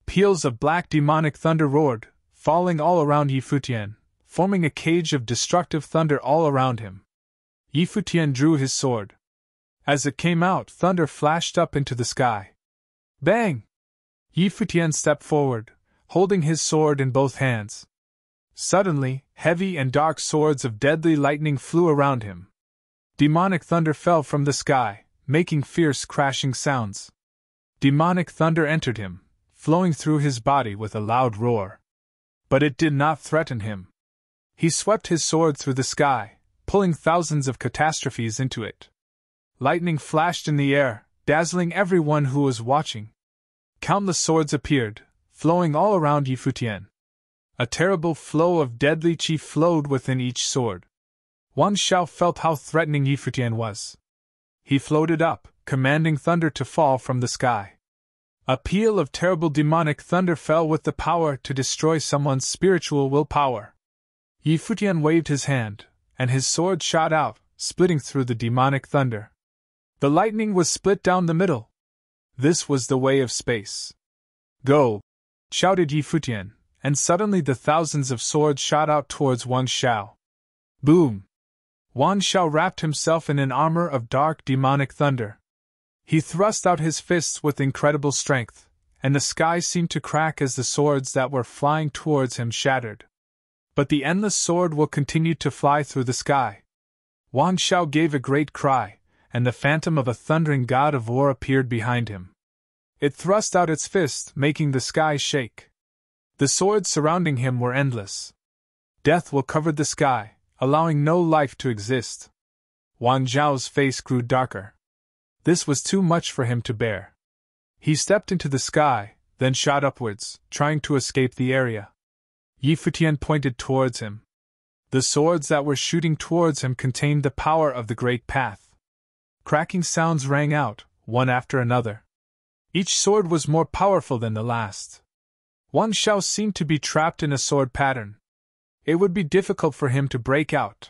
Peals of black demonic thunder roared, falling all around Futian, forming a cage of destructive thunder all around him. Futian drew his sword. As it came out, thunder flashed up into the sky. Bang! Futian stepped forward, holding his sword in both hands. Suddenly, heavy and dark swords of deadly lightning flew around him. Demonic thunder fell from the sky, making fierce crashing sounds. Demonic thunder entered him, flowing through his body with a loud roar. But it did not threaten him. He swept his sword through the sky, pulling thousands of catastrophes into it. Lightning flashed in the air, dazzling everyone who was watching. Countless swords appeared, flowing all around Futian. A terrible flow of deadly chi flowed within each sword. Wang Xiao felt how threatening Futian was. He floated up, commanding thunder to fall from the sky. A peal of terrible demonic thunder fell with the power to destroy someone's spiritual willpower. Futian waved his hand, and his sword shot out, splitting through the demonic thunder. The lightning was split down the middle. This was the way of space. Go! Shouted Futian, and suddenly the thousands of swords shot out towards Wang Xiao. Boom! Wang Xiao wrapped himself in an armor of dark demonic thunder. He thrust out his fists with incredible strength, and the sky seemed to crack as the swords that were flying towards him shattered. But the endless sword will continue to fly through the sky. Wang Xiao gave a great cry, and the phantom of a thundering god of war appeared behind him. It thrust out its fist, making the sky shake. The swords surrounding him were endless. Death will cover the sky, allowing no life to exist. Wang Zhao's face grew darker. This was too much for him to bear. He stepped into the sky, then shot upwards, trying to escape the area. Futian pointed towards him. The swords that were shooting towards him contained the power of the Great Path. Cracking sounds rang out, one after another. Each sword was more powerful than the last. Wang Xiao seemed to be trapped in a sword pattern. It would be difficult for him to break out.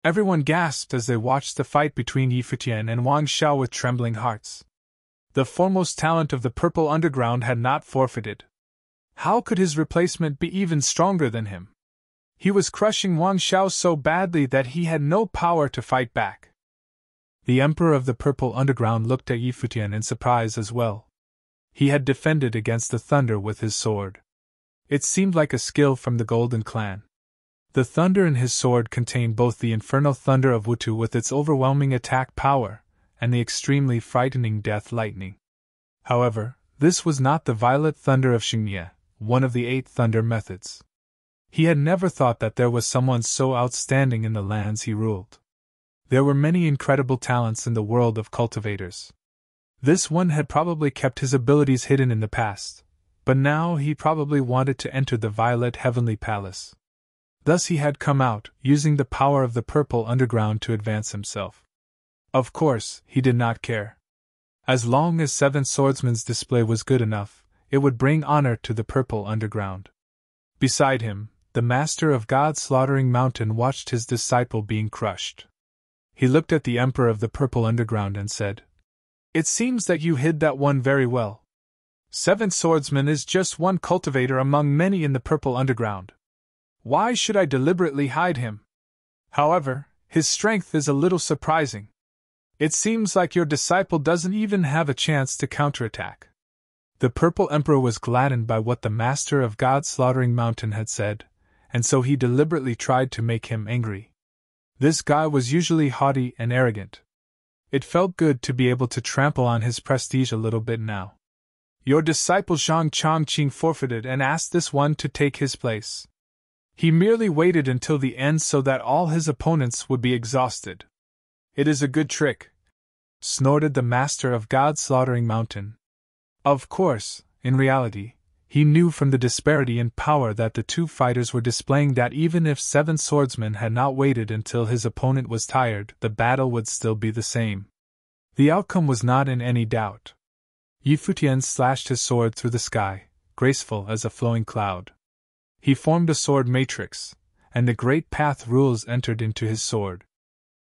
Everyone gasped as they watched the fight between Futian and Wang Xiao with trembling hearts. The foremost talent of the Purple Underground had not forfeited. How could his replacement be even stronger than him? He was crushing Wang Xiao so badly that he had no power to fight back. The Emperor of the Purple Underground looked at Futian in surprise as well. He had defended against the thunder with his sword. It seemed like a skill from the Golden Clan. The thunder in his sword contained both the infernal thunder of Wutu with its overwhelming attack power, and the extremely frightening death lightning. However, this was not the violet thunder of Xingye, one of the 8 thunder methods. He had never thought that there was someone so outstanding in the lands he ruled. There were many incredible talents in the world of cultivators. This one had probably kept his abilities hidden in the past, but now he probably wanted to enter the Violet Heavenly Palace. Thus he had come out, using the power of the purple underground to advance himself. Of course, he did not care. As long as 7 Swordsmen's display was good enough, it would bring honor to the purple underground. Beside him, the master of God's slaughtering mountain watched his disciple being crushed. He looked at the emperor of the purple underground and said, "It seems that you hid that one very well. 7 Swordsman is just one cultivator among many in the purple underground. Why should I deliberately hide him? However, his strength is a little surprising. It seems like your disciple doesn't even have a chance to counterattack." The purple emperor was gladdened by what the master of God's slaughtering mountain had said, and so he deliberately tried to make him angry. This guy was usually haughty and arrogant. It felt good to be able to trample on his prestige a little bit now. Your disciple Zhang Chongqing forfeited and asked this one to take his place. He merely waited until the end so that all his opponents would be exhausted. It is a good trick, snorted the master of God's slaughtering mountain. Of course, in reality, he knew from the disparity in power that the 2 fighters were displaying that even if 7 swordsmen had not waited until his opponent was tired, the battle would still be the same. The outcome was not in any doubt. Futian slashed his sword through the sky, graceful as a flowing cloud. He formed a sword matrix, and the great path rules entered into his sword.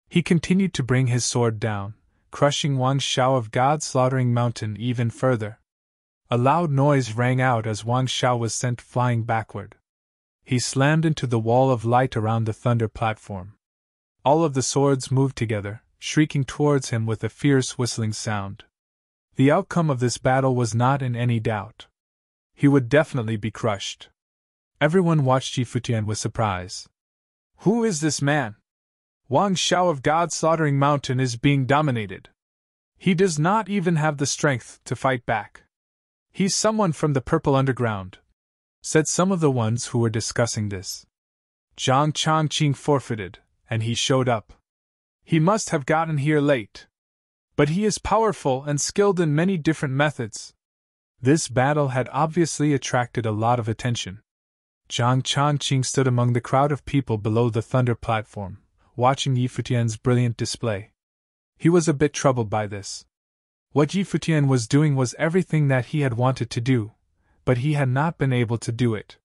He continued to bring his sword down, crushing Wang Xiao of God's slaughtering mountain even further. A loud noise rang out as Wang Xiao was sent flying backward. He slammed into the wall of light around the thunder platform. All of the swords moved together, shrieking towards him with a fierce whistling sound. The outcome of this battle was not in any doubt. He would definitely be crushed. Everyone watched Futian with surprise. Who is this man? Wang Xiao of God's slaughtering mountain is being dominated. He does not even have the strength to fight back. He's someone from the purple underground, said some of the ones who were discussing this. Zhang Chongqing forfeited, and he showed up. He must have gotten here late. But he is powerful and skilled in many different methods. This battle had obviously attracted a lot of attention. Zhang Chongqing stood among the crowd of people below the thunder platform, watching Futian's brilliant display. He was a bit troubled by this. What Futian was doing was everything that he had wanted to do, but he had not been able to do it.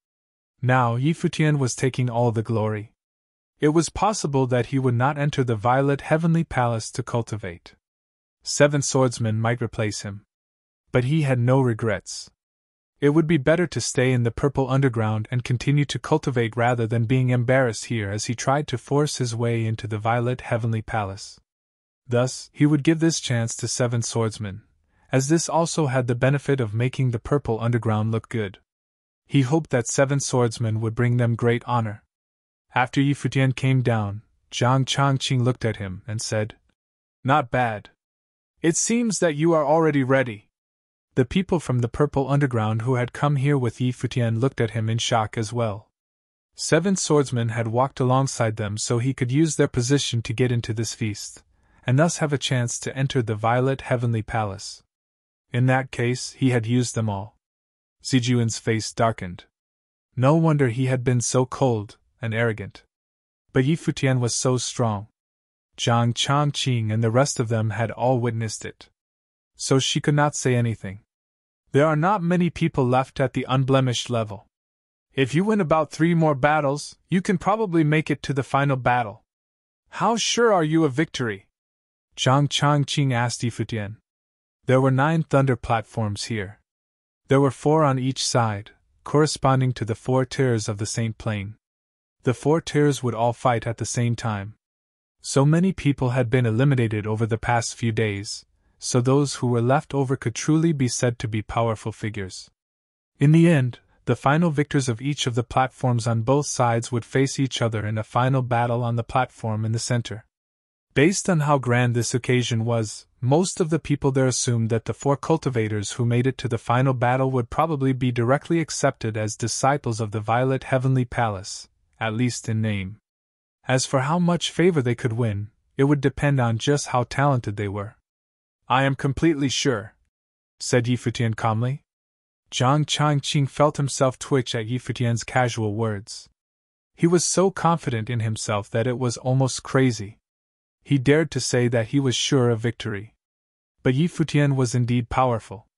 Now Futian was taking all the glory. It was possible that he would not enter the Violet Heavenly Palace to cultivate. 7 swordsmen might replace him. But he had no regrets. It would be better to stay in the purple underground and continue to cultivate rather than being embarrassed here as he tried to force his way into the Violet Heavenly Palace. Thus, he would give this chance to 7 swordsmen, as this also had the benefit of making the purple underground look good. He hoped that 7 swordsmen would bring them great honor. After Futian came down, Zhang Chongqing looked at him and said, "Not bad. It seems that you are already ready." The people from the purple underground who had come here with Futian looked at him in shock as well. 7 swordsmen had walked alongside them so he could use their position to get into this feast, and thus have a chance to enter the Violet Heavenly Palace. In that case, he had used them all. Zijuan's face darkened. No wonder he had been so cold and arrogant. But Futian was so strong. Zhang Chongqing and the rest of them had all witnessed it. So she could not say anything. There are not many people left at the unblemished level. If you win about 3 more battles, you can probably make it to the final battle. How sure are you of victory? Zhang Chongqing asked Futian. There were 9 thunder platforms here. There were 4 on each side, corresponding to the 4 tiers of the Saint Plain. The 4 tiers would all fight at the same time. So many people had been eliminated over the past few days, so those who were left over could truly be said to be powerful figures. In the end, the final victors of each of the platforms on both sides would face each other in a final battle on the platform in the center. Based on how grand this occasion was, most of the people there assumed that the 4 cultivators who made it to the final battle would probably be directly accepted as disciples of the Violet Heavenly Palace, at least in name. As for how much favor they could win, it would depend on just how talented they were. "I am completely sure," said Yi Futian calmly. Zhang Changqing felt himself twitch at Yi Futian's casual words. He was so confident in himself that it was almost crazy. He dared to say that he was sure of victory. But Yi Futian was indeed powerful.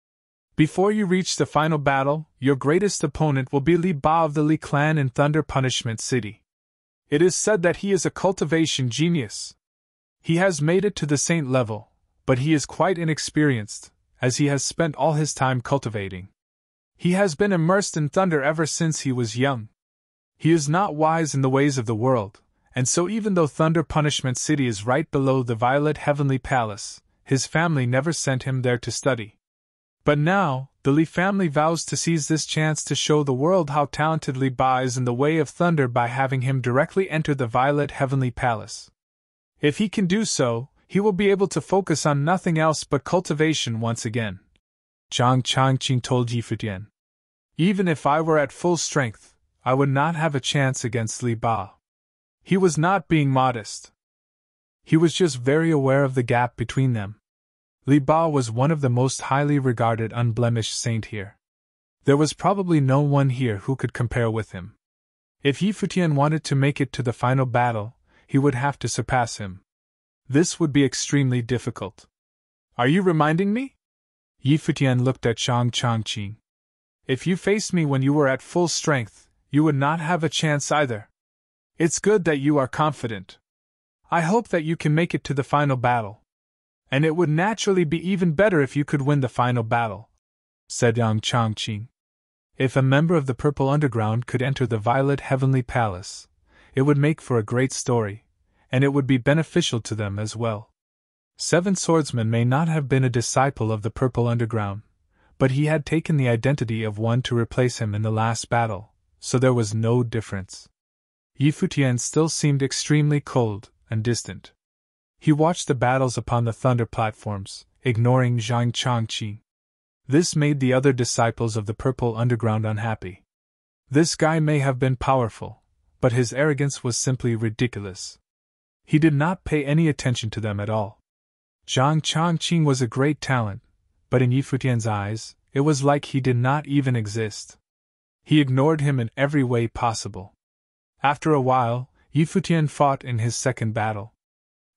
"Before you reach the final battle, your greatest opponent will be Li Ba of the Li clan in Thunder Punishment City. It is said that he is a cultivation genius. He has made it to the saint level, but he is quite inexperienced, as he has spent all his time cultivating. He has been immersed in thunder ever since he was young. He is not wise in the ways of the world, and so even though Thunder Punishment City is right below the Violet Heavenly Palace, his family never sent him there to study. But now, the Li family vows to seize this chance to show the world how talented Li Ba is in the way of thunder by having him directly enter the Violet Heavenly Palace. If he can do so, he will be able to focus on nothing else but cultivation once again," Zhang Changqing told Yi Futian. "Even if I were at full strength, I would not have a chance against Li Ba." He was not being modest. He was just very aware of the gap between them. Li Ba was one of the most highly regarded unblemished saint here. There was probably no one here who could compare with him. If Yi Futian wanted to make it to the final battle, he would have to surpass him. This would be extremely difficult. "Are you reminding me?" Yi Futian looked at Zhang Changqing. "If you faced me when you were at full strength, you would not have a chance either. It's good that you are confident. I hope that you can make it to the final battle. And it would naturally be even better if you could win the final battle," said Yang Changqing. If a member of the Purple Underground could enter the Violet Heavenly Palace, it would make for a great story, and it would be beneficial to them as well. 7 Swordsman may not have been a disciple of the Purple Underground, but he had taken the identity of one to replace him in the last battle, so there was no difference. Yi Futian still seemed extremely cold and distant. He watched the battles upon the thunder platforms, ignoring Zhang Changqing. This made the other disciples of the Purple Underground unhappy. This guy may have been powerful, but his arrogance was simply ridiculous. He did not pay any attention to them at all. Zhang Changqing was a great talent, but in Yi Futian's eyes, it was like he did not even exist. He ignored him in every way possible. After a while, Yi Futian fought in his second battle.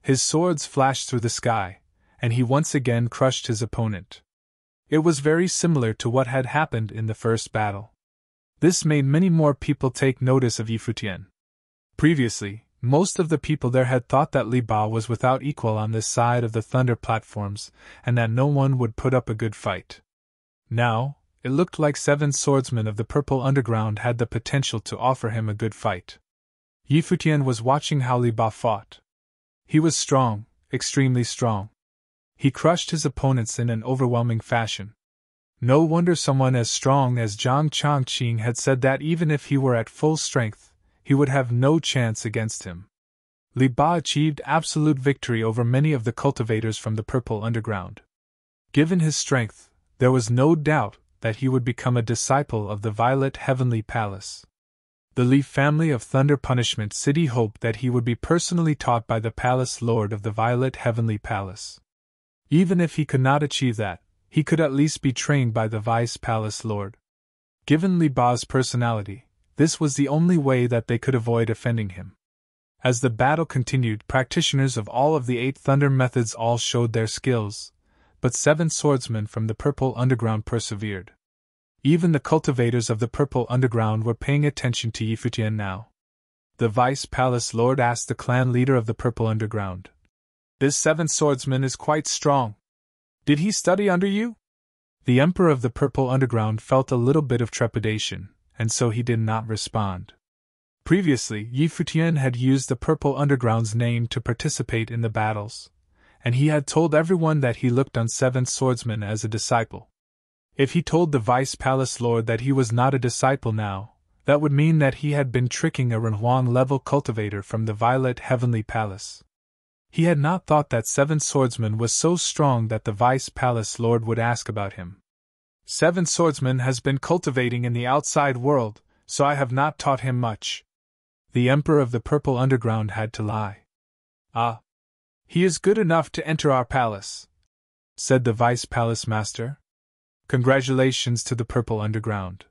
His swords flashed through the sky, and he once again crushed his opponent. It was very similar to what had happened in the first battle. This made many more people take notice of Yi Futian. Previously, most of the people there had thought that Li Ba was without equal on this side of the thunder platforms, and that no one would put up a good fight. Now, it looked like 7 swordsmen of the Purple Underground had the potential to offer him a good fight. Yi Futian was watching how Li Ba fought. He was strong, extremely strong. He crushed his opponents in an overwhelming fashion. No wonder someone as strong as Zhang Changqing had said that even if he were at full strength, he would have no chance against him. Li Ba achieved absolute victory over many of the cultivators from the Purple Underground. Given his strength, there was no doubt that he would become a disciple of the Violet Heavenly Palace. The Li family of Thunder Punishment City hoped that he would be personally taught by the Palace Lord of the Violet Heavenly Palace. Even if he could not achieve that, he could at least be trained by the Vice Palace Lord. Given Li Ba's personality, this was the only way that they could avoid offending him. As the battle continued, practitioners of all of the 8 thunder methods all showed their skills, but 7 swordsmen from the Purple Underground persevered. Even the cultivators of the Purple Underground were paying attention to Yi Futian now. The Vice Palace Lord asked the clan leader of the Purple Underground, "This 7th swordsman is quite strong. Did he study under you?" The Emperor of the Purple Underground felt a little bit of trepidation, and so he did not respond. Previously, Yi Futian had used the Purple Underground's name to participate in the battles, and he had told everyone that he looked on 7th swordsman as a disciple. If he told the Vice Palace Lord that he was not a disciple now, that would mean that he had been tricking a Renhuang-level cultivator from the Violet Heavenly Palace. He had not thought that Seven Swordsman was so strong that the Vice Palace Lord would ask about him. Seven Swordsman has been cultivating in the outside world, so I have not taught him much. The Emperor of the Purple Underground had to lie. Ah. He is good enough to enter our palace, said the Vice Palace Master. Congratulations to the Purple Underground,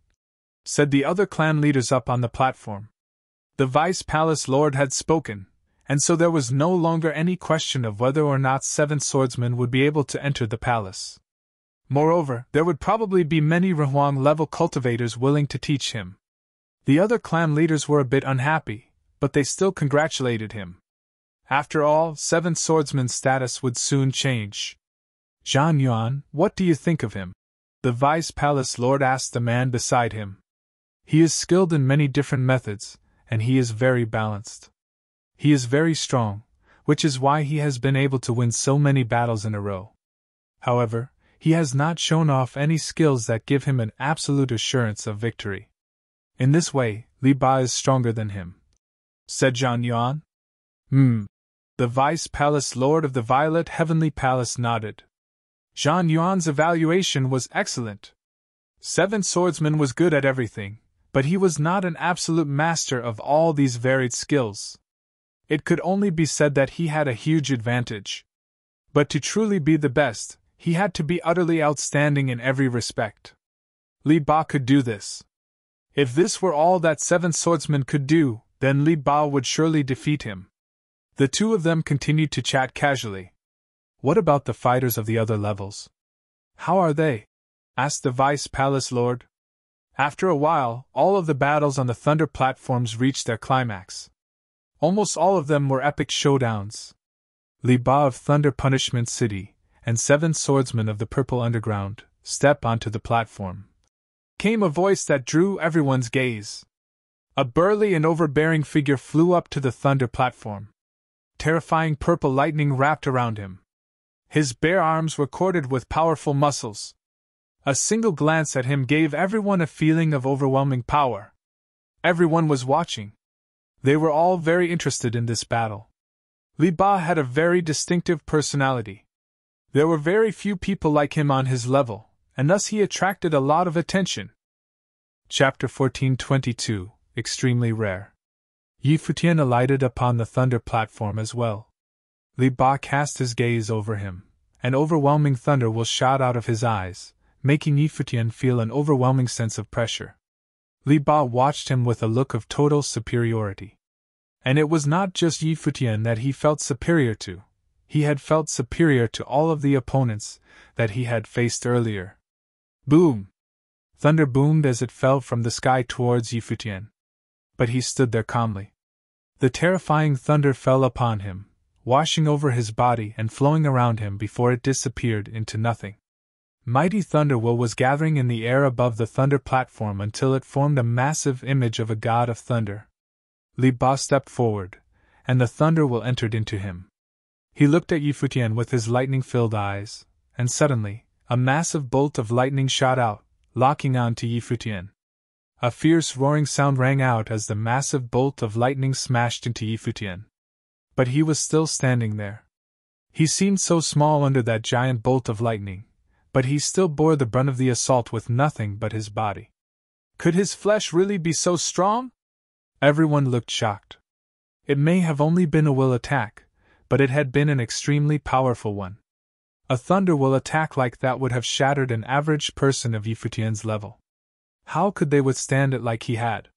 said the other clan leaders up on the platform. The Vice Palace Lord had spoken, and so there was no longer any question of whether or not Seven Swordsmen would be able to enter the palace. Moreover, there would probably be many Rhuang-level cultivators willing to teach him. The other clan leaders were a bit unhappy, but they still congratulated him. After all, Seven Swordsman's status would soon change. Zhang Yuan, what do you think of him? The Vice Palace Lord asked the man beside him. He is skilled in many different methods, and he is very balanced. He is very strong, which is why he has been able to win so many battles in a row. However, he has not shown off any skills that give him an absolute assurance of victory. In this way, Li Ba is stronger than him, said Zhang Yuan. The Vice Palace Lord of the Violet Heavenly Palace nodded. Zhang Yuan's evaluation was excellent. Seven Swordsman was good at everything, but he was not an absolute master of all these varied skills. It could only be said that he had a huge advantage. But to truly be the best, he had to be utterly outstanding in every respect. Li Ba could do this. If this were all that Seven Swordsmen could do, then Li Ba would surely defeat him. The two of them continued to chat casually. What about the fighters of the other levels? How are they? Asked the Vice Palace Lord. After a while, all of the battles on the Thunder platforms reached their climax. Almost all of them were epic showdowns. Li Ba of Thunder Punishment City and Seven Swordsmen of the Purple Underground step onto the platform. Came a voice that drew everyone's gaze. A burly and overbearing figure flew up to the Thunder platform. Terrifying purple lightning wrapped around him. His bare arms were corded with powerful muscles. A single glance at him gave everyone a feeling of overwhelming power. Everyone was watching. They were all very interested in this battle. Li Ba had a very distinctive personality. There were very few people like him on his level, and thus he attracted a lot of attention. Chapter 1422, Extremely Rare. Futian alighted upon the Thunder platform as well. Li Ba cast his gaze over him. An overwhelming thunder will shot out of his eyes, making Futian feel an overwhelming sense of pressure. Li Ba watched him with a look of total superiority. And it was not just Futian that he felt superior to. He had felt superior to all of the opponents that he had faced earlier. Boom! Thunder boomed as it fell from the sky towards Futian. But he stood there calmly. The terrifying thunder fell upon him, washing over his body and flowing around him before it disappeared into nothing. Mighty thunderwhirl was gathering in the air above the thunder platform until it formed a massive image of a god of thunder. Li Ba stepped forward, and the thunderwhirl entered into him. He looked at Futian with his lightning-filled eyes, and suddenly, a massive bolt of lightning shot out, locking on to Futian. A fierce roaring sound rang out as the massive bolt of lightning smashed into Futian. But he was still standing there. He seemed so small under that giant bolt of lightning, but he still bore the brunt of the assault with nothing but his body. Could his flesh really be so strong? Everyone looked shocked. It may have only been a will attack, but it had been an extremely powerful one. A thunderwhirl attack like that would have shattered an average person of Futian's level. How could they withstand it like he had?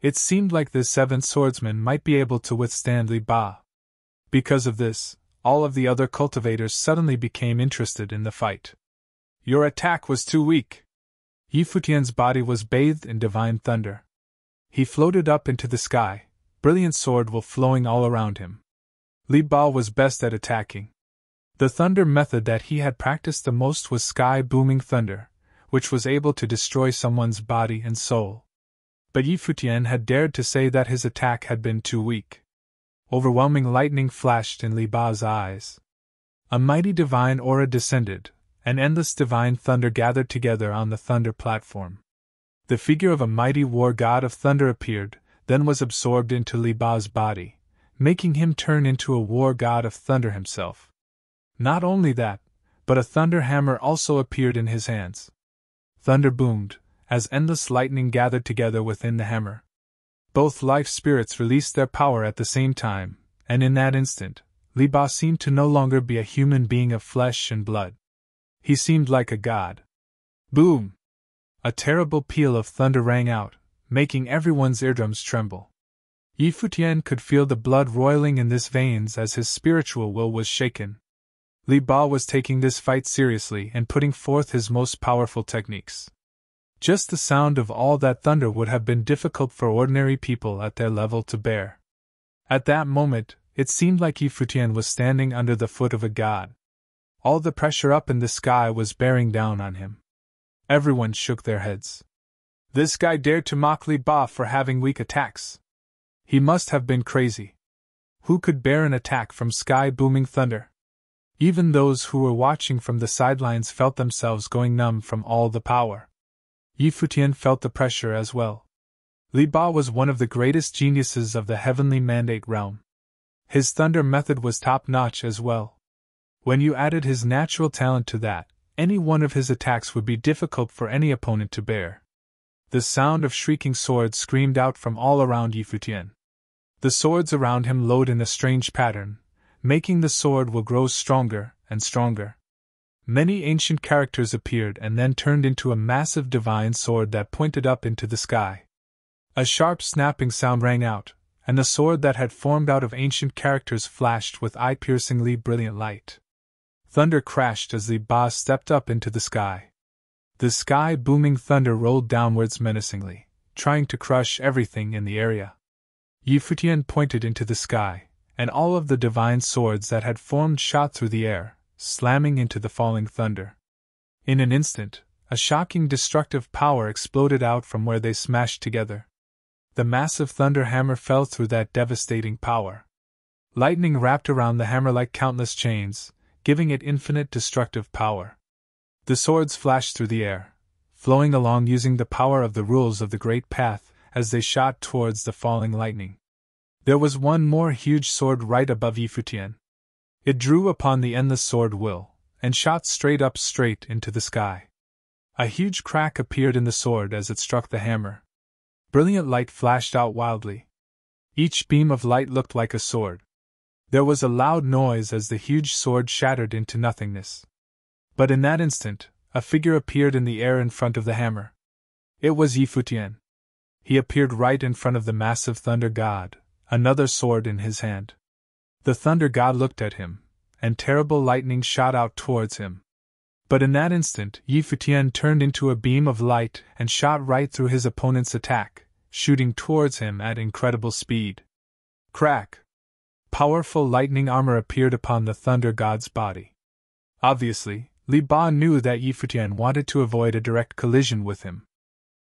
It seemed like the Seven Swordsmen might be able to withstand Li Ba. Because of this, all of the other cultivators suddenly became interested in the fight. Your attack was too weak. Futian's body was bathed in divine thunder. He floated up into the sky, brilliant swordwhirl flowing all around him. Li Ba was best at attacking. The thunder method that he had practiced the most was sky-booming thunder, which was able to destroy someone's body and soul. But Futian had dared to say that his attack had been too weak. Overwhelming lightning flashed in Li Ba's eyes. A mighty divine aura descended, and endless divine thunder gathered together on the thunder platform. The figure of a mighty war god of thunder appeared, then was absorbed into Li Ba's body, making him turn into a war god of thunder himself. Not only that, but a thunder hammer also appeared in his hands. Thunder boomed, as endless lightning gathered together within the hammer. Both life spirits released their power at the same time, and in that instant, Li Ba seemed to no longer be a human being of flesh and blood. He seemed like a god. Boom! A terrible peal of thunder rang out, making everyone's eardrums tremble. Futian could feel the blood roiling in his veins as his spiritual will was shaken. Li Ba was taking this fight seriously and putting forth his most powerful techniques. Just the sound of all that thunder would have been difficult for ordinary people at their level to bear. At that moment, it seemed like Futian was standing under the foot of a god. All the pressure up in the sky was bearing down on him. Everyone shook their heads. This guy dared to mock Li Ba for having weak attacks. He must have been crazy. Who could bear an attack from sky-booming thunder? Even those who were watching from the sidelines felt themselves going numb from all the power. Futian felt the pressure as well. Li Ba was one of the greatest geniuses of the heavenly mandate realm. His thunder method was top-notch as well. When you added his natural talent to that, any one of his attacks would be difficult for any opponent to bear. The sound of shrieking swords screamed out from all around Futian. The swords around him glowed in a strange pattern, making the sword will grow stronger and stronger. Many ancient characters appeared and then turned into a massive divine sword that pointed up into the sky. A sharp snapping sound rang out, and the sword that had formed out of ancient characters flashed with eye-piercingly brilliant light. Thunder crashed as Li Ba stepped up into the sky. The sky-booming thunder rolled downwards menacingly, trying to crush everything in the area. Futian pointed into the sky, and all of the divine swords that had formed shot through the air, slamming into the falling thunder. In an instant, a shocking destructive power exploded out from where they smashed together. The massive thunder hammer fell through that devastating power. Lightning wrapped around the hammer like countless chains, giving it infinite destructive power. The swords flashed through the air, flowing along using the power of the rules of the Great Path as they shot towards the falling lightning. There was one more huge sword right above Futian. It drew upon the endless sword will, and shot straight into the sky. A huge crack appeared in the sword as it struck the hammer. Brilliant light flashed out wildly. Each beam of light looked like a sword. There was a loud noise as the huge sword shattered into nothingness. But in that instant, a figure appeared in the air in front of the hammer. It was Futian. He appeared right in front of the massive thunder god, another sword in his hand. The thunder god looked at him, and terrible lightning shot out towards him. But in that instant, Futian turned into a beam of light and shot right through his opponent's attack, shooting towards him at incredible speed. Crack! Powerful lightning armor appeared upon the thunder god's body. Obviously, Li Ba knew that Futian wanted to avoid a direct collision with him.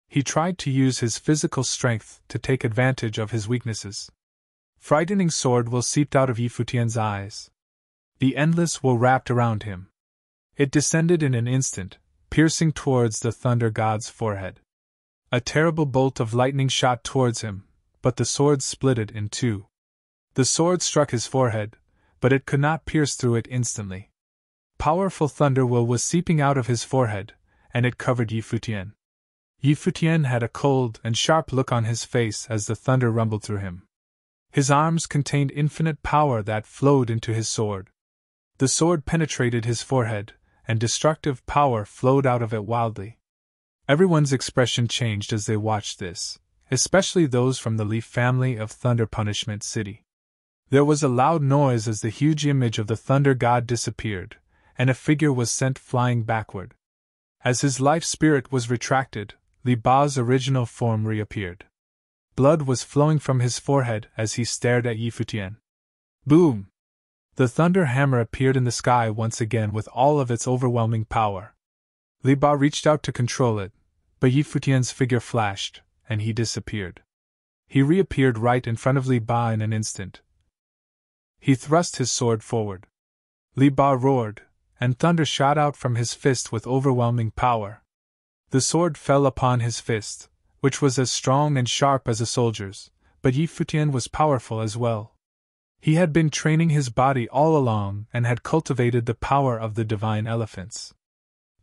He tried to use his physical strength to take advantage of his weaknesses. Frightening sword will seeped out of Futian's eyes. The endless will wrapped around him. It descended in an instant, piercing towards the thunder god's forehead. A terrible bolt of lightning shot towards him, but the sword split it in two. The sword struck his forehead, but it could not pierce through it instantly. Powerful thunder will was seeping out of his forehead, and it covered Futian. Futian had a cold and sharp look on his face as the thunder rumbled through him. His arms contained infinite power that flowed into his sword. The sword penetrated his forehead, and destructive power flowed out of it wildly. Everyone's expression changed as they watched this, especially those from the Leaf family of Thunder Punishment City. There was a loud noise as the huge image of the thunder god disappeared, and a figure was sent flying backward. As his life spirit was retracted, Li Ba's original form reappeared. Blood was flowing from his forehead as he stared at Futian. Boom! The thunder hammer appeared in the sky once again with all of its overwhelming power. Li Ba reached out to control it, but Futian's figure flashed, and he disappeared. He reappeared right in front of Li Ba in an instant. He thrust his sword forward. Li Ba roared, and thunder shot out from his fist with overwhelming power. The sword fell upon his fist, which was as strong and sharp as a soldier's, but Futian was powerful as well. He had been training his body all along and had cultivated the power of the divine elephants.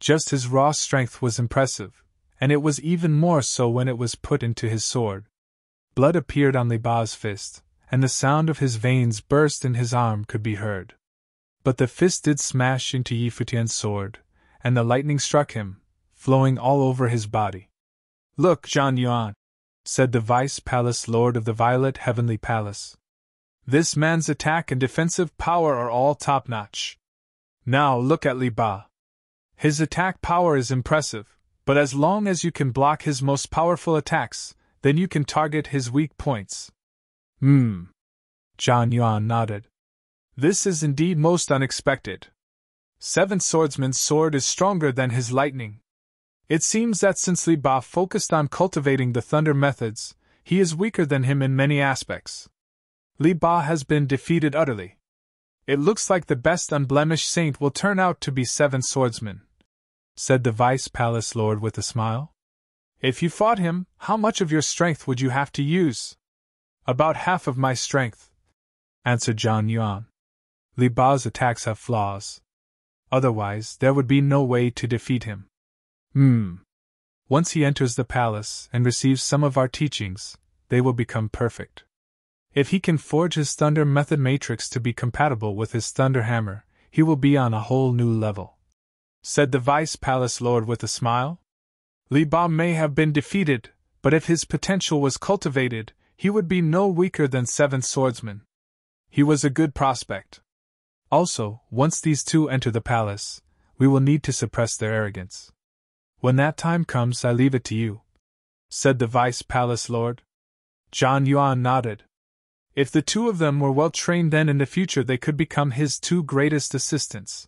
Just his raw strength was impressive, and it was even more so when it was put into his sword. Blood appeared on Li Ba's fist, and the sound of his veins burst in his arm could be heard. But the fist did smash into Yi Futian's sword, and the lightning struck him, flowing all over his body. "Look, Zhang Yuan," said the Vice Palace Lord of the Violet Heavenly Palace. "This man's attack and defensive power are all top-notch. Now look at Li Ba. His attack power is impressive, but as long as you can block his most powerful attacks, then you can target his weak points." Zhang Yuan nodded. "This is indeed most unexpected. Seventh Swordsman's sword is stronger than his lightning. It seems that since Li Ba focused on cultivating the thunder methods, he is weaker than him in many aspects. Li Ba has been defeated utterly. It looks like the best unblemished saint will turn out to be Seventh Swordsman," said the Vice Palace Lord with a smile. "If you fought him, how much of your strength would you have to use?" "About half of my strength," answered Zhang Yuan. "Li Ba's attacks have flaws. Otherwise, there would be no way to defeat him. Once he enters the palace and receives some of our teachings, they will become perfect. If he can forge his thunder method matrix to be compatible with his thunder hammer, he will be on a whole new level," said the Vice Palace Lord with a smile. "Li Ba may have been defeated, but if his potential was cultivated, he would be no weaker than Seventh Swordsman. He was a good prospect. Also, once these two enter the palace, we will need to suppress their arrogance. When that time comes, I leave it to you," said the Vice Palace Lord. Zhang Yuan nodded. If the two of them were well trained, then in the future they could become his two greatest assistants.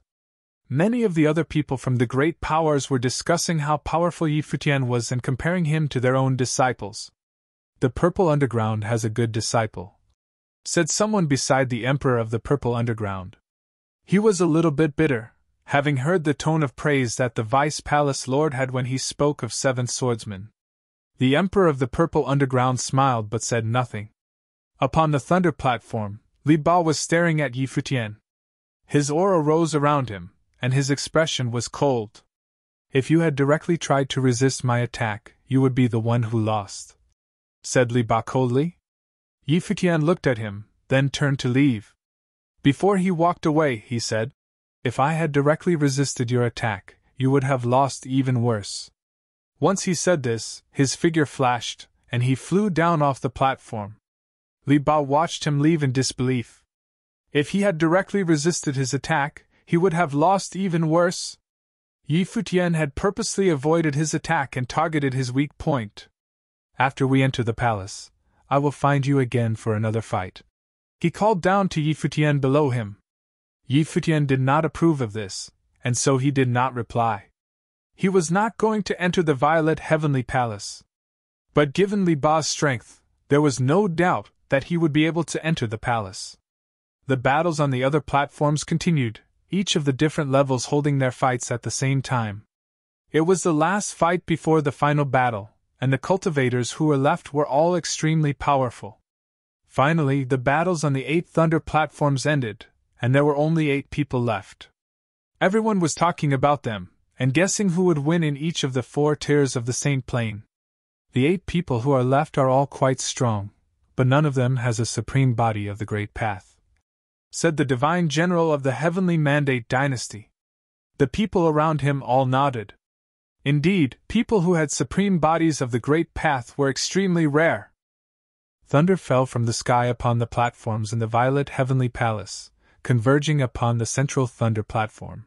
Many of the other people from the great powers were discussing how powerful Yi Futian was and comparing him to their own disciples. "The Purple Underground has a good disciple," said someone beside the Emperor of the Purple Underground. He was a little bit bitter, having heard the tone of praise that the Vice Palace Lord had when he spoke of Seventh Swordsman. The Emperor of the Purple Underground smiled but said nothing. Upon the thunder platform, Li Ba was staring at Yi Futian. His aura rose around him, and his expression was cold. "If you had directly tried to resist my attack, you would be the one who lost," said Li Ba coldly. Yi Futian looked at him, then turned to leave. Before he walked away, he said, "If I had directly resisted your attack, you would have lost even worse." Once he said this, his figure flashed, and he flew down off the platform. Li Ba watched him leave in disbelief. If he had directly resisted his attack, he would have lost even worse. Yi Futian had purposely avoided his attack and targeted his weak point. "After we enter the palace, I will find you again for another fight," he called down to Yi Futian below him. Yi Futian did not approve of this, and so he did not reply. He was not going to enter the Violet Heavenly Palace. But given Li Ba's strength, there was no doubt that he would be able to enter the palace. The battles on the other platforms continued, each of the different levels holding their fights at the same time. It was the last fight before the final battle, and the cultivators who were left were all extremely powerful. Finally, the battles on the 8 thunder platforms ended, and there were only 8 people left. Everyone was talking about them, and guessing who would win in each of the 4 tiers of the Saint Plane. The 8 people who are left are all quite strong, but none of them has a supreme body of the Great Path," said the Divine General of the Heavenly Mandate Dynasty. The people around him all nodded. Indeed, people who had supreme bodies of the Great Path were extremely rare. Thunder fell from the sky upon the platforms in the Violet Heavenly Palace, converging upon the central thunder platform.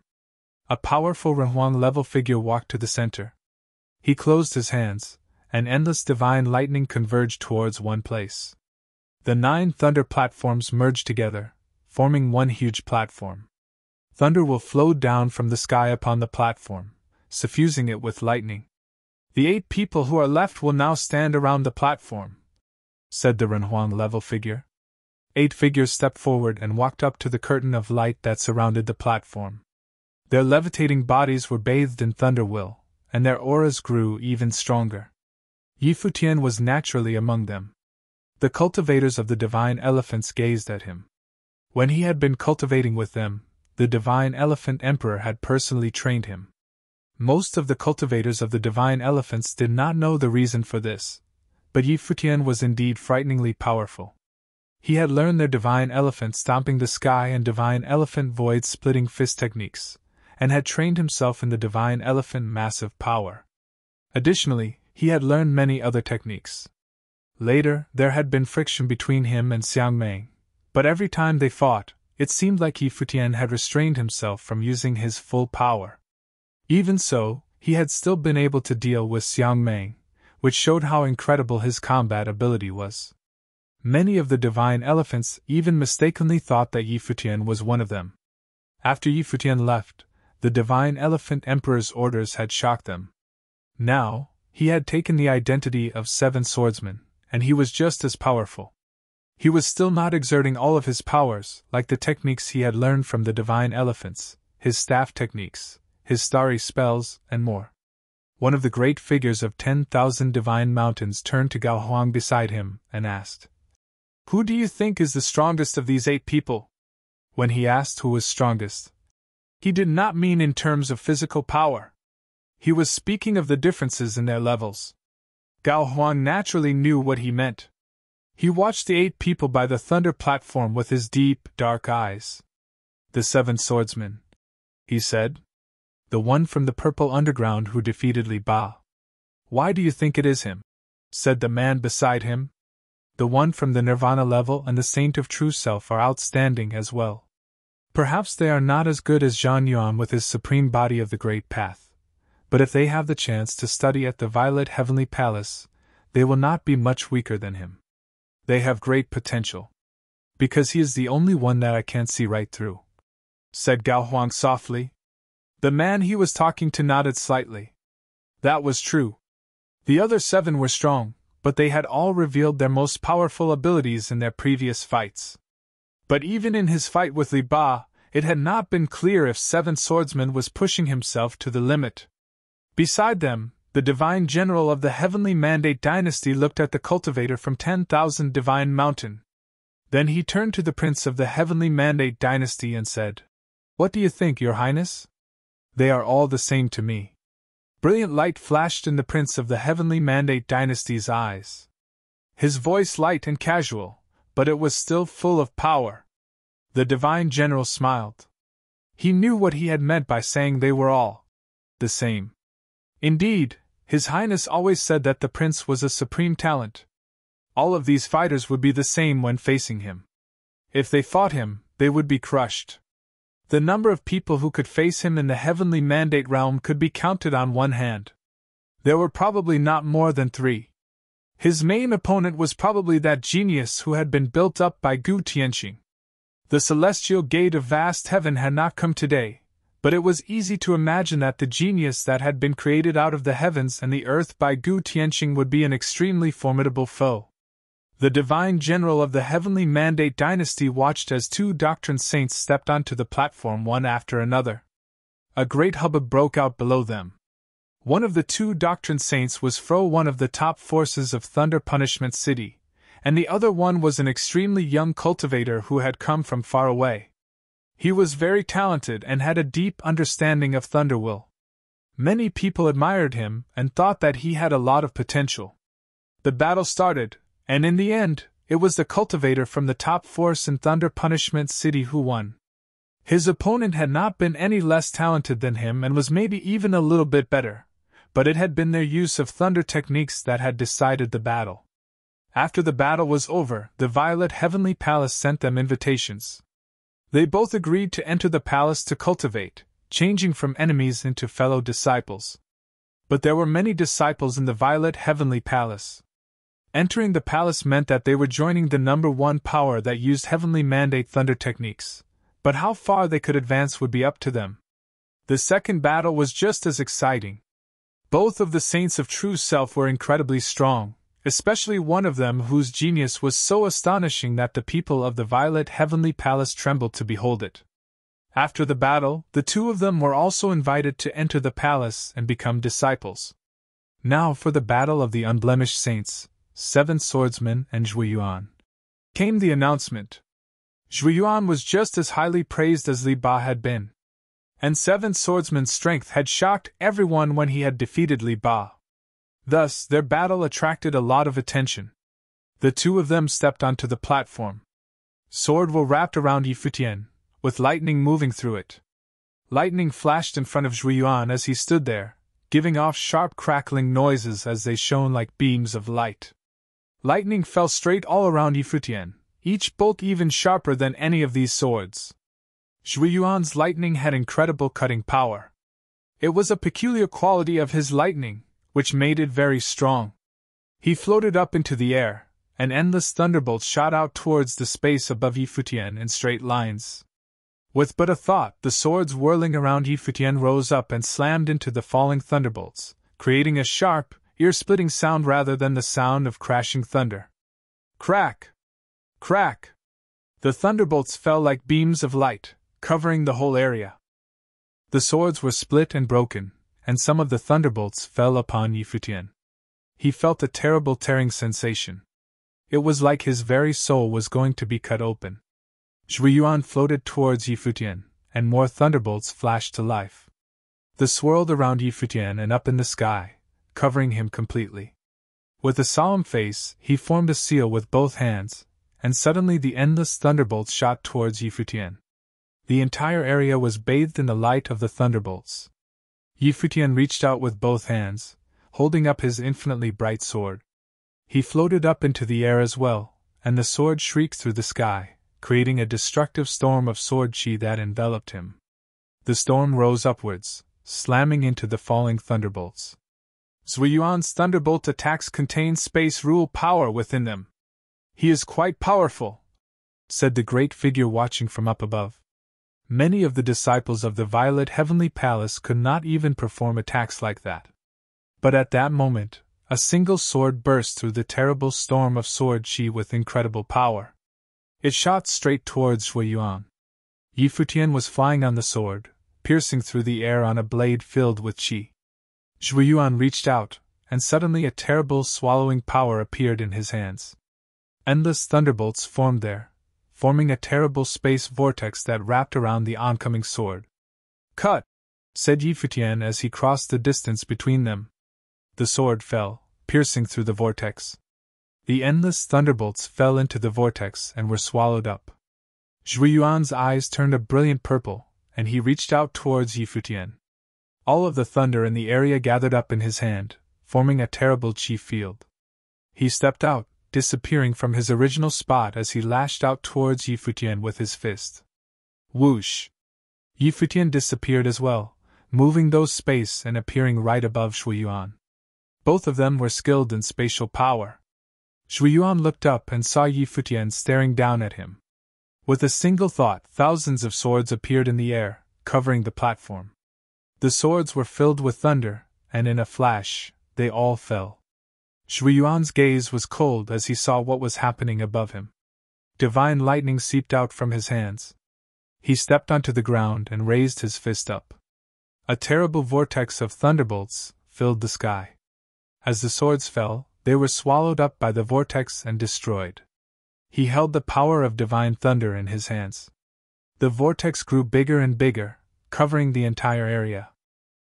A powerful Renhuang-level figure walked to the center. He closed his hands, and endless divine lightning converged towards one place. The 9 thunder platforms merged together, forming one huge platform. Thunder will flow down from the sky upon the platform, suffusing it with lightning. The 8 people who are left will now stand around the platform," said the Renhuang-level figure. 8 figures stepped forward and walked up to the curtain of light that surrounded the platform. Their levitating bodies were bathed in thunder will, and their auras grew even stronger. Yi Futian was naturally among them. The cultivators of the divine elephants gazed at him. When he had been cultivating with them, the Divine Elephant Emperor had personally trained him. Most of the cultivators of the Divine Elephants did not know the reason for this, but Yi Futian was indeed frighteningly powerful. He had learned their Divine Elephant Stomping the Sky and Divine Elephant Void Splitting Fist techniques, and had trained himself in the Divine Elephant Massive Power. Additionally, he had learned many other techniques. Later, there had been friction between him and Xiang Meng, but every time they fought, it seemed like Yi Futian had restrained himself from using his full power. Even so, he had still been able to deal with Xiang Meng, which showed how incredible his combat ability was. Many of the Divine Elephants even mistakenly thought that Yi Futian was one of them. After Yi Futian left, the Divine Elephant Emperor's orders had shocked them. Now, he had taken the identity of Seven Swordsman, and he was just as powerful. He was still not exerting all of his powers, like the techniques he had learned from the Divine Elephants, his staff techniques, his starry spells, and more. One of the great figures of 10,000 divine mountains turned to Gao Huang beside him and asked, "Who do you think is the strongest of these 8 people?" When he asked who was strongest, he did not mean in terms of physical power. He was speaking of the differences in their levels. Gao Huang naturally knew what he meant. He watched the 8 people by the thunder platform with his deep, dark eyes. "The 7 swordsmen," he said. "The one from the purple underground who defeated Li Ba." "Why do you think it is him?" said the man beside him. "The one from the Nirvana level and the Saint of True Self are outstanding as well. Perhaps they are not as good as Zhang Yuan with his supreme body of the Great Path, but if they have the chance to study at the Violet Heavenly Palace, they will not be much weaker than him. They have great potential. Because he is the only one that I can't see right through," said Gao Huang softly. The man he was talking to nodded slightly. That was true. The other 7 were strong, but they had all revealed their most powerful abilities in their previous fights. But even in his fight with Li Ba, it had not been clear if Seven Swordsman was pushing himself to the limit. Beside them, the Divine General of the Heavenly Mandate Dynasty looked at the cultivator from 10,000 Divine Mountain. Then he turned to the Prince of the Heavenly Mandate Dynasty and said, "What do you think, Your Highness?" "They are all the same to me." Brilliant light flashed in the Prince of the Heavenly Mandate Dynasty's eyes. His voice light and casual, but it was still full of power. The Divine General smiled. He knew what he had meant by saying they were all the same. Indeed, His Highness always said that the Prince was a supreme talent. All of these fighters would be the same when facing him. If they fought him, they would be crushed. The number of people who could face him in the Heavenly Mandate realm could be counted on one hand. There were probably not more than 3. His main opponent was probably that genius who had been built up by Gu Tianqing. The celestial gate of vast heaven had not come today, but it was easy to imagine that the genius that had been created out of the heavens and the earth by Gu Tianqing would be an extremely formidable foe. The Divine General of the Heavenly Mandate Dynasty watched as 2 Doctrine Saints stepped onto the platform one after another. A great hubbub broke out below them. One of the 2 Doctrine Saints was one of the top forces of Thunder Punishment City, and the other one was an extremely young cultivator who had come from far away. He was very talented and had a deep understanding of Thunder Will. Many people admired him and thought that he had a lot of potential. The battle started, and in the end, it was the cultivator from the top force in Thunder Punishment City who won. His opponent had not been any less talented than him and was maybe even a little bit better, but it had been their use of thunder techniques that had decided the battle. After the battle was over, the Violet Heavenly Palace sent them invitations. They both agreed to enter the palace to cultivate, changing from enemies into fellow disciples. But there were many disciples in the Violet Heavenly Palace. Entering the palace meant that they were joining the number 1 power that used Heavenly Mandate thunder techniques, but how far they could advance would be up to them. The second battle was just as exciting. Both of the Saints of True Self were incredibly strong, especially one of them whose genius was so astonishing that the people of the Violet Heavenly Palace trembled to behold it. After the battle, the 2 of them were also invited to enter the palace and become disciples. Now for the battle of the unblemished saints, 7 swordsmen and Zhui Yuan. Came the announcement. Zhui Yuan was just as highly praised as Li Ba had been. And Seventh Swordsman's strength had shocked everyone when he had defeated Li Ba. Thus, their battle attracted a lot of attention. The two of them stepped onto the platform. Sword were wrapped around Yi Futian, with lightning moving through it. Lightning flashed in front of Zhui Yuan as he stood there, giving off sharp crackling noises as they shone like beams of light. Lightning fell straight all around Yi Futian, each bolt even sharper than any of these swords. Zhui Yuan's lightning had incredible cutting power. It was a peculiar quality of his lightning, which made it very strong. He floated up into the air, and endless thunderbolts shot out towards the space above Yi Futian in straight lines. With but a thought, the swords whirling around Yi Futian rose up and slammed into the falling thunderbolts, creating a sharp, ear-splitting sound rather than the sound of crashing thunder. Crack! Crack! The thunderbolts fell like beams of light, covering the whole area. The swords were split and broken, and some of the thunderbolts fell upon Yi Futian. He felt a terrible tearing sensation. It was like his very soul was going to be cut open. Zhui Yuan floated towards Yi Futian, and more thunderbolts flashed to life. They swirled around Yi Futian and up in the sky, covering him completely. With a solemn face, he formed a seal with both hands, and suddenly the endless thunderbolts shot towards Yi Futian. The entire area was bathed in the light of the thunderbolts. Yi Futian reached out with both hands, holding up his infinitely bright sword. He floated up into the air as well, and the sword shrieked through the sky, creating a destructive storm of sword chi that enveloped him. The storm rose upwards, slamming into the falling thunderbolts. Zhui Yuan's thunderbolt attacks contain space rule power within them. He is quite powerful, said the great figure watching from up above. Many of the disciples of the Violet Heavenly Palace could not even perform attacks like that. But at that moment, a single sword burst through the terrible storm of sword chi with incredible power. It shot straight towards Zhui Yuan. Yi Futian was flying on the sword, piercing through the air on a blade filled with chi. Zhui Yuan reached out, and suddenly a terrible swallowing power appeared in his hands. Endless thunderbolts formed there, forming a terrible space vortex that wrapped around the oncoming sword. Cut! Said Yi Futian as he crossed the distance between them. The sword fell, piercing through the vortex. The endless thunderbolts fell into the vortex and were swallowed up. Zhui Yuan's eyes turned a brilliant purple, and he reached out towards Yi Futian. All of the thunder in the area gathered up in his hand, forming a terrible chi field. He stepped out, disappearing from his original spot as he lashed out towards Yi Futian with his fist. Whoosh! Yi Futian disappeared as well, moving those space and appearing right above Zhui Yuan. Both of them were skilled in spatial power. Zhui Yuan looked up and saw Yi Futian staring down at him. With a single thought, thousands of swords appeared in the air, covering the platform. The swords were filled with thunder, and in a flash, they all fell. Zhui Yuan's gaze was cold as he saw what was happening above him. Divine lightning seeped out from his hands. He stepped onto the ground and raised his fist up. A terrible vortex of thunderbolts filled the sky. As the swords fell, they were swallowed up by the vortex and destroyed. He held the power of divine thunder in his hands. The vortex grew bigger and bigger, covering the entire area.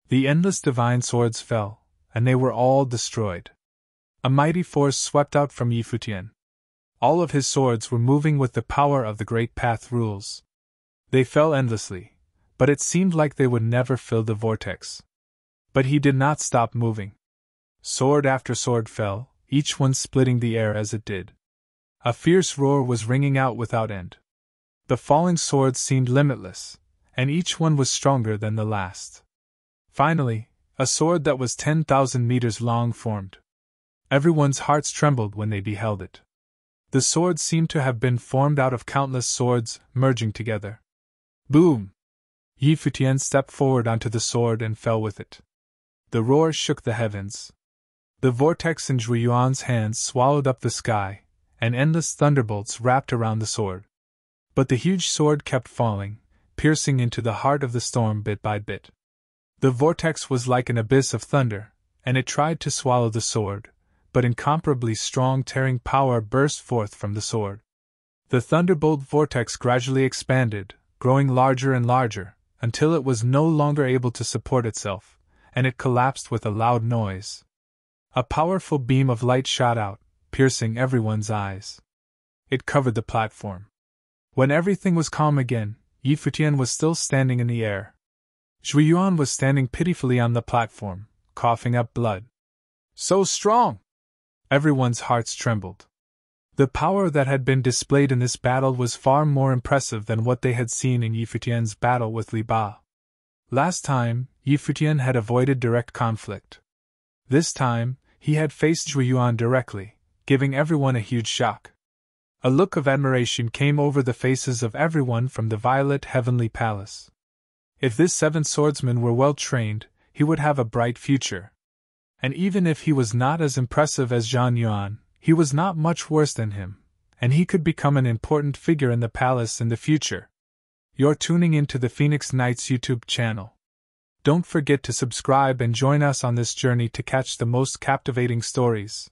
The endless divine swords fell, and they were all destroyed. A mighty force swept out from Yi Futian. All of his swords were moving with the power of the Great Path rules. They fell endlessly, but it seemed like they would never fill the vortex. But he did not stop moving. Sword after sword fell, each one splitting the air as it did. A fierce roar was ringing out without end. The falling swords seemed limitless, and each one was stronger than the last. Finally, a sword that was 10,000 meters long formed. Everyone's hearts trembled when they beheld it. The sword seemed to have been formed out of countless swords, merging together. Boom! Yi Futian stepped forward onto the sword and fell with it. The roar shook the heavens. The vortex in Zhui Yuan's hands swallowed up the sky, and endless thunderbolts wrapped around the sword. But the huge sword kept falling, piercing into the heart of the storm bit by bit. The vortex was like an abyss of thunder, and it tried to swallow the sword, but incomparably strong tearing power burst forth from the sword. The thunderbolt vortex gradually expanded, growing larger and larger, until it was no longer able to support itself, and it collapsed with a loud noise. A powerful beam of light shot out, piercing everyone's eyes. It covered the platform. When everything was calm again, Futian was still standing in the air. Zhuiyuan was standing pitifully on the platform, coughing up blood. So strong! Everyone's hearts trembled. The power that had been displayed in this battle was far more impressive than what they had seen in Futian's battle with Li Ba. Last time, Futian had avoided direct conflict. This time, he had faced Zhuiyuan directly, giving everyone a huge shock. A look of admiration came over the faces of everyone from the Violet Heavenly Palace. If this seventh swordsman were well trained, he would have a bright future. And even if he was not as impressive as Zhang Yuan, he was not much worse than him, and he could become an important figure in the palace in the future. You're tuning into the Phoenix Knights YouTube channel. Don't forget to subscribe and join us on this journey to catch the most captivating stories.